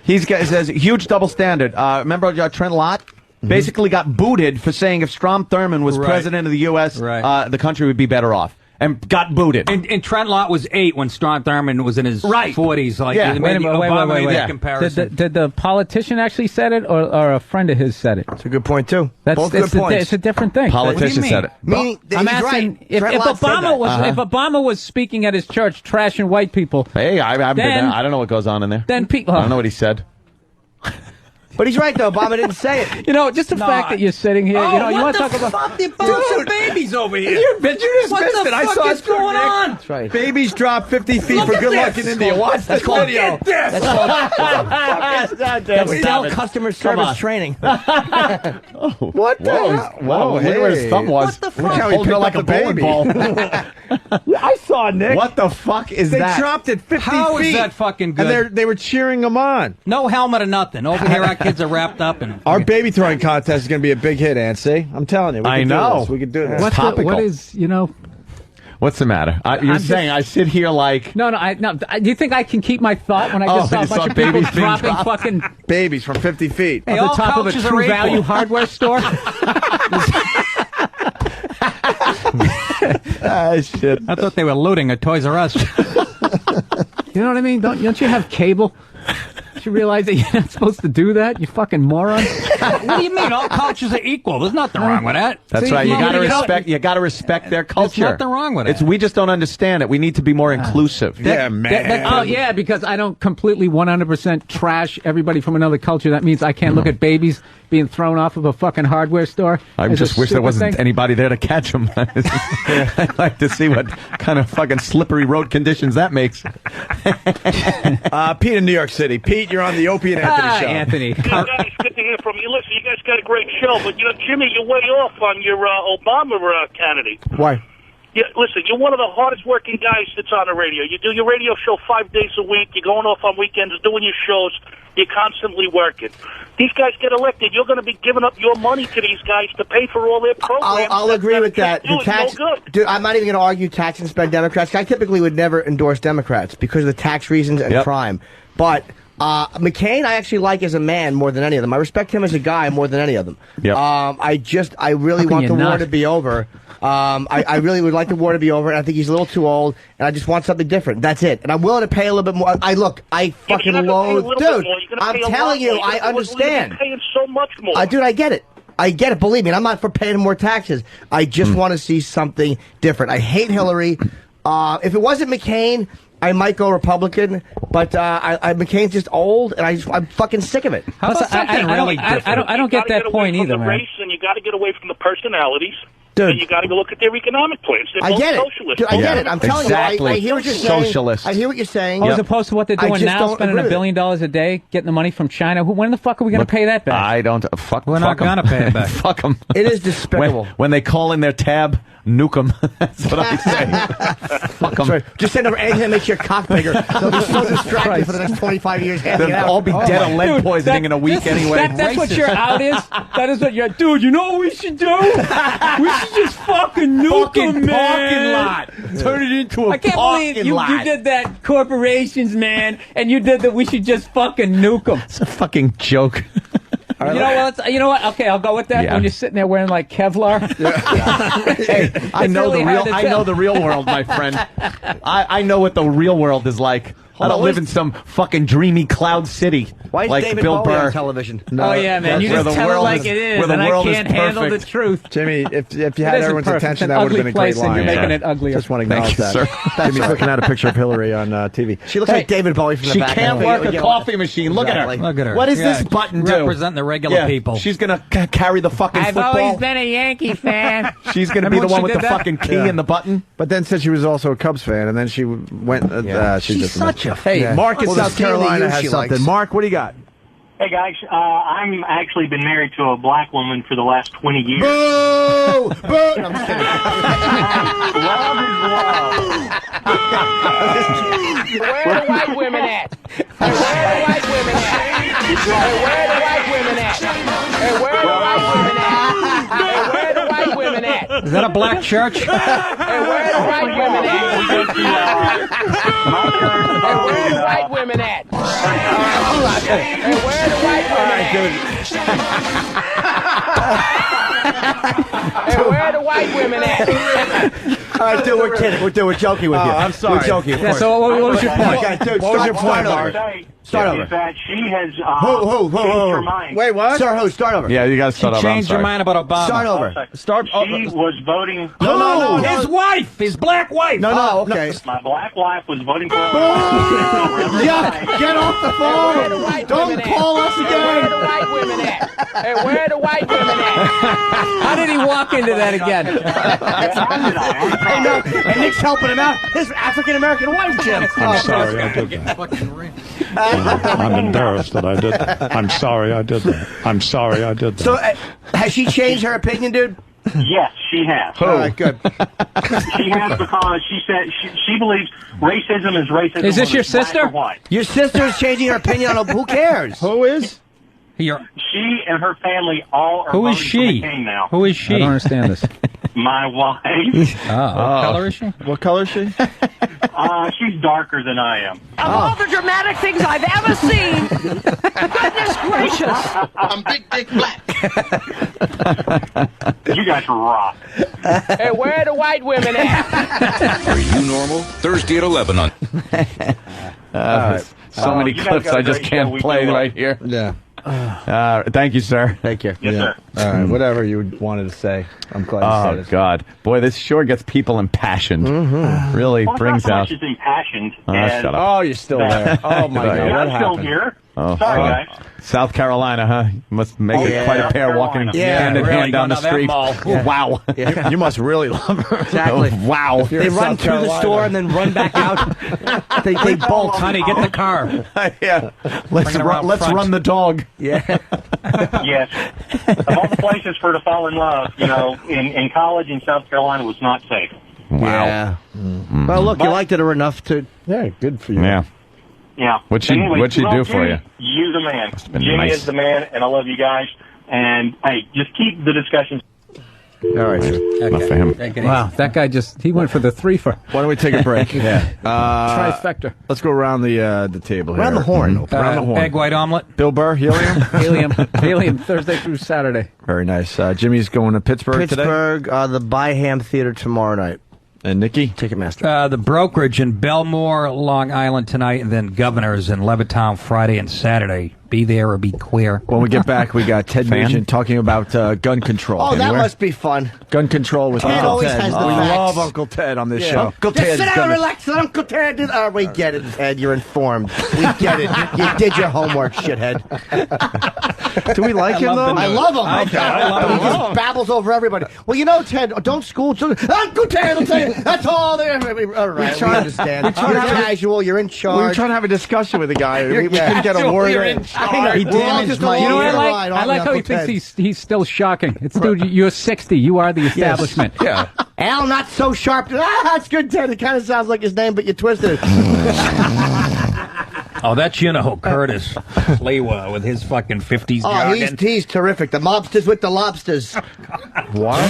He says huge double standard. Remember Trent Lott? Basically got booted for saying if Strom Thurmond was president of the U.S., the country would be better off. And got booted. And Trent Lott was 8 when Strom Thurmond was in his 40s. Like, Wait a minute. That comparison. Did the politician actually said it, or a friend of his said it? That's a good point, too. Both good points. It's a different thing. Politician said it. Meaning, I'm asking, if Obama was speaking at his church trashing white people. Hey, I haven't been there. I don't know what goes on in there. Then people. I don't know what he said. But he's right, though. Obama didn't say it. Just the fact that you're sitting here, you want to talk about... Some babies over here. You just what missed the it. I fuck saw is going on? That's right. Babies drop 50 feet for good luck in India. Watch this video. That's Dell customer service training. What the hell? Whoa, look where his thumb was. What the fuck? Look how he picked like up a the baby. ball. I saw Nick. What the fuck is that? They dropped it 50 How feet. is that fucking good? And they were cheering him on. No helmet or nothing. Over here, our kids are wrapped up in... Our baby throwing contest is going to be a big hit, Ansi. I'm telling you. We can do this. What is, What's the matter? You're saying I sit here like... No. Do you think I can keep my thought when I just saw a bunch of people dropping fucking... Babies from 50 feet. Hey, off the top of a True Value hardware store? Shit. I thought they were looting a Toys R Us. You know what I mean? Don't you have cable? Don't you realize that you're not supposed to do that? You fucking moron. What do you mean? All cultures are equal. There's nothing wrong with that. That's right. You got to respect. You got to respect their culture. There's nothing wrong with it. We just don't understand it. We need to be more inclusive. Yeah, man. Yeah, because I don't completely 100% trash everybody from another culture. That means I can't look at babies being thrown off of a fucking hardware store. I just wish there wasn't anybody there to catch them. I'd like to see what kind of fucking slippery road conditions that makes. Pete in New York City. Pete, you're on the Opie and Anthony show. Anthony. Guys, good to hear from you. Listen, you guys got a great show, but Jimmy, you're way off on your Obama candidate. Why? Yeah, listen, you're one of the hardest working guys that's on the radio. You do your radio show 5 days a week. You're going off on weekends, doing your shows. You're constantly working. These guys get elected. You're going to be giving up your money to these guys to pay for all their programs. I'll agree with that. The tax, no good. Dude, I'm not even going to argue tax and spend Democrats. I typically would never endorse Democrats because of the tax reasons and crime. But McCain, I actually like as a man more than any of them. I respect him as a guy more than any of them. Yep. I really want the war to be over. I really would like the war to be over, and I think he's a little too old, and I just want something different. That's it. And I'm willing to pay a little bit more. I fucking loathe. Dude, I'm telling you, I understand. You're paying so much more. Dude, I get it. I get it. Believe me, and I'm not for paying more taxes. I just want to see something different. I hate Hillary. If it wasn't McCain, I might go Republican, but McCain's just old, and I'm fucking sick of it. I don't get that point either, man. Race, and you got to get away from the personalities. Dude. And you got to go look at their economic plans. They're both socialist. Dude, I get it. I'm telling you, I hear what you're saying. Socialist. I hear what you're saying. As opposed to what they're doing now, spending $1 billion a day, getting the money from China. When the fuck are we going to pay that back? I don't. Fuck. We're not going to pay it back. Fuck them. It is despicable. When they call in their tab, nuke them. That's what I say. Fuck them. Right. Just send over anything that makes your cock bigger. They'll be so distracted for the next 25 years. They'll all be dead of lead poisoning in a week anyway. That's what your out is. That is what you're. Dude, you know what we should do? We should just fucking nuke them, man. Parking lot. Turn it into a I can't believe you did that, corporations, man, and you did that. We should just fucking nuke them. It's a fucking joke. You know what? Okay, I'll go with that. Yeah. When you're sitting there wearing like Kevlar. Hey, I know the real world, my friend. I know what the real world is like. I don't live in some fucking dreamy cloud city. Why is like David Bill Bowie Burr on television? Oh yeah, man! You just tell it like it is, and I can't handle the truth. Jimmy, if you had everyone's attention, that would have been a great line. You're making it uglier. Just want to acknowledge that. Sir. Jimmy's looking at a picture of Hillary on TV. She looks like David Bowie from the back. She can't work a coffee machine. Look at her. Look at her. What does this button do? Representing the regular people. She's gonna carry the fucking football. I've always been a Yankee fan. She's gonna be the one with the fucking key and the button. But then said she was also a Cubs fan, and then she went. She's such a. Hey, Mark in South Carolina has something. Mark, what do you got? Hey, guys, I'm actually been married to a black woman for the last 20 years. Boo! Boo! No, I'm just kidding. Love is love. Where are the white women at? Hey, where are the white women at? Hey, where are the white women at? Hey, where are the white women at? Hey, where are the white women at? Is that a black church? Hey, where are the white women at? Hey, where are the white women at? Hey, where are the white women at? Hey, where are the white women at? All right, dude, we're kidding. We're joking with you. I'm sorry. We're joking. Of Yeah, course. so what was your point? Okay, dude, What was your point, over. Mark? Start over. Is that she has Who? changed her mind. Wait, what? Sir, who? Start over. Yeah, you got to start over. I'm Changed your sorry. mind about Obama. Start over. She was voting. No, his wife, his black wife. No, okay. My black wife was voting for Yuck! Get off the phone! Don't call us Hey, where are again! the white women at? Hey, where are the white women at? How did he walk into that again? Hey, no, and Nick's helping him out. His African American wife, Jim. I'm sorry I did that. I'm embarrassed that I did that. I'm sorry I did that. I'm sorry I did that. So, has she changed her opinion, dude? Yes, she has. All right, good. She has because she said she believes racism is racism. Is this whether your it's black sister? or white. Your sister's changing her opinion on who cares? Who is? She and her family all are Who is voting she? for McCain now. Who is she? I don't understand this. My wife. What color is she? What color is she? She's darker than I am. Of all the dramatic things I've ever seen, goodness gracious. I'm big dick black. You guys rock. Hey, where are the white women at? Are you normal? Thursday at 11 on. So many you guys clips got a I just great can't show. We play do well. right here. Yeah. Thank you, sir. Thank you. Yes, sir. All right, whatever you wanted to say. I'm glad you said Oh, it. God. Boy, this sure gets people impassioned. Really Well, brings not so out... much as impassioned. Oh, as shut up. Oh, you're still there. Oh, my God. Yeah, What I'm still happened? here. Oh, Sorry, fuck. guys. South Carolina, huh? You must make it quite a pair South walking Carolina. hand in really, hand down the going down that street. mall. Wow. You must really love her. Exactly. Wow. They run through the store and then run back out. they bolt. Honey, get the car. Yeah. Let's Bring it around front. run the dog. Yeah. Yes. Of all the places for her to fall in love, in college in South Carolina was not safe. Wow. Yeah. Well, look, you liked it enough to. Yeah, good for you. Yeah. Yeah. What'd she do for you? You the man. been Jimmy nice. is the man, and I love you guys. And, hey, just keep the discussions. All right, sir. Enough for him. Wow, that guy he went for the three for Why don't we take a break? Yeah. trifecta. Let's go around the table here. Around the horn. Around the horn. Egg white omelet. Bill Burr, helium. Helium, Thursday through Saturday. Very nice. Jimmy's going to Pittsburgh today. Pittsburgh, the Byham Theater tomorrow night. And Nikki? Ticketmaster. The brokerage in Belmore, Long Island tonight, and then Governors in Levittown Friday and Saturday. Be there or be queer. When we get back, we got Ted Fan? Nugent talking about gun control. Oh, that Anywhere? must be fun. Gun control with Ted Uncle always Ted. has the We facts. love Uncle Ted on this Yeah. show. Uncle Ted, sit down, relax. Let Uncle Ted do. Oh, we get it, Ted. You're informed. We get it. You did your homework, shithead. Do we like him, though? I love him. I love him. He just babbles over everybody. Well, Ted, don't school children. Uncle Ted will tell you. That's all there. All right, we understand. You're casual. You're in charge. We were trying to have a discussion with the guy. We Yeah. couldn't get a You're word in in. charge. He damaged my You know what ear. I like how he thinks he's still shocking. It's dude, you're 60. You are the establishment. Yeah. Al, not so sharp. That's good, Ted. It kind of sounds like his name, but you twisted it. Oh, that's Curtis Lewa with his fucking 50s Oh, jargon. he's terrific. The mobsters with the lobsters. What?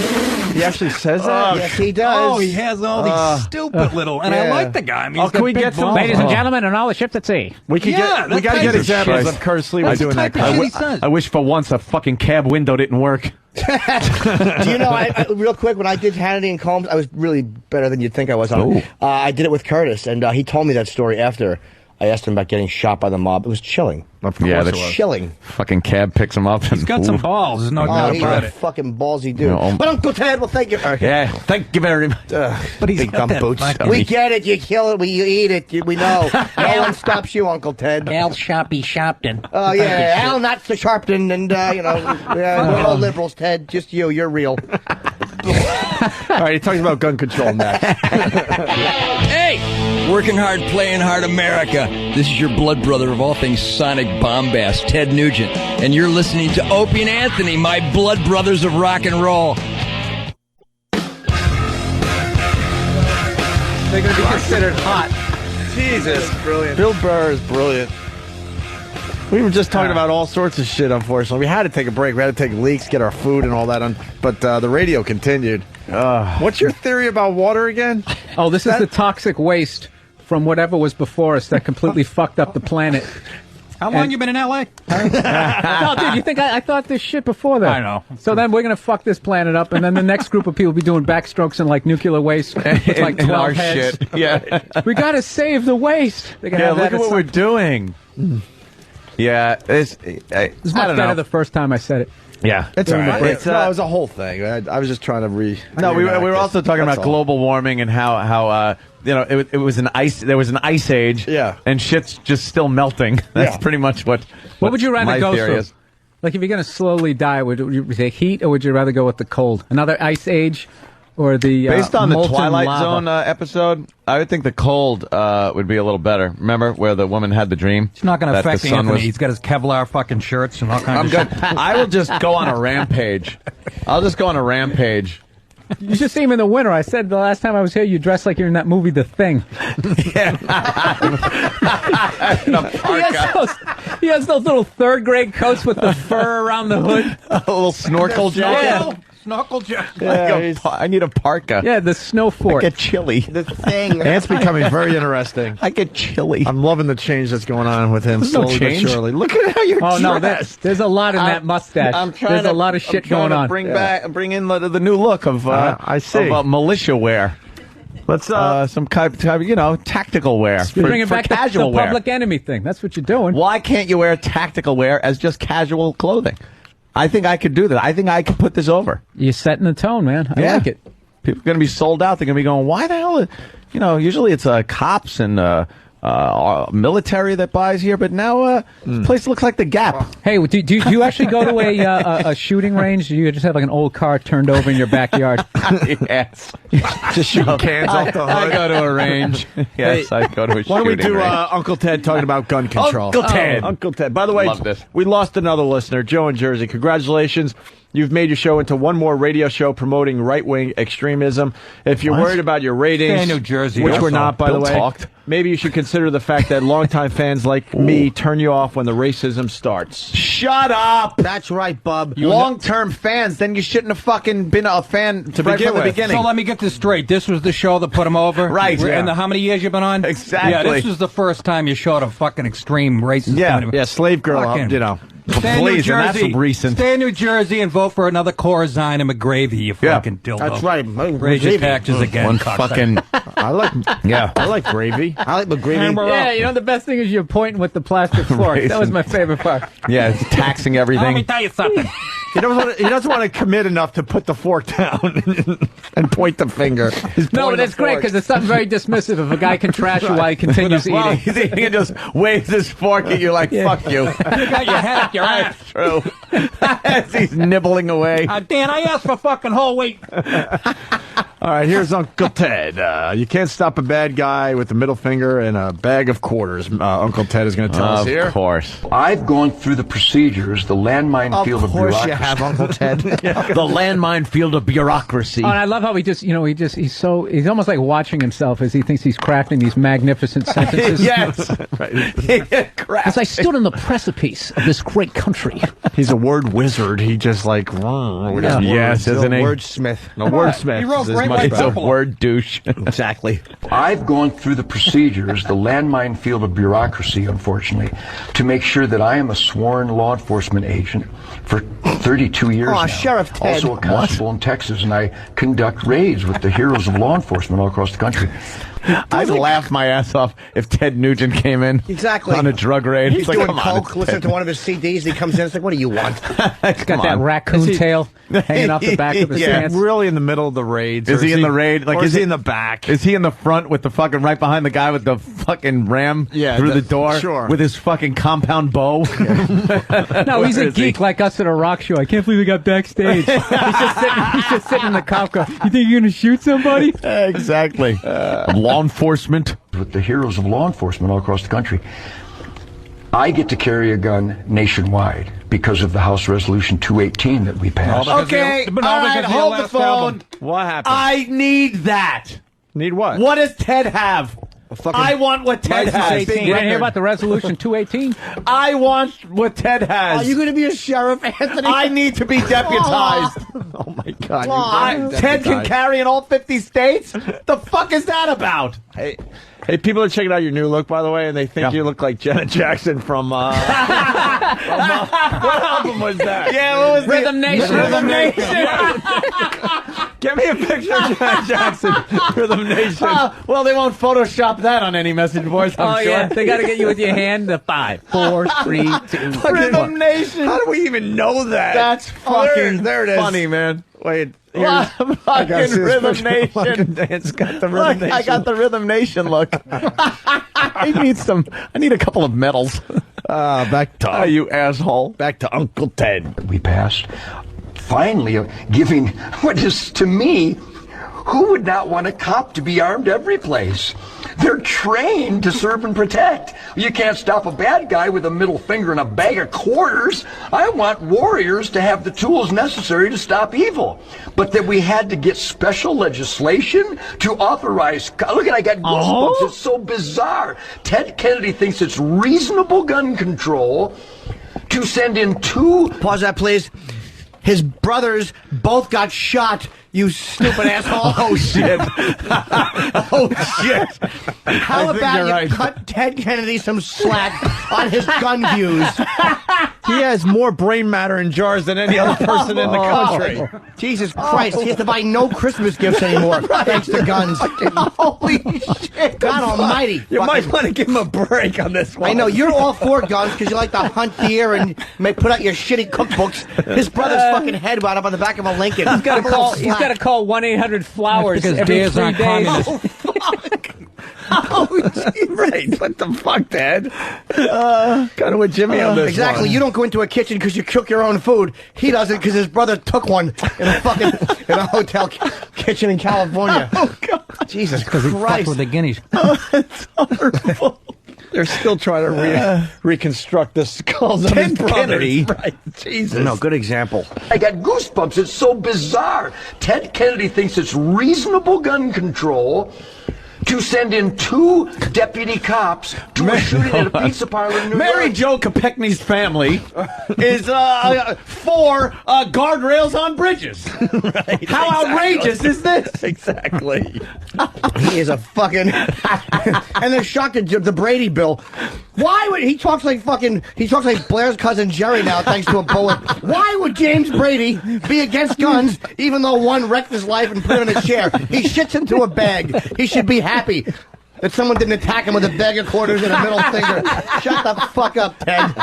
He actually says that? Yes, he does. Oh, he has all these stupid little, and I yeah. like the guy. I mean, Oh, he's can got we big get some- balls. Ladies and gentlemen, and all the ships at sea. We could Yeah, we that got to type get of examples shit. of Curtis Lewa That's the doing that. type of shit he says. I wish for once a fucking cab window didn't work. Do you know, I real quick, when I did Hannity and Combs, I was really better than you'd think I was on it. I did it with Curtis, and he told me that story after I asked him about getting shot by the mob. It was chilling. Yeah, It was chilling. Fucking cab picks him up. He's got some balls. There's no doubt He's about a it. fucking ballsy dude. No. But Uncle Ted, well, thank you. Yeah, thank you very much. But he's Big got gum that boots. fucking- We get it. You kill it. You eat it. We know. No one stops you, Uncle Ted. Al Shoppy Shopton. Oh, yeah. Al, not so Sharpton. And, we're all liberals, Ted. Just you. You're real. All right, he talks about gun control next. Hey! Working hard, playing hard, America. This is your blood brother of all things sonic bombast, Ted Nugent. And you're listening to Opie and Anthony, my blood brothers of rock and roll. They're going to be considered hot. Jesus, brilliant. Bill Burr is brilliant. We were just talking about all sorts of shit, unfortunately. We had to take a break. We had to take leaks, get our food and all that. But the radio continued. What's your theory about water again? Oh, this is the toxic waste from whatever was before us that completely fucked up the planet. How long you been in L.A.? No, dude, you think I thought this shit before that? I know. So then we're going to fuck this planet up, and then the next group of people will be doing backstrokes in, like, nuclear waste with, like, 12 our heads. shit. Yeah. We got to save the waste. They're gonna have Look that at what we're doing. Yeah. It's much better the first time I said it. Yeah. It's all right. It's, it was a whole thing. I was just trying to No, we were also talking about global warming and how it was an ice. There was an ice age. Yeah. And shit's just still melting. That's pretty much what would you rather my go theory through? is. Like, if you're going to slowly die, would you say heat, or would you rather go with the cold? Another ice age, or the based on the molten Twilight lava? Zone episode, I would think the cold would be a little better. Remember where the woman had the dream? It's not going to that affect the sun Anthony. was- He's got his Kevlar fucking shirts and all kinds I'm of good. shit. I will just go on a rampage. I'll just go on a rampage. You should see him in the winter. I said the last time I was here, you dressed like you're in that movie, The Thing. He has those little third-grade coats with the fur around the hood. A little snorkel jacket. Snorkel jacket. I need a parka. Yeah, the snow fort. I get chilly. The thing. It's becoming very interesting. I get chilly. I'm loving the change that's going on with him. There's no slowly but change. surely. Look at how you're Oh, no, dressed. there's a lot in that mustache. There's a lot of shit going on. Bring in the new look of I see. of militia wear. Let's some kind of tactical wear. You're bringing back casual the wear. Public Enemy thing. That's what you're doing. Why can't you wear tactical wear as just casual clothing? I think I could do that. I think I could put this over. You're setting the tone, man. I like it. People are going to be sold out. They're going to be going, why the hell? Usually it's cops and military that buys here, but now this place looks like the Gap. Hey, do you actually go to a shooting range? Do you just have like an old car turned over in your backyard? Yes. Just shoot cans off the hood. I go to a range. Yes, I go to a Why shooting don't we do range. Uncle Ted talking about gun control? Uncle Ted. Uncle Ted. By the way, Love this. we lost another listener, Joe in Jersey. Congratulations. You've made your show into one more radio show promoting right-wing extremism. If you're worried about your ratings, Stay in New Jersey, which also. we're not, by the Bill way, talked. maybe you should consider the fact that longtime fans like me turn you off when the racism starts. Shut up! That's right, bub. Long-term fans, then you shouldn't have fucking been a fan To right begin from the with. beginning. So let me get this straight. This was the show that put him over? Right, yeah. And how many years you been on? Exactly. Yeah, this was the first time you showed a fucking extreme racist point of view. Yeah, slave girl, Fucking- Stay in New Please, and that's Jersey. recent. Stay in New Jersey and vote for another Corzine and McGravy, you Yeah. fucking dildo. That's right. Raise your taxes again, One cocksucker. fucking... I like Yeah. gravy. I like McGreevy. Yeah, the best thing is you're pointing with the plastic fork. That was my favorite part. Yeah, it's taxing Let me everything. tell you something. He doesn't want to commit enough to put the fork down and point the finger. He's No, pointing that's the great fork. because there's something very dismissive if a guy can trash you while he continues Well, eating. he just waves his fork at you like, fuck you. You got your head up your ass. True. As he's nibbling away. Dan, I asked for fucking whole wheat. All right, here's Uncle Ted. You can't stop a bad guy with the middle finger and a bag of quarters. Uncle Ted is going to tell us here. Of course. I've gone through the procedures, the landmine field of course bureaucracy. you have, Uncle Ted. The landmine field of bureaucracy. Oh, and I love how he's almost like watching himself as he thinks he's crafting these magnificent sentences. Yes. As I stood on the precipice of this great country. He's a word wizard. He just like, Yes, isn't he? Wordsmith. No, wordsmith. He wrote is Great much White It's a better. word douche. Exactly. I've gone through the procedures, the landmine field of bureaucracy, unfortunately, to make sure that I am a sworn law enforcement agent for 32 years now. Sheriff Ted. Also a constable in Texas, and I conduct raids with the heroes of law enforcement all across the country. I'd laugh my ass off if Ted Nugent came in Exactly. on a drug raid. He's like, doing come on, coke, it's listening Ted. to one of his CDs. He comes in, it's like, what do you want? He's got that raccoon tail hanging off the back of his Yeah, pants. really in the middle of the raids. Is Or he in the raid? Like, or is he he in the back? Is he in the front with the fucking right behind the guy with the fucking ram through the door? Sure. With his fucking compound bow? No, he's Where a is he? geek like us at a rock show. I can't believe he got backstage. He's just sitting in the cop car. You think you're going to shoot somebody? Exactly. Law law enforcement. With the heroes of law enforcement all across the country. I get to carry a gun nationwide because of the House Resolution 218 that we passed. Okay, all right, hold the phone. What happened? I need that. Need what? What does Ted have? I want what Ted has. You didn't hear about the Resolution 218? I want what Ted has. Are you going to be a sheriff, Anthony? I need to be deputized. Oh, my God. Ted can carry in all 50 states? The fuck is that about? Hey, people are checking out your new look, by the way, and they think you look like Janet Jackson from, what album was that? Yeah, what was Rhythm Nation. Rhythm Nation. Get me a picture of Janet Jackson. Rhythm Nation. Well, they won't Photoshop that on any message boards, I'm sure. Yeah, they got to get you with your hand. The 5, 4, 3, 2. Rhythm Nation. How do we even know that? That's fucking there it is. Funny, man. Wait. Fucking Rhythm Nation. It's got the Rhythm Nation. I got the Rhythm Nation look. I need a couple of medals. Back to you asshole. Back to Uncle Ted. We passed. Finally, giving what is, to me, who would not want a cop to be armed every place? They're trained to serve and protect. You can't stop a bad guy with a middle finger and a bag of quarters. I want warriors to have the tools necessary to stop evil. But that we had to get special legislation to authorize... Look, I got goosebumps. It's so bizarre. Ted Kennedy thinks it's reasonable gun control to send in 2... Pause that, please. His brothers both got shot, you stupid asshole. Oh, shit. Oh, shit. How about you cut Ted Kennedy some slack on his gun views? He has more brain matter in jars than any other person in the country. Jesus Christ, he has to buy no Christmas gifts anymore thanks to guns. Holy shit. God almighty. You might want to give him a break on this one. I know, you're all for guns because you like to hunt deer and may put out your shitty cookbooks. His brother's fucking head wound up on the back of a Lincoln. He's got to call 1-800-FLOWERS every 3 days. Oh, fuck. Oh, right. What the fuck, Dad? Kind of with Jimmy on this exactly. one. You don't go into a kitchen because you cook your own food. He doesn't because his brother took one in a hotel kitchen in California. Oh, God. Jesus Because he fucked Christ. with the guineas. It's horrible. They're still trying to reconstruct the skulls of his Ted brothers. Kennedy. Right. Jesus. No, good example. I got goosebumps. It's so bizarre. Ted Kennedy thinks it's reasonable gun control to send in 2 deputy cops to a shooting at a pizza parlor in New Mary York. Jo Kopechne's family is for guardrails on bridges. Right. How outrageous is this? Exactly. He is a fucking... and they're shocked at the Brady bill. Why would... He talks like Blair's cousin Jerry now, thanks to a bullet. Why would James Brady be against guns, even though one wrecked his life and put him in a chair? He shits into a bag. He should be happy that someone didn't attack him with a bag of quarters and a middle finger. Shut the fuck up, Ted.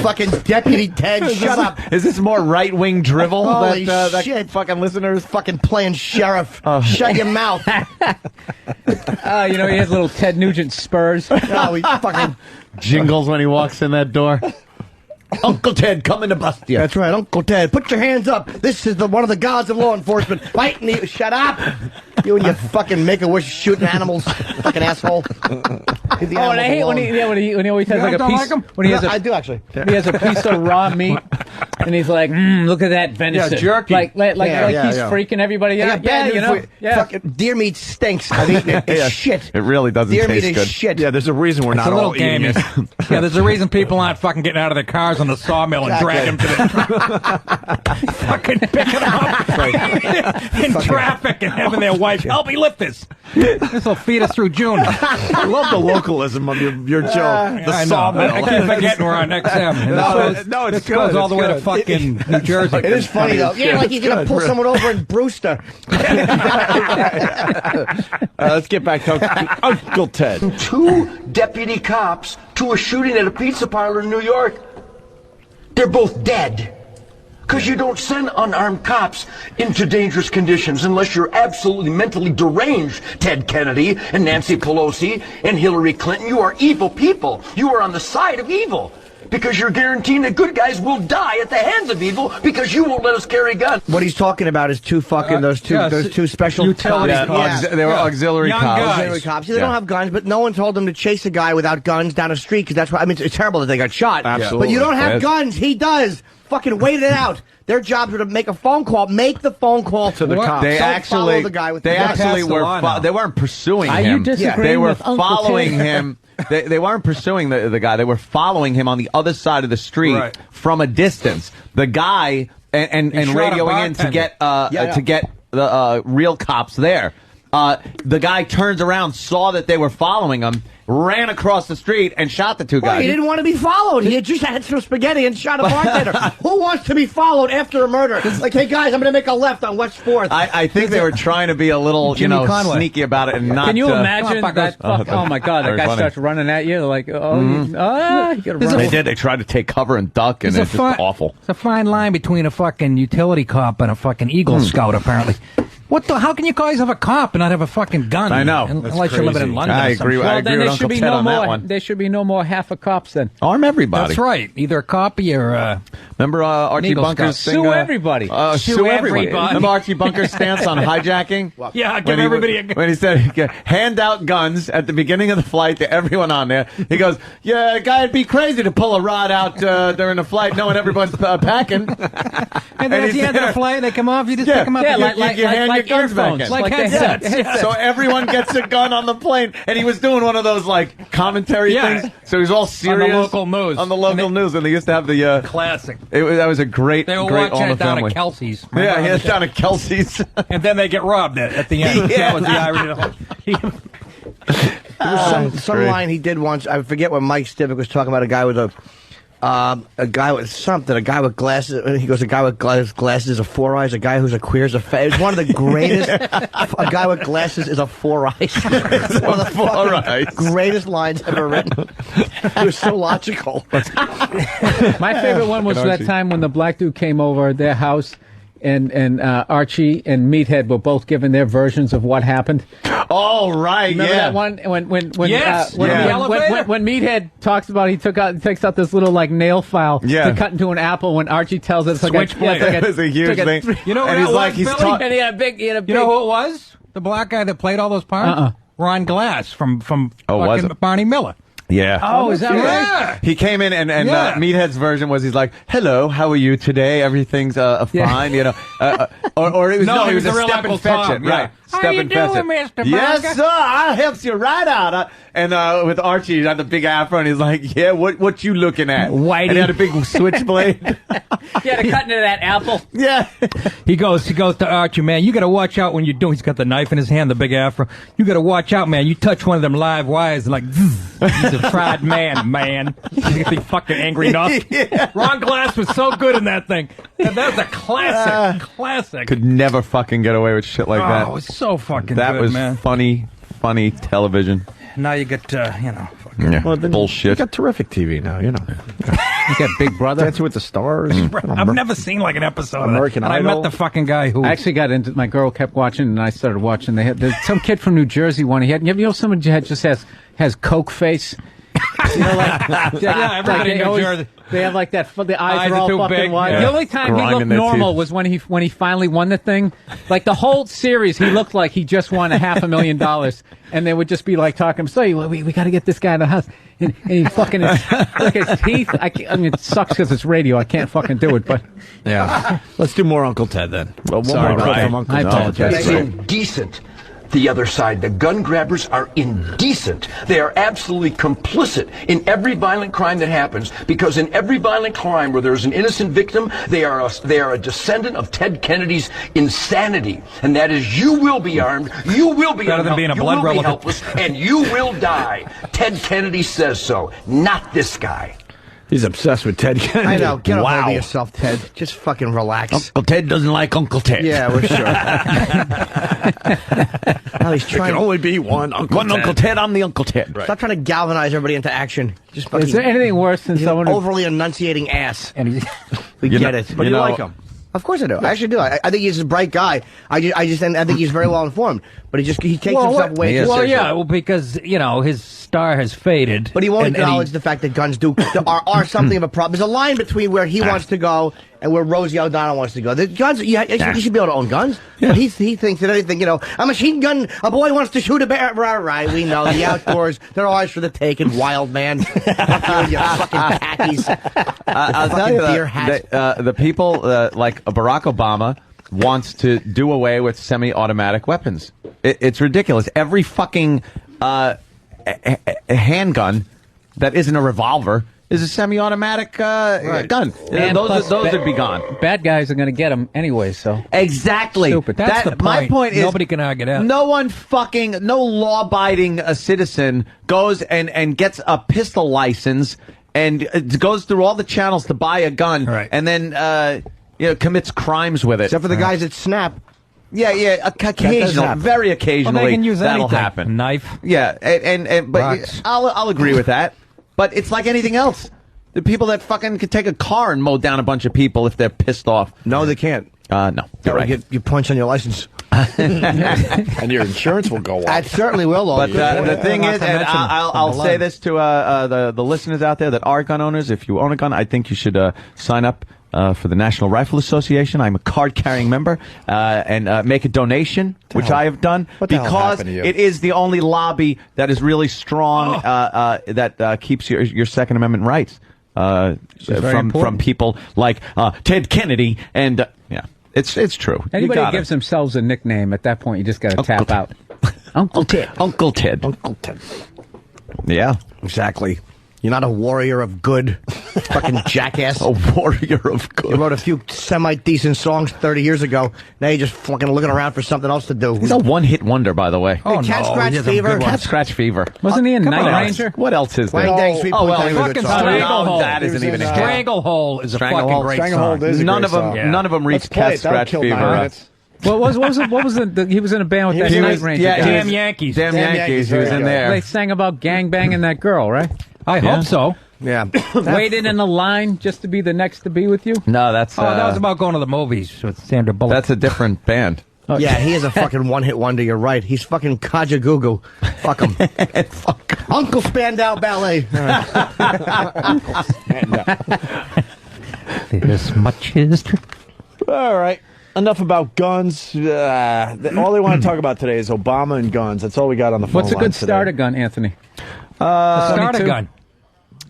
Fucking Deputy Ted, shut up. Is this more right-wing drivel Holy that shit. fucking listeners? Fucking playing sheriff. Shut your mouth. He has little Ted Nugent spurs. Oh, he fucking... Jingles when he walks in that door. Uncle Ted coming to bust you. That's right, Uncle Ted. Put your hands up. This is one of the gods of law enforcement. Fighting you. Shut up. You and your fucking Make-A-Wish shooting animals. Fucking asshole. And I hate when he always has like a piece. When he has I do actually. When he has a piece of raw meat, and he's like, "Look at that venison." Yeah, jerky. Like he's freaking everybody out. Fucking deer meat stinks. I've eaten it. It's shit. It really doesn't Deer taste meat good. is shit. Yeah, there's a reason we're It's not a little all eating gamey. it. Yeah, there's a reason people aren't fucking getting out of their cars on the sawmill and drag them to the fucking picking them up in traffic and having their wife help me lift this. This will feed us through June. I love the localism of your joke. The sawmill. I keep forgetting we're on XM. No, it's this goes good. all the way to fucking New Jersey. It is funny though. Yeah, like he's gonna pull someone over in Brewster. Let's get back to Uncle Ted. 2 deputy cops to a shooting at a pizza parlor in New York. They're both dead. Because you don't send unarmed cops into dangerous conditions unless you're absolutely mentally deranged, Ted Kennedy and Nancy Pelosi and Hillary Clinton. You are evil people. You are on the side of evil. Because you're guaranteeing that good guys will die at the hands of evil because you won't let us carry guns. What he's talking about is those two special utility cops. They were auxiliary Young cops. guys. Auxiliary cops. They don't have guns, but no one told them to chase a guy without guns down a street because that's why. I mean, it's terrible that they got shot. Absolutely. But you don't have guns. He does. Fucking wait it out. Their jobs were to make a phone call. Make the phone call to the cops. They Don't actually, follow the guy with they the guns. actually were. They weren't pursuing Are him. you disagreeing They were with Uncle following Ted? him. They weren't pursuing the guy. They were following him on the other side of the street from a distance. The guy and shot a radioing in to get to get the real cops there. The guy turns around, saw that they were following him, ran across the street, and shot the two Well, guys. he didn't want to be followed. He had just had some spaghetti and shot a bartender. Who wants to be followed after a murder? Like, hey, guys, I'm going to make a left on West 4th. I think they were trying to be a little, Jimmy Conway. sneaky about it and not. Can you imagine that? Oh my God, that Very guy funny. starts running at you like, you gotta run. They did. They tried to take cover and duck, and it's just awful. It's a fine line between a fucking utility cop and a fucking Eagle Scout, apparently. How can you guys have a cop and not have a fucking gun? I know. Unless you're living in London. I agree. Well, I agree then with there Uncle should be Ted no on that more. one. There should be no more half a cops then. Arm everybody. That's right. Either a copy or remember Archie Eagle Bunker's Scout. thing? Sue everybody. Sue everybody. Remember Archie Bunker's stance on hijacking? Yeah, give When he- everybody a gun. When he said, hand out guns at the beginning of the flight to everyone on there, he goes, yeah, a guy would be crazy to pull a rod out during the flight knowing everyone's packing. And then at the end of the flight, they come off, you just pick them up. Yeah, and you hand your guns back in. Like headsets. So everyone gets a gun on the plane, and he was doing one of those like commentary things. So he was all serious On the local news. On the local news, and they used to have the classic. That was a great. They were great watching on the it down family. at Kelsey's. Yeah, he was down at Kelsey's, and then they get robbed at the end. Yeah. That was the irony of the whole. There was some line he did once. I forget what Mike Stivic was talking about. A guy with a guy with something. A guy with glasses. He goes, a guy with glasses is a four eyes. A guy who's a queer is a It's one of the greatest. A guy with glasses is a four eyes. It's one of the fucking greatest lines ever written. It was so logical. My favorite one was that time when the black dude came over at their house, and Archie and Meathead were both given their versions of what happened. Oh, right, Remember that one when Meathead talks about he takes out this little like nail file to cut into an apple. When Archie tells it, it's like Switchblade. It was a huge thing. You know what And he's that like, was, he's Billy? talk- and he had a big. You know who it was? The black guy that played all those parts? Ron Glass from was fucking it? Barney Miller. Yeah. Oh, is that Yeah. He came in and Yeah. Meathead's version was he's like, "Hello, how are you today? Everything's fine, you know." Or it was No, he was the a real step Uncle and fetch Tom, it, right? yeah. Step How you and fetch doing, it. Mr. Yes, Barker? sir. I helps you right out. And with Archie, he had the big afro, and he's like, "Yeah, what you looking at?" Whitey. And he had a big switchblade. He had to cut into that apple. Yeah. He goes to Archie, man, you got to watch out when you're doing. He's got the knife in his hand, the big afro. You got to watch out, man. You touch one of them live wires, and like, he's a fried man. He's got the fucking angry enough. Ron Glass was so good in that thing. That was a classic. Could never fucking get away with shit like that. Oh, it was so fucking That good, was man. funny television. Now you get, Yeah, Well, then bullshit. You got terrific TV now, you know. You got Big Brother. Dancing with the Stars. I've never seen like an episode American of that. And I Idol. met the fucking guy who... I actually got into. My girl kept watching, and I started watching. There's some kid from New Jersey one. He had. You know, someone just has Coke face. You know, like Yeah, everybody in New always- Jersey. They have like that. The eyes Eyes are are all too fucking big, wide. yeah. The only time he Grinding looked their normal teeth. was when he finally won the thing. Like the whole series, he looked like he just won $500,000, and they would just be like talking. So we got to get this guy in the house, and he fucking look at his teeth. I mean, it sucks because it's radio. I can't fucking do it, but Yeah. Let's do more Uncle Ted then. Well, Sorry, more Brian. from Uncle I Ted. apologize. It's indecent. The other side, the gun grabbers, are indecent. They are absolutely complicit in every violent crime that happens, because in every violent crime where there's an innocent victim, they are a descendant of Ted Kennedy's insanity. And that is, you will be armed, you will be Better than being a you blood will be relative. helpless, and you will die. Ted Kennedy says so, not this guy. He's obsessed with Ted Kennedy. I know. Get a hold Wow. of yourself, Ted. Just fucking relax. Uncle Ted doesn't like Uncle Ted. Yeah, we're sure. Now he's There trying. can only be one Uncle One Ted. Uncle Ted, I'm the Uncle Ted. Stop trying to galvanize everybody into action. Just fucking. is there anything worse than He's someone an who overly enunciating ass. And We You get know- it. But you know, like him. Of course I do. I actually do. I think he's a bright guy. I think he's very well informed. But he takes himself way too seriously. Well, because his star has faded. But he won't acknowledge the fact that guns are something of a problem. There's a line between where he wants to go and where Rosie O'Donnell wants to go. The guns, you should be able to own guns. Yeah. But he thinks that anything, a machine gun, a boy wants to shoot a bear. Right, we know the outdoors. They're always for the taking. Wild man, you fucking khakis. I'll tell you that the people like Barack Obama wants to do away with semi-automatic weapons. It's ridiculous. Every fucking handgun that isn't a revolver is a semi-automatic gun. And those would be gone. Bad guys are going to get them anyway, so. Exactly. Stupid. That's the point. My point is, nobody can argue that. No law-abiding citizen goes and gets a pistol license and goes through all the channels to buy a gun, and then commits crimes with it. Except for the guys that snap. Yeah, occasionally, very occasionally, well, they can use that'll anything. happen. A knife. Yeah, but I'll agree with that. But it's like anything else. The people that fucking could take a car and mow down a bunch of people if they're pissed off. No, they can't. No, you're right. You punch on your license. And your insurance will go up. That certainly will. But the thing is, and I'll say this to the listeners out there that are gun owners, if you own a gun, I think you should sign up for the National Rifle Association. I'm a card-carrying member, and make a donation, which I have done, because it is the only lobby that is really strong that keeps your Second Amendment rights from people like Ted Kennedy, and it's true. Anybody who gives themselves a nickname, at that point, you just got to tap out. Uncle Ted. Uncle Ted. Uncle Ted. Yeah, exactly. You're not a warrior of good, fucking jackass. A warrior of good. You wrote a few semi-decent songs 30 years ago. Now you're just fucking looking around for something else to do. He's a one-hit wonder, by the way. Oh, Cat Scratch Fever. Cat Scratch Fever. Wasn't he in Night Ranger? What else is there? Fucking Stranglehold. That isn't even a Stranglehold is a fucking great song. None of them reached Cat Scratch Fever. What was he was in a band with that Night Ranger guy. Damn Yankees. Damn Yankees. He was in there. They sang about gangbanging that girl, right? I hope so. Yeah. Waited in the line just to be the next to be with you? No, that's... that was about going to the movies with Sandra Bullock. That's a different band. Yeah, he is a fucking one-hit wonder. You're right. He's fucking Kajagoogoo. Fuck him. Fuck him. Uncle Spandau Ballet. This much is true. All right. Enough about guns. All they want to talk about today is Obama and guns. That's all we got on the phone. What's a good starter gun, Anthony? A starter gun.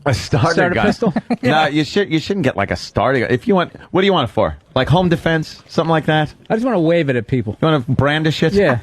A starter gun. Pistol? No, you shouldn't get like a starter gun. If you want, what do you want it for? Like home defense, something like that. I just want to wave it at people. You want to brandish it? Yeah.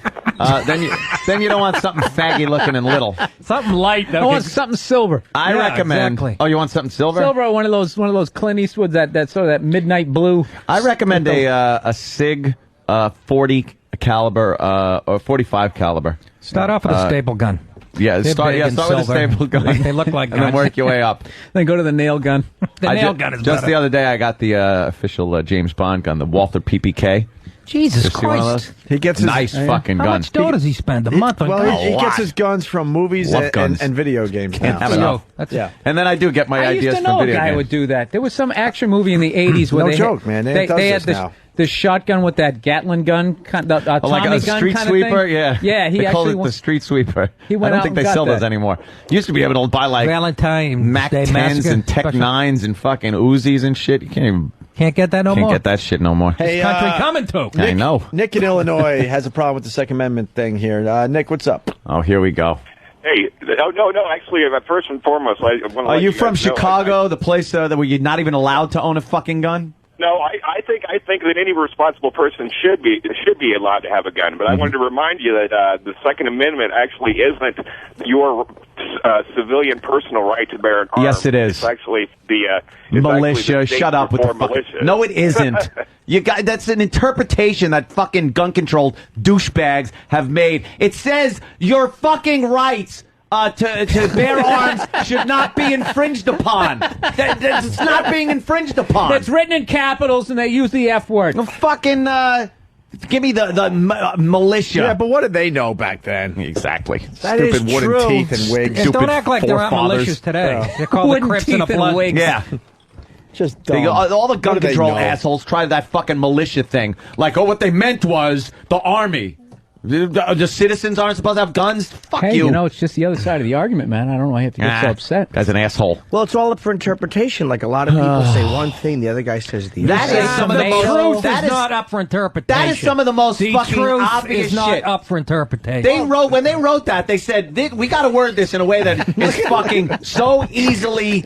Then you don't want something faggy looking and little. Something light. I want something silver. I recommend. Exactly. Oh, you want something silver? Silver, or one of those Clint Eastwoods, that sort of that midnight blue. I recommend a Sig 40 caliber or 45 caliber. Start off with a staple gun. Yeah, start with a staple gun. They look like and then work your way up. Then go to the nail gun. The nail gun is just better. the other day. I got the official James Bond gun, the Walther PPK. Jesus Christ! He gets his nice fucking How gun. much dough does he spend a month on? He gets his guns from movies and video games. Can't have enough. Yeah. And then I do get my I ideas used to know from a video guy games. would do that. There was some action movie in the 80s where No they joke, man. They had now. this shotgun with that Gatling gun, the Tommy like a gun street kind sweeper, of thing. yeah. Yeah, he they call actually it the street sweeper. He went I don't out think and they got sell those that. anymore. You used to be able to buy like Valentine Mac Day 10s Massacre and Tech special. 9s and fucking Uzis and shit. You Can't get that no can't more. get that shit no more. Hey, Country coming to. I know. Nick in Illinois has a problem with the Second Amendment thing here. Nick, what's up? Oh, here we go. Hey, no. Actually, first and foremost, I want to Are you from Chicago, the place that where you're not even allowed to own a fucking gun? No, I think that any responsible person should be allowed to have a gun. But I wanted to remind you that the Second Amendment actually isn't your civilian personal right to bear an arm. Yes, it is. It's actually the militia. Actually the Shut up with the fucking militia. No, it isn't. You got that's an interpretation that fucking gun control douchebags have made. It says your fucking rights to bear arms should not be infringed upon. It's not being infringed upon. It's written in capitals and they use the F word. Fucking give me the militia. Yeah, but what did they know back then? Exactly. That Stupid is wooden true. teeth and wigs. Yeah, don't act like there aren't forefathers. militias today. They're called the Wooden Crips and the teeth and Bloods. wigs. Yeah. Just dumb. All the gun What do they control know? assholes tried that fucking militia thing. Like, what they meant was the army. The citizens aren't supposed to have guns? Fuck Hey, you. you know, it's just the other side of the argument, man. I don't know why you have to get so upset. Guy's an asshole. Well, it's all up for interpretation. Like, a lot of people say one thing, the other guy says the other. That is some of the truth is not up for interpretation. That is some of the most the fucking truth obvious is not shit. up for interpretation. When they wrote that, they said, we got to word this in a way that is fucking so easily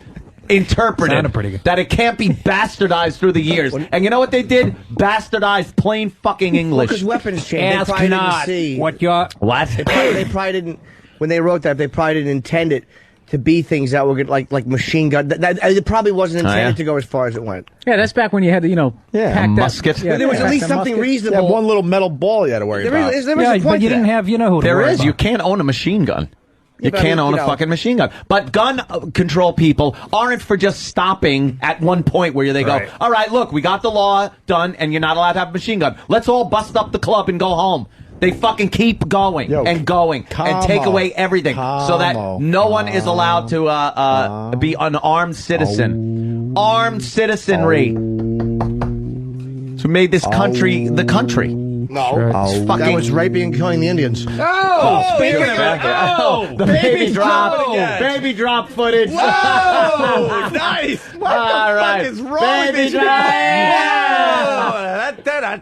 interpreted Sounded pretty good. that it can't be bastardized through the years. And you know what they did? Bastardized plain fucking English. Because weapons change. Ask They probably not didn't see. what you're... What? They probably didn't. When they wrote that, they probably didn't intend it to be things that were good, like machine gun. It probably wasn't intended to go as far as it went. Yeah, that's back when you had to, pack musket. that. Yeah, There was at pack least that something musket. reasonable. You have one little metal ball you had to worry There about. is a point but to you that. didn't have, who to There worry is. about. You can't own a machine gun. You but I can't mean, own you a know. fucking machine gun. But gun control people aren't for just stopping at one point where they go, Right. all right, look, we got the law done and you're not allowed to have a machine gun. Let's all bust up the club and go home. They fucking keep going and going and take away everything so that no one is allowed to be an armed citizen. Armed citizenry. So made this country the country. No, It's fucking- that was raping and killing the Indians. Oh, Speaking of it, the baby drop, baby drop footage. Whoa! Nice! What All the right. fuck is wrong Baby with you? drop. Yeah.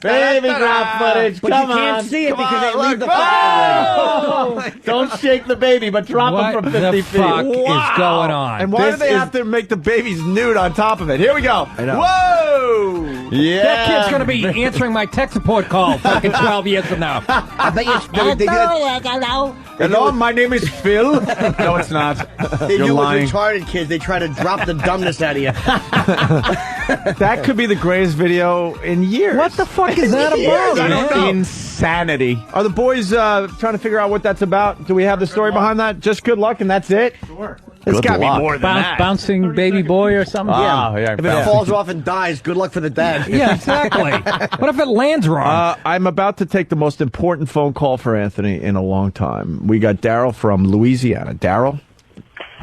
Baby drop footage. But Come you can't on. see it Come because on, they leave look. the Whoa! Don't shake the baby, but drop him What from the 50 feet. fuck is going on? And why do This they is- have to make the babies nude on top of it? Here we go. I know. Whoa! Yeah. That kid's going to be answering my tech support call fucking 12 years from now. I bet you they Hello, my name is Phil. No, it's not. They You're do lying. with retarded kids. They try to drop the dumbness out of you. That could be the greatest video in years. What the fuck is that about, I don't know. Insanity. Are the boys trying to figure out what that's about? Do we have the story behind that? Just good luck and that's it? Sure. It's Good got to be luck. more than that. Bouncing baby boy or something? Oh, yeah. If it falls off and dies, good luck for the dad. Yeah, exactly. What if it lands wrong? I'm about to take the most important phone call for Anthony in a long time. We got Daryl from Louisiana. Daryl?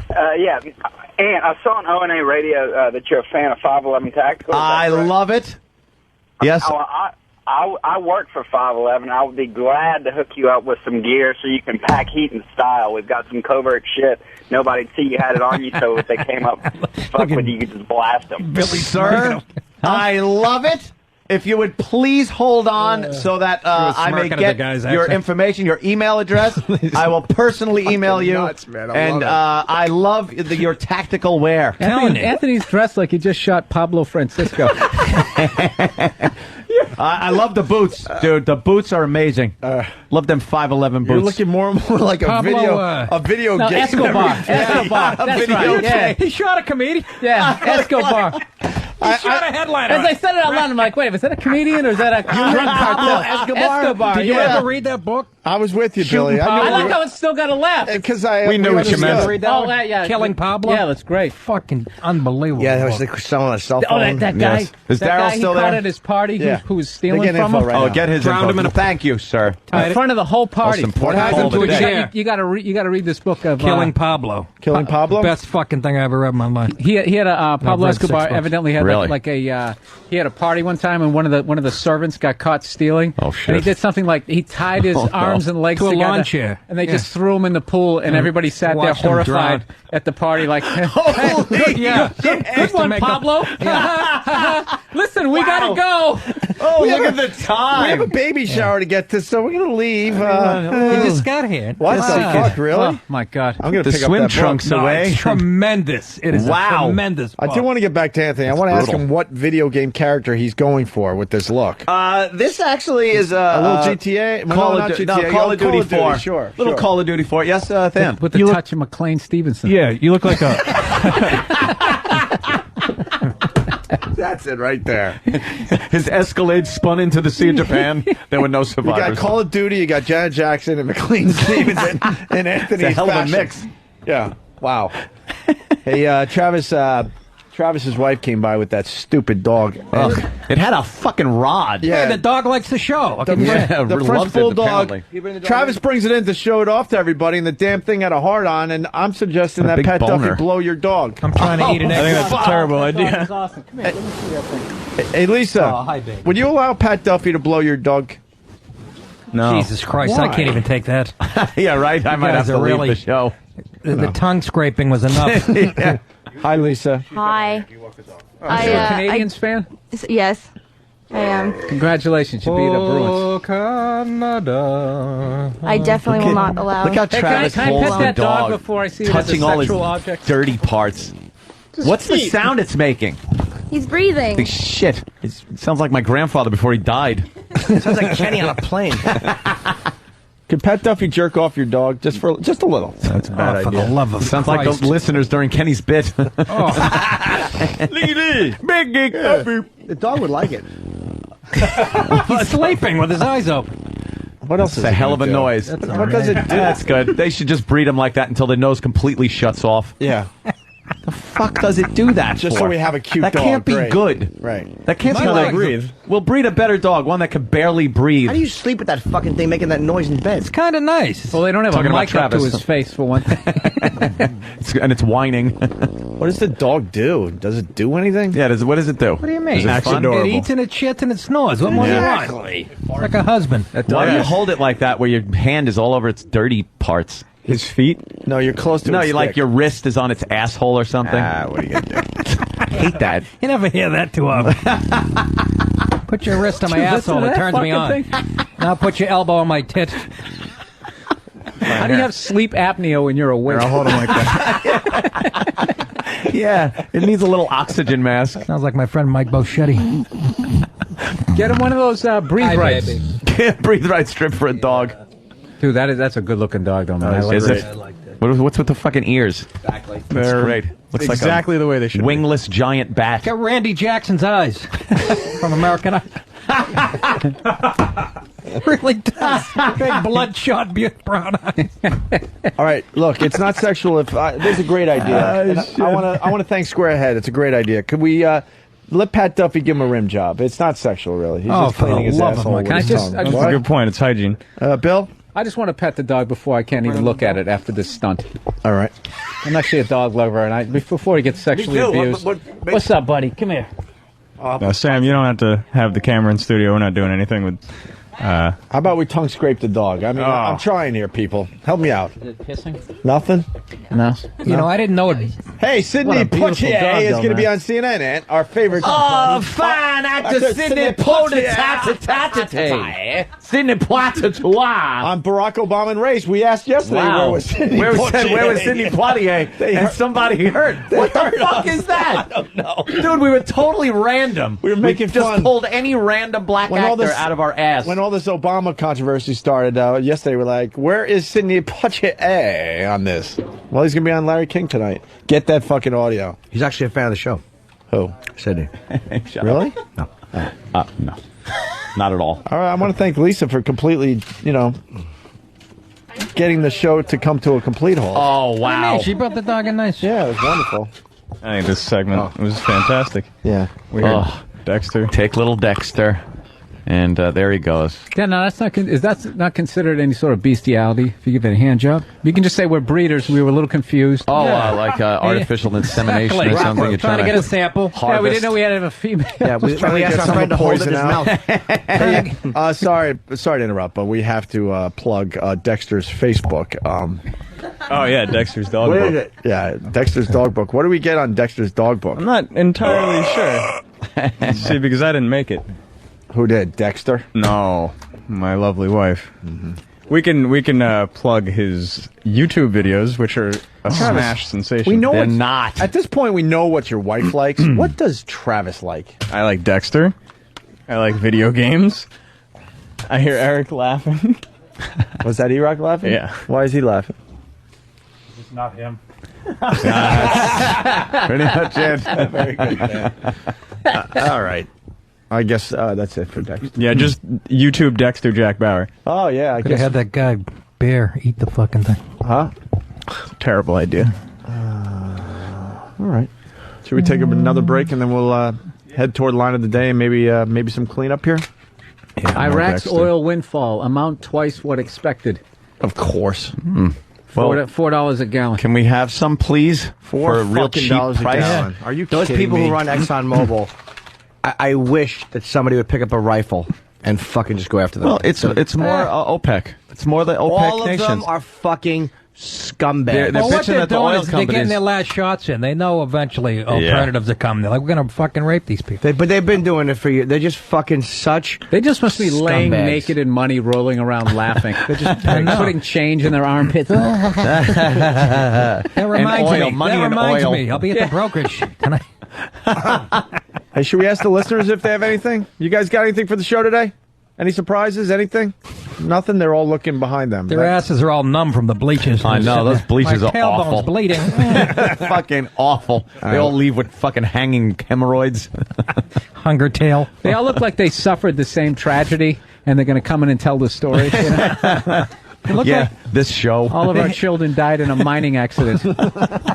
Yeah. And I saw on ONA radio that you're a fan of 511 Tactical. I love it. Yes. I work for 511. I would be glad to hook you up with some gear so you can pack heat and style. We've got some covert shit. Nobody'd see you had it on you, so if they came up, fuck with you, you could just blast them. Sir, I love it. If you would please hold on so that I may smirking at get the guy's your accent. information, your email address. I will personally email you. nuts, man. I And love I love your tactical wear. Anthony's dressed like he just shot Pablo Francisco. I love the boots, dude. The boots are amazing. Love them 511 boots. You're looking more and more like Pablo, a video No, game. Escobar. Escobar. That's video right. Yeah. He shot a comedian. Yeah, Escobar. He shot a headliner. As I said it out loud, I'm like, wait, is that a comedian or is that a drug cartel? Escobar. Did you yeah. ever read that book? I was with you, Billy. I like how it's still got a laugh. Because We knew what you meant. understood. Read that one? yeah. Killing Pablo? Yeah, that's great. Fucking unbelievable. Yeah, that was book. like someone on a cell Oh, phone. that guy. Yes. Is that Daryl guy still he caught there? at his party Yeah. who was They stealing get from info him? right Oh, now. get his Drowned info. him in a- Thank you, sir. In front of the whole party. Most important What call happened of to the a day. chair? You got to read this book of Killing Pablo. Killing Pablo? Best fucking thing I ever read in my life. He had a Pablo read 6 Escobar books. evidently had Really? like a he had a party one time and one of the servants got caught stealing. Oh, shit. And he did something like he tied his Oh, no. arms and legs To a together lawn chair. and they Yeah. just threw him in the pool and everybody sat there Watched him horrified drown. at the party like Holy Yeah. good Just to one make Pablo. Listen, we gotta go. Oh, We look have at the We time. have a baby shower to get to, so we're going to leave. He just got here. What the Wow. fuck, really? Oh my God. I'm going to The pick swim up that book. trunks No, away. it's tremendous. It is Wow. a tremendous I book. do want to get back to Anthony. I want to ask brutal. him what video game character he's going for with this look. This actually is A little GTA? Well, Call no, of not Duty. GTA. No, Call of Duty 4. Sure. Little Call of Duty 4. Yes, Than. With the touch of McLean Stevenson. Yeah, you look like a. That's it right there. His Escalade spun into the Sea of Japan. There were no You survivors. got Call of Duty, you got Janet Jackson and McLean Stevenson and Anthony. It's a hell of a Fashion. mix. Yeah. Wow. Hey, Travis. Travis's wife came by with that stupid dog. It had a fucking rod. Yeah, the dog likes the show. What can you say? The French bulldog. Travis brings it in to show it off to everybody, and the damn thing had a heart on. And I'm suggesting that Pat Duffy blow your dog. I'm trying to eat an egg. I think that's a terrible idea. Awesome. Come here, let me see that thing. Hey, Lisa, hi, baby. would you allow Pat Duffy to blow your dog? No. Jesus Christ, I can't even take that. Yeah, right. I might have to leave the show. The tongue scraping was enough. Yeah. Hi, Lisa. Hi. Are you a Canadians fan? Yes, I am. Congratulations, you beat the Bruins. Oh, Canada. I definitely will not allow. Look how Travis can I holds pet the that dog dog, before I see it as a touching all his sexual object? dirty parts. What's the sound it's making? He's breathing. Holy shit. It sounds like my grandfather before he died. Sounds like Kenny on a plane. Could Pat Duffy jerk off your dog just a little? That's a bad for idea. the love of Sounds Christ. like the listeners during Kenny's bit. Look at this. Big geek Duffy. The dog would like it. He's sleeping with his eyes open. What else is It's a hell of a do? noise. What does it do? That's good. They should just breed them like that until the nose completely shuts off. Yeah. The fuck does it do that Just for? so we have a cute that dog. can't be Great. good. Right. That can't My be legs breathe. We'll breed a better dog, one that can barely breathe. How do you sleep with that fucking thing making that noise in bed? It's kind of nice. Well, they don't have Talking a about mic up to Travis. his face for one thing. And it's whining. What does the dog do? Does it do anything? Yeah, what does it do? What do you mean? Is it fun? It eats and it shits and it snores. What more do you want? Like a husband. Why do you hold it like that where your hand is all over its dirty parts? His feet? No, you're close to No, its you like stick. your wrist is on its asshole or something. What are you gonna do? I hate that. You never hear that too often. Put your wrist on my Listen to asshole. It that turns me on. fucking thing. Now put your elbow on my tit. How do you have sleep apnea when you're awake? I'll hold him like that. Yeah, it needs a little oxygen mask. Sounds like my friend Mike Boschetti. Get him one of those breathe rights. Breathe right strip for a dog. Dude, that's a good looking dog, though, man. I like Is it. it? What's with the fucking ears? Exactly. That's They're great. Looks exactly like the way they should a wingless giant bat. Got Randy Jackson's eyes from American Idol. Really does. Big bloodshot brown eyes. All right, look, it's not sexual. There's a great idea. And I want to thank Square Ahead. It's a great idea. Could we let Pat Duffy give him a rim job? It's not sexual, really. He's just for the cleaning his love of asshole Mike. with Can I his just- tongue. I just- That's a good point. It's hygiene. Bill? I just want to pet the dog before I can't even look at it after this stunt. All right. I'm actually a dog lover, and before he gets sexually abused. What's up, buddy? Come here. Now, Sam, you don't have to have the camera in studio. We're not doing anything with... How about we tongue scrape the dog? I mean, I'm trying here, people. Help me out. Is it pissing? Nothing? No. You know, I didn't know it. Hey, Sidney What a beautiful Poitier dog, is though, going to be man. on CNN, and our favorite... Oh, fine actor Sidney Poitier. Sidney Poitier. On Barack Obama and race, we asked yesterday where was Sidney Poitier. Where was Sidney Poitier? And somebody heard. What the fuck is that? I don't know. Dude, we were totally random. We were making just fun. pulled any random black When all actor this- out of our ass. When all this Obama controversy started yesterday, we're like, where is Sidney Poitier on this? Well, he's going to be on Larry King tonight. Get that fucking audio. He's actually a fan of the show. Who? Sydney. Really? No. No. Not at all. All right, I want to thank Lisa for completely, getting the show to come to a complete halt. Oh, What wow. do you mean? She brought the dog in nice. Yeah, it was wonderful. I think this segment was fantastic. Yeah. We heard Oh. Dexter. Take little Dexter. And there he goes. Yeah, no, that's not considered any sort of bestiality if you give it a hand job. You can just say we're breeders. We were a little confused. Oh, like artificial insemination Exactly. or something. You're Trying to get a sample. Yeah, we didn't know we had to have a female. Yeah, we asked our friend to hold it in his mouth. Sorry to interrupt, but we have to plug Dexter's Facebook. Oh, yeah, Dexter's dog What book. is it? Yeah, Dexter's dog book. What do we get on Dexter's dog book? I'm not entirely sure. See, because I didn't make it. Who did? Dexter? No, my lovely wife. We can plug his YouTube videos, which are a smash sensation. We know They're what's- not. At this point, we know what your wife likes. What does Travis like? I like Dexter. I like video games. I hear Eric laughing. Was that E-Rock laughing? Yeah. Why is he laughing? It's not him. Pretty much it. Very good, man. All right. I guess that's it for Dexter. Yeah, just YouTube Dexter Jack Bauer. Oh, yeah. I Could have guess. had that guy Bear eat the fucking thing. Huh? Terrible idea. All right. Should we take another break and then we'll head toward line of the day and maybe some cleanup here? Yeah, Iraq's oil windfall amount twice what expected. Of course. $4 a gallon. Can we have some, please? For a real cheap price? Gallon. Are you Those kidding people me? who run ExxonMobil, I wish that somebody would pick up a rifle and fucking just go after them. Well, it's more OPEC. It's more the OPEC all of nations. them are fucking scumbags. They're Well, what bitching they're at the doing oil is they're getting companies. their last shots in. They know eventually alternatives are coming. They're like, we're going to fucking rape these people. But they've been doing it for years. They're just fucking such. They just must be laying scumbags. naked in money, rolling around laughing. They're just putting change in their armpits. That reminds oil, me. money That and reminds oil. me. I'll be at the brokerage tonight. Hey, should we ask the listeners if they have anything? You guys got anything for the show today? Any surprises? Anything? Nothing? They're all looking behind them. Their asses are all numb from the bleaches. I know, those bleaches My are tailbone's awful. bleeding. Fucking awful. They all leave with fucking hanging hemorrhoids. Hunger tail. They all look like they suffered the same tragedy, and they're going to come in and tell the story. You know? This show. All of our children died in a mining accident.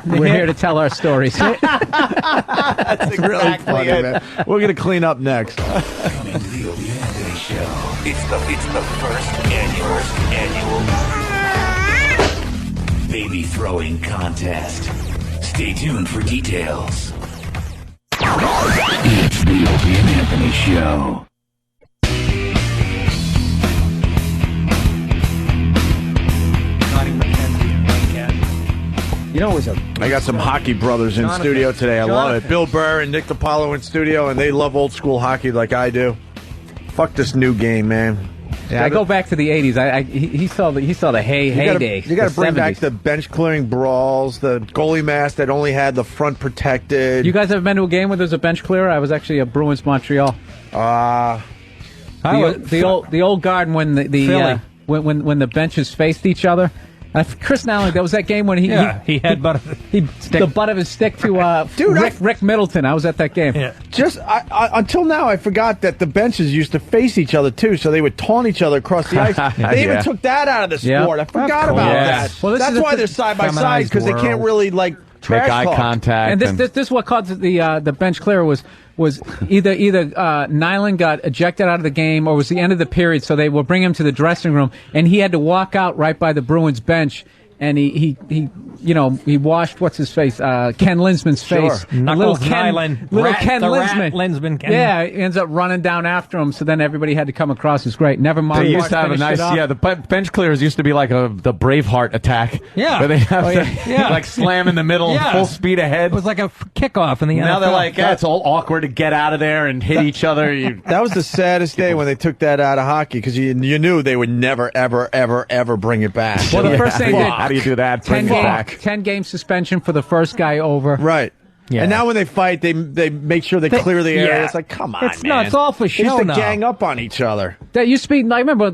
We're here to tell our stories. That's exactly funny, man. We're going to clean up next. Coming to the Opie and Anthony Show. It's the first annual baby throwing contest. Stay tuned for details. It's the Opie and Anthony Show. You know, it was I got some hockey brothers in studio today. I love it. Bill Burr and Nick DiPaolo in studio, and they love old school hockey like I do. Fuck this new game, man. Yeah, I go back to the 80s. He saw the heyday. You got to bring 70s. back the bench clearing brawls, the goalie mask that only had the front protected. You guys ever been to a game where there's a bench clearer? I was actually at Bruins Montreal. The old guard when when the benches faced each other. Chris Nowling, that was that game when he had the butt of his stick to Rick Middleton. I was at that game. Yeah. Just until now, I forgot that the benches used to face each other too, so they would taunt each other across the ice. They even took that out of the sport. I forgot about that. Well, that's why they're side by side, because they can't really make eye talk. contact. And this is what caused the bench clearer was either Nyland got ejected out of the game or was the end of the period, so they will bring him to the dressing room, and he had to walk out right by the Bruins bench, and he washed what's his face, Ken Linsman's face. Knuckles Nyland. Ken Linsman. Linsman. Yeah, he ends up running down after him, so then everybody had to come across. It's great. Never mind. They used to have a nice, the bench clearers used to be like the Braveheart attack. Yeah. Where they have to like slam in the middle, full speed ahead. It was like a kickoff in the NFL. Now they're like, it's all awkward to get out of there and hit each other. That was the saddest day when they took that out of hockey, because you knew they would never, ever, ever, ever bring it back. Well, the first thing they did, how do you do that? 10 game suspension for the first guy over. Right. Yeah. And now when they fight, they make sure they clear the area. Yeah. It's like, come on, It's man. not. It's all for They show used to now. gang up on each other. That used to be. I remember,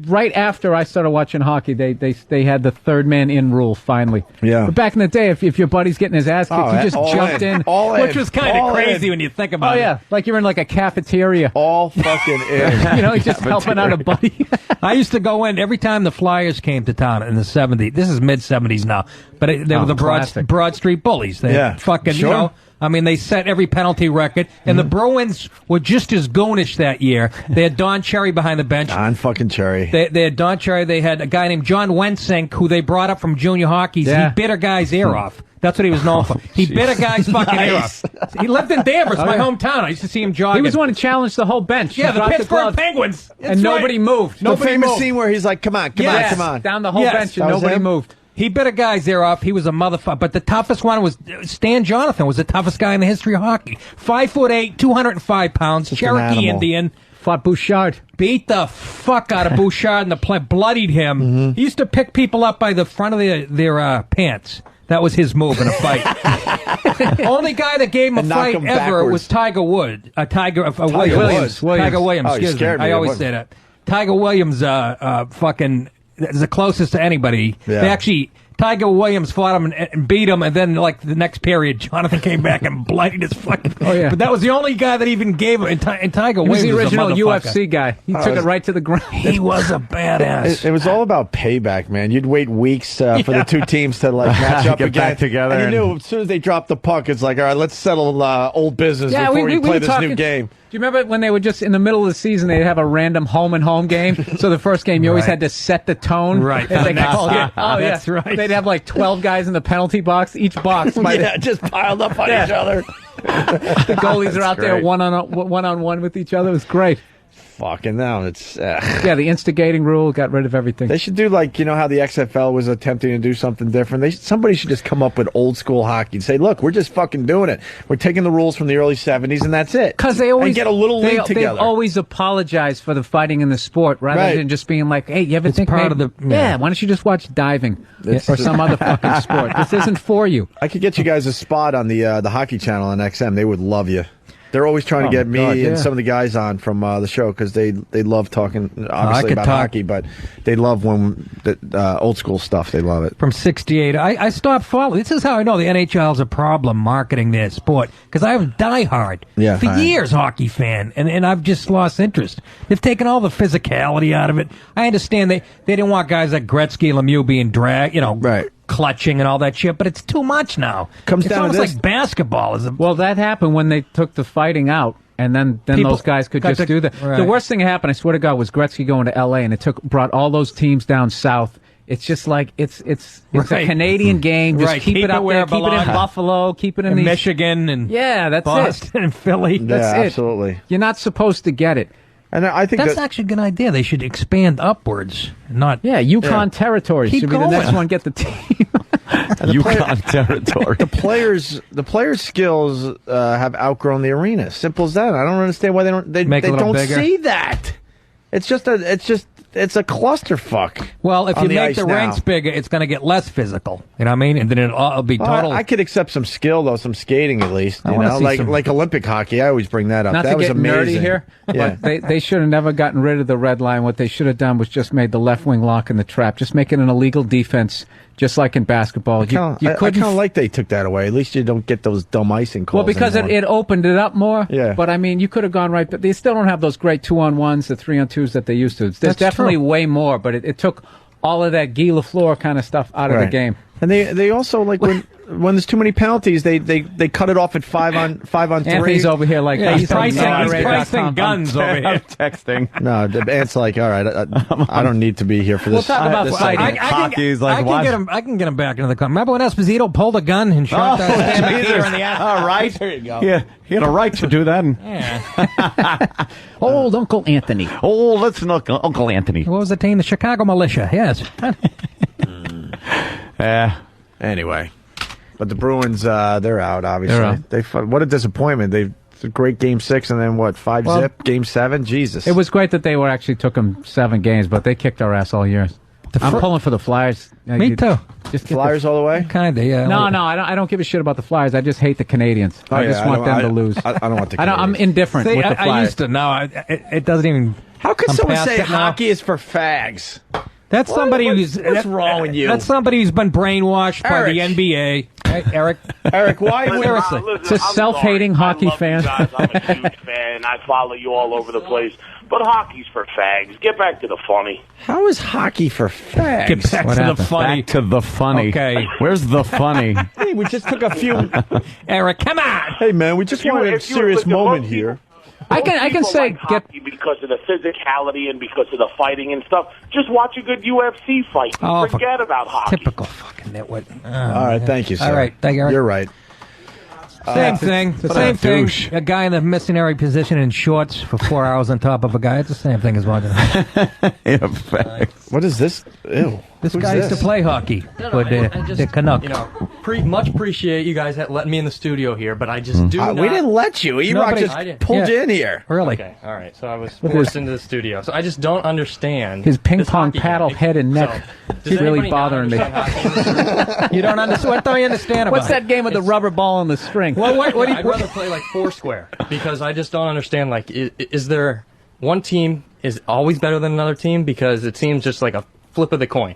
right after I started watching hockey, they had the third man in rule finally. Yeah. But back in the day, if your buddy's getting his ass kicked, you just all jumped in, Which was kind of crazy when you think about it. Oh yeah, like you're in like a cafeteria. All fucking in. He's just helping out a buddy. I used to go in every time the Flyers came to town in the 70s. This is mid-70s now. But they were the classic. Broad Street Bullies. They fucking, sure. they set every penalty record. And the Bruins were just as goonish that year. They had Don Cherry behind the bench. Don fucking Cherry. They had Don Cherry. They had a guy named John Wensink, who they brought up from junior hockey. Yeah. He bit a guy's ear off. That's what he was known for. He bit a guy's fucking ear off. He lived in Danvers, my hometown. I used to see him jogging. He was one to challenge the whole bench. Yeah, He the dropped Pittsburgh glove, Penguins. and nobody moved. The famous scene where he's like, come on, come on. Down the whole bench, and That was nobody him? moved. He bit a guy's ear off. He was a motherfucker. But the toughest one was Stan Jonathan. Was the toughest guy in the history of hockey. 5'8", 205 pounds, Just an Cherokee animal. Indian. Fought Bouchard. Beat the fuck out of Bouchard in the play. Bloodied him. Mm-hmm. He used to pick people up by the front of their pants. That was his move in a fight. Only guy that gave him a And knock fight him ever backwards. was Tiger Wood. Williams. Williams. Tiger Williams. Oh, you Excuse me. scared me. I It always wasn't. say that. Tiger Williams, fucking, is the closest to anybody. Yeah. They actually Tiger Williams fought him and beat him, and then like the next period, Jonathan came back and blighted his fucking. Oh yeah, but that was the only guy that even gave him. And Tiger Williams was the original was a UFC guy. He took it right to the ground. He was a badass. It was all about payback, man. You'd wait weeks for the two teams to like match up Get again back together and you and- knew as soon as they dropped the puck, it's like, all right, let's settle old business Yeah, before we play were this talking, new game. Do you remember when they were just in the middle of the season? They'd have a random home and home game. So the first game, you always had to set the tone. Right. And For the next called game. it. Oh yeah, That's right. They'd have like 12 guys in the penalty box. Each box. Just piled up on each other. The goalies are out there great. one on one with each other. It was great. Fucking now it's Yeah, the instigating rule got rid of everything. They should do like, you know how the XFL was attempting to do something different. Somebody should just come up with old school hockey and say, look, we're just fucking doing it. We're taking the rules from the early 70s and that's it. Because they always and get a little league together. They've always apologized for the fighting in the sport rather than just being like, hey, you ever think part of the yeah, why don't you just watch diving It's or just- some other fucking sport? This isn't for you. I could get you guys a spot on the hockey channel on XM. They would love you. They're always trying to get me and some of the guys on from the show because they love talking obviously about hockey, but they love when the old school stuff. They love it. From 68, I stopped following. This is how I know the NHL is a problem marketing their sport, because I was diehard for years hockey fan, and I've just lost interest. They've taken all the physicality out of it. I understand they didn't want guys like Gretzky, Lemieux being dragged, clutching and all that shit, but it's too much now. Comes it's down to almost this. like basketball. Well, that happened when they took the fighting out, and then People those guys could got just to- do that. right. The worst thing that happened, I swear to God, was Gretzky going to L.A. and it brought all those teams down south. It's just like it's a Right. Canadian game. Just Right. keep it up where there. it Keep it in belongs. Buffalo. Keep it in And these Michigan and that's Boston and Philly. That's Yeah, it. absolutely. You're not supposed to get it. And I think That's actually a good idea. They should expand upwards, not Yukon territory Keep should be going. the next one. Get the team. Yukon territory. The players' skills have outgrown the arena. Simple as that. I don't understand why they don't. They Make it a little don't bigger. see that. It's a clusterfuck. Well, if on you the make ice the now. ranks bigger, it's going to get less physical. You know what I mean? And then it'll be Well, total. I could accept some skill though, some skating at least. I You wanna know, see some- like Olympic hockey. I always bring that up. Not that to was get amazing. nerdy here, Yeah. but they should have never gotten rid of the red line. What they should have done was just made the left wing lock in the trap. Just make it an illegal defense, just like in basketball. I kind of like they took that away. At least you don't get those dumb icing calls. Well, because anymore. it opened it up more. Yeah. But I mean, you could have gone right, but they still don't have those great 2-on-1s, the 3-on-2s that they used to. There's That's definitely true. way more, but it took all of that Guy Lafleur kind of stuff out of the Right. game. And they also like when there's too many penalties, they cut it off at 5-on-3. Anthony's over here like Yeah, he's based on pricing NRA.com. guns over here. I'm texting. No, Ant's like, all right, I don't need to be here for We'll this. talk about this fighting. segment. Hockey's like, I can get him back into the car. Remember when Esposito pulled a gun and shot that Stan McGeer in the ass? All right. There you go. Yeah, he had a right to do that. Old Uncle Anthony. Oh, let's look, Uncle Anthony. What was the team? The Chicago Militia. Yes. Anyway, but the Bruins, they're out. Obviously, They're out. What a disappointment. It's a great Game 6 and then what? 5-0 Game 7. Jesus, It was great that they took them 7 games, but they kicked our ass all year. I'm pulling for the Flyers. Me too. Just get Flyers all the way. Kinda, yeah. No, I don't give a shit about the Flyers. I just hate the Canadians. I just want them to lose. I don't want the. I'm Canadians. indifferent See, with the Flyers. I used to. Now it doesn't even. How could I'm someone past say it now. hockey is for fags? That's somebody who's. What's wrong with you? That's somebody who's been brainwashed by the Eric. NBA. Hey, Eric. Eric, why would Seriously. It's a self-hating hockey fan. I'm a huge fan. I follow you all over the place. But hockey's for fags. Get back to the funny. How is hockey for fags? Get back What to happened? the funny. Back to the funny. Okay. Where's the funny? Hey, we just took a few. Eric, come on. Hey, man, we just wanted a serious moment here. I can People say like hockey because of the physicality and because of the fighting and stuff. Just watch a good UFC fight. Oh, Forget about hockey. Typical fucking nitwit. All right, thank you, sir. All right, thank you, Eric. You're right. Same thing. what Same a thing. douche. A guy in the missionary position in shorts for 4 hours on top of a guy. It's the same thing as watching. Yeah, facts. What is this? Ew. This Who's guy used to this? play hockey No, for I the just, Canucks. you know, much appreciate you guys letting me in the studio here, but I just do not. We didn't let you. E-Rock Nobody- just I didn't. pulled Yeah. you in here. Really? Okay, all right. So I was With forced his- into the studio. So I just don't understand His ping this pong hockey paddle game. head and neck So, does is really anybody not bothering me. understand hockey? You don't understand? What don't you understand about What's that game with the rubber ball and the string? Well, what do you? I'd rather play like Foursquare because I just don't understand. Like, is there one team is always better than another team? Because it seems just like a flip of the coin.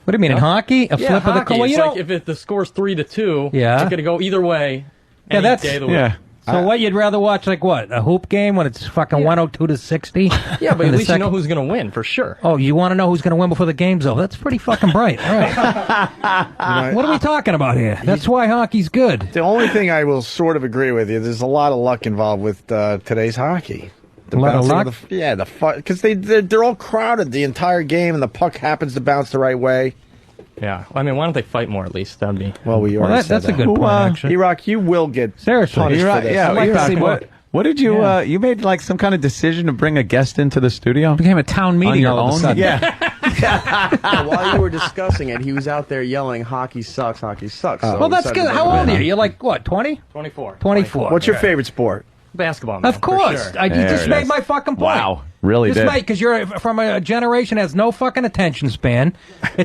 What do you mean in hockey? A Yeah, flip of the hockey. coin? Well, It's you like know, if the score's 3-2, Yeah. it's going to go either way. Yeah, any that's day of the week. So what you'd rather watch, like what, a hoop game when it's fucking 102-60? Yeah, but at least you know who's going to win for sure. Oh, you want to know who's going to win before the game's over? That's pretty fucking bright. All right. What are we talking about here? That's why hockey's good. The only thing I will sort of agree with you, there's a lot of luck involved with today's hockey. A lot of luck? Because they're all crowded the entire game, and the puck happens to bounce the right way. Yeah, I mean, why don't they fight more at least? That'd be. Well, we already said that's a good point, actually. E-Rock, you will get Seriously, punished for this. yeah. I'd like to see more. What did you? You made like some kind of decision to bring a guest into the studio? Became a town meeting on your all of a own. sudden. Yeah, while you were discussing it, he was out there yelling, "Hockey sucks, hockey sucks." So Well, we that's decided good. to How bring him old are in. you? You're like, what, 20? 24. 24. What's your favorite sport? Basketball, man, Of course. for sure. You just made my fucking point. Wow, really Just did. made, because you're from a generation that has no fucking attention span.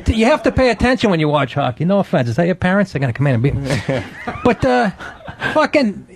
You have to pay attention when you watch hockey. No offense. Is that your parents? They're going to come in and beat me. But, fucking,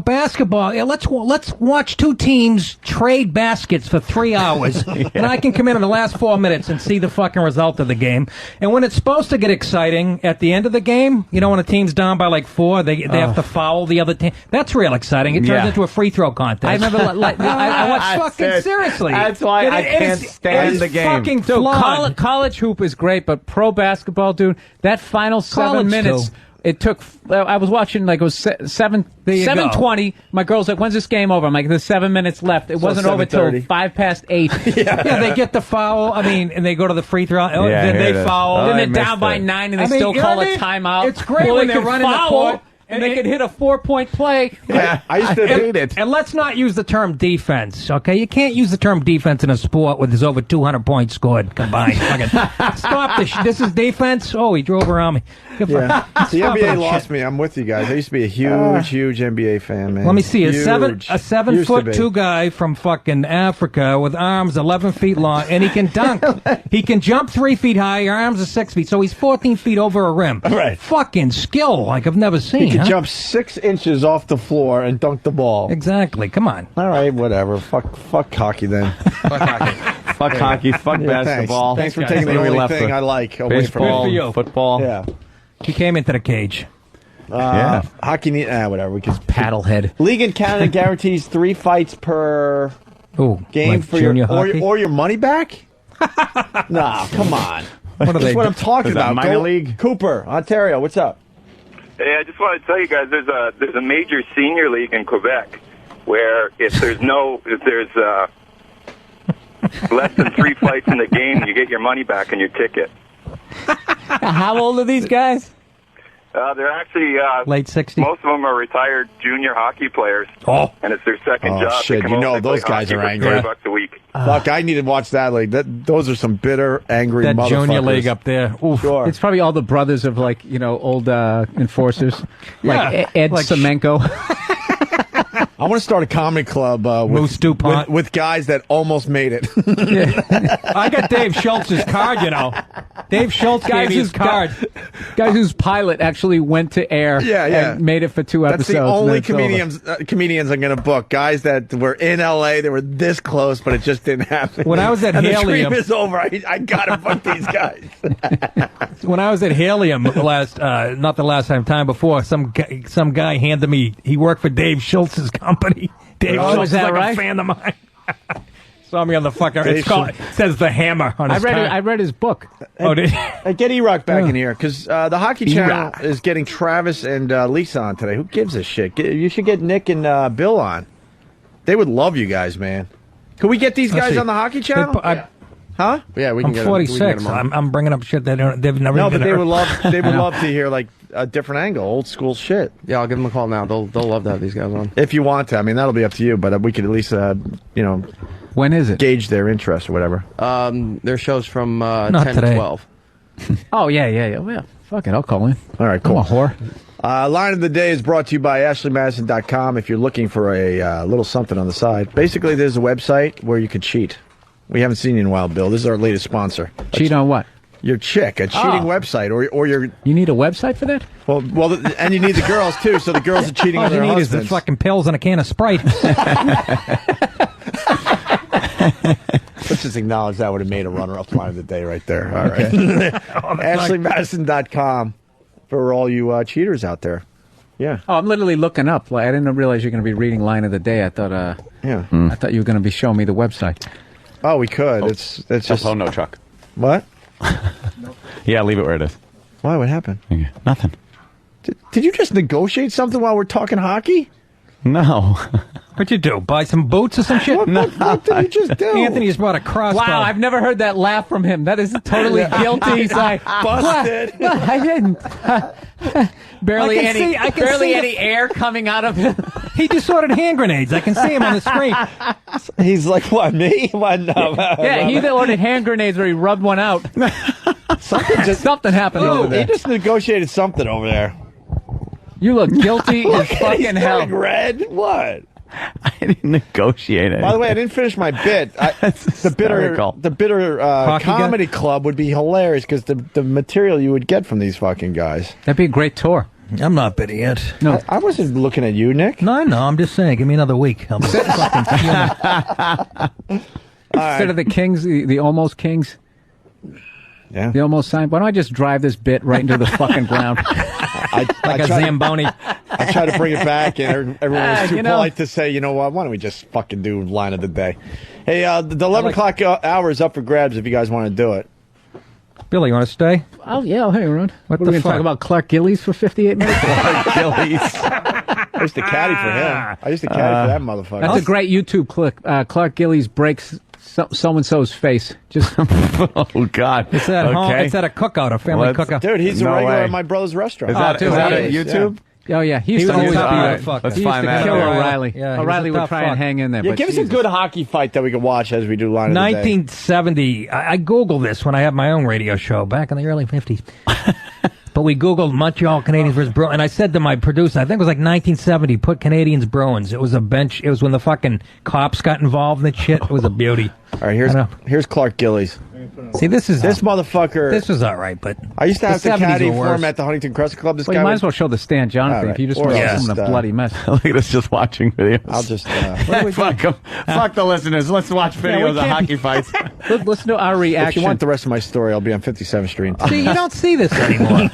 basketball. Yeah, let's watch two teams trade baskets for 3 hours, and I can come in the last 4 minutes and see the fucking result of the game. And when it's supposed to get exciting at the end of the game, when a team's down by like 4, they have to foul the other team. That's real exciting. It turns into a free throw contest. I remember. I watched fucking seriously. That's why I can't stand the game. Fucking Dude, flawed. college hoop is great, but pro basketball, dude, that final 7 College, minutes. too. It took. I was watching like it was 7:20. My girl's like, "When's this game over?" I'm like, "There's 7 minutes left." It wasn't over till 7:30. 8:05. Yeah, they get the foul. I mean, and they go to the free throw. Yeah, then here they it is. foul. Oh, Then I they're missed down by it. 9, and they I mean, still you know call what I a mean? timeout. It's great Well, when they they're could running the foul, court. and they could hit a 4-point play. I used to hate it. And let's not use the term defense, okay? You can't use the term defense in a sport where there's over 200 points scored combined. Fucking stop this. This is defense? Oh, he drove around me. Yeah. The Stop NBA that lost shit. me. I'm with you guys. I used to be a huge NBA fan, man. Let me see. A Huge. 7'2" guy from fucking Africa with arms 11 feet long, and he can dunk. He can jump 3 feet high. Your arms are 6 feet, so he's 14 feet over a rim. Right. Fucking skill like I've never seen. He could huh? jump 6 inches off the floor and dunk the ball. Exactly. Come on. All right, whatever. Fuck hockey then. Fuck hockey. Fuck Yeah, basketball. Thanks for That's taking the what we only left thing with. I like away from Baseball, Good for you. football. Yeah. He came into the cage. Yeah. Hockey need whatever. We could Paddlehead. League in Canada guarantees 3 fights per Ooh, game like for junior your hockey? or your money back. Nah, come on. What are That's they? what I'm talking Is that about. minor league? Cooper, Ontario. What's up? Hey, I just want to tell you guys, there's a major senior league in Quebec where if there's less than 3 fights in the game, you get your money back on your ticket. How old are these guys? They're actually Late 60s. Most of them are retired junior hockey players. Oh. And it's their second Oh, job. shit, They come you over know and play those guys hockey are for angry. $30 a week. Fuck, I need to watch that league. Those are some bitter, angry That motherfuckers. junior league up there. Oof. Sure. It's probably all the brothers of old enforcers, like Ed Like Semenko. I want to start a comedy club Moose DuPont. with guys that almost made it. I got Dave Schultz's card, Dave Schultz gave me his card. Guys whose pilot actually went to air Yeah. and made it for 2 episodes. That's the only and then it's over. comedians I'm going to book. Guys that were in L.A., they were this close, but it just didn't happen. When I was at and the Helium- dream is over. I got to book these guys. When I was at Helium not the last time before, some guy handed me. He worked for Dave Schultz's company. Dave Oh, Schultz is that like right? a fan of mine. Saw me on the fucker. Dave It's called. It says the Hammer on his card. I read his book. Oh, did Get E-Rock back in here, because the Hockey Channel is getting Travis and Lisa on today. Who gives a shit? You should get Nick and Bill on. They would love you guys, man. Can we get these guys on the Hockey Channel? Huh? Yeah, we I'm can get 46. I'm bringing up shit they've never. No, even but they heard. would love. They would love to hear like a different angle, old school shit. Yeah, I'll give them a call now. They'll love to have these guys on. If you want to, I mean, that'll be up to you. But we could at least, when is it? Gauge their interest or whatever. Their shows from 10 today. to 12. Oh yeah. Well, yeah. Fuck it, I'll call in. All right, cool. I'm a whore. Line of the day is brought to you by AshleyMadison.com. If you're looking for a little something on the side, basically there's a website where you could cheat. We haven't seen you in a while, Bill. This is our latest sponsor. Cheat on what? Your chick, a cheating website, or your. You need a website for that? Well, and you need the girls too. So the girls are cheating All on you their need is the husbands. fucking pills and a can of Sprite. Let's just acknowledge that would have made a runner-up line of the day right there. All right. AshleyMadison.com for all you cheaters out there. Yeah. Oh, I'm literally looking up. Like, I didn't realize you're going to be reading line of the day. I thought. Yeah. I thought you were going to be showing me the website. Oh, we could. It's just. Oh, no, Chuck. What? Yeah, leave it where it is. Why? What happened? Yeah, nothing. Did you just negotiate something while we're talking hockey? No. What'd you do? Buy some boots or some shit? What did you just do? Anthony just bought a crossbow. Wow, I've never heard that laugh from him. That is totally guilty. He's like, busted. What? I didn't. barely I can see any air coming out of him. He just ordered hand grenades. I can see him on the screen. He's like, what, me? What? No. Yeah, he either ordered hand grenades or he rubbed one out. Something happened over there. He just negotiated something over there. You look guilty as fucking hell. Red? What? I didn't negotiate it. By the way, I didn't finish my bit. The bitter comedy club would be hilarious because the material you would get from these fucking guys. That'd be a great tour. I'm not bitter yet. No, I wasn't looking at you, Nick. No, I'm just saying. Give me another week. I'm fucking Instead of the Kings, the almost Kings. Yeah. The almost sign. Why don't I just drive this bit right into the fucking ground? like a Zamboni. I try to bring it back, and everyone was too polite to say, you know what, why don't we just fucking do line of the day? Hey, the 11 o'clock hour is up for grabs if you guys want to do it. Billy, you want to stay? Oh, yeah, I'll hang around. What are the we going to fuck? talk about? Clark Gillies for 58 minutes? Clark Gillies. I used to caddy for him. I used to caddy for that motherfucker. That's a great YouTube clip. Clark Gillies breaks so-and-so's face. Just oh, God. It's at home. It's at a cookout, a family cookout. Dude, he's a regular at my brother's restaurant. Is that at YouTube? Oh, yeah. He used to always always be be a fucker. Let's He used find to that kill out. O'Reilly. Yeah, he was O'Reilly a would tough try and fuck. hang in there. Yeah, but give us a Jesus. good hockey fight that we can watch as we do line of the day. 1970. I Googled this when I had my own radio show back in the early 50s. But we Googled Montreal Canadiens versus Bruins, and I said to my producer, I think it was like 1970, put Canadians Bruins. It was a bench. It was when the fucking cops got involved in that shit. It was a beauty. All right, here's Clark Gillies. See, this motherfucker. This was all right, but I used to have to the 70s caddy were for him worse. at the Huntington Crescent Club. This Well, guy you might was- as well show the Stan John All thing right. if you just Or want to I'll see him in just, a bloody mess. Look at us just watching videos. I'll just. Fuck them. Fuck the listeners. Let's watch videos of hockey fights. Listen to our If reaction. you want the rest of my story, I'll be on 57th Street. See, you don't see this anymore.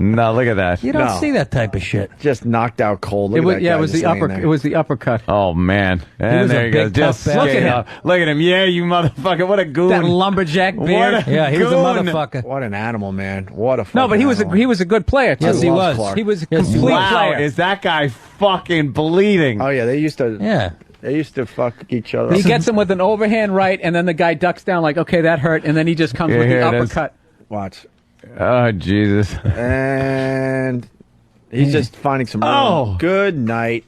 No, look at that. You don't see that type of shit. Just knocked out cold. Look It at was, that yeah, guy it was just the laying upper. there. It was the uppercut. Oh, man. And was a there he goes. big, tough Just bastard. skating off. Look at him. Yeah, you motherfucker. What a goon. That lumberjack beard. What a Yeah, he was a goon. motherfucker. What an animal, man! What a No, but he was animal. he was a good player too. Yes, he was. Clark. He was a Yes, he complete was. Wow, player. is that guy fucking bleeding? Oh yeah, they used to. Yeah. They used to fuck each other. He gets him with an overhand right, and then the guy ducks down like, okay, that hurt, and then he just comes Yeah, with the here it is. uppercut. Watch, Oh, Jesus. and he's just finding some. Oh. Good night.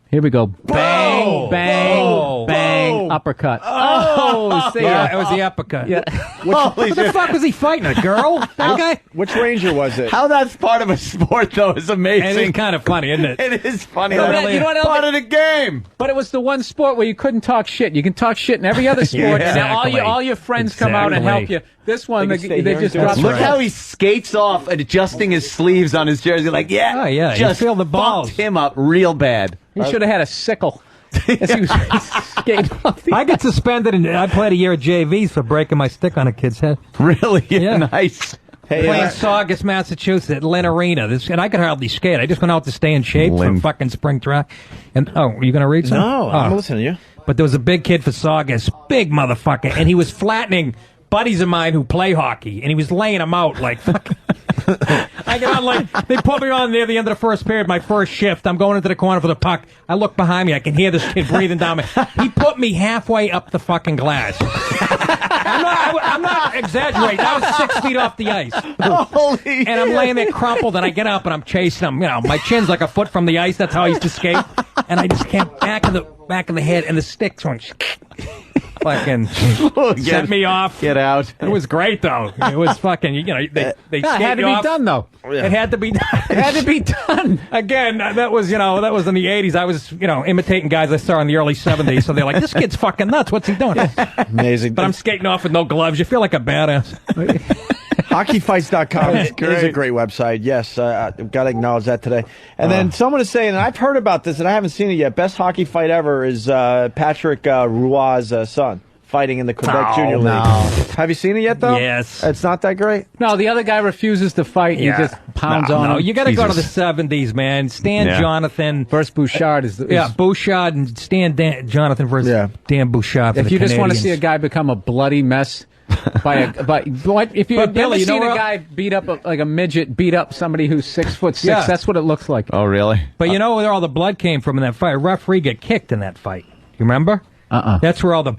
Here we go. Bang, bang, Whoa. bang, Whoa. uppercut. Oh, see Yeah, ya. it was the uppercut. Yeah. Holy What the shit. fuck was he fighting? A girl? That guy? Which Ranger was it? How that's part of a sport, though, is amazing. It is kind of funny, isn't it? It is funny. You know That's what- you know what else- part of the game. But it was the one sport where you couldn't talk shit. You can talk shit in every other sport, and now Exactly. all your friends come out and help you. This one, They they, can stay they here just and do drop it. Look Right. how he skates off, adjusting his sleeves on his jersey. Like, yeah, Oh, yeah, you just feel the balls. fucked him up real bad. He should have had a sickle. As he was skating off the I get suspended, and I played a year at JVs for breaking my stick on a kid's head. Really? Yeah. Nice. Hey, Playing Saugus, Massachusetts, at Lynn Arena. And I could hardly skate. I just went out to stay in shape Lynn. for fucking spring track. And are you going to read something? no, I'm listening to you. But there was a big kid for Saugus, big motherfucker, and he was flattening buddies of mine who play hockey, and he was laying them out like fucking. I get on like they put me on near the end of the first period, my first shift. I'm going into the corner for the puck. I look behind me. I can hear this kid breathing down me. He put me halfway up the fucking glass. I'm not exaggerating. I was 6 feet off the ice. Holy And I'm laying there crumpled, and I get up and I'm chasing him. You know, my chin's like a foot from the ice. That's how I used to skate. And I just came back of the head, and the sticks went fucking set me off. Get out. It was great though. It was fucking. You know, they it skate had to you be off. done, though. It had to be done. It had to be done. Again, that was in the 80s. I was imitating guys I saw in the early 70s. So they're like, this kid's fucking nuts. What's he doing? Amazing. But I'm skating off with no gloves. You feel like a badass. Hockeyfights.com is a great website. Yes, I've got to acknowledge that today. And then someone is saying, and I've heard about this, and I haven't seen it yet. Best hockey fight ever is Patrick Roy's son. fighting in the Quebec Junior League. Have you seen it yet, though? Yes. It's not that great? No, the other guy refuses to fight. Yeah. He just pounds on him. You got to go to the 70s, man. Stan Jonathan. First Bouchard is the... Bouchard and Stan Jonathan versus Dan Bouchard for If the you just want to Canadians. see a guy become a bloody mess... if you Billy, seen know a what? guy beat up like a midget beat up somebody who's 6'6", Yeah. that's what it looks like. Oh, really? But you know where all the blood came from in that fight? A referee got kicked in that fight. You remember? That's where all the...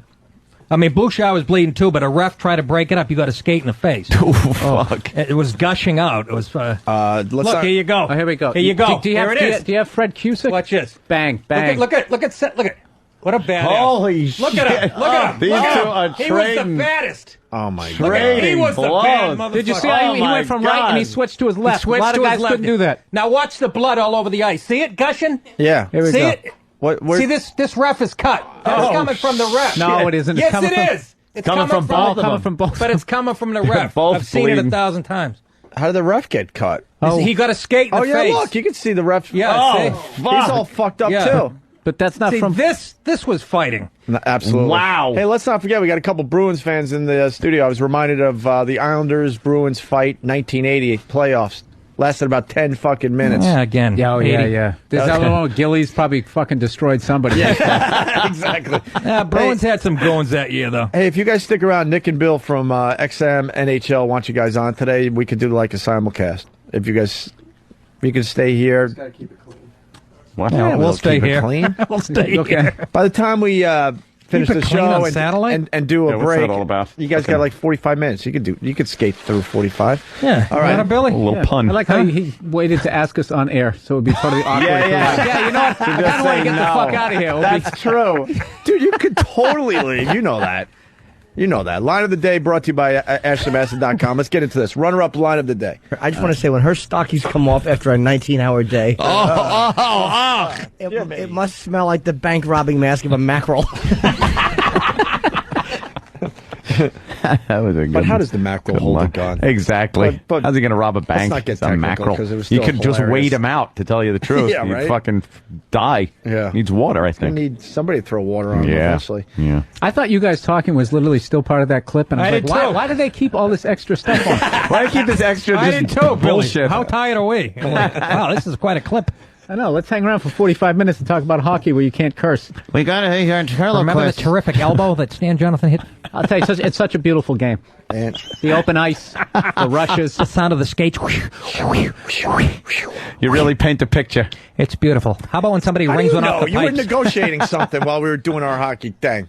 I mean, Bouchard was bleeding too, but a ref tried to break it up. You got a skate in the face. Oh, fuck. It was gushing out. It was... let's look, not- here you go. Oh, here we go. Here you go. Do you Here have, it is. Do you have Fred Cusick? Watch this. Bang, bang. Look at what a badass. Holy Look at him. Look at him. These Look at two him. are He was the trading. baddest. Oh, my Look at him. He was the bad motherfucker. Did you see how he went from right and he switched to his left? He switched a lot of to his guys left. couldn't do that. Now watch the blood all over the ice. See it gushing? Yeah. Here we See go. it? Where- See this ref is cut. That's coming from the ref. No, it isn't. It's Yes, coming it from- is. It's coming from both of them. From both. But it's coming from the ref. Both I've seen it bleeding. 1,000 times. How did the ref get cut? He got a skate in the yeah, face. look, you can see the ref. Yeah, He's all fucked up, too. But that's not See, from... this was fighting. No, absolutely. Wow. Hey, let's not forget, we got a couple Bruins fans in the studio. I was reminded of the Islanders-Bruins fight, 1980 playoffs. Lasted about 10 fucking minutes. Yeah, again. Yeah, oh, 80. yeah. There's that one Gillies probably fucking destroyed somebody. Exactly. Bruins had some goings that year, though. Hey, if you guys stick around, Nick and Bill from XM NHL want you guys on today. We could do like a simulcast. If you can stay here. What? Yeah, we'll stay keep it here. Clean. We'll stay here. By the time we finish Keep it the clean show on satellite? and do a what's break, that all about? you guys got like 45 minutes. You could skate through 45. Yeah. All right. Billy? A little pun. I like how he waited to ask us on air, so it would be totally awkward. Yeah, You know what? I kind of want to get the fuck out of here. Opie. That's true. Dude, you could totally leave. You know that. You know that. Line of the day brought to you by AshleyMasson.com. Let's get into this. Runner-up line of the day. I just want to say, when her stockings come off after a 19-hour day, it must smell like the bank robbing mask of a mackerel. That was a good But how one. does the mackerel Good hold one. a gun? Exactly. But How's he going to rob a bank? not get It's a technical, mackerel. 'cause it was You still could just hilarious. wait him out, to tell you the truth. Yeah, You'd right? fucking die. Yeah. Needs water, I I think. need somebody to throw water on him Yeah. eventually. Yeah. I thought you guys talking was literally still part of that clip, and I I was did like, too. why do they keep all this extra stuff on? Why do you keep this extra I just did too, Billy. bullshit? How tired are we? I'm like, wow, this is quite a clip. I know. Let's hang around for 45 minutes and talk about hockey where you can't curse. We got to hear Remember the terrific elbow that Stan Jonathan hit? I'll tell you, it's such a beautiful game. And The open ice, the rushes. The sound of the skates. You really paint the picture. It's beautiful. How about when somebody How do rings you one know? off the You were pipes? negotiating something while we were doing our hockey thing.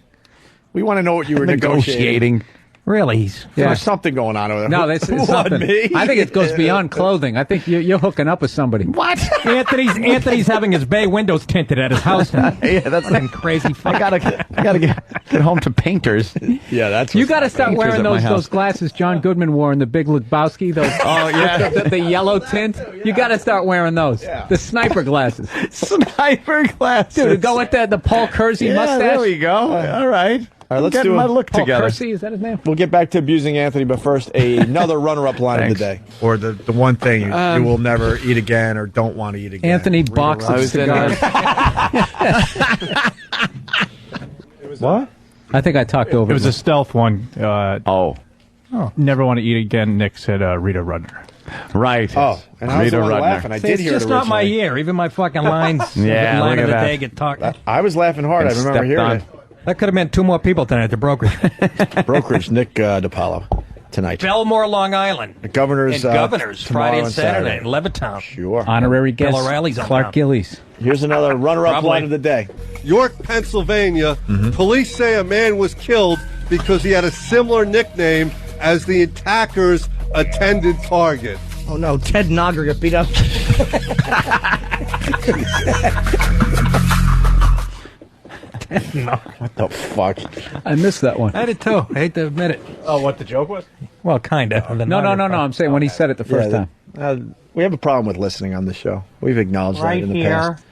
We want to know what you were negotiating. Really? There's something going on over there. No, it's Who something. on me? I think it goes beyond clothing. I think you're hooking up with somebody. What? Anthony's having his bay windows tinted at his house. Yeah, that's Fucking crazy. I gotta get home to painters. Yeah, that's You got to start Painters wearing at my those house. glasses John Goodman wore in The Big Lebowski. Those the yellow tint. You got to start wearing those. The sniper glasses. Sniper glasses. Dude, go with the Paul Kersey Yeah, mustache. there we go. All right. All right, let's Getting do my a- look Paul together. Kersey, is that his name? We'll get back to abusing Anthony, but first, another runner-up line of the day. Or the one thing you will never eat again or don't want to eat again. Anthony box of cigars. What? I think I talked over It was him. a stealth one. Never want to eat again. Nick said Rita Rudner. Right. Oh, and I was the one laughing. I See, did it's hear just it not my originally. year. Even my fucking lines, Yeah, line look of at the that. day get talked. I was laughing hard. I remember stepped hearing on. it. That could have meant two more people tonight at the brokerage. Brokerage, Nick DiPaolo, tonight. Belmore, Long Island. The Governor's, And Governors, tomorrow Friday and Saturday in Levittown. Sure. Honorary guest Bill O'Reilly's on Clark now. Gillies. Here's another runner-up Probably. line of the day. York, Pennsylvania, police say a man was killed because he had a similar nickname as the attacker's attended target. Oh no, Ted Nogger got beat up. What the fuck? I missed that one. I did too. I hate to admit it. Oh, what the joke was? Well, kind of. No. I'm saying when he said it the first time. We have a problem with listening on the show. We've acknowledged Right that in the here. past.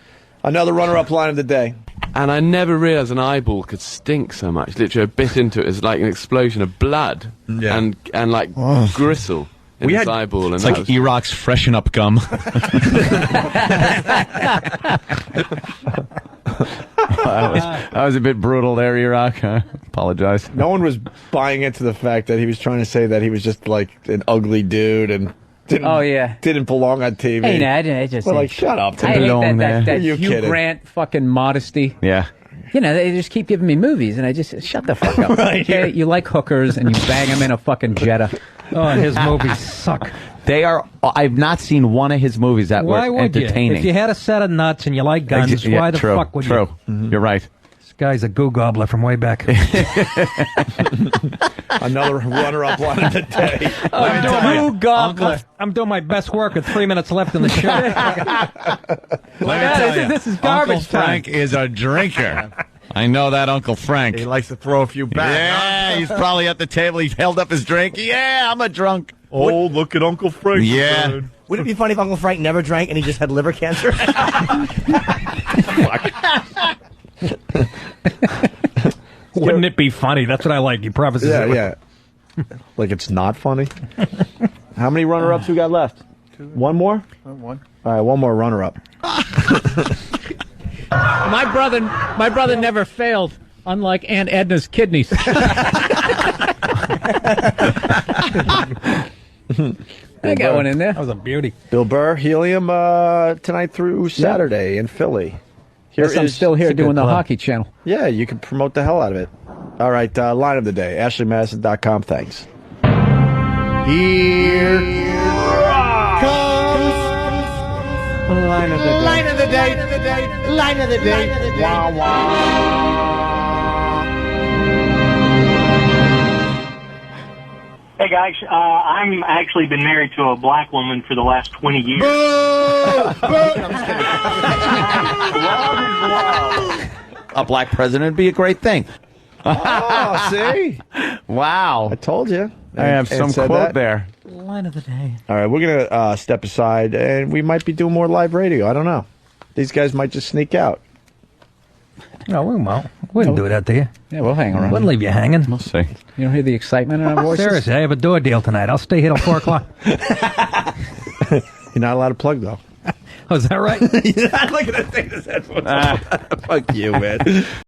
Another runner-up line of the day. And I never realised an eyeball could stink so much. Literally, a bit into it is like an explosion of blood and like gristle in his eyeball. And It's that like was- Iraq's freshen up that was a bit brutal there, E-Rock. Apologize. No one was buying into the fact that he was trying to say that he was just like an ugly dude and didn't belong on TV. Hey, no, I just We're like, shut up. I hate that Are you Hugh kidding? Grant fucking modesty. Yeah. You know, they just keep giving me movies, and I just shut the fuck up. Okay? You like hookers, and you bang them in a fucking Jetta. Oh, his movies suck. They are. I've not seen one of his movies that Why were would entertaining. you? If you had a set of nuts and you like guns, Yeah, why the true, fuck would true. you? Mm-hmm. You're right. This guy's a goo gobbler from way back. Another runner-up line of the day. I'm doing my best work with 3 minutes left in the show. This is garbage Uncle Frank is a drinker. I know that Uncle Frank. He likes to throw a few back. Yeah, he's probably at the table. He held up his drink. Yeah, I'm a drunk. Oh, look at Uncle Frank. Yeah. Would it be funny if Uncle Frank never drank and he just had liver cancer? Wouldn't it be funny? That's what I like. He promises it. Yeah. Like it's not funny. How many runner-ups we got left? One more? One. All right, one more runner-up. My brother never failed, unlike Aunt Edna's kidneys. I got one in there. That was a beauty. Bill Burr, Helium, tonight through Saturday in Philly. I'm still here doing the hockey channel. Yeah, you can promote the hell out of it. All right, line of the day, AshleyMadison.com. Thanks. Here comes Line of the day. line of the day. Line of the day. Wow, wow. Hey guys, I'm actually been married to a black woman for the last 20 years. A black president would be a great thing. Oh, see? Wow. I told you. I have some quote there. Line of the day. All right, we're going to step aside, and we might be doing more live radio. I don't know. These guys might just sneak out. No, we won't. We wouldn't do that to you. Yeah, we'll hang around. Wouldn't leave you hanging. We'll see. You don't hear the excitement in our voices? Seriously, I have a door deal tonight. I'll stay here till 4 o'clock. You're not allowed to plug, though. Oh, is that right? I'm not going to take this headphones off. Fuck you, man.